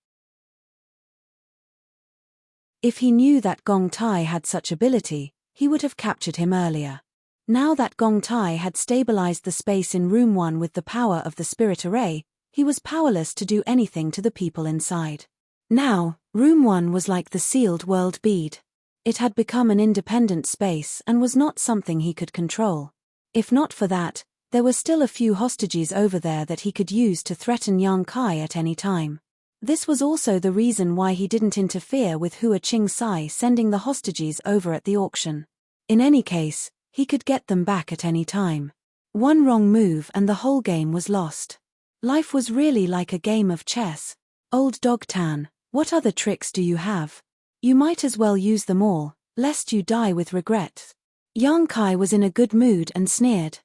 If he knew that Gong Tai had such ability, he would have captured him earlier. Now that Gong Tai had stabilized the space in Room 1 with the power of the spirit array, he was powerless to do anything to the people inside. Now, Room 1 was like the sealed world bead. It had become an independent space and was not something he could control. If not for that, there were still a few hostages over there that he could use to threaten Yang Kai at any time. This was also the reason why he didn't interfere with Hua Qing's sending the hostages over at the auction. In any case, he could get them back at any time. One wrong move and the whole game was lost. Life was really like a game of chess. Old Dog Tan, what other tricks do you have? You might as well use them all, lest you die with regret. Yang Kai was in a good mood and sneered.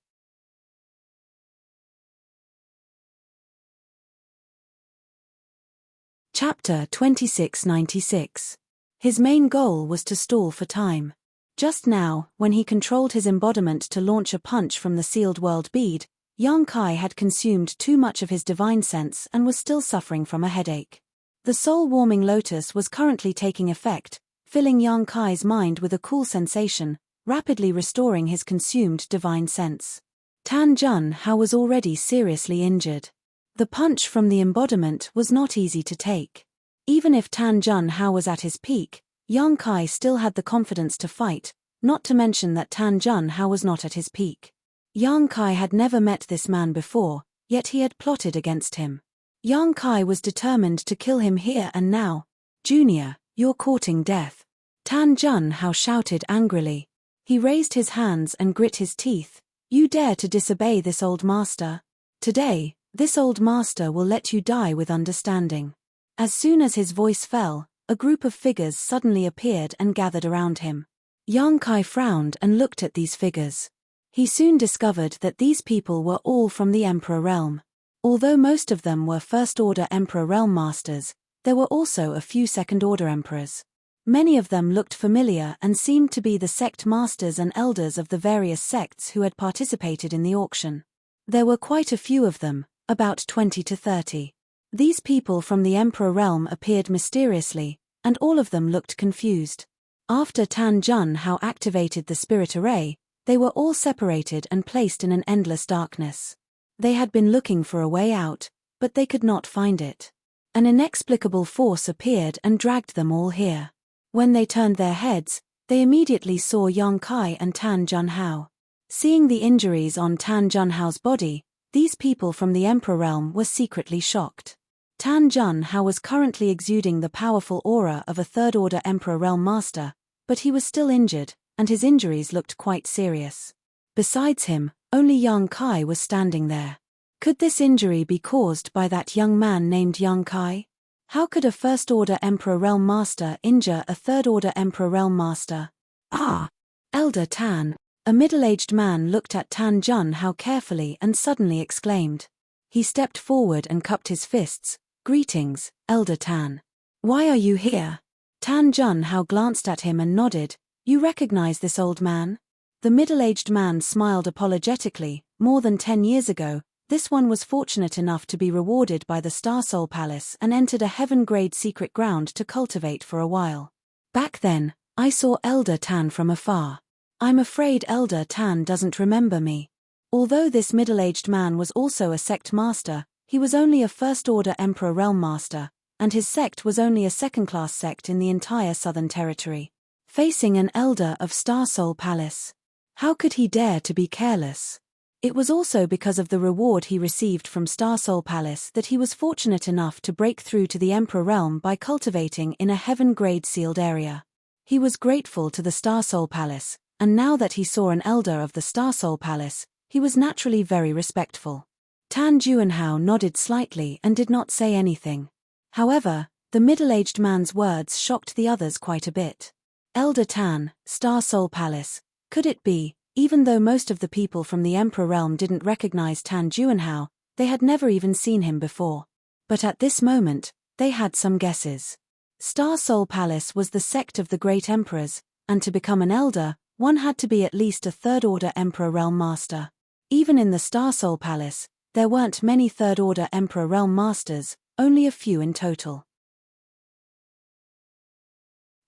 Chapter 2696. His main goal was to stall for time. Just now, when he controlled his embodiment to launch a punch from the sealed world bead, Yang Kai had consumed too much of his divine sense and was still suffering from a headache. The soul-warming lotus was currently taking effect, filling Yang Kai's mind with a cool sensation, rapidly restoring his consumed divine sense. Tan Jun Hao was already seriously injured. The punch from the embodiment was not easy to take. Even if Tan Junhao was at his peak, Yang Kai still had the confidence to fight, not to mention that Tan Junhao was not at his peak. Yang Kai had never met this man before, yet he had plotted against him. Yang Kai was determined to kill him here and now. "Junior, you're courting death," Tan Junhao shouted angrily. He raised his hands and grit his teeth. "You dare to disobey this old master? Today, this old master will let you die with understanding." As soon as his voice fell, a group of figures suddenly appeared and gathered around him. Yang Kai frowned and looked at these figures. He soon discovered that these people were all from the Emperor Realm. Although most of them were First-Order Emperor Realm Masters, there were also a few Second-Order Emperors. Many of them looked familiar and seemed to be the sect masters and elders of the various sects who had participated in the auction. There were quite a few of them, about 20 to 30. These people from the Emperor Realm appeared mysteriously, and all of them looked confused. After Tan Junhao activated the spirit array, they were all separated and placed in an endless darkness. They had been looking for a way out, but they could not find it. An inexplicable force appeared and dragged them all here. When they turned their heads, they immediately saw Yang Kai and Tan Junhao. Seeing the injuries on Tan Junhao's body, these people from the Emperor Realm were secretly shocked. Tan Junhao was currently exuding the powerful aura of a Third-Order Emperor Realm Master, but he was still injured, and his injuries looked quite serious. Besides him, only Yang Kai was standing there. Could this injury be caused by that young man named Yang Kai? How could a First-Order Emperor Realm Master injure a Third-Order Emperor Realm Master? "Ah! Elder Tan." A middle-aged man looked at Tan Junhao carefully and suddenly exclaimed. He stepped forward and cupped his fists. "Greetings, Elder Tan. Why are you here?" Tan Junhao glanced at him and nodded. "You recognize this old man?" The middle-aged man smiled apologetically. "More than 10 years ago, this one was fortunate enough to be rewarded by the Star Soul Palace and entered a heaven-grade secret ground to cultivate for a while. Back then, I saw Elder Tan from afar. I'm afraid Elder Tan doesn't remember me." Although this middle-aged man was also a sect master, he was only a First-Order Emperor Realm Master, and his sect was only a second-class sect in the entire Southern Territory. Facing an elder of Star Soul Palace. How could he dare to be careless? It was also because of the reward he received from Star Soul Palace that he was fortunate enough to break through to the Emperor Realm by cultivating in a heaven-grade sealed area. He was grateful to the Star Soul Palace, and now that he saw an elder of the Star Soul Palace, he was naturally very respectful. Tan Junhao nodded slightly and did not say anything. However, the middle-aged man's words shocked the others quite a bit. Elder Tan, Star Soul Palace, could it be? Even though most of the people from the Emperor Realm didn't recognize Tan Junhao, they had never even seen him before. But at this moment, they had some guesses. Star Soul Palace was the sect of the Great Emperors, and to become an elder, one had to be at least a Third-Order Emperor Realm Master. Even in the Star Soul Palace, there weren't many Third-Order Emperor Realm Masters, only a few in total.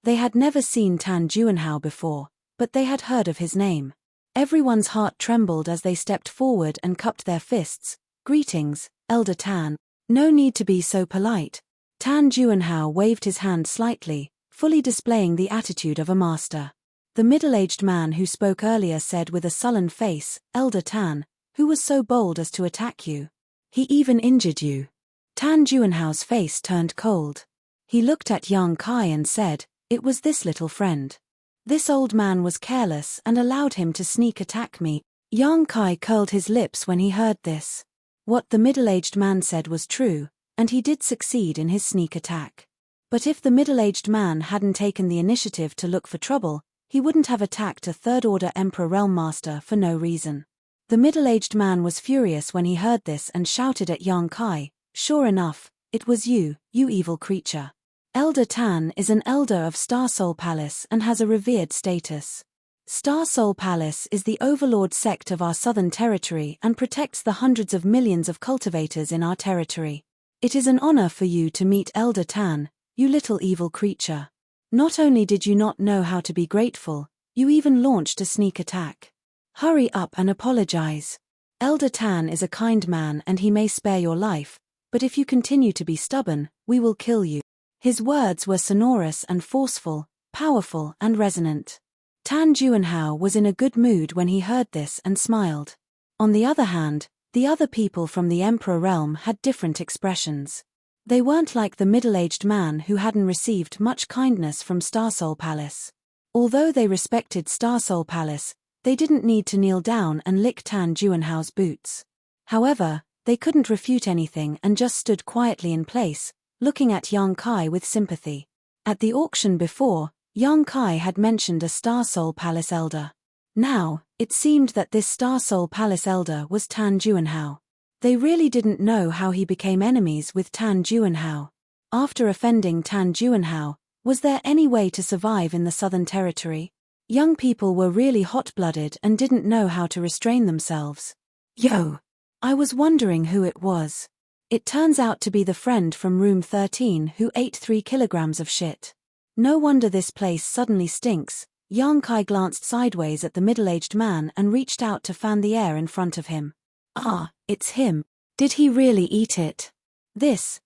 They had never seen Tan Junhao before, but they had heard of his name. Everyone's heart trembled as they stepped forward and cupped their fists. "Greetings, Elder Tan. No need to be so polite." Tan Junhao waved his hand slightly, fully displaying the attitude of a master. The middle-aged man who spoke earlier said with a sullen face, "Elder Tan, who was so bold as to attack you? He even injured you." Tan Junhao's face turned cold. He looked at Yang Kai and said, "It was this little friend. This old man was careless and allowed him to sneak attack me." Yang Kai curled his lips when he heard this. What the middle-aged man said was true, and he did succeed in his sneak attack. But if the middle-aged man hadn't taken the initiative to look for trouble, he wouldn't have attacked a Third-Order Emperor Realm Master for no reason. The middle-aged man was furious when he heard this and shouted at Yang Kai, "Sure enough, it was you, you evil creature. Elder Tan is an elder of Star Soul Palace and has a revered status. Star Soul Palace is the overlord sect of our Southern Territory and protects the hundreds of millions of cultivators in our territory. It is an honor for you to meet Elder Tan, you little evil creature. Not only did you not know how to be grateful, you even launched a sneak attack. Hurry up and apologize. Elder Tan is a kind man and he may spare your life, but if you continue to be stubborn, we will kill you." His words were sonorous and forceful, powerful and resonant. Tan Juanhao was in a good mood when he heard this and smiled. On the other hand, the other people from the Emperor realm had different expressions. They weren't like the middle-aged man who hadn't received much kindness from Starsoul Palace. Although they respected Starsoul Palace, they didn't need to kneel down and lick Tan Juanhao's boots. However, they couldn't refute anything and just stood quietly in place, looking at Yang Kai with sympathy. At the auction before, Yang Kai had mentioned a Starsoul Palace elder. Now, it seemed that this Starsoul Palace elder was Tan Juanhao. They really didn't know how he became enemies with Tan Juanhao. After offending Tan Juanhao, was there any way to survive in the Southern Territory? Young people were really hot-blooded and didn't know how to restrain themselves. Yo! I was wondering who it was. It turns out to be the friend from room 13 who ate 3 kilograms of shit. No wonder this place suddenly stinks. Yang Kai glanced sideways at the middle-aged man and reached out to fan the air in front of him. Ah, it's him. Did he really eat it? This.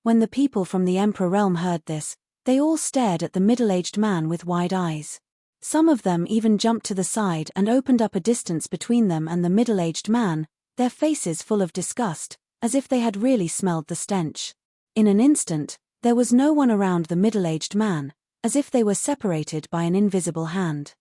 When the people from the Emperor realm heard this, they all stared at the middle-aged man with wide eyes. Some of them even jumped to the side and opened up a distance between them and the middle-aged man, their faces full of disgust, as if they had really smelled the stench. In an instant, there was no one around the middle-aged man, as if they were separated by an invisible hand.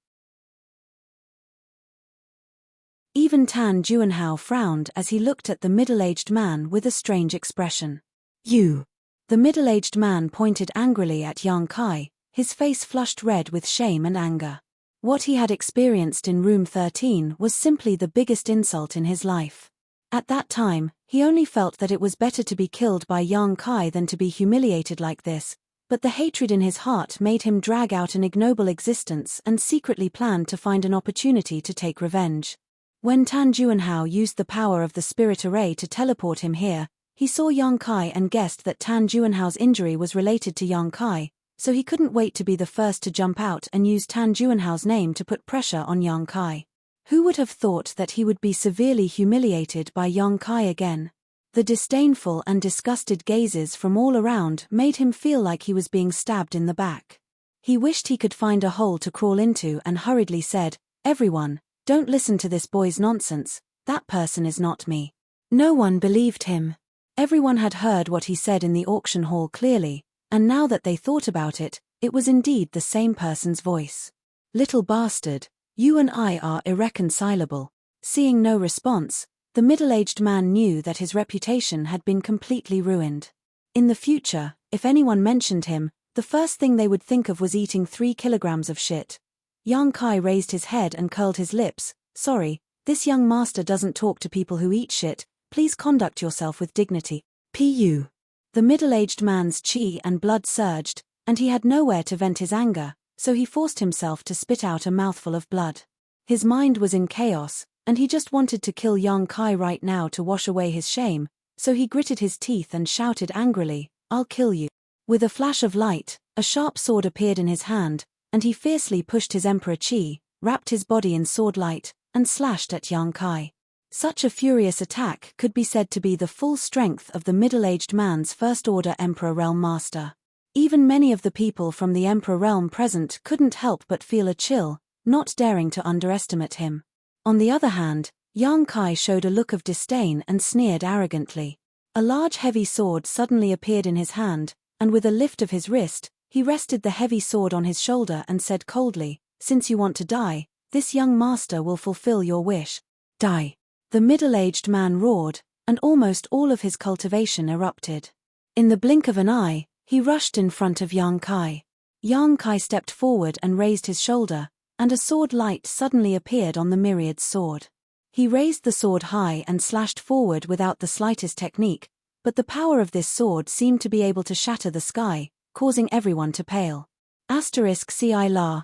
Even Tan Juanhao frowned as he looked at the middle-aged man with a strange expression. You! The middle-aged man pointed angrily at Yang Kai, his face flushed red with shame and anger. What he had experienced in room 13 was simply the biggest insult in his life. At that time, he only felt that it was better to be killed by Yang Kai than to be humiliated like this, but the hatred in his heart made him drag out an ignoble existence and secretly planned to find an opportunity to take revenge. When Tan Juanhao used the power of the spirit array to teleport him here, he saw Yang Kai and guessed that Tan Juanhao's injury was related to Yang Kai, so he couldn't wait to be the first to jump out and use Tan Juanhao's name to put pressure on Yang Kai. Who would have thought that he would be severely humiliated by Yang Kai again? The disdainful and disgusted gazes from all around made him feel like he was being stabbed in the back. He wished he could find a hole to crawl into and hurriedly said, "Everyone, don't listen to this boy's nonsense, that person is not me." No one believed him. Everyone had heard what he said in the auction hall clearly, and now that they thought about it, it was indeed the same person's voice. "Little bastard, you and I are irreconcilable." Seeing no response, the middle-aged man knew that his reputation had been completely ruined. In the future, if anyone mentioned him, the first thing they would think of was eating 3 kilograms of shit. Yang Kai raised his head and curled his lips. "Sorry, this young master doesn't talk to people who eat shit. Please conduct yourself with dignity." Pu. The middle-aged man's chi and blood surged, and he had nowhere to vent his anger, so he forced himself to spit out a mouthful of blood. His mind was in chaos, and he just wanted to kill Yang Kai right now to wash away his shame, so he gritted his teeth and shouted angrily, "I'll kill you." With a flash of light, a sharp sword appeared in his hand, and he fiercely pushed his Emperor Chi, wrapped his body in sword light, and slashed at Yang Kai. Such a furious attack could be said to be the full strength of the middle-aged man's first-order Emperor Realm Master. Even many of the people from the Emperor Realm present couldn't help but feel a chill, not daring to underestimate him. On the other hand, Yang Kai showed a look of disdain and sneered arrogantly. A large heavy sword suddenly appeared in his hand, and with a lift of his wrist, he rested the heavy sword on his shoulder and said coldly, "Since you want to die, this young master will fulfill your wish. Die." The middle-aged man roared, and almost all of his cultivation erupted. In the blink of an eye, he rushed in front of Yang Kai. Yang Kai stepped forward and raised his shoulder, and a sword light suddenly appeared on the myriad sword. He raised the sword high and slashed forward without the slightest technique, but the power of this sword seemed to be able to shatter the sky, causing everyone to pale. Ci la,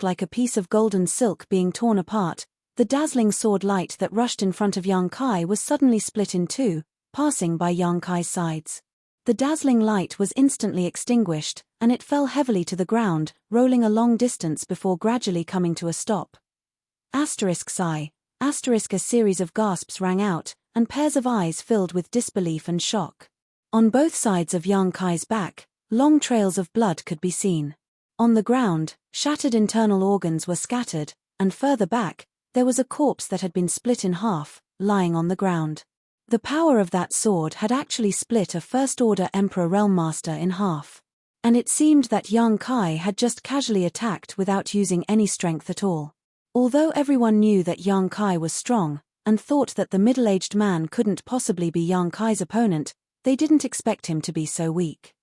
like a piece of golden silk being torn apart, the dazzling sword light that rushed in front of Yang Kai was suddenly split in two, passing by Yang Kai's sides. The dazzling light was instantly extinguished, and it fell heavily to the ground, rolling a long distance before gradually coming to a stop. Sigh. A series of gasps rang out, and pairs of eyes filled with disbelief and shock. On both sides of Yang Kai's back, long trails of blood could be seen. On the ground, shattered internal organs were scattered, and further back, there was a corpse that had been split in half, lying on the ground. The power of that sword had actually split a First-Order Emperor Realm Master in half. And it seemed that Yang Kai had just casually attacked without using any strength at all. Although everyone knew that Yang Kai was strong, and thought that the middle-aged man couldn't possibly be Yang Kai's opponent, they didn't expect him to be so weak.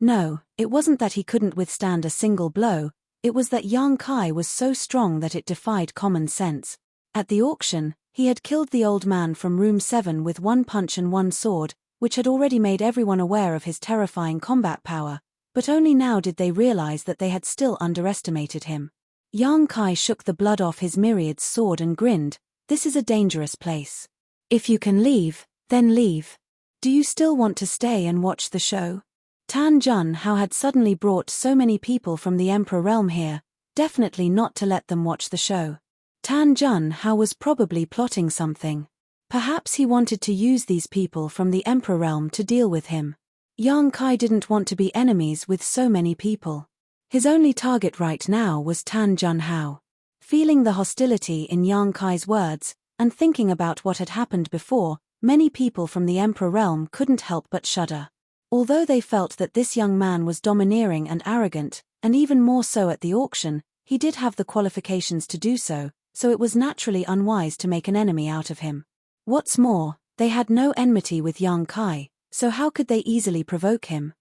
No, it wasn't that he couldn't withstand a single blow, it was that Yang Kai was so strong that it defied common sense. At the auction, he had killed the old man from room 7 with one punch and one sword, which had already made everyone aware of his terrifying combat power, but only now did they realize that they had still underestimated him. Yang Kai shook the blood off his myriad's sword and grinned, "This is a dangerous place. If you can leave, then leave. Do you still want to stay and watch the show?" Tan Junhao had suddenly brought so many people from the Emperor Realm here, definitely not to let them watch the show. Tan Junhao was probably plotting something. Perhaps he wanted to use these people from the Emperor Realm to deal with him. Yang Kai didn't want to be enemies with so many people. His only target right now was Tan Junhao. Feeling the hostility in Yang Kai's words, and thinking about what had happened before, many people from the Emperor Realm couldn't help but shudder. Although they felt that this young man was domineering and arrogant, and even more so at the auction, he did have the qualifications to do so, so it was naturally unwise to make an enemy out of him. What's more, they had no enmity with Yang Kai, so how could they easily provoke him?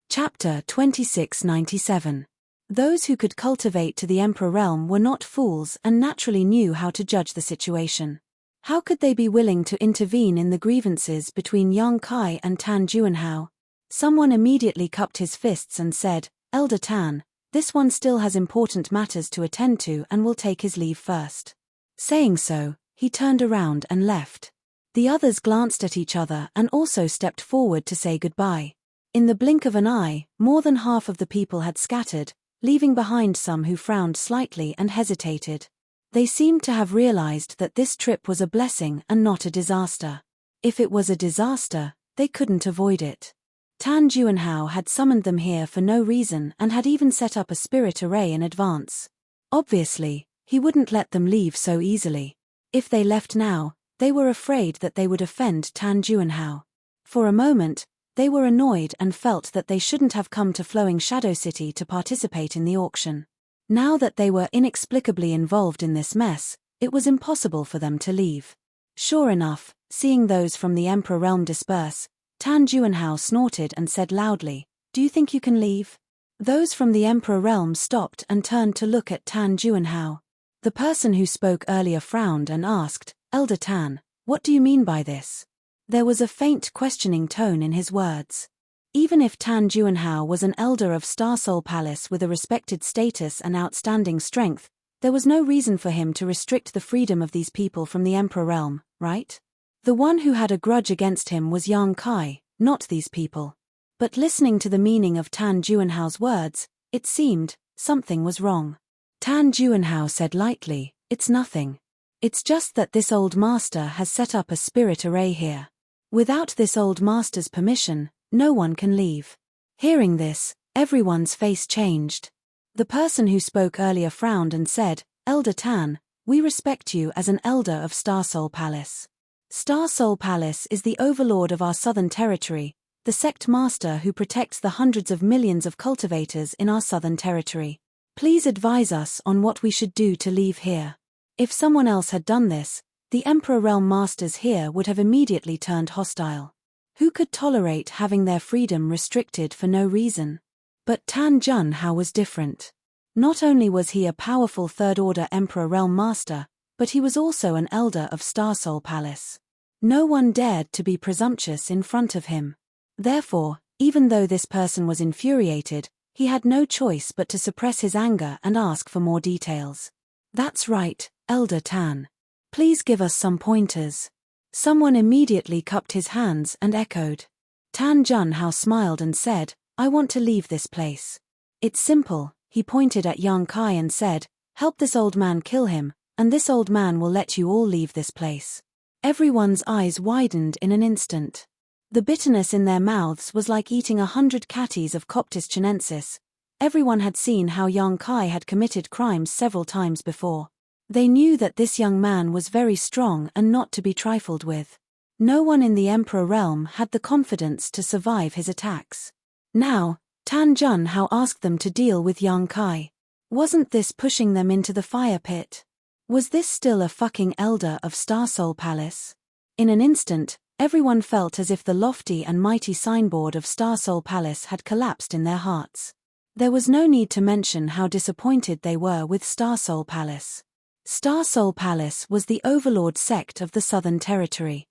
Chapter 2697. Those who could cultivate to the Emperor Realm were not fools and naturally knew how to judge the situation. How could they be willing to intervene in the grievances between Yang Kai and Tan Junhao? Someone immediately cupped his fists and said, "Elder Tan, this one still has important matters to attend to and will take his leave first." Saying so, he turned around and left. The others glanced at each other and also stepped forward to say goodbye. In the blink of an eye, more than half of the people had scattered, leaving behind some who frowned slightly and hesitated. They seemed to have realized that this trip was a blessing and not a disaster. If it was a disaster, they couldn't avoid it. Tan Junhao had summoned them here for no reason and had even set up a spirit array in advance. Obviously, he wouldn't let them leave so easily. If they left now, they were afraid that they would offend Tan Junhao. For a moment, they were annoyed and felt that they shouldn't have come to Flowing Shadow City to participate in the auction. Now that they were inexplicably involved in this mess, it was impossible for them to leave. Sure enough, seeing those from the Emperor Realm disperse, Tan Junhao snorted and said loudly, "Do you think you can leave?" Those from the Emperor Realm stopped and turned to look at Tan Junhao. The person who spoke earlier frowned and asked, "Elder Tan, what do you mean by this?" There was a faint questioning tone in his words. Even if Tan Junhao was an elder of Star Soul Palace with a respected status and outstanding strength, there was no reason for him to restrict the freedom of these people from the Emperor Realm, right? The one who had a grudge against him was Yang Kai, not these people. But listening to the meaning of Tan Junhao's words, it seemed something was wrong. Tan Junhao said lightly, "It's nothing. It's just that this old master has set up a spirit array here. Without this old master's permission, no one can leave." Hearing this, everyone's face changed. The person who spoke earlier frowned and said, "Elder Tan, we respect you as an elder of Star Soul Palace. Star Soul Palace is the overlord of our southern territory, the sect master who protects the hundreds of millions of cultivators in our southern territory. Please advise us on what we should do to leave here." If someone else had done this, the Emperor Realm Masters here would have immediately turned hostile. Who could tolerate having their freedom restricted for no reason? But Tan Junhao was different. Not only was he a powerful Third-Order Emperor Realm Master, but he was also an elder of Star Soul Palace. No one dared to be presumptuous in front of him. Therefore, even though this person was infuriated, he had no choice but to suppress his anger and ask for more details. "That's right, Elder Tan. Please give us some pointers." Someone immediately cupped his hands and echoed. Tan Junhao smiled and said, "I want to leave this place. It's simple." He pointed at Yang Kai and said, Help this old man kill him, and this old man will let you all leave this place." Everyone's eyes widened in an instant. The bitterness in their mouths was like eating 100 catties of Coptis chinensis. Everyone had seen how young Kai had committed crimes several times before. They knew that this young man was very strong and not to be trifled with. No one in the Emperor realm had the confidence to survive his attacks. Now, Tan Junhao asked them to deal with young Kai. Wasn't this pushing them into the fire pit? Was this still a fucking elder of Star Soul Palace? In an instant, everyone felt as if the lofty and mighty signboard of Star Soul Palace had collapsed in their hearts. There was no need to mention how disappointed they were with Star Soul Palace. Star Soul Palace was the overlord sect of the Southern Territory.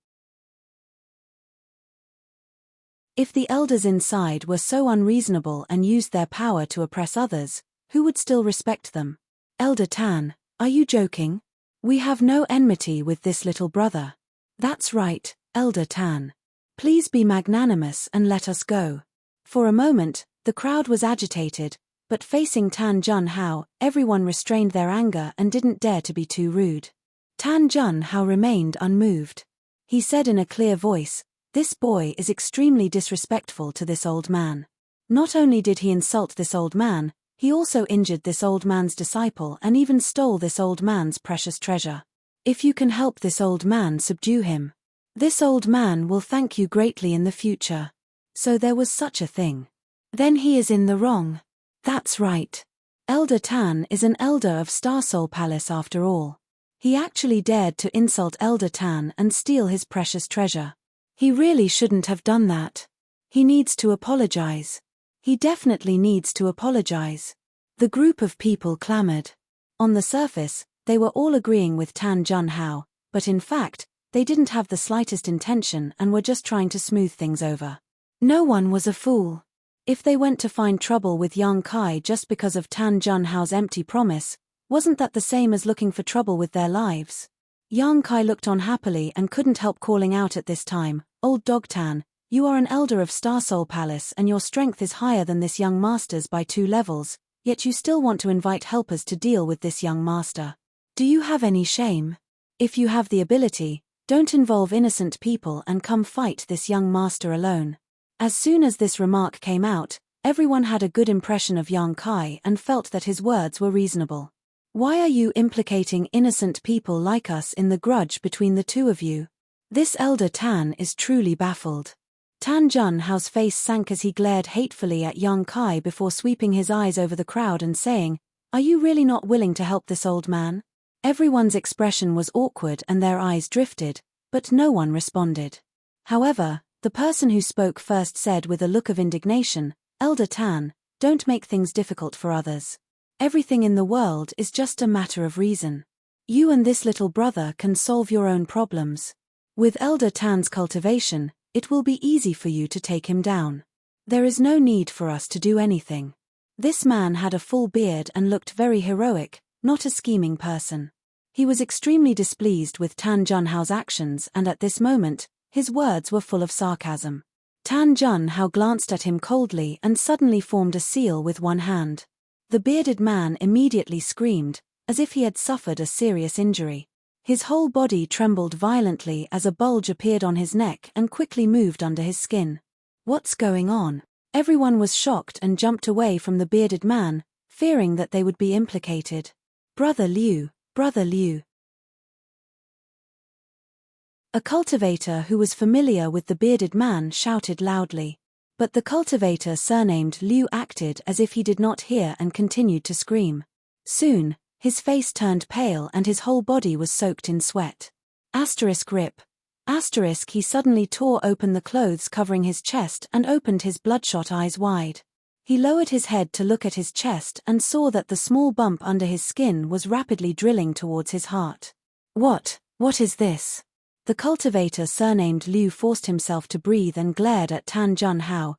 If the elders inside were so unreasonable and used their power to oppress others, who would still respect them? Elder Tan, are you joking? We have no enmity with this little brother. That's right, Elder Tan. Please be magnanimous and let us go. For a moment, the crowd was agitated, but facing Tan Junhao, everyone restrained their anger and didn't dare to be too rude. Tan Junhao remained unmoved. He said in a clear voice, "This boy is extremely disrespectful to this old man. Not only did he insult this old man, he also injured this old man's disciple and even stole this old man's precious treasure. If you can help this old man subdue him, this old man will thank you greatly in the future." So there was such a thing. Then he is in the wrong. That's right. Elder Tan is an elder of Star Soul Palace after all. He actually dared to insult Elder Tan and steal his precious treasure. He really shouldn't have done that. He needs to apologize. He definitely needs to apologize. The group of people clamored. On the surface, they were all agreeing with Tan Junhao, but in fact, they didn't have the slightest intention and were just trying to smooth things over. No one was a fool. If they went to find trouble with young Kai just because of Tan Junhao's empty promise, wasn't that the same as looking for trouble with their lives? Young Kai looked on happily and couldn't help calling out at this time, "Old Dog Tan, you are an elder of Star Soul Palace and your strength is higher than this young master's by 2 levels, yet you still want to invite helpers to deal with this young master. Do you have any shame? If you have the ability, don't involve innocent people and come fight this young master alone." As soon as this remark came out, everyone had a good impression of young Kai and felt that his words were reasonable. Why are you implicating innocent people like us in the grudge between the two of you? This Elder Tan is truly baffled. Tan Junhao's face sank as he glared hatefully at young Kai before sweeping his eyes over the crowd and saying, "Are you really not willing to help this old man?" Everyone's expression was awkward and their eyes drifted, but no one responded. However, the person who spoke first said with a look of indignation, "Elder Tan, don't make things difficult for others. Everything in the world is just a matter of reason. You and this little brother can solve your own problems. With Elder Tan's cultivation, it will be easy for you to take him down. There is no need for us to do anything." This man had a full beard and looked very heroic, not a scheming person. He was extremely displeased with Tan Junhao's actions and at this moment, his words were full of sarcasm. Tan Junhao glanced at him coldly and suddenly formed a seal with one hand. The bearded man immediately screamed, as if he had suffered a serious injury. His whole body trembled violently as a bulge appeared on his neck and quickly moved under his skin. What's going on? Everyone was shocked and jumped away from the bearded man, fearing that they would be implicated. Brother Liu, Brother Liu. A cultivator who was familiar with the bearded man shouted loudly. But the cultivator surnamed Liu acted as if he did not hear and continued to scream. Soon, his face turned pale and his whole body was soaked in sweat. Rip. He suddenly tore open the clothes covering his chest and opened his bloodshot eyes wide. He lowered his head to look at his chest and saw that the small bump under his skin was rapidly drilling towards his heart. What is this? The cultivator surnamed Liu forced himself to breathe and glared at Tan Junhao.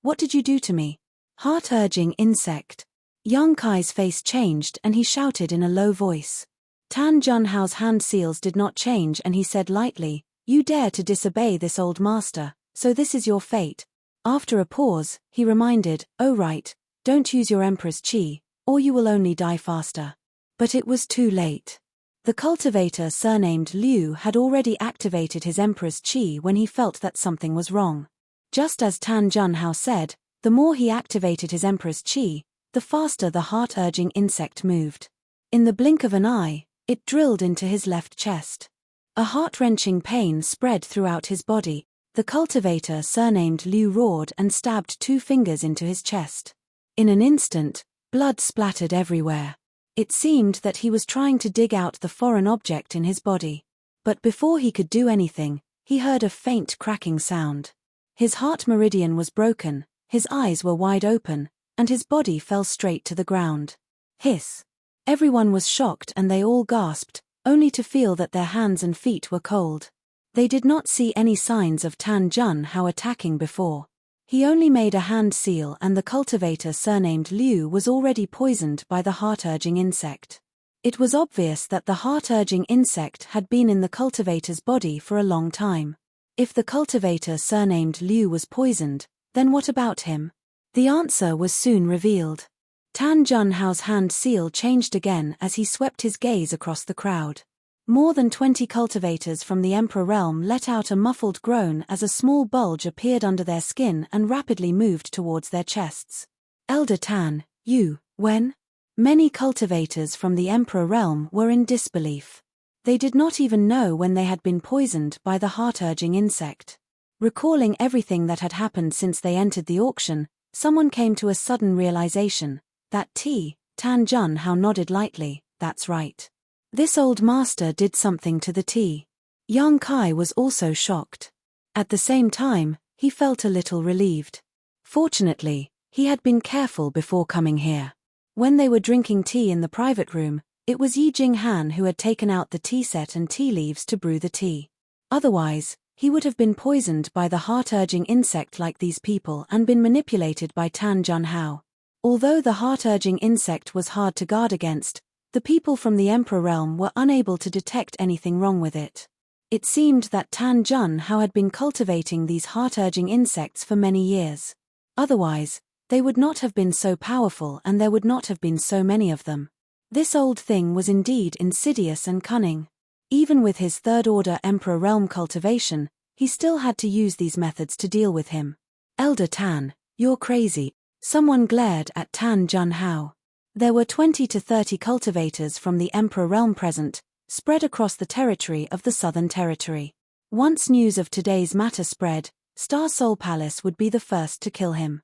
What did you do to me? Heart-urging insect. Young Kai's face changed and he shouted in a low voice. Tan Junhao's hand seals did not change and he said lightly, "You dare to disobey this old master, so this is your fate." After a pause, he reminded, "Oh right, don't use your emperor's qi, or you will only die faster." But it was too late. The cultivator surnamed Liu had already activated his emperor's qi when he felt that something was wrong. Just as Tan Junhao said, the more he activated his emperor's qi, the faster the heart-urging insect moved. In the blink of an eye, it drilled into his left chest. A heart-wrenching pain spread throughout his body. The cultivator surnamed Liu roared and stabbed 2 fingers into his chest. In an instant, blood splattered everywhere. It seemed that he was trying to dig out the foreign object in his body. But before he could do anything, he heard a faint cracking sound. His heart meridian was broken, his eyes were wide open, and his body fell straight to the ground. Hiss! Everyone was shocked and they all gasped, only to feel that their hands and feet were cold. They did not see any signs of Tan Junhao attacking before. He only made a hand seal and the cultivator surnamed Liu was already poisoned by the heart-urging insect. It was obvious that the heart-urging insect had been in the cultivator's body for a long time. If the cultivator surnamed Liu was poisoned, then what about him? The answer was soon revealed. Tan Junhao's hand seal changed again as he swept his gaze across the crowd. More than 20 cultivators from the Emperor realm let out a muffled groan as a small bulge appeared under their skin and rapidly moved towards their chests. Elder Tan, you, when? Many cultivators from the Emperor realm were in disbelief. They did not even know when they had been poisoned by the heart-urging insect. Recalling everything that had happened since they entered the auction, someone came to a sudden realization. That Tan Junhao nodded lightly, that's right. This old master did something to the tea. Yang Kai was also shocked. At the same time, he felt a little relieved. Fortunately, he had been careful before coming here. When they were drinking tea in the private room, it was Yi Jinghan who had taken out the tea set and tea leaves to brew the tea. Otherwise, he would have been poisoned by the heart-urging insect like these people and been manipulated by Tan Junhao. Although the heart-urging insect was hard to guard against, the people from the Emperor realm were unable to detect anything wrong with it. It seemed that Tan Junhao had been cultivating these heart-urging insects for many years. Otherwise, they would not have been so powerful and there would not have been so many of them. This old thing was indeed insidious and cunning. Even with his third-order Emperor realm cultivation, he still had to use these methods to deal with him. Elder Tan, you're crazy. Someone glared at Tan Junhao. There were 20 to 30 cultivators from the Emperor realm present, spread across the territory of the Southern Territory. Once news of today's matter spread, Star Soul Palace would be the first to kill him.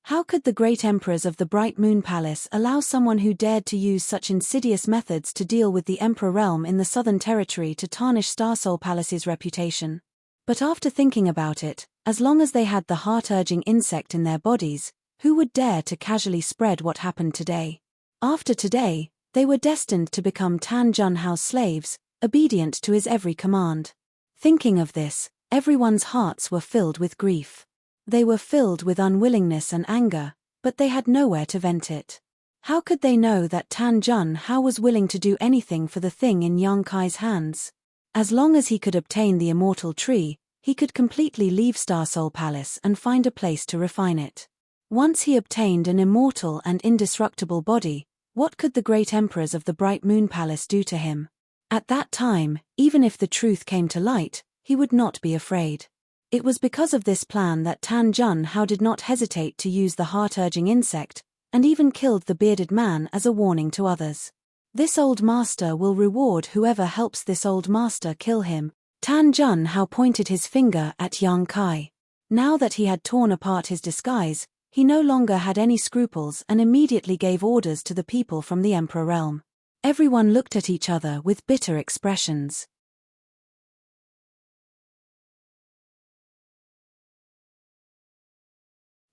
How could the great emperors of the Bright Moon Palace allow someone who dared to use such insidious methods to deal with the Emperor realm in the Southern Territory to tarnish Star Soul Palace's reputation? But after thinking about it, as long as they had the heart-urging insect in their bodies, who would dare to casually spread what happened today? After today, they were destined to become Tan Junhao's slaves, obedient to his every command. Thinking of this, everyone's hearts were filled with grief. They were filled with unwillingness and anger, but they had nowhere to vent it. How could they know that Tan Junhao was willing to do anything for the thing in Yang Kai's hands? As long as he could obtain the immortal tree, he could completely leave Star Soul Palace and find a place to refine it. Once he obtained an immortal and indestructible body, what could the great emperors of the Bright Moon Palace do to him? At that time, even if the truth came to light, he would not be afraid. It was because of this plan that Tan Junhao did not hesitate to use the heart-urging insect, and even killed the bearded man as a warning to others. This old master will reward whoever helps this old master kill him. Tan Junhao pointed his finger at Yang Kai. Now that he had torn apart his disguise, he no longer had any scruples and immediately gave orders to the people from the Emperor realm. Everyone looked at each other with bitter expressions.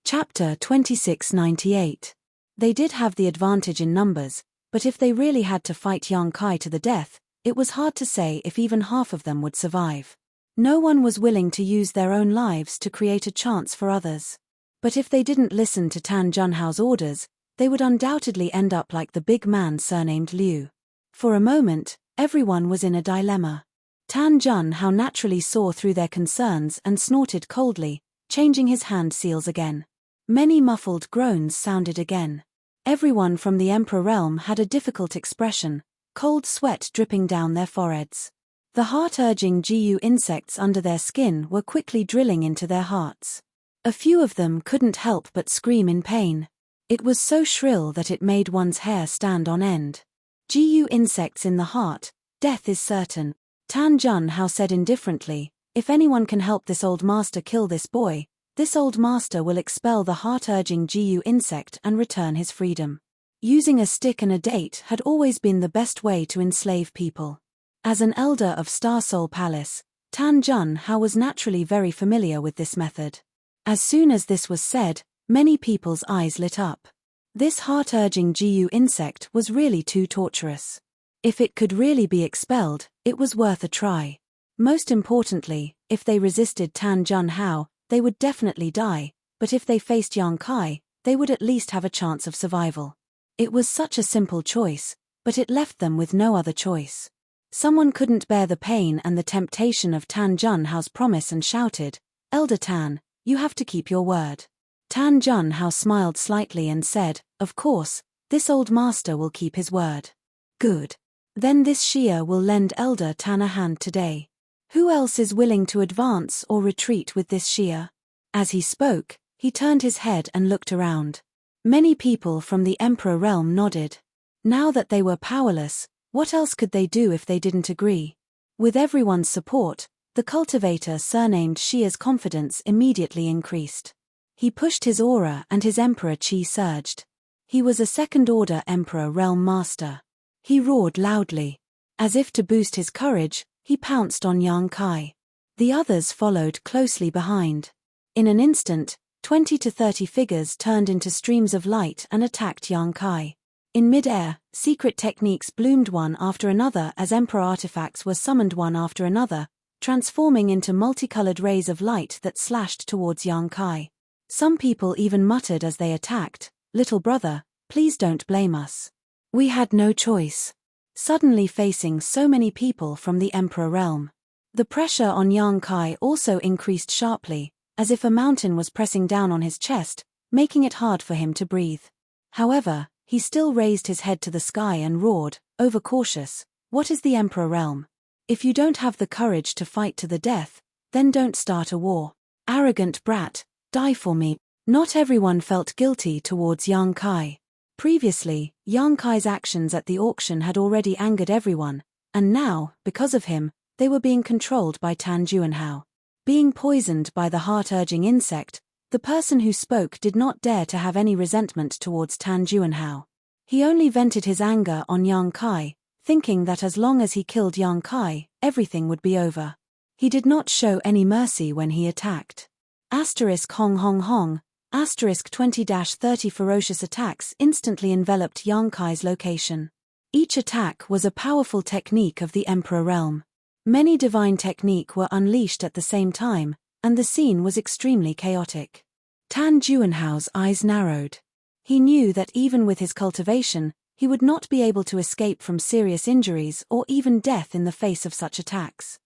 Chapter 2698. They did have the advantage in numbers, but if they really had to fight Yang Kai to the death, it was hard to say if even half of them would survive. No one was willing to use their own lives to create a chance for others. But if they didn't listen to Tan Junhao's orders, they would undoubtedly end up like the big man surnamed Liu. For a moment, everyone was in a dilemma. Tan Junhao naturally saw through their concerns and snorted coldly, changing his hand seals again. Many muffled groans sounded again. Everyone from the Emperor realm had a difficult expression, cold sweat dripping down their foreheads. The heart-urging GU insects under their skin were quickly drilling into their hearts. A few of them couldn't help but scream in pain. It was so shrill that it made one's hair stand on end. GU insects in the heart, death is certain. Tan Junhao said indifferently, if anyone can help this old master kill this boy, this old master will expel the heart-urging GU insect and return his freedom. Using a stick and a date had always been the best way to enslave people. As an elder of Star Soul Palace, Tan Junhao was naturally very familiar with this method. As soon as this was said, many people's eyes lit up. This heart-urging GU insect was really too torturous. If it could really be expelled, it was worth a try. Most importantly, if they resisted Tan Junhao, they would definitely die, but if they faced Yang Kai, they would at least have a chance of survival. It was such a simple choice, but it left them with no other choice. Someone couldn't bear the pain and the temptation of Tan Junhao's promise and shouted, "Elder Tan, you have to keep your word." Tan Junhao smiled slightly and said, "Of course, this old master will keep his word." "Good. Then this Shia will lend Elder Tan a hand today. Who else is willing to advance or retreat with this Shia?" As he spoke, he turned his head and looked around. Many people from the Emperor realm nodded. Now that they were powerless, what else could they do if they didn't agree? With everyone's support, the cultivator surnamed Shia's confidence immediately increased. He pushed his aura and his Emperor Chi surged. He was a second-order Emperor realm master. He roared loudly. As if to boost his courage, he pounced on Yang Kai. The others followed closely behind. In an instant, 20 to 30 figures turned into streams of light and attacked Yang Kai. In mid-air, secret techniques bloomed one after another as Emperor artifacts were summoned one after another, transforming into multicolored rays of light that slashed towards Yang Kai. Some people even muttered as they attacked, "Little brother, please don't blame us. We had no choice." Suddenly facing so many people from the Emperor realm. The pressure on Yang Kai also increased sharply, as if a mountain was pressing down on his chest, making it hard for him to breathe. However, he still raised his head to the sky and roared, overcautious, "What is the Emperor realm? If you don't have the courage to fight to the death, then don't start a war. Arrogant brat, die for me." Not everyone felt guilty towards Yang Kai. Previously, Yang Kai's actions at the auction had already angered everyone, and now, because of him, they were being controlled by Tan Junhao. Being poisoned by the heart-urging insect, the person who spoke did not dare to have any resentment towards Tan Junhao. He only vented his anger on Yang Kai, thinking that as long as he killed Yang Kai, everything would be over. He did not show any mercy when he attacked. Hong Hong Hong, 20-30 ferocious attacks instantly enveloped Yang Kai's location. Each attack was a powerful technique of the Emperor realm. Many divine techniques were unleashed at the same time, and the scene was extremely chaotic. Tan Junhao's eyes narrowed. He knew that even with his cultivation, he would not be able to escape from serious injuries or even death in the face of such attacks.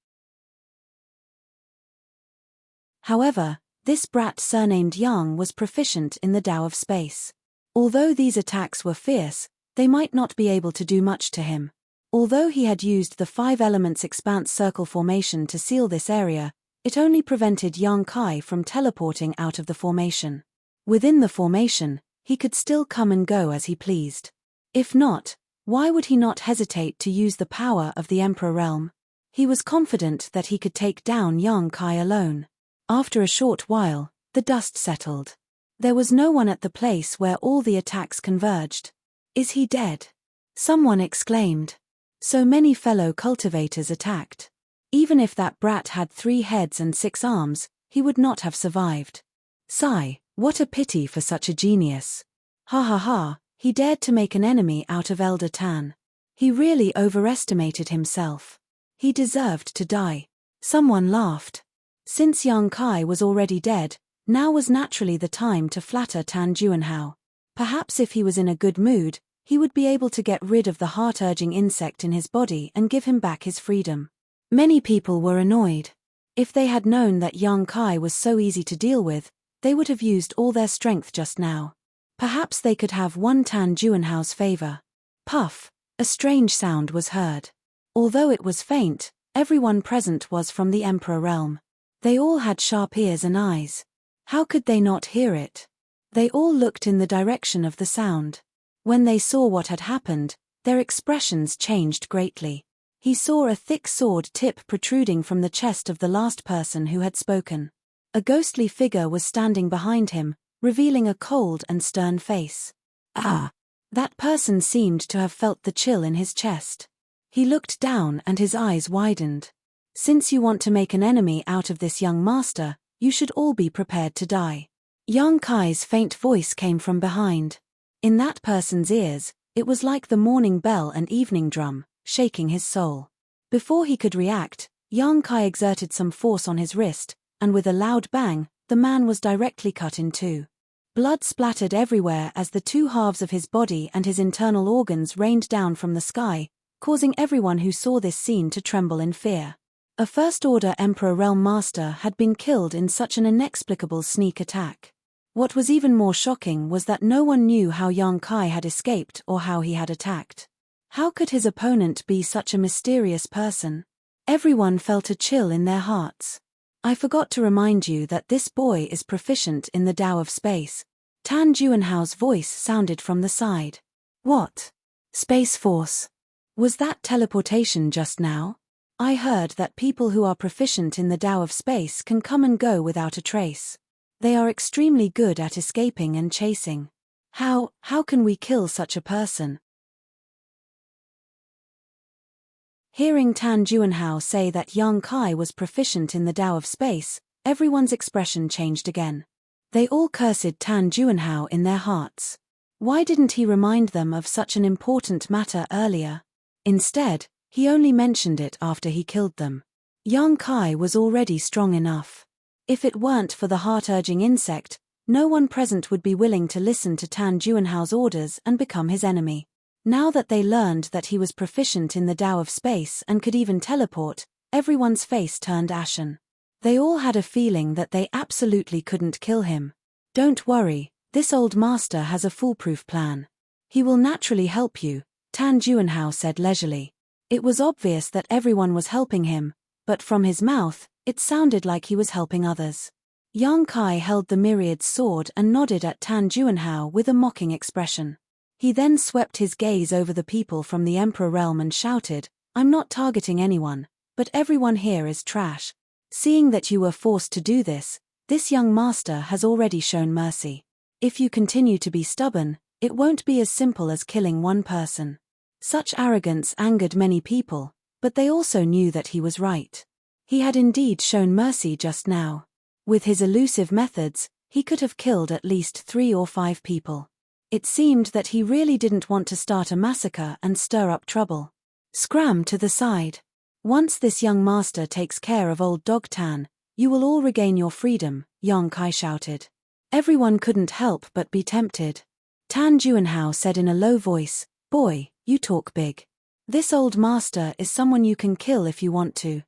However, this brat surnamed Yang was proficient in the Tao of space. Although these attacks were fierce, they might not be able to do much to him. Although he had used the 5 elements expanse circle formation to seal this area, it only prevented Yang Kai from teleporting out of the formation. Within the formation, he could still come and go as he pleased. If not, why would he not hesitate to use the power of the Emperor realm? He was confident that he could take down Yang Kai alone. After a short while, the dust settled. There was no one at the place where all the attacks converged. "Is he dead?" someone exclaimed. So many fellow cultivators attacked. Even if that brat had 3 heads and 6 arms, he would not have survived. Sigh, what a pity for such a genius. Ha ha ha, he dared to make an enemy out of Elder Tan. He really overestimated himself. He deserved to die. Someone laughed. Since Yang Kai was already dead, now was naturally the time to flatter Tan Junhao. Perhaps if he was in a good mood, he would be able to get rid of the heart-urging insect in his body and give him back his freedom. Many people were annoyed. If they had known that Yang Kai was so easy to deal with, they would have used all their strength just now. Perhaps they could have won Tan Juanhao's favor. Puff! A strange sound was heard. Although it was faint, everyone present was from the Emperor realm. They all had sharp ears and eyes. How could they not hear it? They all looked in the direction of the sound. When they saw what had happened, their expressions changed greatly. He saw a thick sword tip protruding from the chest of the last person who had spoken. A ghostly figure was standing behind him, revealing a cold and stern face. Ah! That person seemed to have felt the chill in his chest. He looked down and his eyes widened. Since you want to make an enemy out of this young master, you should all be prepared to die. Yang Kai's faint voice came from behind. In that person's ears, it was like the morning bell and evening drum, shaking his soul. Before he could react, Yang Kai exerted some force on his wrist, and with a loud bang, the man was directly cut in two. Blood splattered everywhere as the two halves of his body and his internal organs rained down from the sky, causing everyone who saw this scene to tremble in fear. A First-Order Emperor Realm Master had been killed in such an inexplicable sneak attack. What was even more shocking was that no one knew how Yang Kai had escaped or how he had attacked. How could his opponent be such a mysterious person? Everyone felt a chill in their hearts. I forgot to remind you that this boy is proficient in the Tao of Space. Tan Juanhao's voice sounded from the side. What? Space Force? Was that teleportation just now? I heard that people who are proficient in the Tao of Space can come and go without a trace. They are extremely good at escaping and chasing. How can we kill such a person? Hearing Tan Juanhao say that Yang Kai was proficient in the Tao of Space, everyone's expression changed again. They all cursed Tan Juanhao in their hearts. Why didn't he remind them of such an important matter earlier? Instead, he only mentioned it after he killed them. Yang Kai was already strong enough. If it weren't for the heart-urging insect, no one present would be willing to listen to Tan Juanhao's orders and become his enemy. Now that they learned that he was proficient in the Tao of Space and could even teleport, everyone's face turned ashen. They all had a feeling that they absolutely couldn't kill him. Don't worry, this old master has a foolproof plan. He will naturally help you, Tan Juanhao said leisurely. It was obvious that everyone was helping him, but from his mouth, it sounded like he was helping others. Yang Kai held the myriad's sword and nodded at Tan Juanhao with a mocking expression. He then swept his gaze over the people from the Emperor realm and shouted, I'm not targeting anyone, but everyone here is trash. Seeing that you were forced to do this young master has already shown mercy. If you continue to be stubborn, it won't be as simple as killing one person. Such arrogance angered many people, but they also knew that he was right. He had indeed shown mercy just now. With his elusive methods, he could have killed at least 3 or 5 people. It seemed that he really didn't want to start a massacre and stir up trouble. Scram to the side. Once this young master takes care of old Dog Tan, you will all regain your freedom, Yang Kai shouted. Everyone couldn't help but be tempted. Tan Juanhao said in a low voice, Boy, you talk big. This old master is someone you can kill if you want to,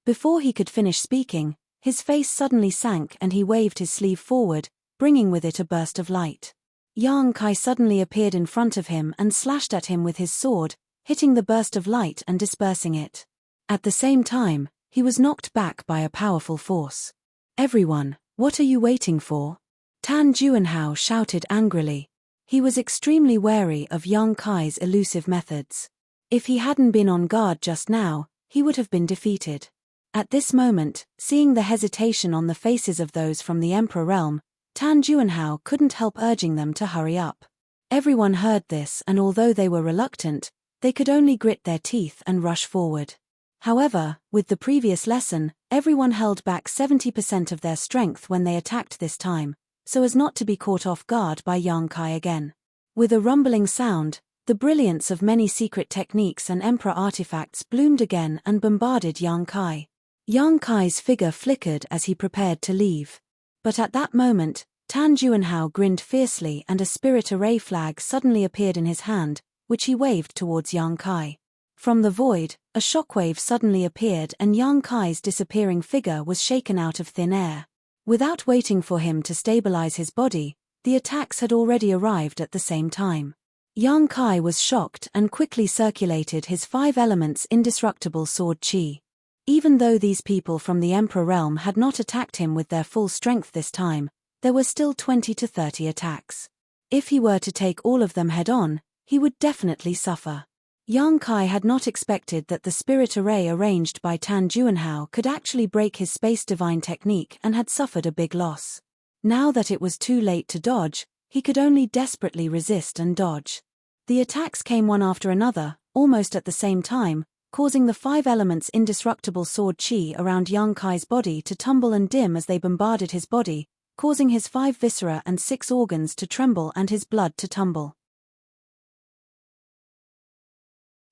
Before he could finish speaking, his face suddenly sank and he waved his sleeve forward, bringing with it a burst of light. Yang Kai suddenly appeared in front of him and slashed at him with his sword, hitting the burst of light and dispersing it. At the same time, he was knocked back by a powerful force. Everyone, what are you waiting for? Tan Juanhao shouted angrily. He was extremely wary of Yang Kai's elusive methods. If he hadn't been on guard just now, he would have been defeated. At this moment, seeing the hesitation on the faces of those from the Emperor realm, Tan Juanhao couldn't help urging them to hurry up. Everyone heard this and although they were reluctant, they could only grit their teeth and rush forward. However, with the previous lesson, everyone held back 70% of their strength when they attacked this time, so as not to be caught off guard by Yang Kai again. With a rumbling sound, the brilliance of many secret techniques and Emperor artifacts bloomed again and bombarded Yang Kai. Yang Kai's figure flickered as he prepared to leave. But at that moment, Tan Juanhao grinned fiercely and a spirit array flag suddenly appeared in his hand, which he waved towards Yang Kai. From the void, a shockwave suddenly appeared and Yang Kai's disappearing figure was shaken out of thin air. Without waiting for him to stabilize his body, The attacks had already arrived at the same time. Yang Kai was shocked and quickly circulated his 5 elements indestructible sword chi. Even though these people from the Emperor realm had not attacked him with their full strength this time, there were still 20 to 30 attacks. If he were to take all of them head-on, he would definitely suffer. Yang Kai had not expected that the spirit array arranged by Tan Juanhao could actually break his space divine technique and had suffered a big loss. Now that it was too late to dodge, he could only desperately resist and dodge. The attacks came one after another, almost at the same time, causing the 5 elements indestructible sword chi around Yang Kai's body to tumble and dim as they bombarded his body, causing his 5 viscera and 6 organs to tremble and his blood to tumble.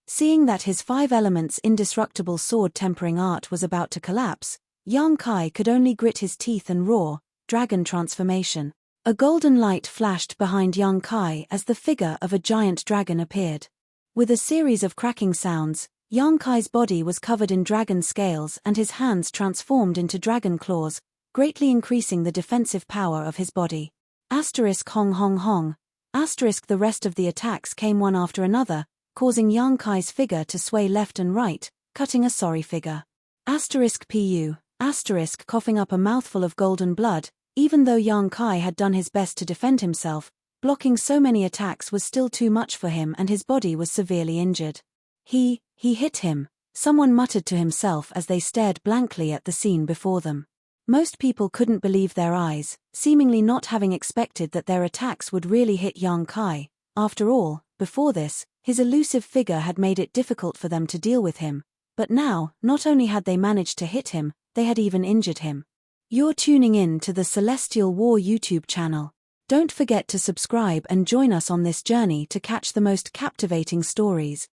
Seeing that his 5 elements indestructible sword tempering art was about to collapse, Yang Kai could only grit his teeth and roar, "Dragon transformation." A golden light flashed behind Yang Kai as the figure of a giant dragon appeared. With a series of cracking sounds, Yang Kai's body was covered in dragon scales and his hands transformed into dragon claws, greatly increasing the defensive power of his body. Hong hong hong. The rest of the attacks came one after another, causing Yang Kai's figure to sway left and right, cutting a sorry figure. Pu. Coughing up a mouthful of golden blood. Even though Yang Kai had done his best to defend himself, blocking so many attacks was still too much for him and his body was severely injured. He hit him, someone muttered to himself as they stared blankly at the scene before them. Most people couldn't believe their eyes, seemingly not having expected that their attacks would really hit Yang Kai. After all, before this, his elusive figure had made it difficult for them to deal with him, but now, not only had they managed to hit him, they had even injured him. You're tuning in to the Celestial War YouTube channel. Don't forget to subscribe and join us on this journey to catch the most captivating stories.